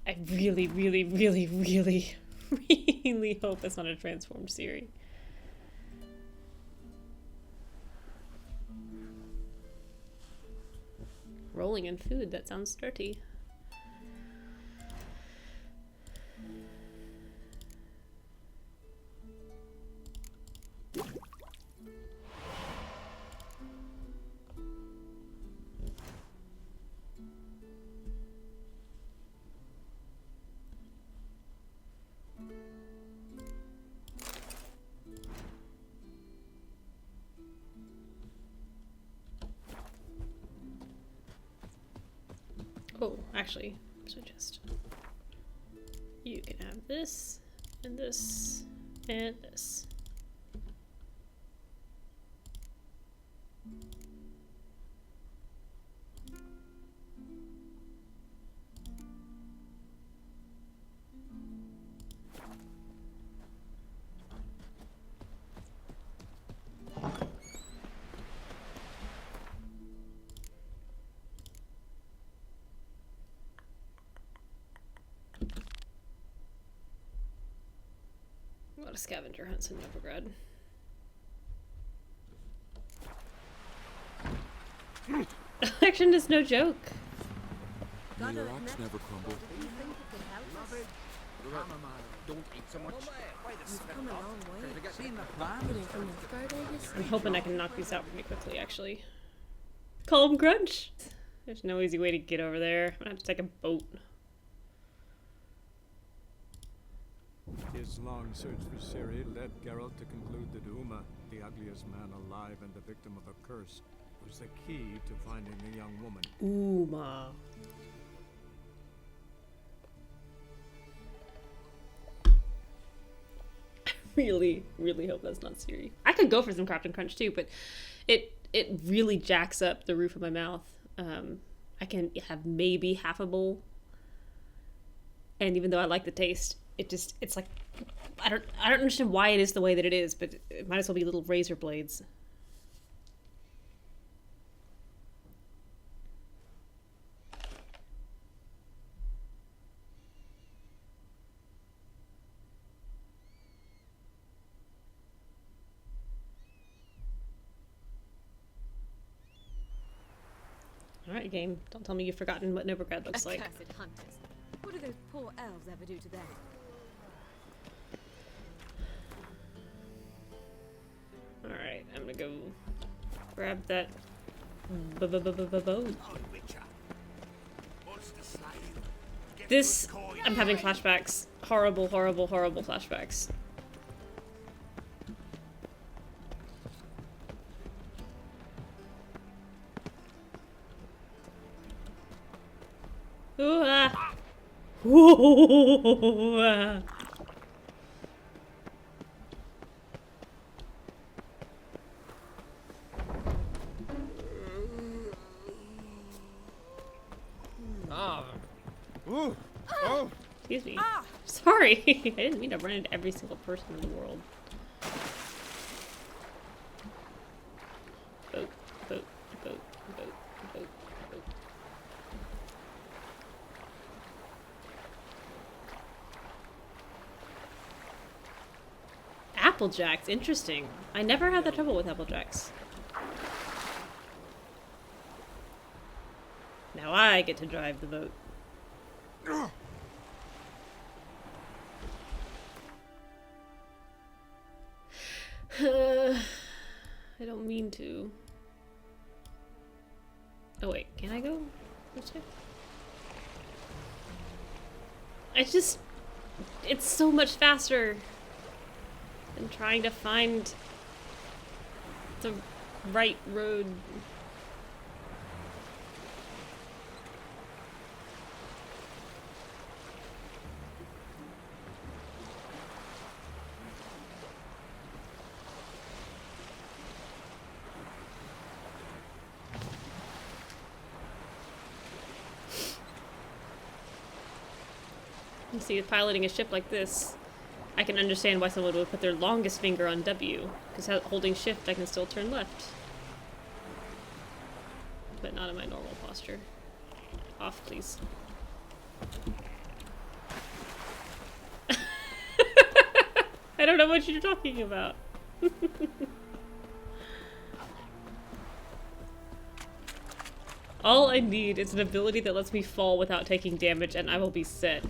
I really, really, really, really, really hope it's not a transformed Siri. Rolling in food, that sounds dirty. Oh, actually, so just... You can have this, and this, and this. lot of scavenger hunts in Novigrad. Election is no joke. May your axe never crumble. Don't eat so much. I'm hoping I can knock these out pretty quickly, actually. Calm Grunch! There's no easy way to get over there. I'm gonna have to take a boat. His long search for Ciri led Geralt to conclude that Uma, the ugliest man alive and the victim of a curse, was the key to finding the young woman. Uma. Really, really hope that's not Ciri. I could go for some Captain Crunch too, but it really jacks up the roof of my mouth. I can have maybe half a bowl, and even though I like the taste, it's like I don't understand why it is the way that it is, but it might as well be little razor blades. Alright, game. Don't tell me you've forgotten what Novigrad looks like. Accursed hunters. What do those poor elves ever do to them? Alright, I'm gonna go grab that boat. This, I'm having flashbacks. Horrible, horrible, horrible flashbacks. Ooh, ah. Ooh, ah. Ooh. Oh. Excuse me. Sorry. I didn't mean to run into every single person in the world. Boat, boat, boat, boat, boat, boat. Applejacks, interesting. I never had that trouble with Applejacks. Now I get to drive the boat. I don't mean to. Oh wait, can I go this way? It's so much faster than trying to find the right road. You see, with piloting a ship like this, I can understand why someone would put their longest finger on W, because holding shift I can still turn left. But not in my normal posture. Off, please. I don't know what you're talking about. All I need is an ability that lets me fall without taking damage, and I will be set.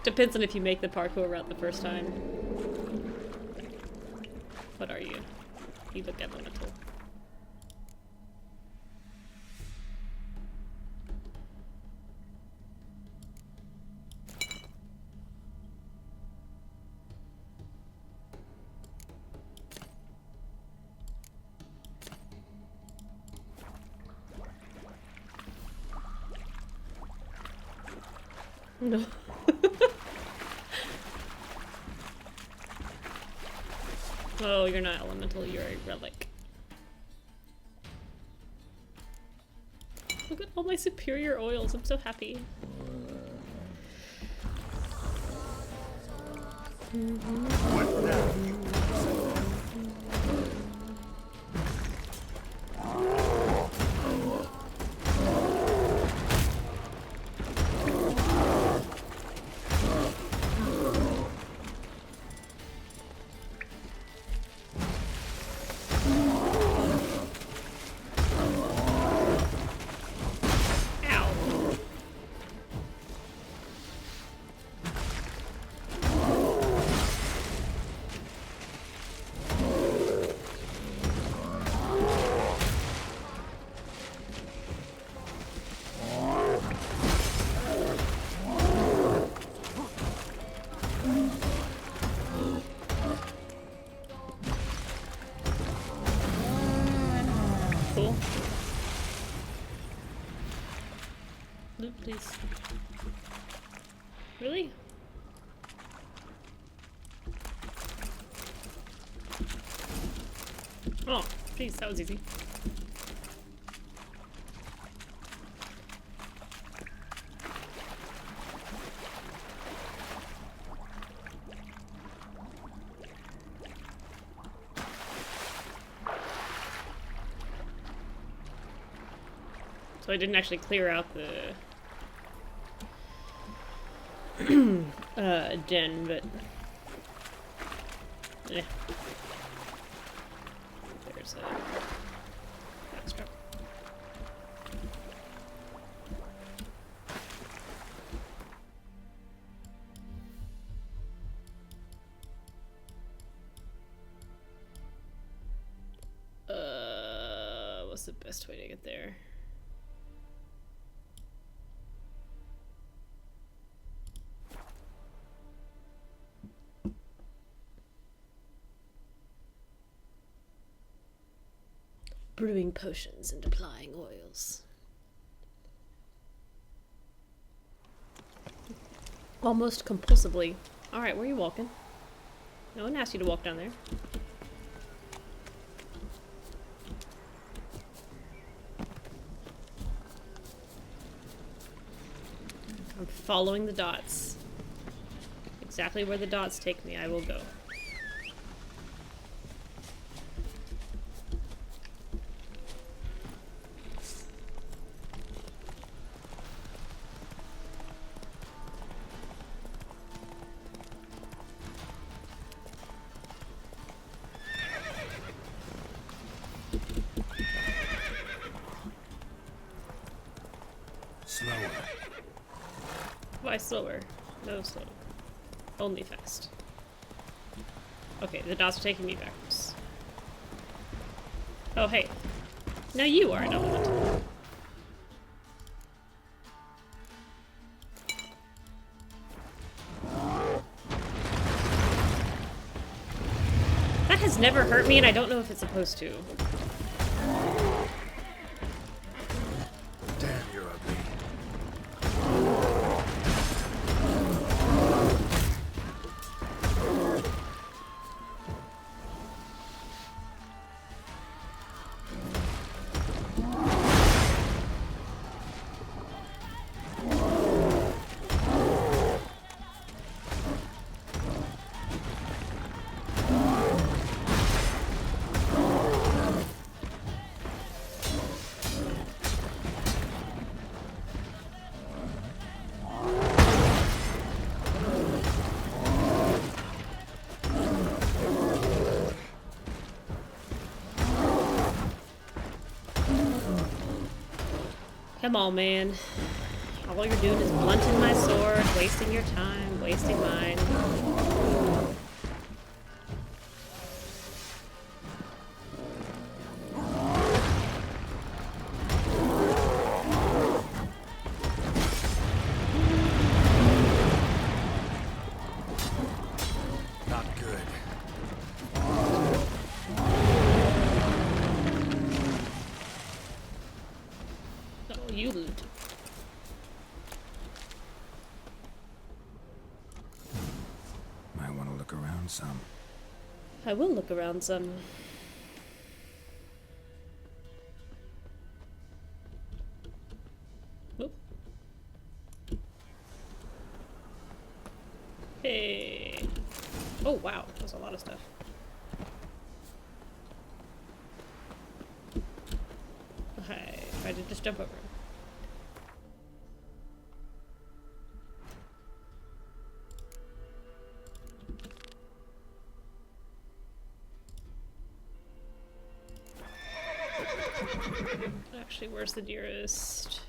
Depends on if you make the parkour route the first time. What are you? You look elemental. No. Oh, you're not elemental, you're a relic. Look at all my superior oils, I'm so happy. What now, you Cool. Loot, please. Really? Oh, jeez, that was easy. So I didn't actually clear out the den, but yeah. There's a backstrap. What's the best way to get there? Brewing potions and applying oils. Almost compulsively. Alright, where are you walking? No one asked you to walk down there. I'm following the dots. Exactly where the dots take me, I will go. Slower. Why slower? No slow. Only fast. Okay, the dots are taking me backwards. Oh, hey. Now you are an element. That has never hurt me, and I don't know if it's supposed to. Damn, you're ugly. Come on, man. All you're doing is blunting my sword, wasting your time, wasting mine. Not good. Oh, you loot. Might want to look around some. I will look around some. Whoop. Hey. Oh wow, that's a lot of stuff. Okay, if I did just jump over him. Actually, where's the nearest?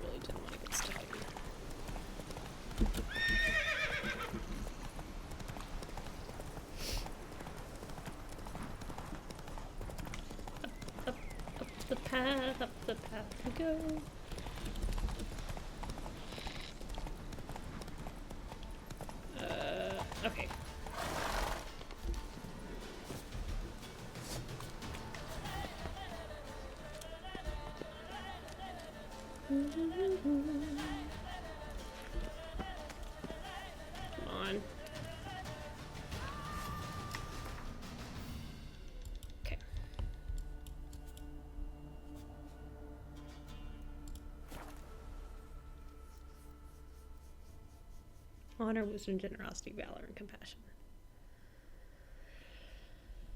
Really didn't want to get stuck in. Up the path we go. Okay. Come on. Okay. Honor, wisdom, generosity, valor, and compassion.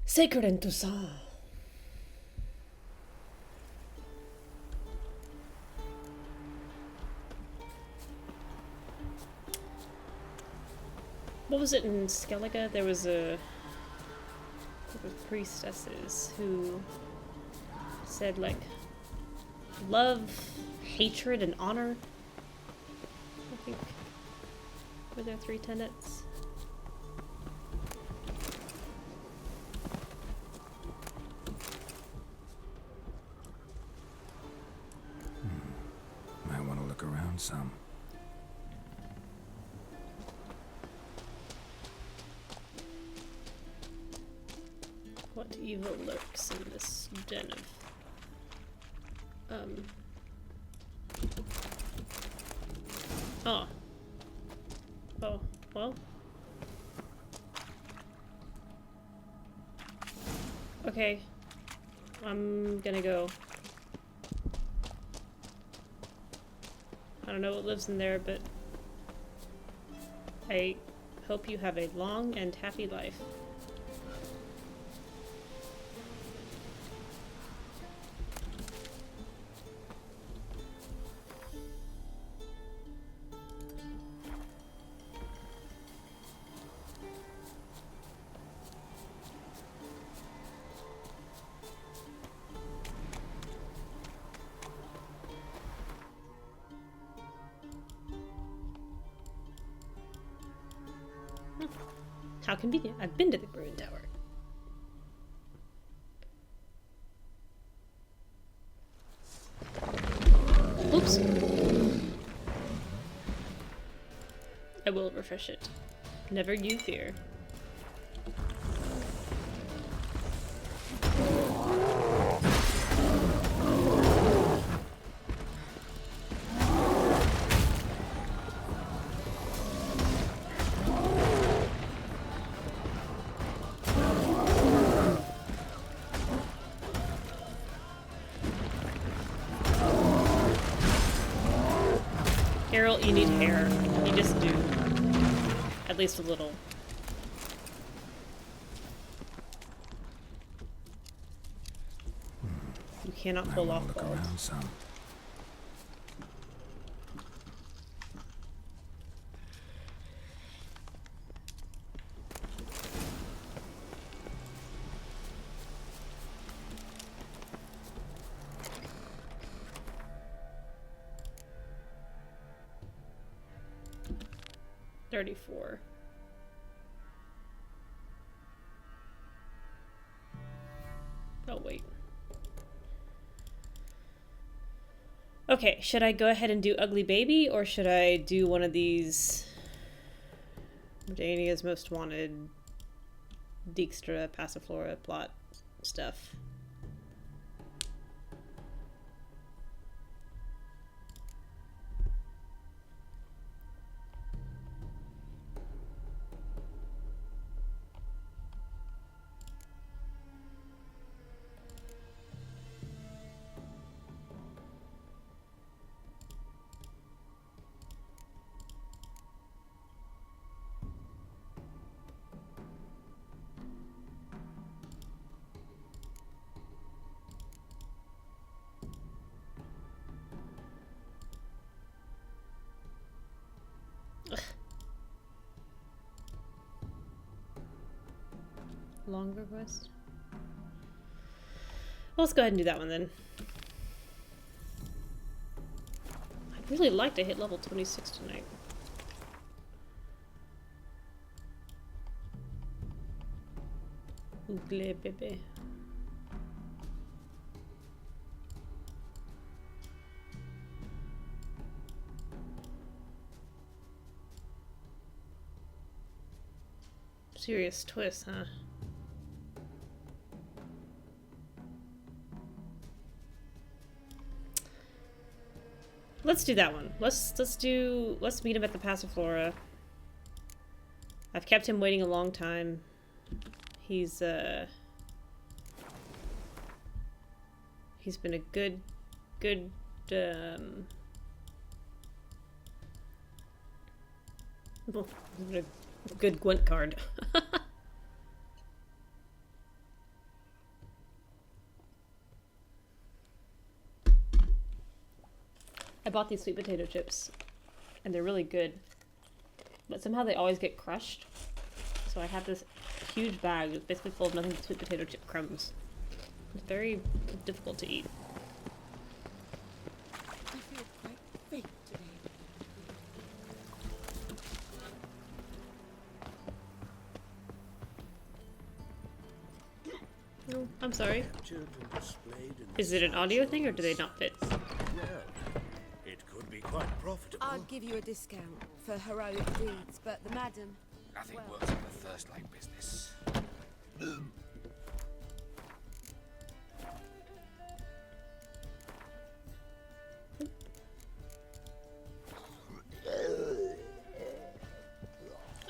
Sacred and Toussaint. What was it in Skellige? There was a group of priestesses who said, like, love, hatred, and honor. I think were there 3 tenets. Might want to look around some. What evil lurks in this den of... Oh. Oh, well. Okay. I'm gonna go. I don't know what lives in there, but I hope you have a long and happy life. How convenient. I've been to the Bruin Tower. Oops. I will refresh it. Never you fear. Geralt, you need hair. You just do. At least a little. You cannot pull off look bald. around some. $34. Oh, wait. Okay, should I go ahead and do Ugly Baby, or should I do one of these Dania's Most Wanted Dijkstra Passiflora plot stuff? Longer quest. Well, let's go ahead and do that one then. I'd really like to hit level 26 tonight. Oogle bebe. Serious twist, huh? Let's do that one. Let's meet him at the Passiflora. I've kept him waiting a long time. He's been a good well, he's been a good Gwent card. I bought these sweet potato chips, and they're really good, but somehow they always get crushed. So I have this huge bag that's basically full of nothing but sweet potato chip crumbs. It's very difficult to eat. I feel quite faint today. Oh, I'm sorry. Is it an audio thing, or do they not fit? It could be quite profitable. I'd give you a discount for heroic deeds, but the madam... Nothing works in the thirst-like business.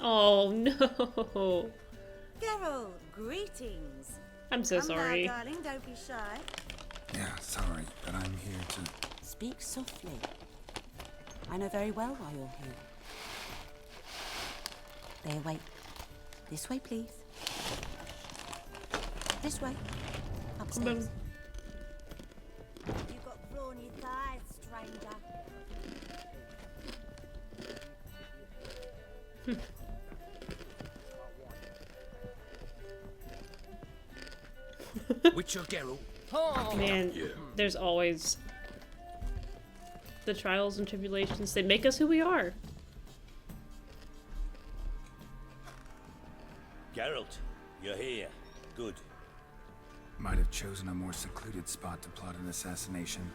Oh no! Geralt, greetings. I'm so sorry. Come now, darling, don't be shy. Yeah, sorry, but I'm here to... Speak softly. I know very well why you're here. There, wait. This way, please. This way. Upstairs. You've got brawny thighs, stranger. Witcher Geralt. Man, there's always the trials and tribulations. They make us who we are. Geralt, you're here. Good. Might have chosen a more secluded spot to plot an assassination.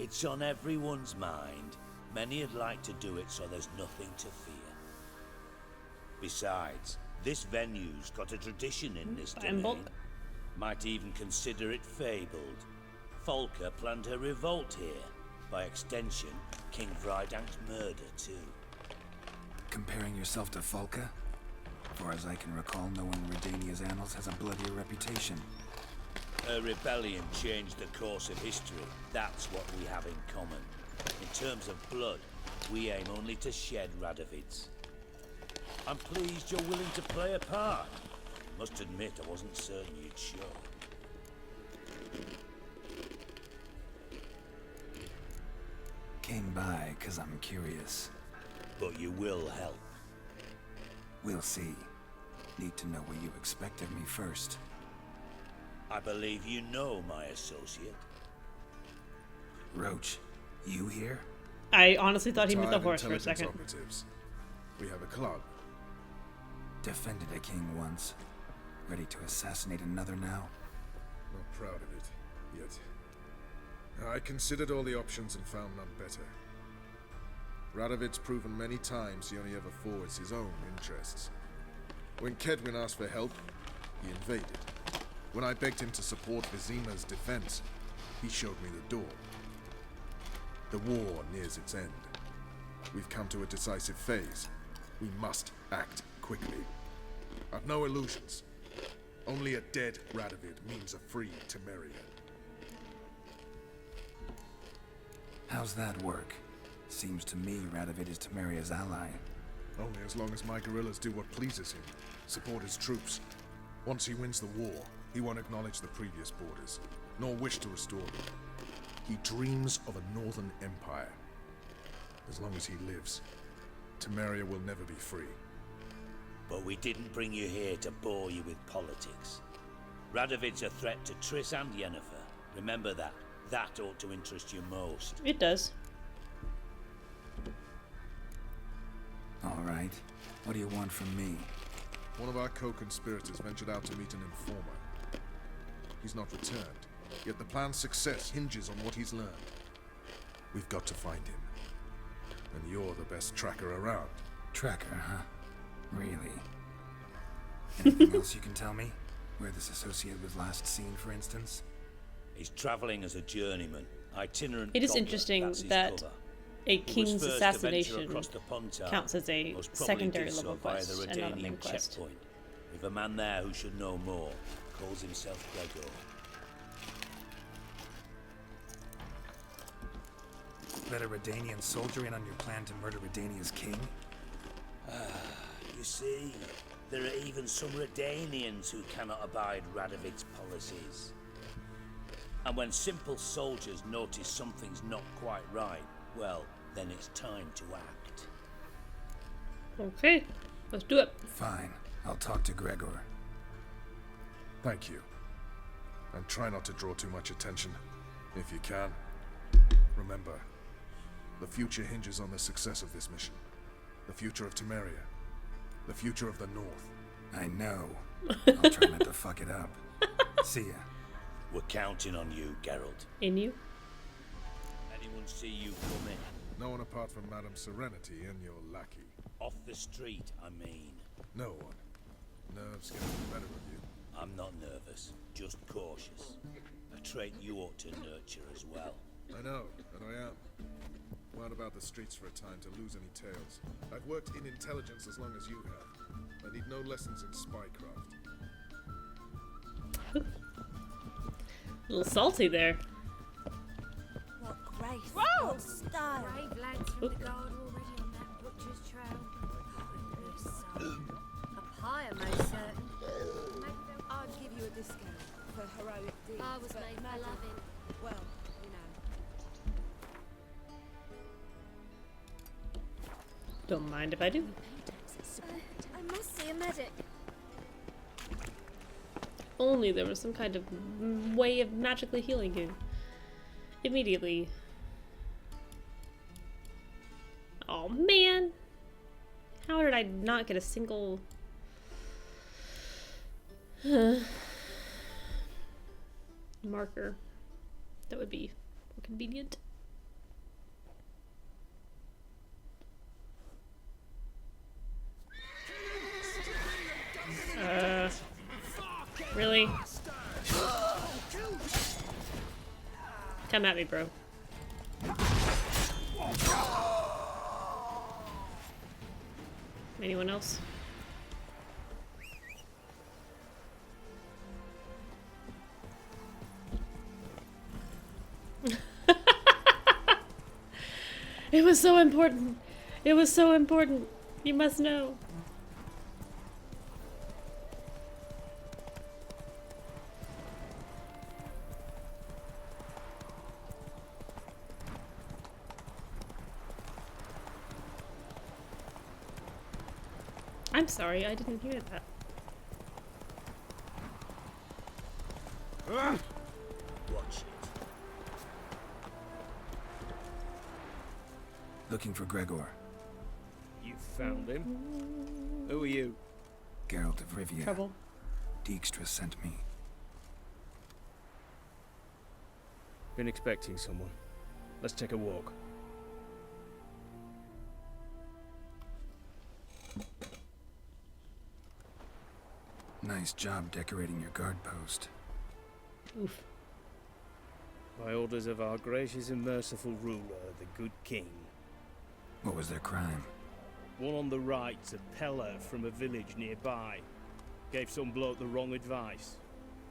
It's on everyone's mind. Many would like to do it so there's nothing to fear. Besides, this venue's got a tradition in this domain. Might even consider it fabled. Folka planned her revolt here. By extension, King Vrydank's murder too. Comparing yourself to Folka? Far as I can recall, no one in Redania's annals has a bloodier reputation. Her rebellion changed the course of history. That's what we have in common. In terms of blood, we aim only to shed Radovid's. I'm pleased you're willing to play a part. Must admit, I wasn't certain you'd show. Came by 'cause I'm curious. But you will help. We'll see. Need to know what you expect of me first. I believe you know my associate. Roach, you here? I honestly thought he meant the horse for a second. Operatives. We have a club. Defended a king once. Ready to assassinate another now? Not proud of it, yet. I considered all the options and found none better. Radovid's proven many times he only ever forwards his own interests. When Kedwin asked for help, he invaded. When I begged him to support Vizima's defense, he showed me the door. The war nears its end. We've come to a decisive phase. We must act quickly. I've no illusions. Only a dead Radovid means a free Temeria. How's that work? Seems to me Radovid is Temeria's ally. Only as long as my guerrillas do what pleases him, support his troops. Once he wins the war, he won't acknowledge the previous borders, nor wish to restore them. He dreams of a northern empire. As long as he lives, Temeria will never be free. But we didn't bring you here to bore you with politics. Radovid's a threat to Triss and Yennefer. Remember that. That ought to interest you most. It does. All right. What do you want from me? One of our co-conspirators ventured out to meet an informer. He's not returned, yet the plan's success hinges on what he's learned. We've got to find him. And you're the best tracker around. Tracker, huh? Really? Anything else you can tell me? Where this associate was last seen, for instance? He's travelling as a journeyman. Itinerant It is gobbler, interesting that's his that cover. a He was king's first to venture assassination across the Pontar. counts as a Most probably secondary did so level via quest the and not a main Redanian quest. checkpoint. With a man there who should know more. Calls himself Gregor. Let a Redanian soldier in on your plan to murder Redania's king? You see, there are even some Redanians who cannot abide Radovid's policies. And when simple soldiers notice something's not quite right, well, then it's time to act. Okay, let's do it. Fine. I'll talk to Gregor. Thank you. And try not to draw too much attention, if you can. Remember, the future hinges on the success of this mission. The future of Temeria. The future of the North. I know. I'll try not to fuck it up. See ya. We're counting on you, Geralt. In you? Anyone see you come in? No one apart from Madame Serenity and your lackey. Off the street, I mean. No one. Nerves getting the better of you. I'm not nervous, just cautious. A trait you ought to nurture as well. I know, and I am. Went about the streets for a time to lose any tales. I've worked in intelligence as long as you have. I need no lessons in spycraft. A little salty there. What grace, Whoa! what style. Brave lads from the guard already on that butcher's trail. A pyre, most certain. I'd give you a discount for heroic deeds. I was but made for madam- loving. Well, you know. Don't mind if I do. I must see a medic. Only there was some kind of way of magically healing you. Immediately. Oh man! How did I not get a single... marker? That would be more convenient. Really? Come at me, bro. Anyone else? It was so important. It was so important. You must know. I'm sorry, I didn't hear that. Watch it. Looking for Gregor. You found him? Who are you? Geralt of Rivia. Trouble. Dijkstra sent me. Been expecting someone. Let's take a walk. Nice job decorating your guard post. Oof. By orders of our gracious and merciful ruler, the good king. What was their crime? One on the right's a peller from a village nearby. Gave some bloke the wrong advice.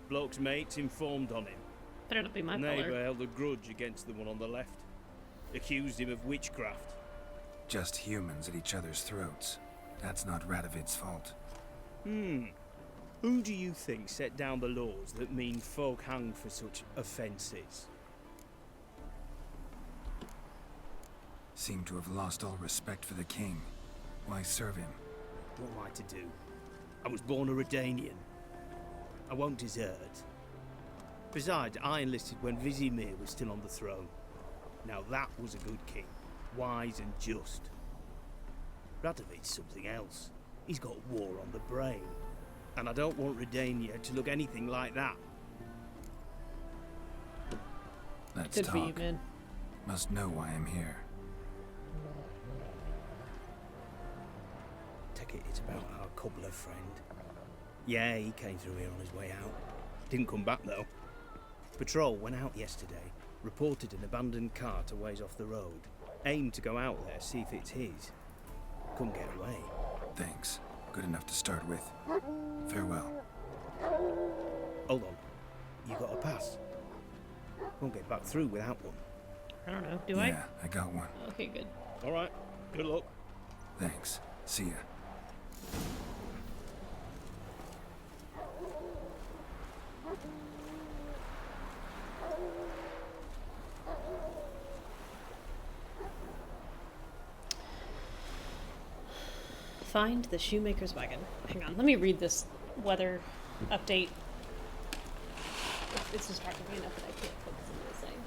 Bloke's mates informed on him. Better not be my Neighbour peller. held a grudge against the one on the left. Accused him of witchcraft. Just humans at each other's throats. That's not Radovid's fault. Who do you think set down the laws that mean folk hang for such offences? Seem to have lost all respect for the king. Why serve him? What am I to do? I was born a Redanian. I won't desert. Besides, I enlisted when Vizimir was still on the throne. Now that was a good king, wise and just. Radovid's something else. He's got war on the brain. And I don't want Redania to look anything like that. Let's Good for you, talk. man. Must know why I'm here. Take it it's about our cobbler friend. Yeah, he came through here on his way out. Didn't come back though. Patrol went out yesterday, reported an abandoned cart a ways off the road. Aimed to go out there, see if it's his. Couldn't get away. Thanks. Good enough to start with. Farewell. Hold on. You got a pass? Won't get back through without one. I don't know. Do I? Yeah, I got one. Okay, good. Alright. Good luck. Thanks. See ya. Find the shoemaker's wagon. Hang on, let me read this weather update. It's distracting me enough that I can't focus on this thing.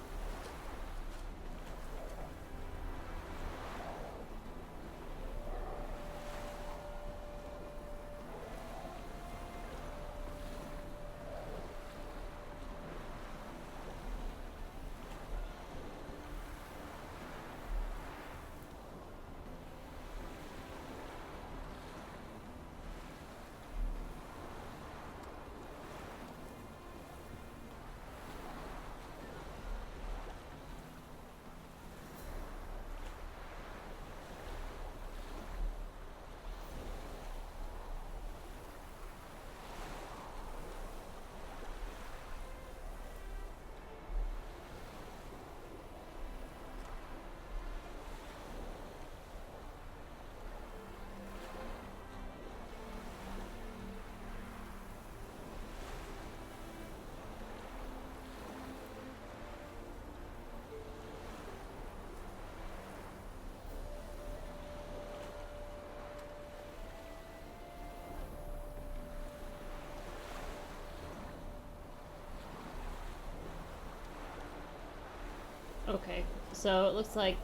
Okay, so it looks like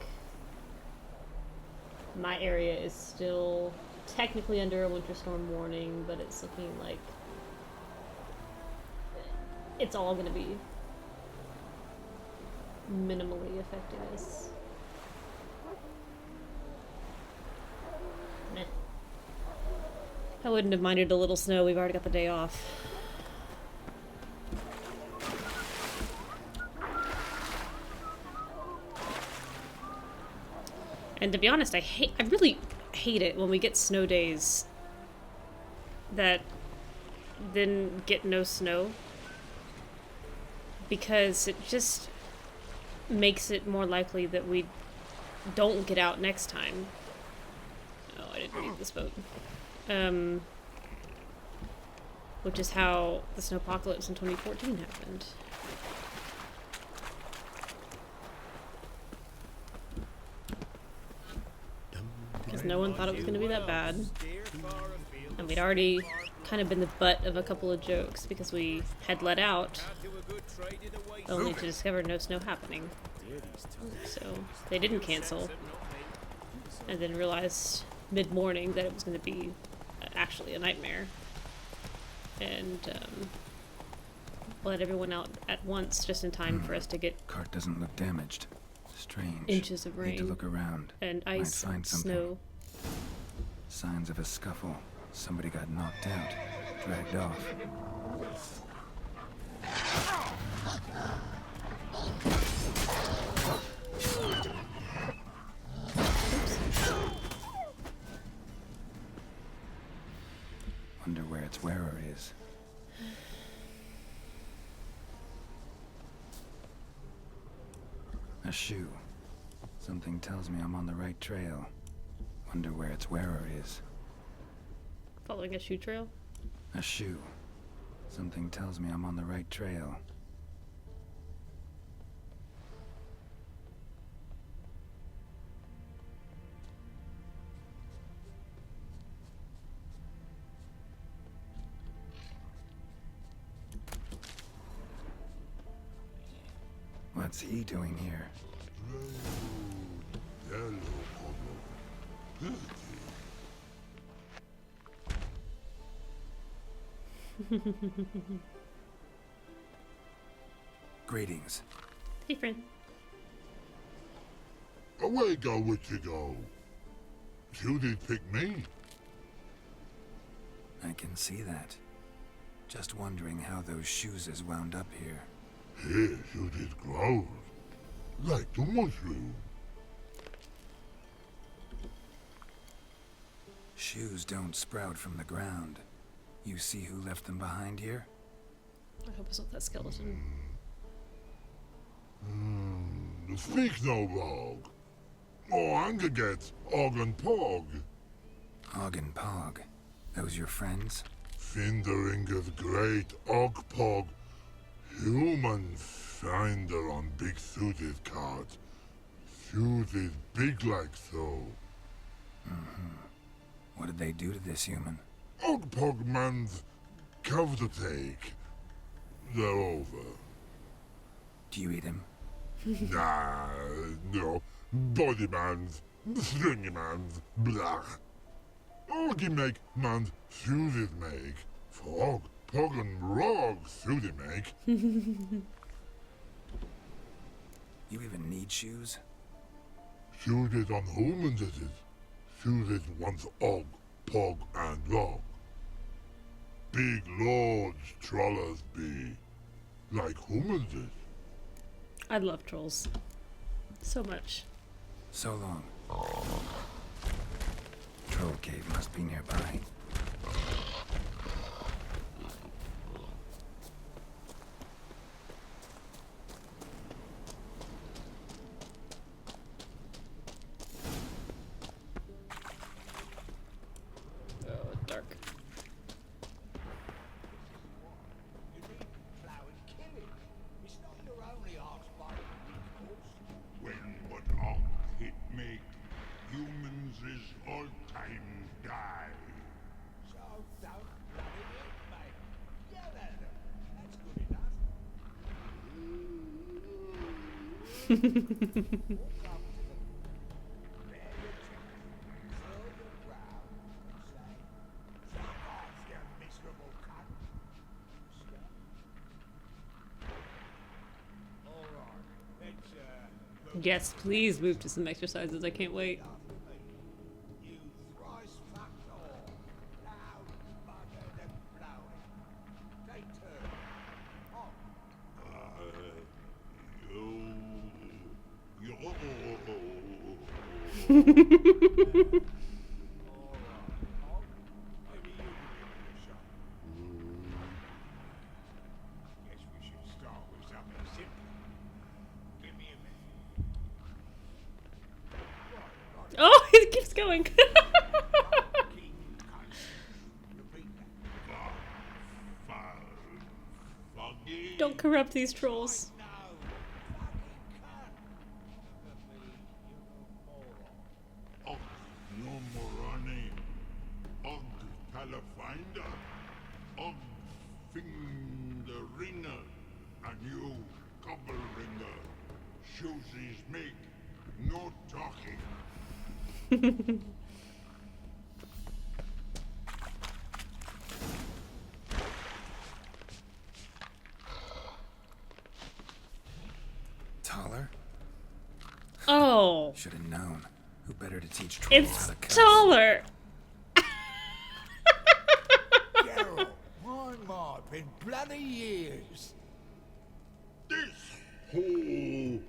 my area is still technically under a winter storm warning, but it's looking like it's all going to be minimally affecting us. Meh. I wouldn't have minded a little snow. We've already got the day off. And to be honest, I really hate it when we get snow days that then get no snow, because it just makes it more likely that we don't get out next time. Oh, I didn't read this boat. Which is how the snowpocalypse in 2014 happened. Because no one thought it was going to be that bad. And we'd already kind of been the butt of a couple of jokes because we had let out only to discover no snow happening. So they didn't cancel. And then realized mid-morning that it was going to be actually a nightmare. And let everyone out at once just in time for us to get Cart doesn't look damaged. Strange. inches of rain. Need to look around. And ice Might find and something. snow. Signs of a scuffle. Somebody got knocked out. Dragged off. Wonder where its wearer is. A shoe. Something tells me I'm on the right trail. Wonder where its wearer is. Following a shoe trail? A shoe. Something tells me I'm on the right trail. What's he doing here? Greetings. Hey, friend. Away go with you go. You did pick me. I can see that. Just wondering how those shoes is wound up here. Yes, you did grow. Like the mushroom. Shoes don't sprout from the ground. You see who left them behind here? I hope it's not that skeleton. Speak no log. Oh, anger gets Og and Pog. Og and Pog. Those your friends? Finderinger's great Og Pog. Human finder on big suited cart. Suited big like so. What did they do to this human? Og Pog man's cover to take. They're over. Do you eat him? Nah, no. Body man's, stringy man's, blah. Oggy make man's suited make. Frog, Pog and Rog suited make. You even need shoes? Suited on humans it is. Suited once Og, Pog and Rog. Big lords trollers be. Like humans is. I love trolls. So much. So long. Troll cave must be nearby. Oh, dark. When what Og hit make, humans is all time die. So don't bloody hit, mate. Yell at them. That's good enough. Yes, please move to some exercises. I can't wait. Oh, it keeps going. Don't corrupt these trolls. No more running. Og Talafinder. Og Fingeringer. And you, Couple Ringer. Shoesies make. No talking. Taller? Oh. Should have known. Who better to teach trolls It's how to cuss? taller. Geralt, my mark, been bloody years. This hole.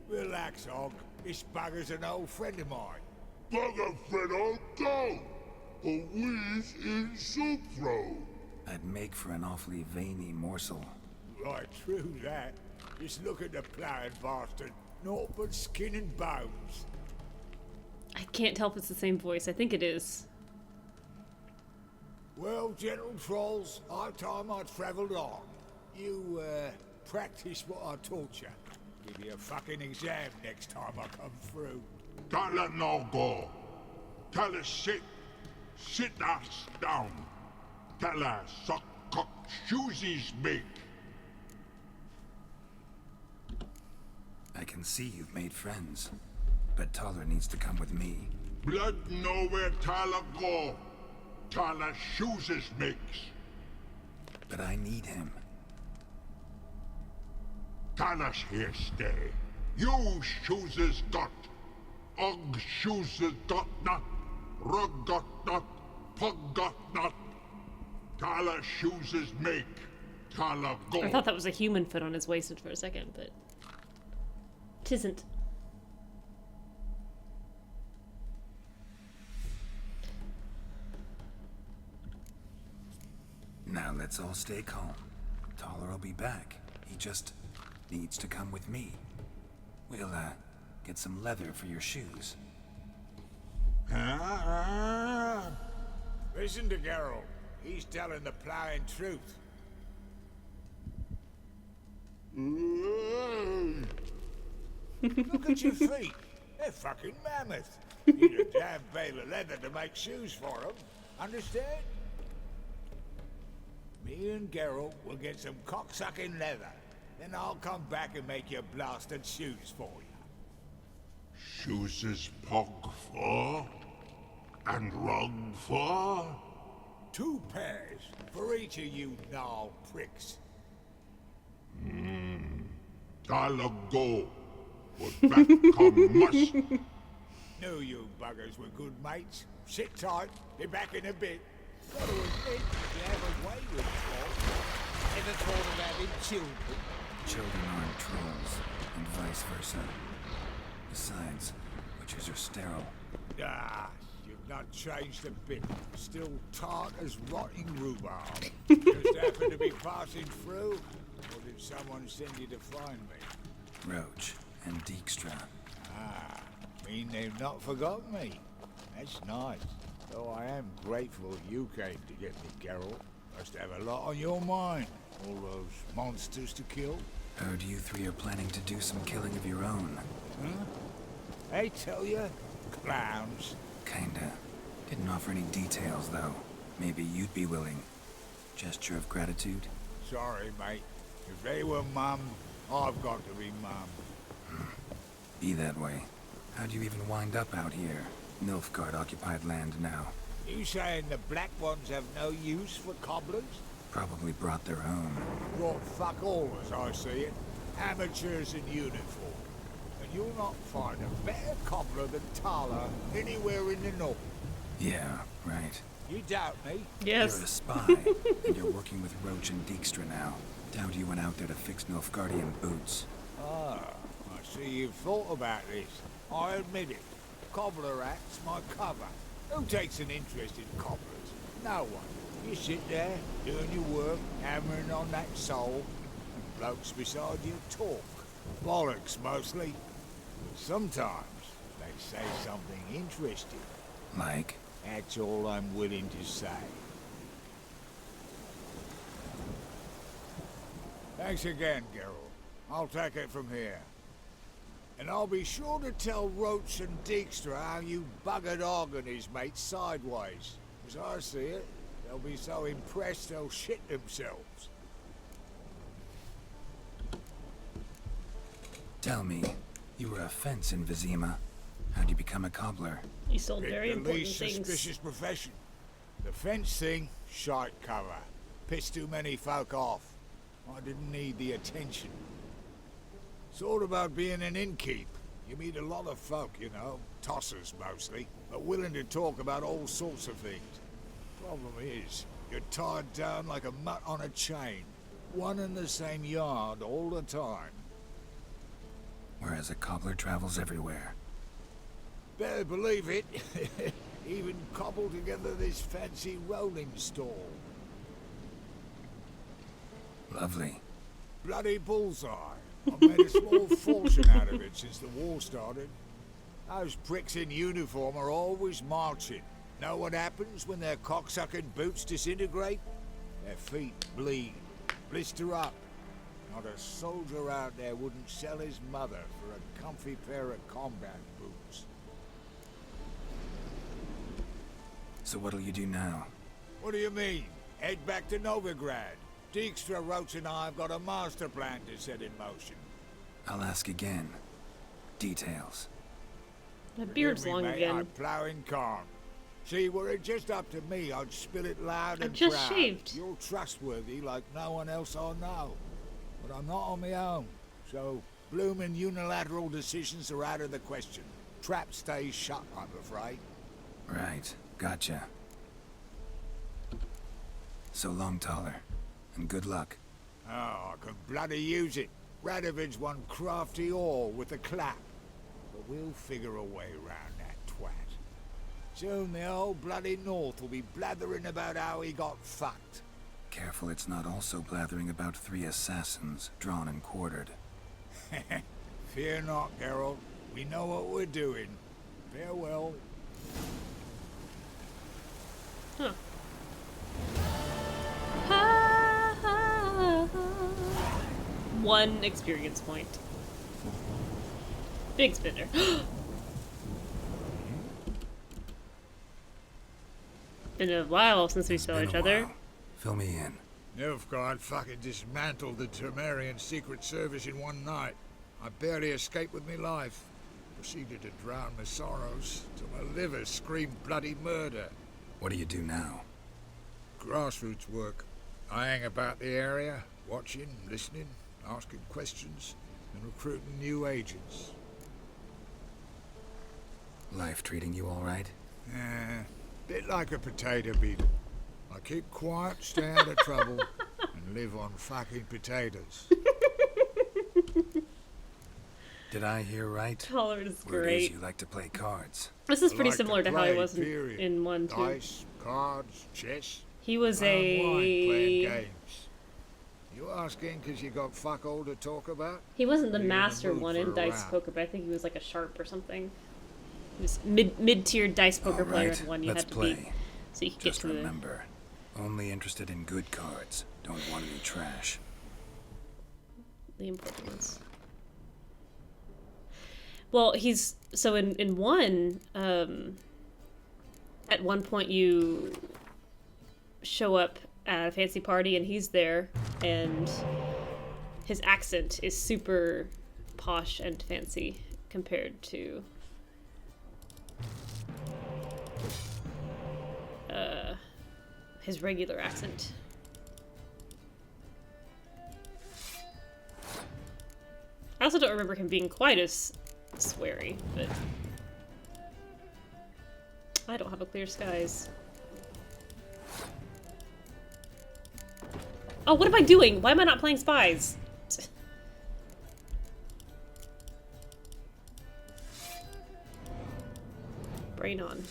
Relax, Og. This bugger's an old friend of mine. Bugger friend old go. A wheeze in soup throw. I'd make for an awfully veiny morsel. Right, true that. Just look at the plowing bastard. Naught but skin and bones. I can't tell if it's the same voice. I think it is. Well, gentle trolls, high time I travelled on. You, practice what I taught you. Give you a fucking exam next time I come through. Don't let no go. Tell her sit. Sit ass down. Tell her suck cock shoesies make. I can see you've made friends, but Taller needs to come with me. Blood know where Tala go. Tala chooses makes. But I need him. Tala's here stay. You chooses got. Og chooses got not. Rug got not. Pug got not. Tala chooses make. Tala go. I thought that was a human foot on his waist for a second, but tisn't. Now let's all stay calm. Taller will be back. He just needs to come with me. We'll, get some leather for your shoes. Listen to Geralt. He's telling the plowing truth. Look at your feet. They're fucking mammoth. Need a damn bale of leather to make shoes for them. Understand? Me and Geralt will get some cocksucking leather. Then I'll come back and make your blasted shoes for you. Chooses pug for? And rug for? 2 pairs for each of you gnarled pricks. Tala go. But back come must. Knew you buggers were good mates. Sit tight. Be back in a bit. Got to admit, you have a way with talk. Ever thought of having children? Children aren't trolls, and vice versa. Besides, witches are sterile. Ah, you've not changed a bit. Still tart as rotting rhubarb. Just happened to be passing through, or did someone send you to find me? Roach and Dijkstra. Ah, mean they've not forgotten me. That's nice. Though I am grateful you came to get me, Geralt. Must have a lot on your mind. All those monsters to kill. Heard you 3 are planning to do some killing of your own. Huh? I tell you, clowns. Kinda. Didn't offer any details, though. Maybe you'd be willing. Gesture of gratitude? Sorry, mate. If they were mum, I've got to be mum. Be that way. How'd you even wind up out here? Nilfgaard-occupied land now. You saying the black ones have no use for cobblers? Probably brought their own. Brought fuck all, as I see it. Amateurs in uniform. And you'll not find a better cobbler than Tala anywhere in the north. Yeah, right. You doubt me? Yes. You're a spy, and you're working with Roach and Dijkstra now. Doubt you went out there to fix Nilfgaardian boots. Ah, I see you've thought about this. I admit it. Cobbler act's my cover. Who takes an interest in cobblers? No one. You sit there, doing your work, hammering on that sole, and blokes beside you talk. Bollocks, mostly. But sometimes they say something interesting. Like? That's all I'm willing to say. Thanks again, Geralt. I'll take it from here. And I'll be sure to tell Roach and Dijkstra how you buggered Og and his mates sideways. As I see it, they'll be so impressed they'll shit themselves. Tell me, you were a fence in Vizima. How'd you become a cobbler? You sold very the important least things. suspicious profession. The fence thing, shite cover. Pissed too many folk off. I didn't need the attention. It's all about being an innkeep. You meet a lot of folk, you know, tossers mostly, but willing to talk about all sorts of things. Problem is, you're tied down like a mutt on a chain. One and the same yard all the time. Whereas a cobbler travels everywhere. Better believe it. Even cobbled together this fancy rolling stall. Lovely. Bloody bullseye. I've made a small fortune out of it since the war started. Those pricks in uniform are always marching. Know what happens when their cocksucking boots disintegrate? Their feet bleed, blister up. Not a soldier out there wouldn't sell his mother for a comfy pair of combat boots. So what'll you do now? What do you mean? Head back to Novigrad. Dijkstra, Roach and I have got a master plan to set in motion. I'll ask again. Details. My beard's Forgive me, long mate, again. I'm ploughing corn. See, were it just up to me, I'd spill it loud I and just proud. shaved. You're trustworthy like no one else I know. But I'm not on my own, so bloomin' unilateral decisions are out of the question. Trap stays shut, I'm afraid. Right, gotcha. So long, Taller, and good luck. Oh, I can bloody use it. Radovid's one crafty all with a clap. But we'll figure a way round that twat. Soon the whole bloody North will be blathering about how he got fucked. Careful it's not also blathering about 3 assassins, drawn and quartered. Fear not, Geralt. We know what we're doing. Farewell. Huh. One experience point. Big spinner. Been a while since we saw each other. Fill me in. Nilfgaard fucking dismantled the Temerian Secret Service in one night. I barely escaped with my life. Proceeded to drown my sorrows till my liver screamed bloody murder. What do you do now? Grassroots work. I hang about the area, watching, listening, asking questions, and recruiting new agents. Life treating you all right? Bit like a potato beetle. I keep quiet, stay out of trouble, and live on fucking potatoes. Did I hear right? Taller is Word great. is you like to play cards. This is pretty I like similar to how he play, was period. in 1 too. Dice, cards, chess. He was I unwind playing a... games. You asking because you got fuck all to talk about? He wasn't the Are you in the master mood one for in a Dice round? Poker, but I think he was like a sharp or something. He was mid-tier Dice Poker All player, right, the one you let's had to play. beat. So you could Just get to the... remember, only interested in good cards. Don't want any trash. The important ones. Well, he's so in 1. At one point, you show up at a fancy party, and he's there, and his accent is super posh and fancy compared to his regular accent. I also don't remember him being quite as sweary, but I don't have a clear skies. Oh, what am I doing? Why am I not playing spies? Brain on.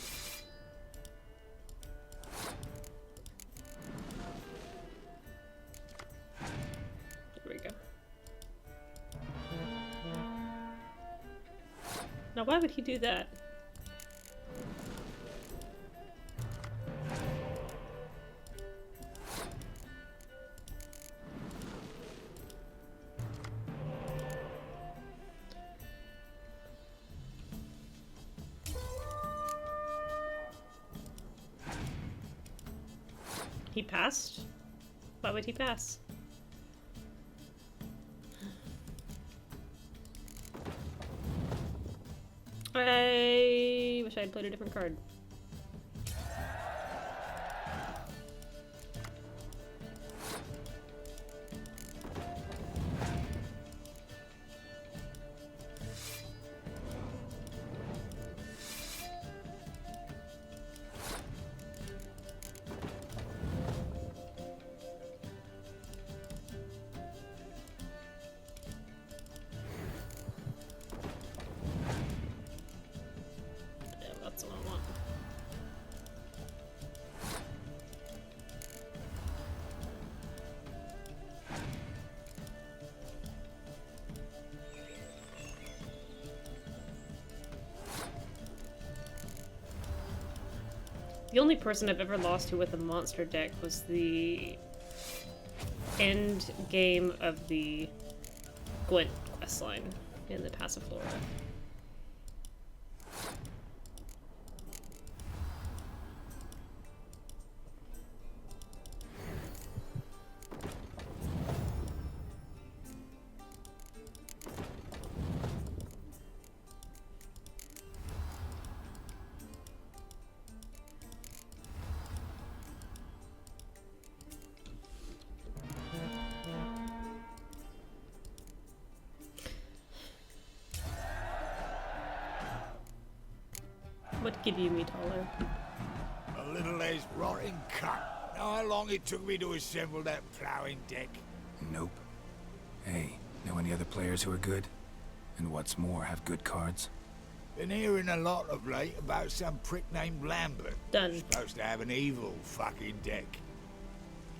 There we go. Now, why would he do that? He passed? Why would he pass? I wish I had played a different card. Yeah, that's what I want. The only person I've ever lost to with a monster deck was the end game of the Gwent questline in the Passiflora. What give you me taller? A little less rotting cunt. Know how long it took me to assemble that ploughing deck? Nope. Hey, know any other players who are good? And what's more, have good cards? Been hearing a lot of late about some prick named Lambert. Done. Supposed to have an evil fucking deck.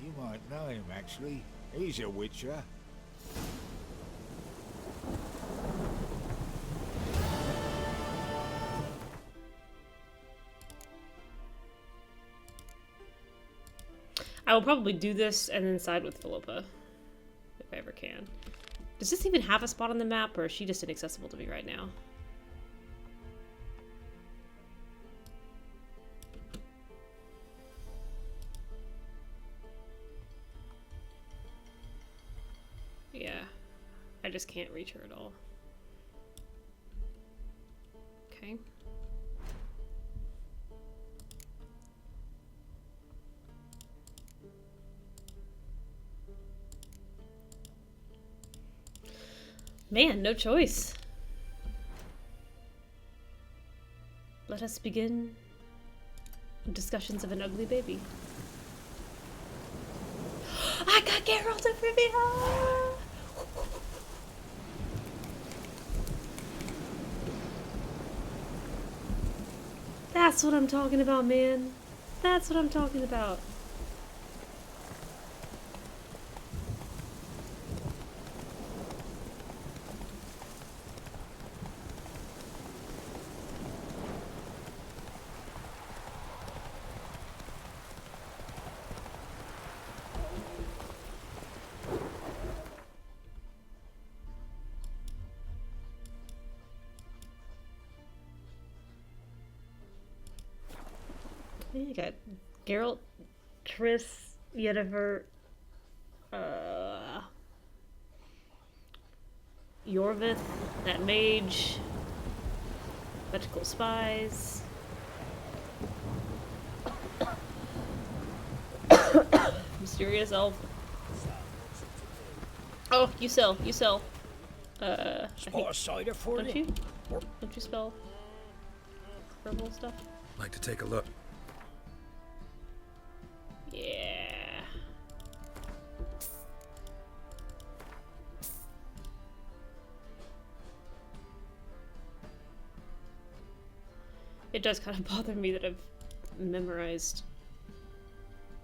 You might know him, actually. He's a witcher. I will probably do this and then side with Philippa. If I ever can. Does this even have a spot on the map, or is she just inaccessible to me right now? Yeah. I just can't reach her at all. Okay. Man, no choice. Let us begin discussions of an ugly baby. I got Geralt of Rivia! That's what I'm talking about, man. That's what I'm talking about. You got Geralt, Triss, Yennefer, Yorvith, that mage, Electrical Spies, Mysterious Elf. Oh, you sell. Spot a cider for don't you? Don't you spell purple stuff? Like to take a look. Yeah. It does kind of bother me that I've memorized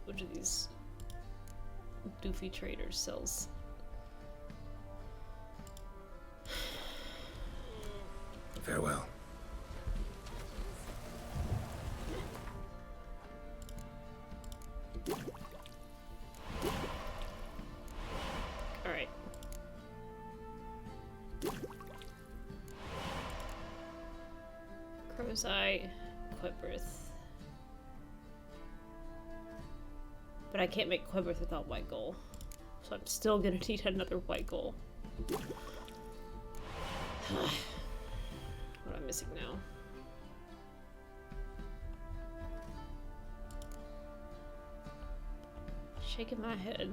which of these doofy traders sells. Farewell. Alright. Crow's Eye, Quebrith. But I can't make Quebrith without white gold. So I'm still gonna need another white gold. What am I missing now? Shaking my head.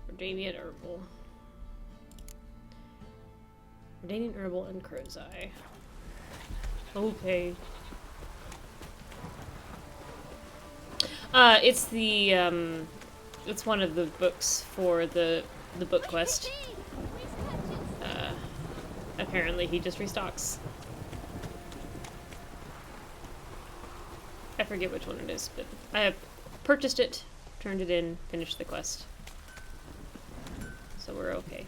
Redanian Herbal. Redanian Herbal and Crow's Eye. Okay. It's the, it's one of the books for the book quest. Apparently he just restocks. I forget which one it is, but I have purchased it, turned it in, finished the quest. So we're okay.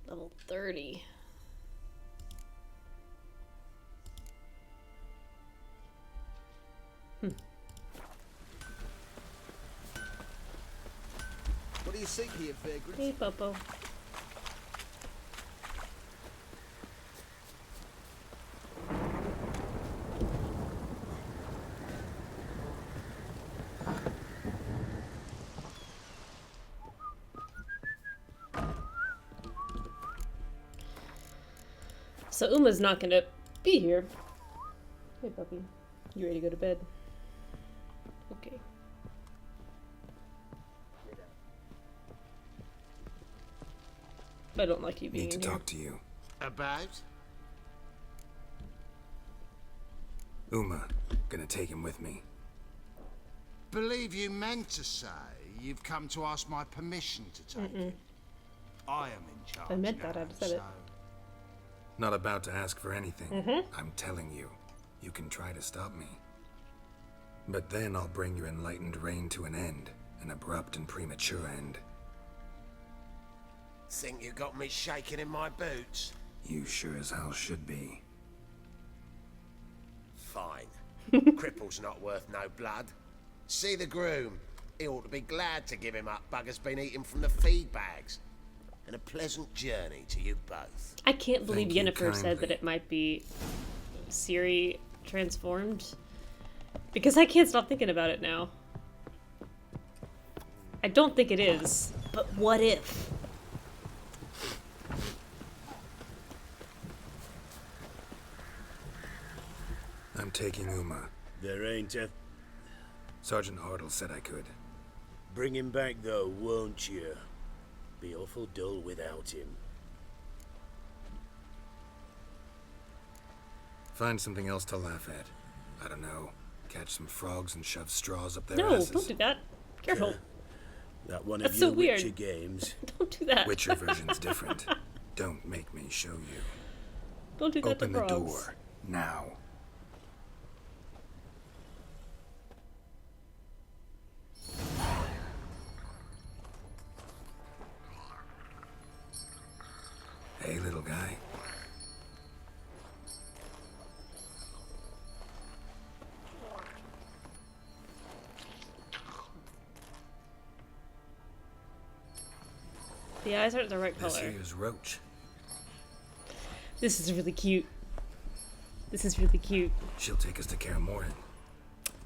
Level 30. What do you seek here, vagrant? Hey, Popo. So Uma's not gonna be here. Hey, puppy. You ready to go to bed? Okay. I don't like you being Need to in here. talk to you. About? Uma, gonna take him with me. Believe you meant to say you've come to ask my permission to take him. I am in charge. I meant that, now, I'd said it. Not about to ask for anything. Mm-hmm. I'm telling you, you can try to stop me. But then I'll bring your enlightened reign to an end. An abrupt and premature end. Think you got me shaking in my boots? You sure as hell should be. Fine. Cripple's not worth no blood. See the groom. He ought to be glad to give him up. Bugger's been eating from the feed bags. And a pleasant journey to you both. I can't believe Thank you Yennefer said kindly. that it might be Ciri transformed. Because I can't stop thinking about it now. I don't think it is, but what if? I'm taking Uma. There ain't a... Sergeant Hartle said I could. Bring him back though, won't you? Be awful dull without him. Find something else to laugh at. I don't know. Catch some frogs and shove straws up their No, asses. don't do that. Careful. That one That's of so your weird. Witcher games. Don't do that. Witcher version's different. Don't make me show you. Don't do that Open to the frogs. door. Now. Hey, little guy. The eyes aren't the right This color. here's Roach. This is really cute. This is really cute. She'll take us to Kaer Morhen.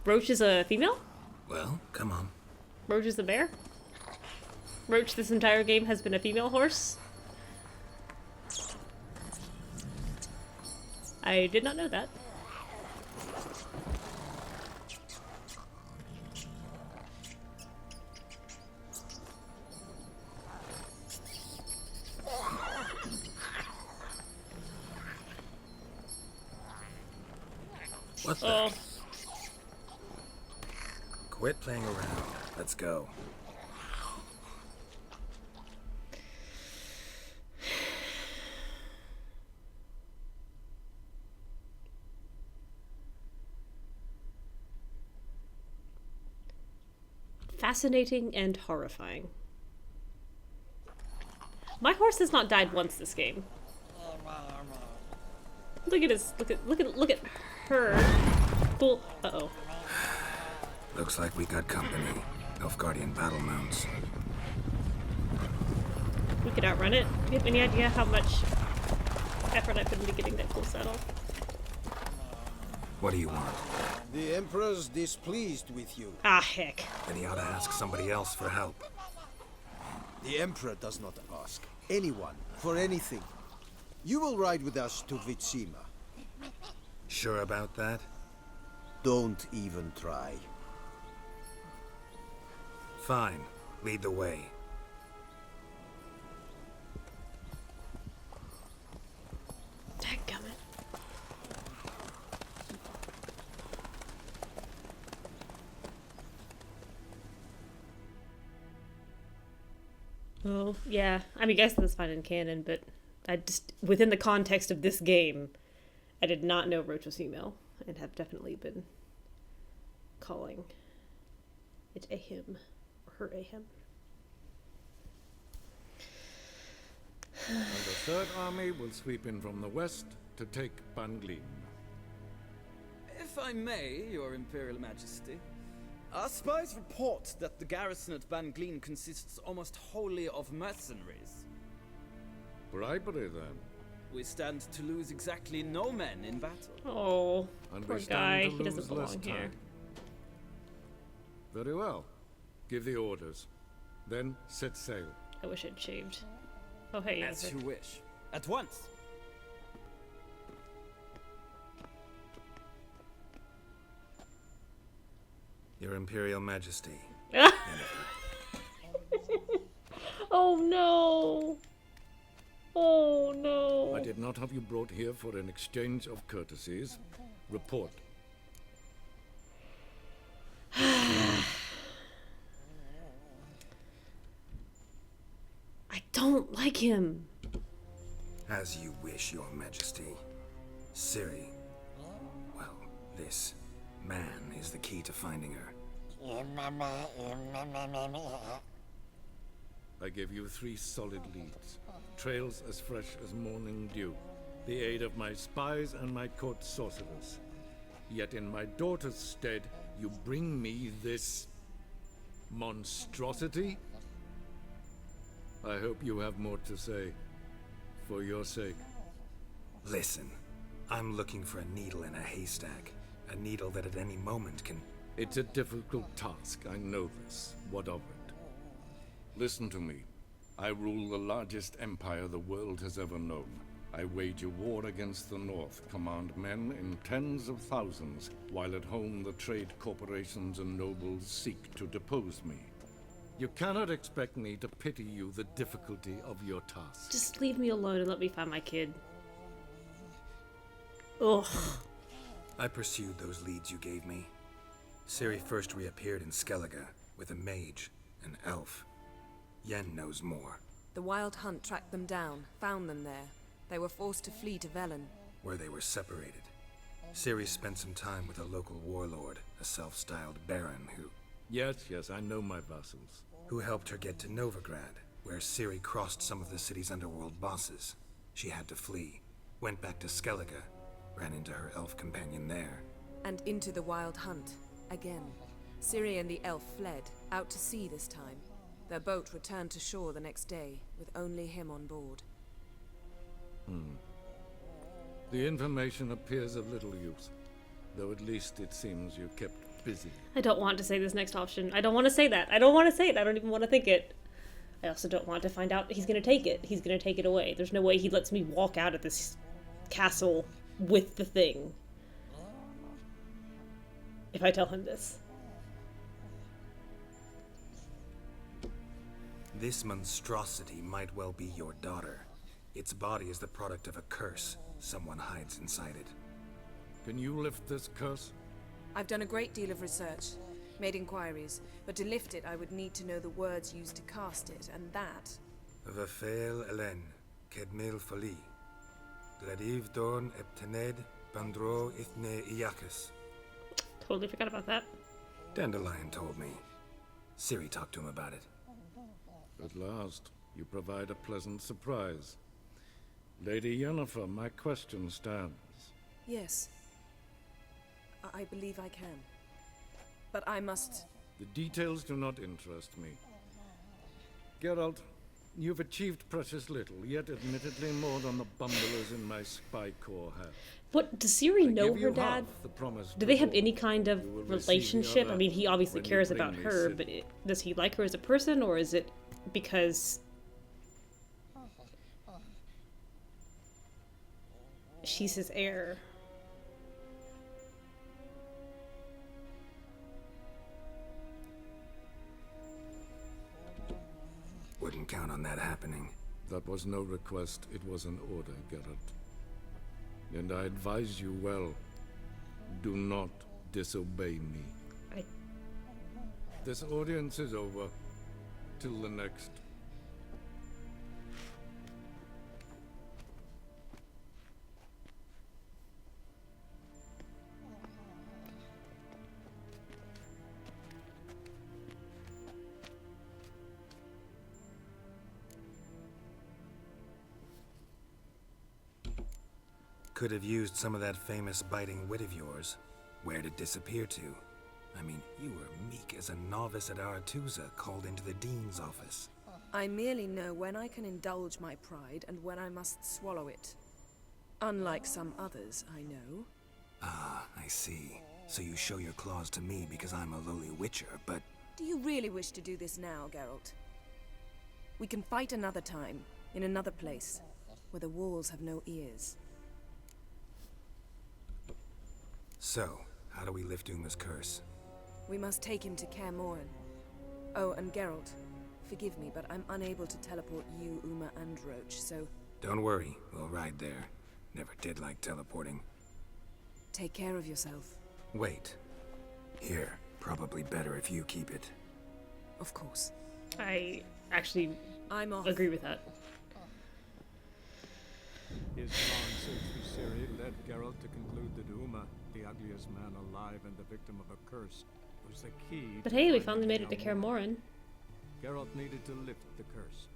Roach is a female? Well, come on. Roach is the bear? Roach this entire game has been a female horse? I did not know that. What the? Oh. Quit playing around. Let's go. Fascinating and horrifying. My horse has not died once this game. Look at his look at her. Cool. Uh-oh. Looks like we got company. Nilfgaardian battle mounts. We could outrun it. Do you have any idea how much effort I put into getting that cool saddle? What do you want? The Emperor's displeased with you. Ah, heck. Then he ought to ask somebody else for help. The Emperor does not ask anyone for anything. You will ride with us to Vitsima. Sure about that? Don't even try. Fine. Lead the way. Dadgummit. Well, yeah. I mean, I guess that's fine in canon, but I just, within the context of this game, I did not know Roach was female, and have definitely been calling it a him, or her a him. And the Third Army will sweep in from the west to take Banglin. If I may, Your Imperial Majesty, our spies report that the garrison at Banglin consists almost wholly of mercenaries. Bribery, then. We stand to lose exactly no men in battle. Oh, And poor we guy. stand to He doesn't lose less belong here. time. Very well. Give the orders. Then set sail. I wish I'd shaved. Oh, hey, As Yennefer. you wish. At once. Your Imperial Majesty. Oh no! Oh no! I did not have you brought here for an exchange of courtesies. Report. I don't like him. As you wish, Your Majesty. Ciri. Well, this man is the key to finding her. I gave you 3 solid leads. Trails as fresh as morning dew. The aid of my spies and my court sorcerers. Yet in my daughter's stead, you bring me this monstrosity? I hope you have more to say. For your sake. Listen, I'm looking for a needle in a haystack. A needle that at any moment can... It's a difficult task, I know this. What of it? Listen to me. I rule the largest empire the world has ever known. I wage a war against the North, command men in tens of thousands, while at home the trade corporations and nobles seek to depose me. You cannot expect me to pity you the difficulty of your task. Just leave me alone and let me find my kid. Ugh. I pursued those leads you gave me. Ciri first reappeared in Skellige with a mage, an elf. Yen knows more. The Wild Hunt tracked them down, found them there. They were forced to flee to Velen, Where they were separated. Ciri spent some time with a local warlord, a self-styled baron Yes, I know my vassals. who helped her get to Novigrad, where Ciri crossed some of the city's underworld bosses. She had to flee, went back to Skellige, ran into her elf companion there. and into the Wild Hunt, again. Ciri and the elf fled, out to sea this time. Their boat returned to shore the next day, with only him on board. The information appears of little use, though at least it seems you kept busy. I don't want to say this next option. I don't want to say that. I don't want to say it. I don't even want to think it. I also don't want to find out he's going to take it. He's going to take it away. There's no way he lets me walk out of this castle with the thing. If I tell him this. This monstrosity might well be your daughter. Its body is the product of a curse. Someone hides inside it. Can you lift this curse? I've done a great deal of research, made inquiries, but to lift it I would need to know the words used to cast it, and that... Vafel Elen, Kedmil Foli. Gladiv Dorn Eptened, Bandro Ithne Iacus. Totally forgot about that. Dandelion told me. Ciri talked to him about it. At last, you provide a pleasant surprise. Lady Yennefer, my question stands. Yes. I believe I can. But I must... The details do not interest me. Geralt, you've achieved precious little, yet admittedly more than the bumblers in my spy corps have. What, does Ciri know her dad? Do they have any kind of relationship? I mean, he obviously cares about her, but does he like her as a person, or is it because she's his heir? Wouldn't count on that happening. That was no request, it was an order, Geralt. And I advise you well, do not disobey me. This audience is over. Till the next. Could have used some of that famous biting wit of yours. Where'd it disappear to? I mean, you were meek as a novice at Aretusa called into the Dean's office. I merely know when I can indulge my pride and when I must swallow it. Unlike some others, I know. Ah, I see. So you show your claws to me because I'm a lowly witcher, but... Do you really wish to do this now, Geralt? We can fight another time, in another place, where the walls have no ears. So, how do we lift Uma's curse? We must take him to Kaer Morhen. Oh, and Geralt, forgive me, but I'm unable to teleport you, Uma, and Roach, so... Don't worry, we'll ride there. Never did like teleporting. Take care of yourself. Wait. Here, probably better if you keep it. Of course. I actually I'm off. agree with that. His long search for Ciri led Geralt to conclude that Uma, the ugliest man alive and the victim of a curse, was the key. But hey, we finally made it to Kaer Morhen. Geralt needed to lift the curse,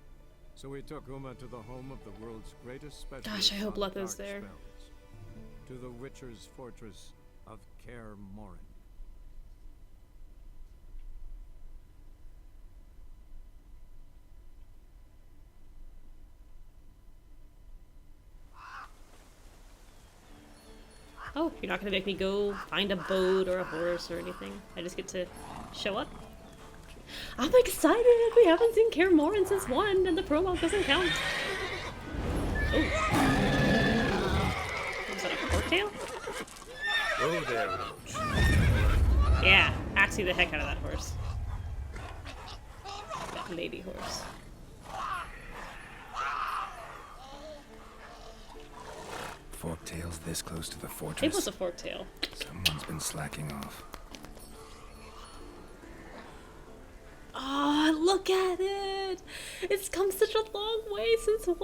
so he took Uma to the home of the world's greatest specialist. Gosh, I hope on Letha's dark there. spells, to the Witcher's fortress of Kaer Morhen. Oh, you're not gonna make me go find a boat or a horse or anything. I just get to show up. I'm excited! We haven't seen Kaer Morhen since 1, and the prologue doesn't count. Oh. Was that a forktail? Oh, there, Roach. Yeah, axie the heck out of that horse. That lady horse. Forktails this close to the fortress. It was a forktail. Someone's been slacking off. Oh, look at it! It's come such a long way since 1.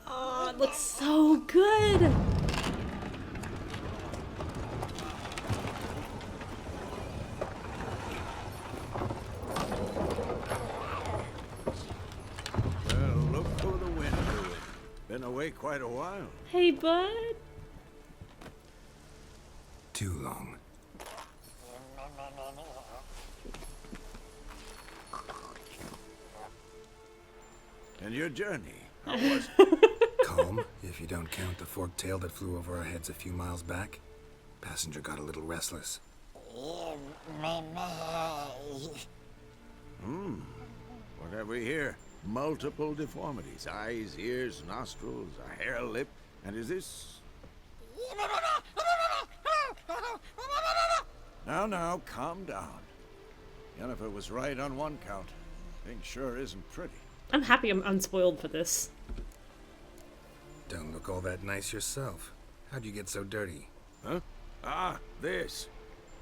Oh, it looks so good! Well, look for the wind to it. Been away quite a while. Hey, bud. Too long. And your journey, how was it? Calm, if you don't count the forktail that flew over our heads a few miles back. Passenger got a little restless. What have we here? Multiple deformities. Eyes, ears, nostrils, a hair lip. And is this... Now, calm down. Yennefer was right on one count. Thing sure isn't pretty. I'm happy I'm unspoiled for this. Don't look all that nice yourself. How'd you get so dirty? Huh? Ah, this.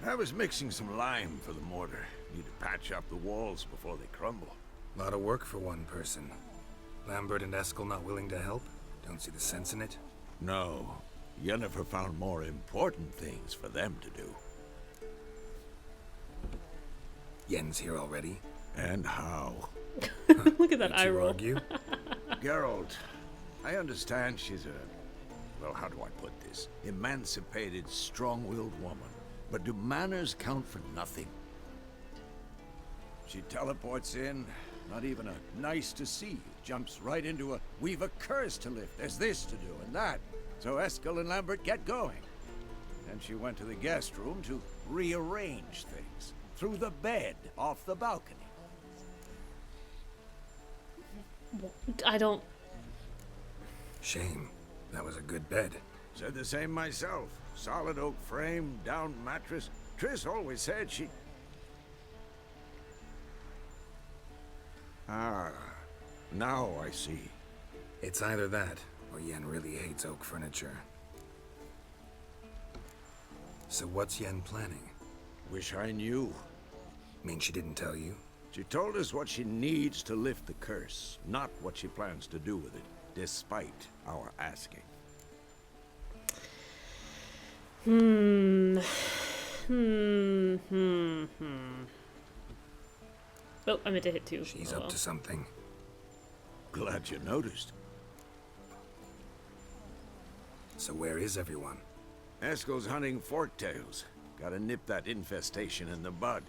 I was mixing some lime for the mortar. Need to patch up the walls before they crumble. Lot of work for one person. Lambert and Eskel not willing to help? Don't see the sense in it? No. Yennefer found more important things for them to do. Yen's here already? And how? Look at that eye roll. Argue? Geralt, I understand she's a... Well, how do I put this? Emancipated, strong-willed woman. But do manners count for nothing? She teleports in, not even a nice to see. Jumps right into a, we've a curse to lift, there's this to do and that. So Eskel and Lambert get going. Then she went to the guest room to rearrange things. Through the bed, off the balcony. I don't... Shame. That was a good bed. Said the same myself. Solid oak frame, down mattress. Triss always said she... Ah, now I see. It's either that, or Yen really hates oak furniture. So what's Yen planning? Wish I knew. Mean she didn't tell you? She told us what she needs to lift the curse, not what she plans to do with it, despite our asking. Oh, I meant to hit 2. She's up to something. Glad you noticed. So where is everyone? Eskel's hunting forktails. Gotta nip that infestation in the bud.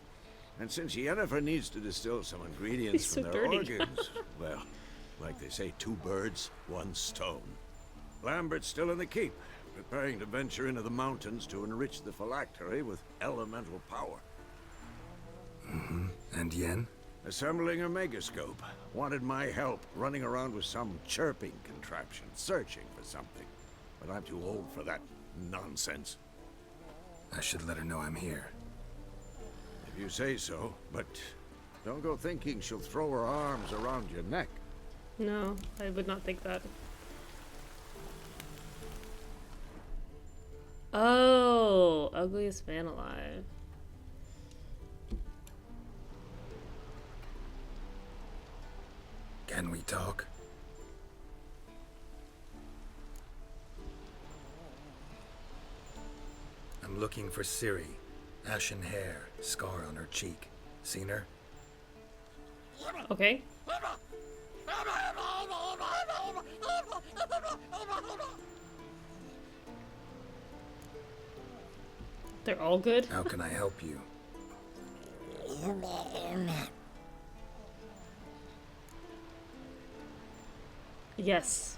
And since Yennefer needs to distill some ingredients from their organs, well, like they say, 2 birds, 1 stone. Lambert's still in the keep, preparing to venture into the mountains to enrich the phylactery with elemental power. Mm-hmm. And Yen? Assembling a megascope. Wanted my help running around with some chirping contraption, searching for something. But I'm too old for that nonsense. I should let her know I'm here. If you say so, but don't go thinking she'll throw her arms around your neck. No, I would not think that. Oh, ugliest man alive. Can we talk? I'm looking for Ciri. Ashen hair, scar on her cheek. Seen her? Okay. They're all good? How can I help you? Yes.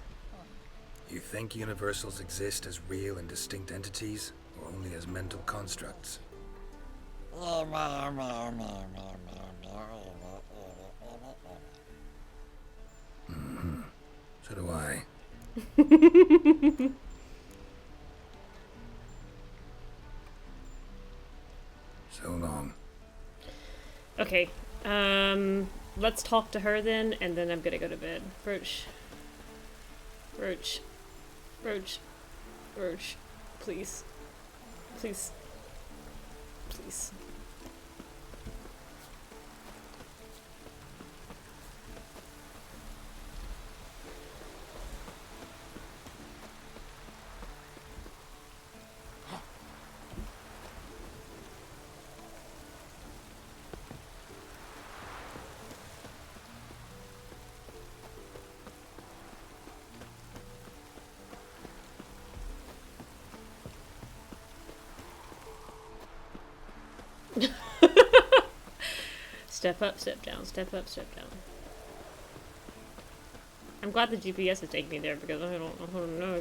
You think universals exist as real and distinct entities, or only as mental constructs? Mm-hmm. So do I. So long. Okay. Let's talk to her then, and then I'm gonna go to bed. Roach. Roach. Roach. Roach. Please. Please. Please. Step up, step down, step up, step down. I'm glad the GPS is taking me there because I don't know.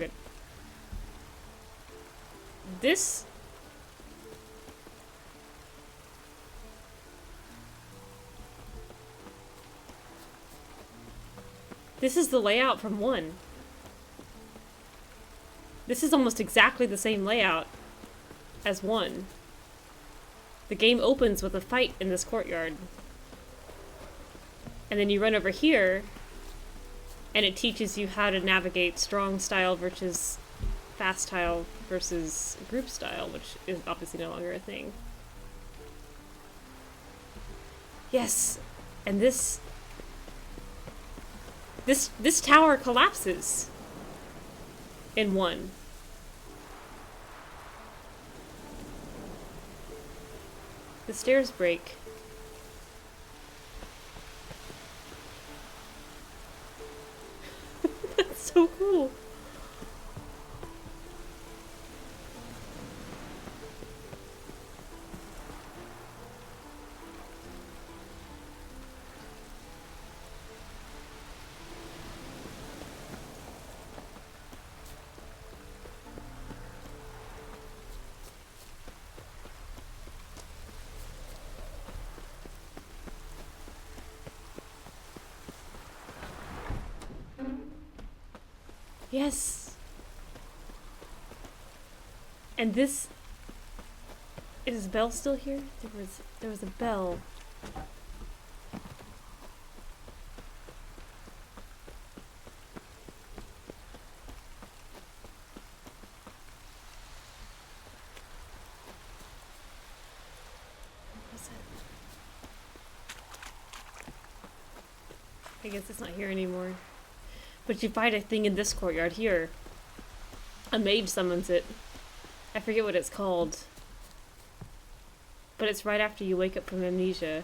This... This is the layout from 1. This is almost exactly the same layout as 1. The game opens with a fight in this courtyard. And then you run over here, and it teaches you how to navigate strong style versus fast style versus group style, which is obviously no longer a thing. Yes, and this tower collapses in 1. The stairs break. That's so cool. Yes. And this... Is Belle still here? There was a bell. What was it? I guess it's not here anymore. But you find a thing in this courtyard here. A mage summons it. I forget what it's called. But it's right after you wake up from amnesia.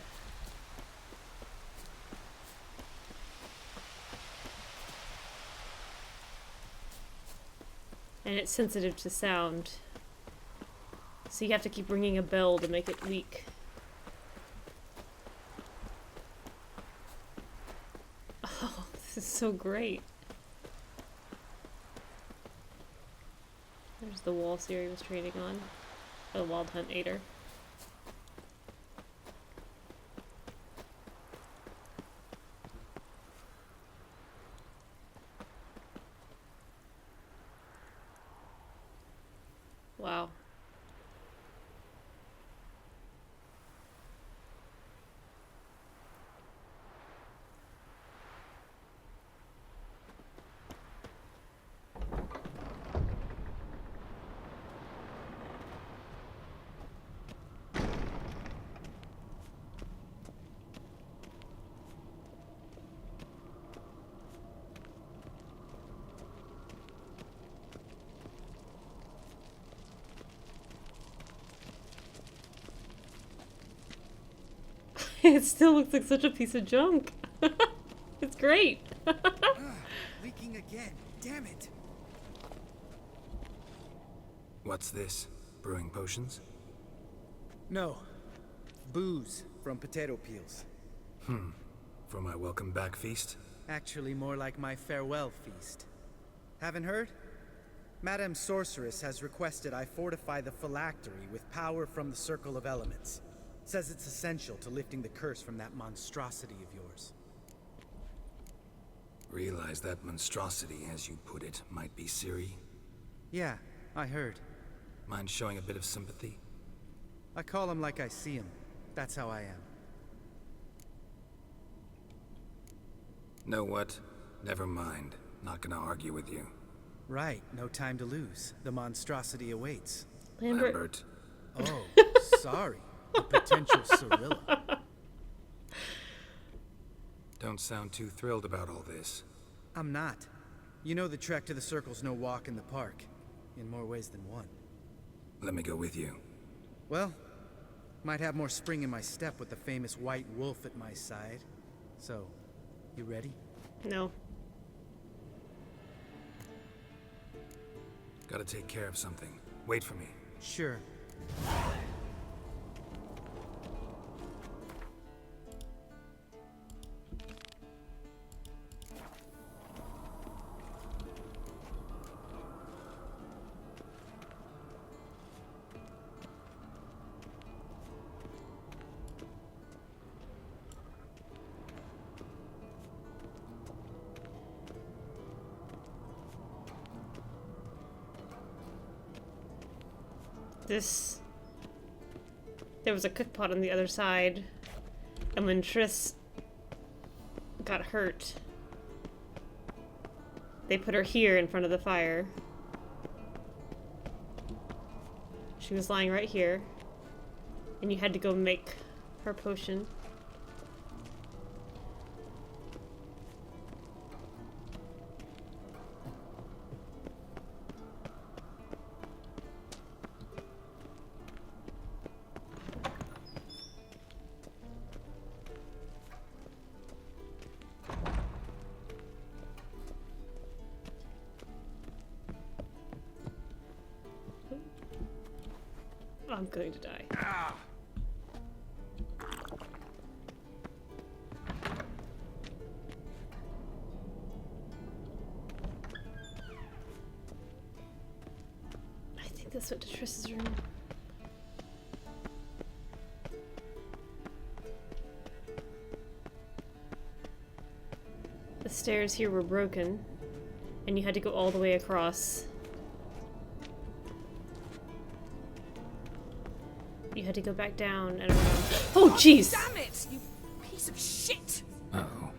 And it's sensitive to sound. So you have to keep ringing a bell to make it weak. Oh, this is so great. There's the wall Ciri was training on. The Wild Hunt Aider. Wow. It still looks like such a piece of junk. It's great. Leaking again. Damn it. What's this? Brewing potions? No. Booze from potato peels. For my welcome back feast? Actually, more like my farewell feast. Haven't heard? Madame Sorceress has requested I fortify the phylactery with power from the Circle of Elements. Says it's essential to lifting the curse from that monstrosity of yours. Realize that monstrosity, as you put it, might be Ciri? Yeah, I heard. Mind showing a bit of sympathy? I call him like I see him. That's how I am. Know what? Never mind. Not gonna argue with you. Right, no time to lose. The monstrosity awaits. Lambert. Oh, sorry. A potential Cirilla. Don't sound too thrilled about all this. I'm not. You know the trek to the Circle's no walk in the park. In more ways than one. Let me go with you. Well, might have more spring in my step with the famous white wolf at my side. So, you ready? No. Gotta take care of something. Wait for me. Sure. There was a cookpot on the other side, and when Triss got hurt, they put her here in front of the fire. She was lying right here, and you had to go make her potion. I'm going to die. I think this went to Triss's room. The stairs here were broken, and you had to go all the way across. You had to go back down and around. Oh, jeez! Damn it, you piece of shit! Uh-oh.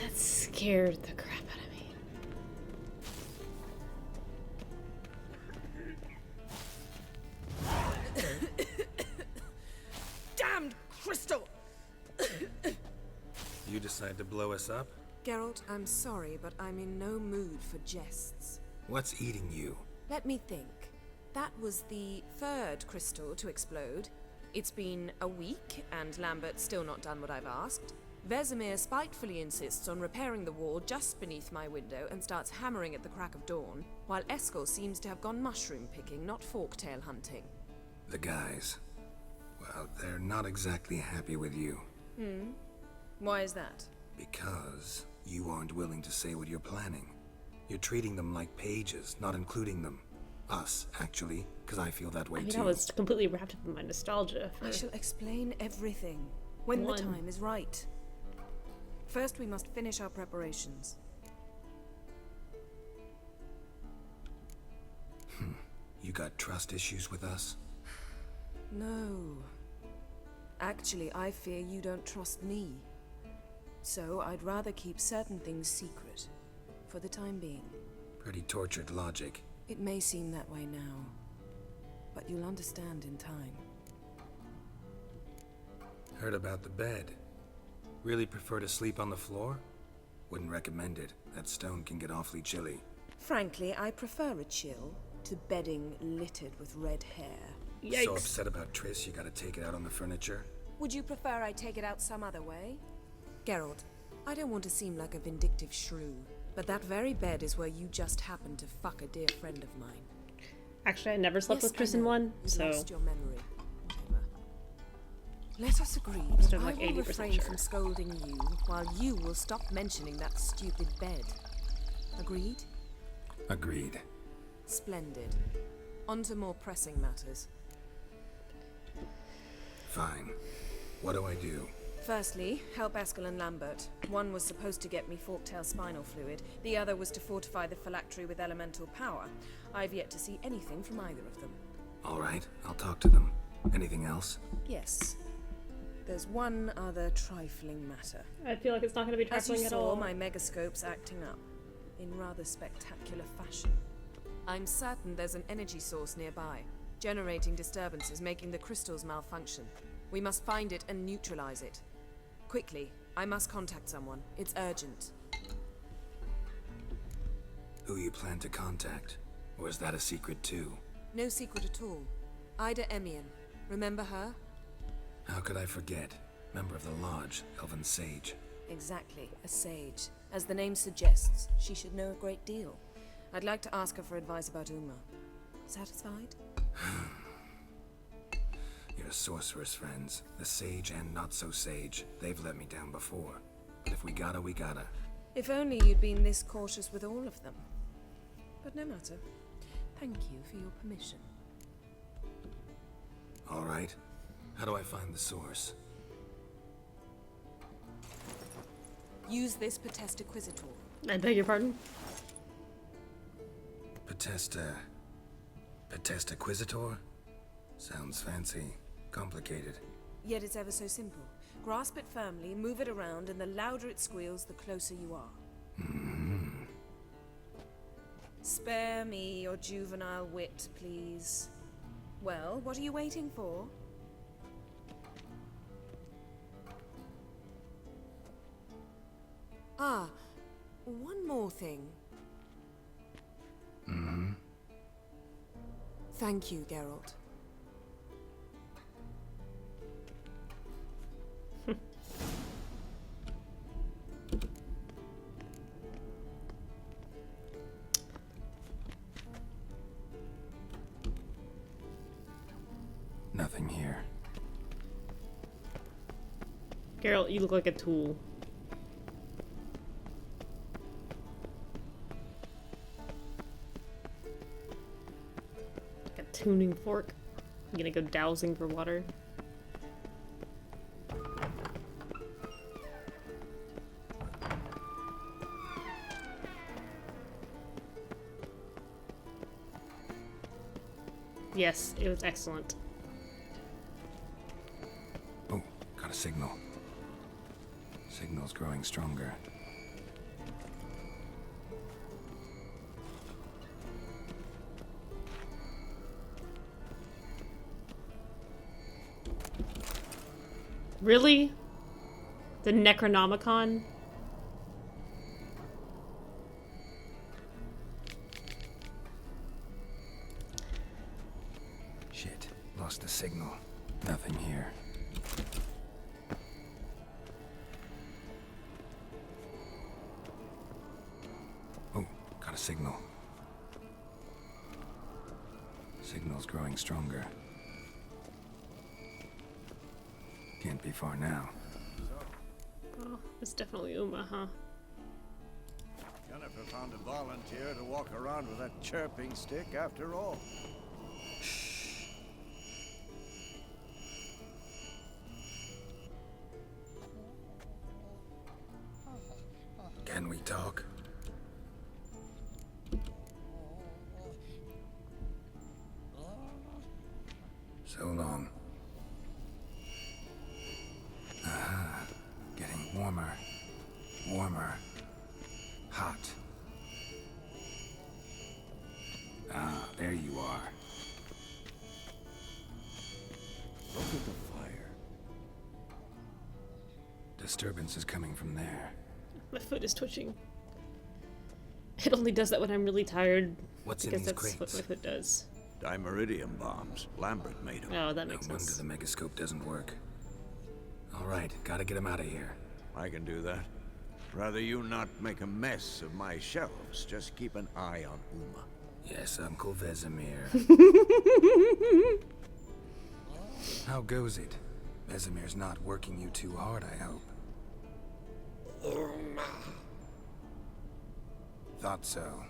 That scared the crap out of me. Damned crystal! You decide to blow us up? Geralt, I'm sorry, but I'm in no mood for jests. What's eating you? Let me think. That was the third crystal to explode. It's been a week, and Lambert's still not done what I've asked. Vesemir spitefully insists on repairing the wall just beneath my window and starts hammering at the crack of dawn, while Eskel seems to have gone mushroom picking, not forktail hunting. The guys. Well, they're not exactly happy with you. Why is that? Because you aren't willing to say what you're planning. You're treating them like pages, not including them. Us, actually, because I feel that way too. I was completely wrapped up in my nostalgia. I shall explain everything when the time is right. First, we must finish our preparations. You got trust issues with us? No. Actually, I fear you don't trust me. So I'd rather keep certain things secret, for the time being. Pretty tortured logic. It may seem that way now, but you'll understand in time. Heard about the bed. Really prefer to sleep on the floor? Wouldn't recommend it. That stone can get awfully chilly. Frankly, I prefer a chill to bedding littered with red hair. Yikes. So upset about Triss, you gotta take it out on the furniture? Would you prefer I take it out some other way? Geralt, I don't want to seem like a vindictive shrew, but that very bed is where you just happened to fuck a dear friend of mine. Actually, I never slept with Triss in one, You've so... lost your memory. Whatever. Let us agree Must that have I like will 80% refrain sure. from scolding you, while you will stop mentioning that stupid bed. Agreed? Agreed. Splendid. On to more pressing matters. Fine. What do I do? Firstly, help Eskel and Lambert. One was supposed to get me forktail spinal fluid, the other was to fortify the phylactery with elemental power. I've yet to see anything from either of them. All right, I'll talk to them. Anything else? Yes. There's one other trifling matter. I feel like it's not going to be As you trifling at saw, all. my megascope's acting up, in rather spectacular fashion. I'm certain there's an energy source nearby, generating disturbances, making the crystals malfunction. We must find it and neutralize it. Quickly, I must contact someone. It's urgent. Who you plan to contact? Or is that a secret too? No secret at all. Ida Emian. Remember her? How could I forget? Member of the Lodge, Elven Sage. Exactly, a sage. As the name suggests, she should know a great deal. I'd like to ask her for advice about Uma. Satisfied? Your sorceress friends, the sage and not so sage, they've let me down before. But if we gotta, we gotta. If only you'd been this cautious with all of them. But no matter. Thank you for your permission. All right. How do I find the source? Use this Potesta Quisitor. I beg your pardon? Potesta Quisitor? Sounds fancy. Complicated. Yet it's ever so simple. Grasp it firmly, move it around, and the louder it squeals, the closer you are. Spare me your juvenile wit, please. Well, what are you waiting for? Ah, one more thing. Thank you, Geralt. Nothing here. Geralt, you look like a tool. Like a tuning fork. You gonna go dowsing for water? Yes, it was excellent. Oh, got a signal. Signal's growing stronger. Really? The Necronomicon? Shit, lost the signal. Nothing here. Oh, got a signal. Signal's growing stronger. Can't be far now. Oh, it's definitely Uma, huh? Jennifer found a volunteer to walk around with that chirping stick after all. Can we talk? So long. Ah, getting warmer. Warmer. Hot. Ah, there you are. Look at the fire. Disturbance is coming from there. My foot is twitching. It only does that when I'm really tired. What's in because these that's crates? what my foot does. Dimeridium bombs. Lambert made them. Oh, that makes No sense. wonder the megascope doesn't work. All right, gotta get him out of here. I can do that. Rather you not make a mess of my shelves. Just keep an eye on Uma. Yes, Uncle Vesemir. How goes it? Vesemir's not working you too hard, I hope. Thought so.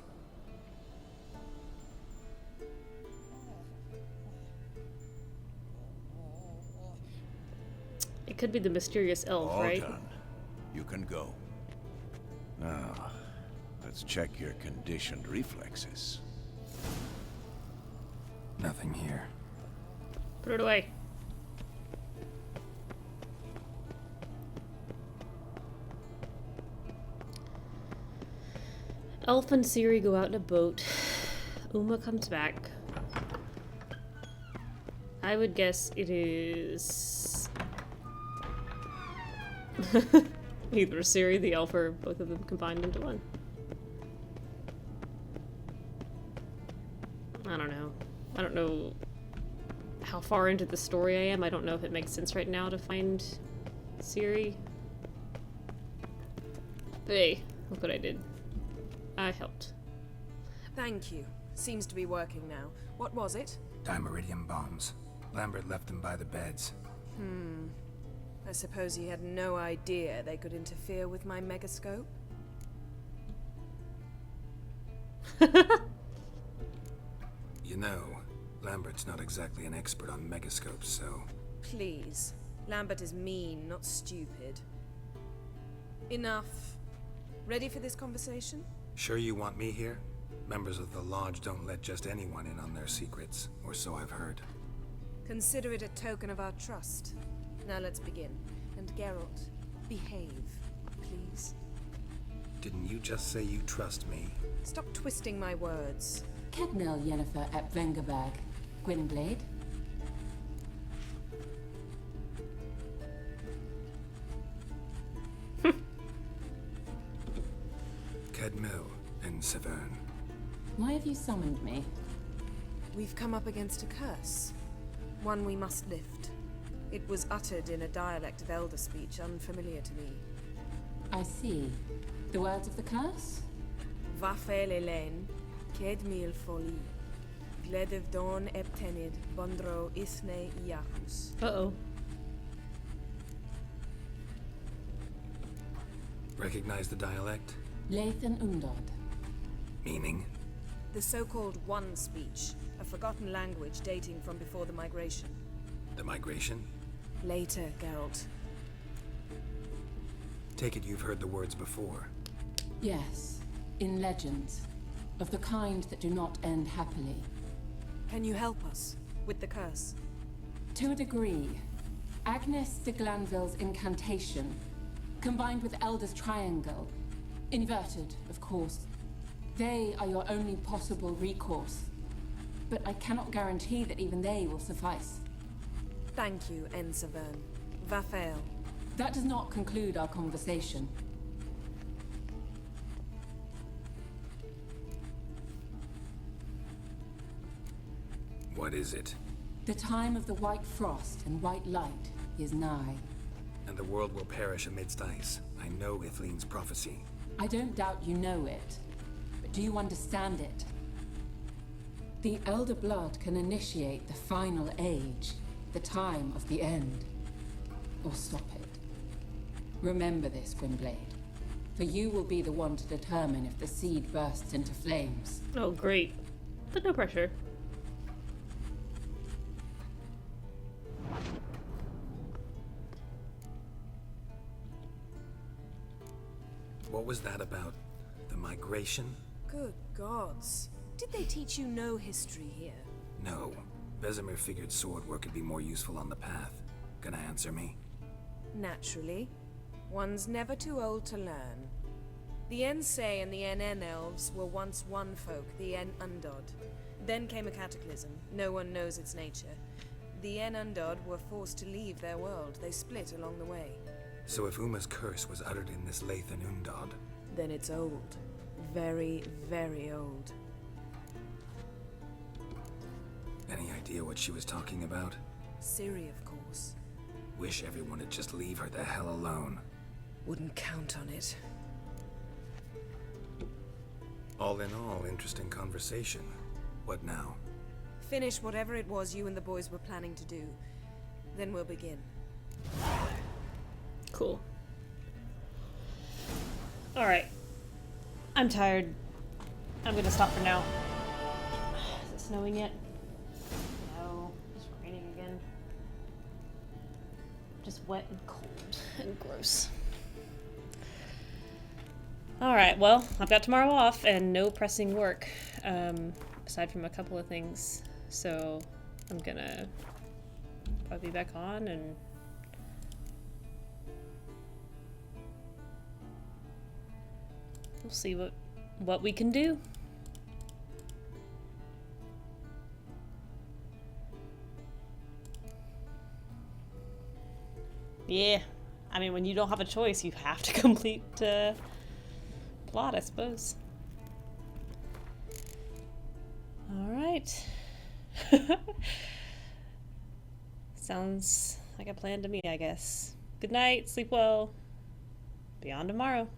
It could be the mysterious elf, All right? done. You can go. Now, let's check your conditioned reflexes. Nothing here. Put it away. Elf and Ciri go out in a boat. Uma comes back. I would guess it is either Ciri, the elf, or both of them combined into one. I don't know. I don't know how far into the story I am. I don't know if it makes sense right now to find Ciri. But hey, look what I did. I helped. Thank you. Seems to be working now. What was it? Dimeridium bombs. Lambert left them by the beds. I suppose he had no idea they could interfere with my megascope? You know, Lambert's not exactly an expert on megascopes, so... Please. Lambert is mean, not stupid. Enough. Ready for this conversation? Sure you want me here? Members of the Lodge don't let just anyone in on their secrets, or so I've heard. Consider it a token of our trust. Now let's begin. And Geralt, behave, please. Didn't you just say you trust me? Stop twisting my words. Kednel Yennefer at Vengerberg, Gwynblade. Kedmil and Severn. Why have you summoned me? We've come up against a curse. One we must lift. It was uttered in a dialect of Elder speech unfamiliar to me. I see. The words of the curse? Vafel Elen, Kedmil Foli, Gledev Don Eptenid, Bondro Isne Iacus. Uh-oh. Recognize the dialect? Lathan Undod. Meaning? The so-called One speech, a forgotten language dating from before the migration. The migration? Later, Geralt. Take it you've heard the words before. Yes, in legends. Of the kind that do not end happily. Can you help us with the curse? To a degree. Agnes de Glanville's incantation, combined with Elder's triangle, inverted, of course. They are your only possible recourse. But I cannot guarantee that even they will suffice. Thank you, Severn. Vafel. That does not conclude our conversation. What is it? The time of the white frost and white light is nigh. And the world will perish amidst ice. I know Ithleen's prophecy. I don't doubt you know it, but do you understand it? The Elder Blood can initiate the final age, the time of the end, or stop it. Remember this, Gwynblade, for you will be the one to determine if the seed bursts into flames. Oh, great. But no pressure. What was that about? The migration? Good gods. Did they teach you no history here? No. Vesemir figured sword work could be more useful on the path. Gonna answer me? Naturally. One's never too old to learn. The Ensei and the NN elves were once one folk, the En Undod. Then came a cataclysm. No one knows its nature. The En Undod were forced to leave their world. They split along the way. So if Uma's curse was uttered in this Lathan Undod... Then it's old. very, very old. Any idea what she was talking about? Ciri, of course. Wish everyone would just leave her the hell alone. Wouldn't count on it. All in all, interesting conversation. What now? Finish whatever it was you and the boys were planning to do. Then we'll begin. Cool. Alright. I'm tired. I'm gonna stop for now. Is it snowing yet? No. It's raining again. Just wet and cold and gross. Alright, well, I've got tomorrow off and no pressing work. Aside from a couple of things. So I'm gonna probably be back on and we'll see what we can do. Yeah, I mean, when you don't have a choice, you have to complete plot, I suppose. All right. Sounds like a plan to me, I guess. Good night, sleep well. Be on tomorrow.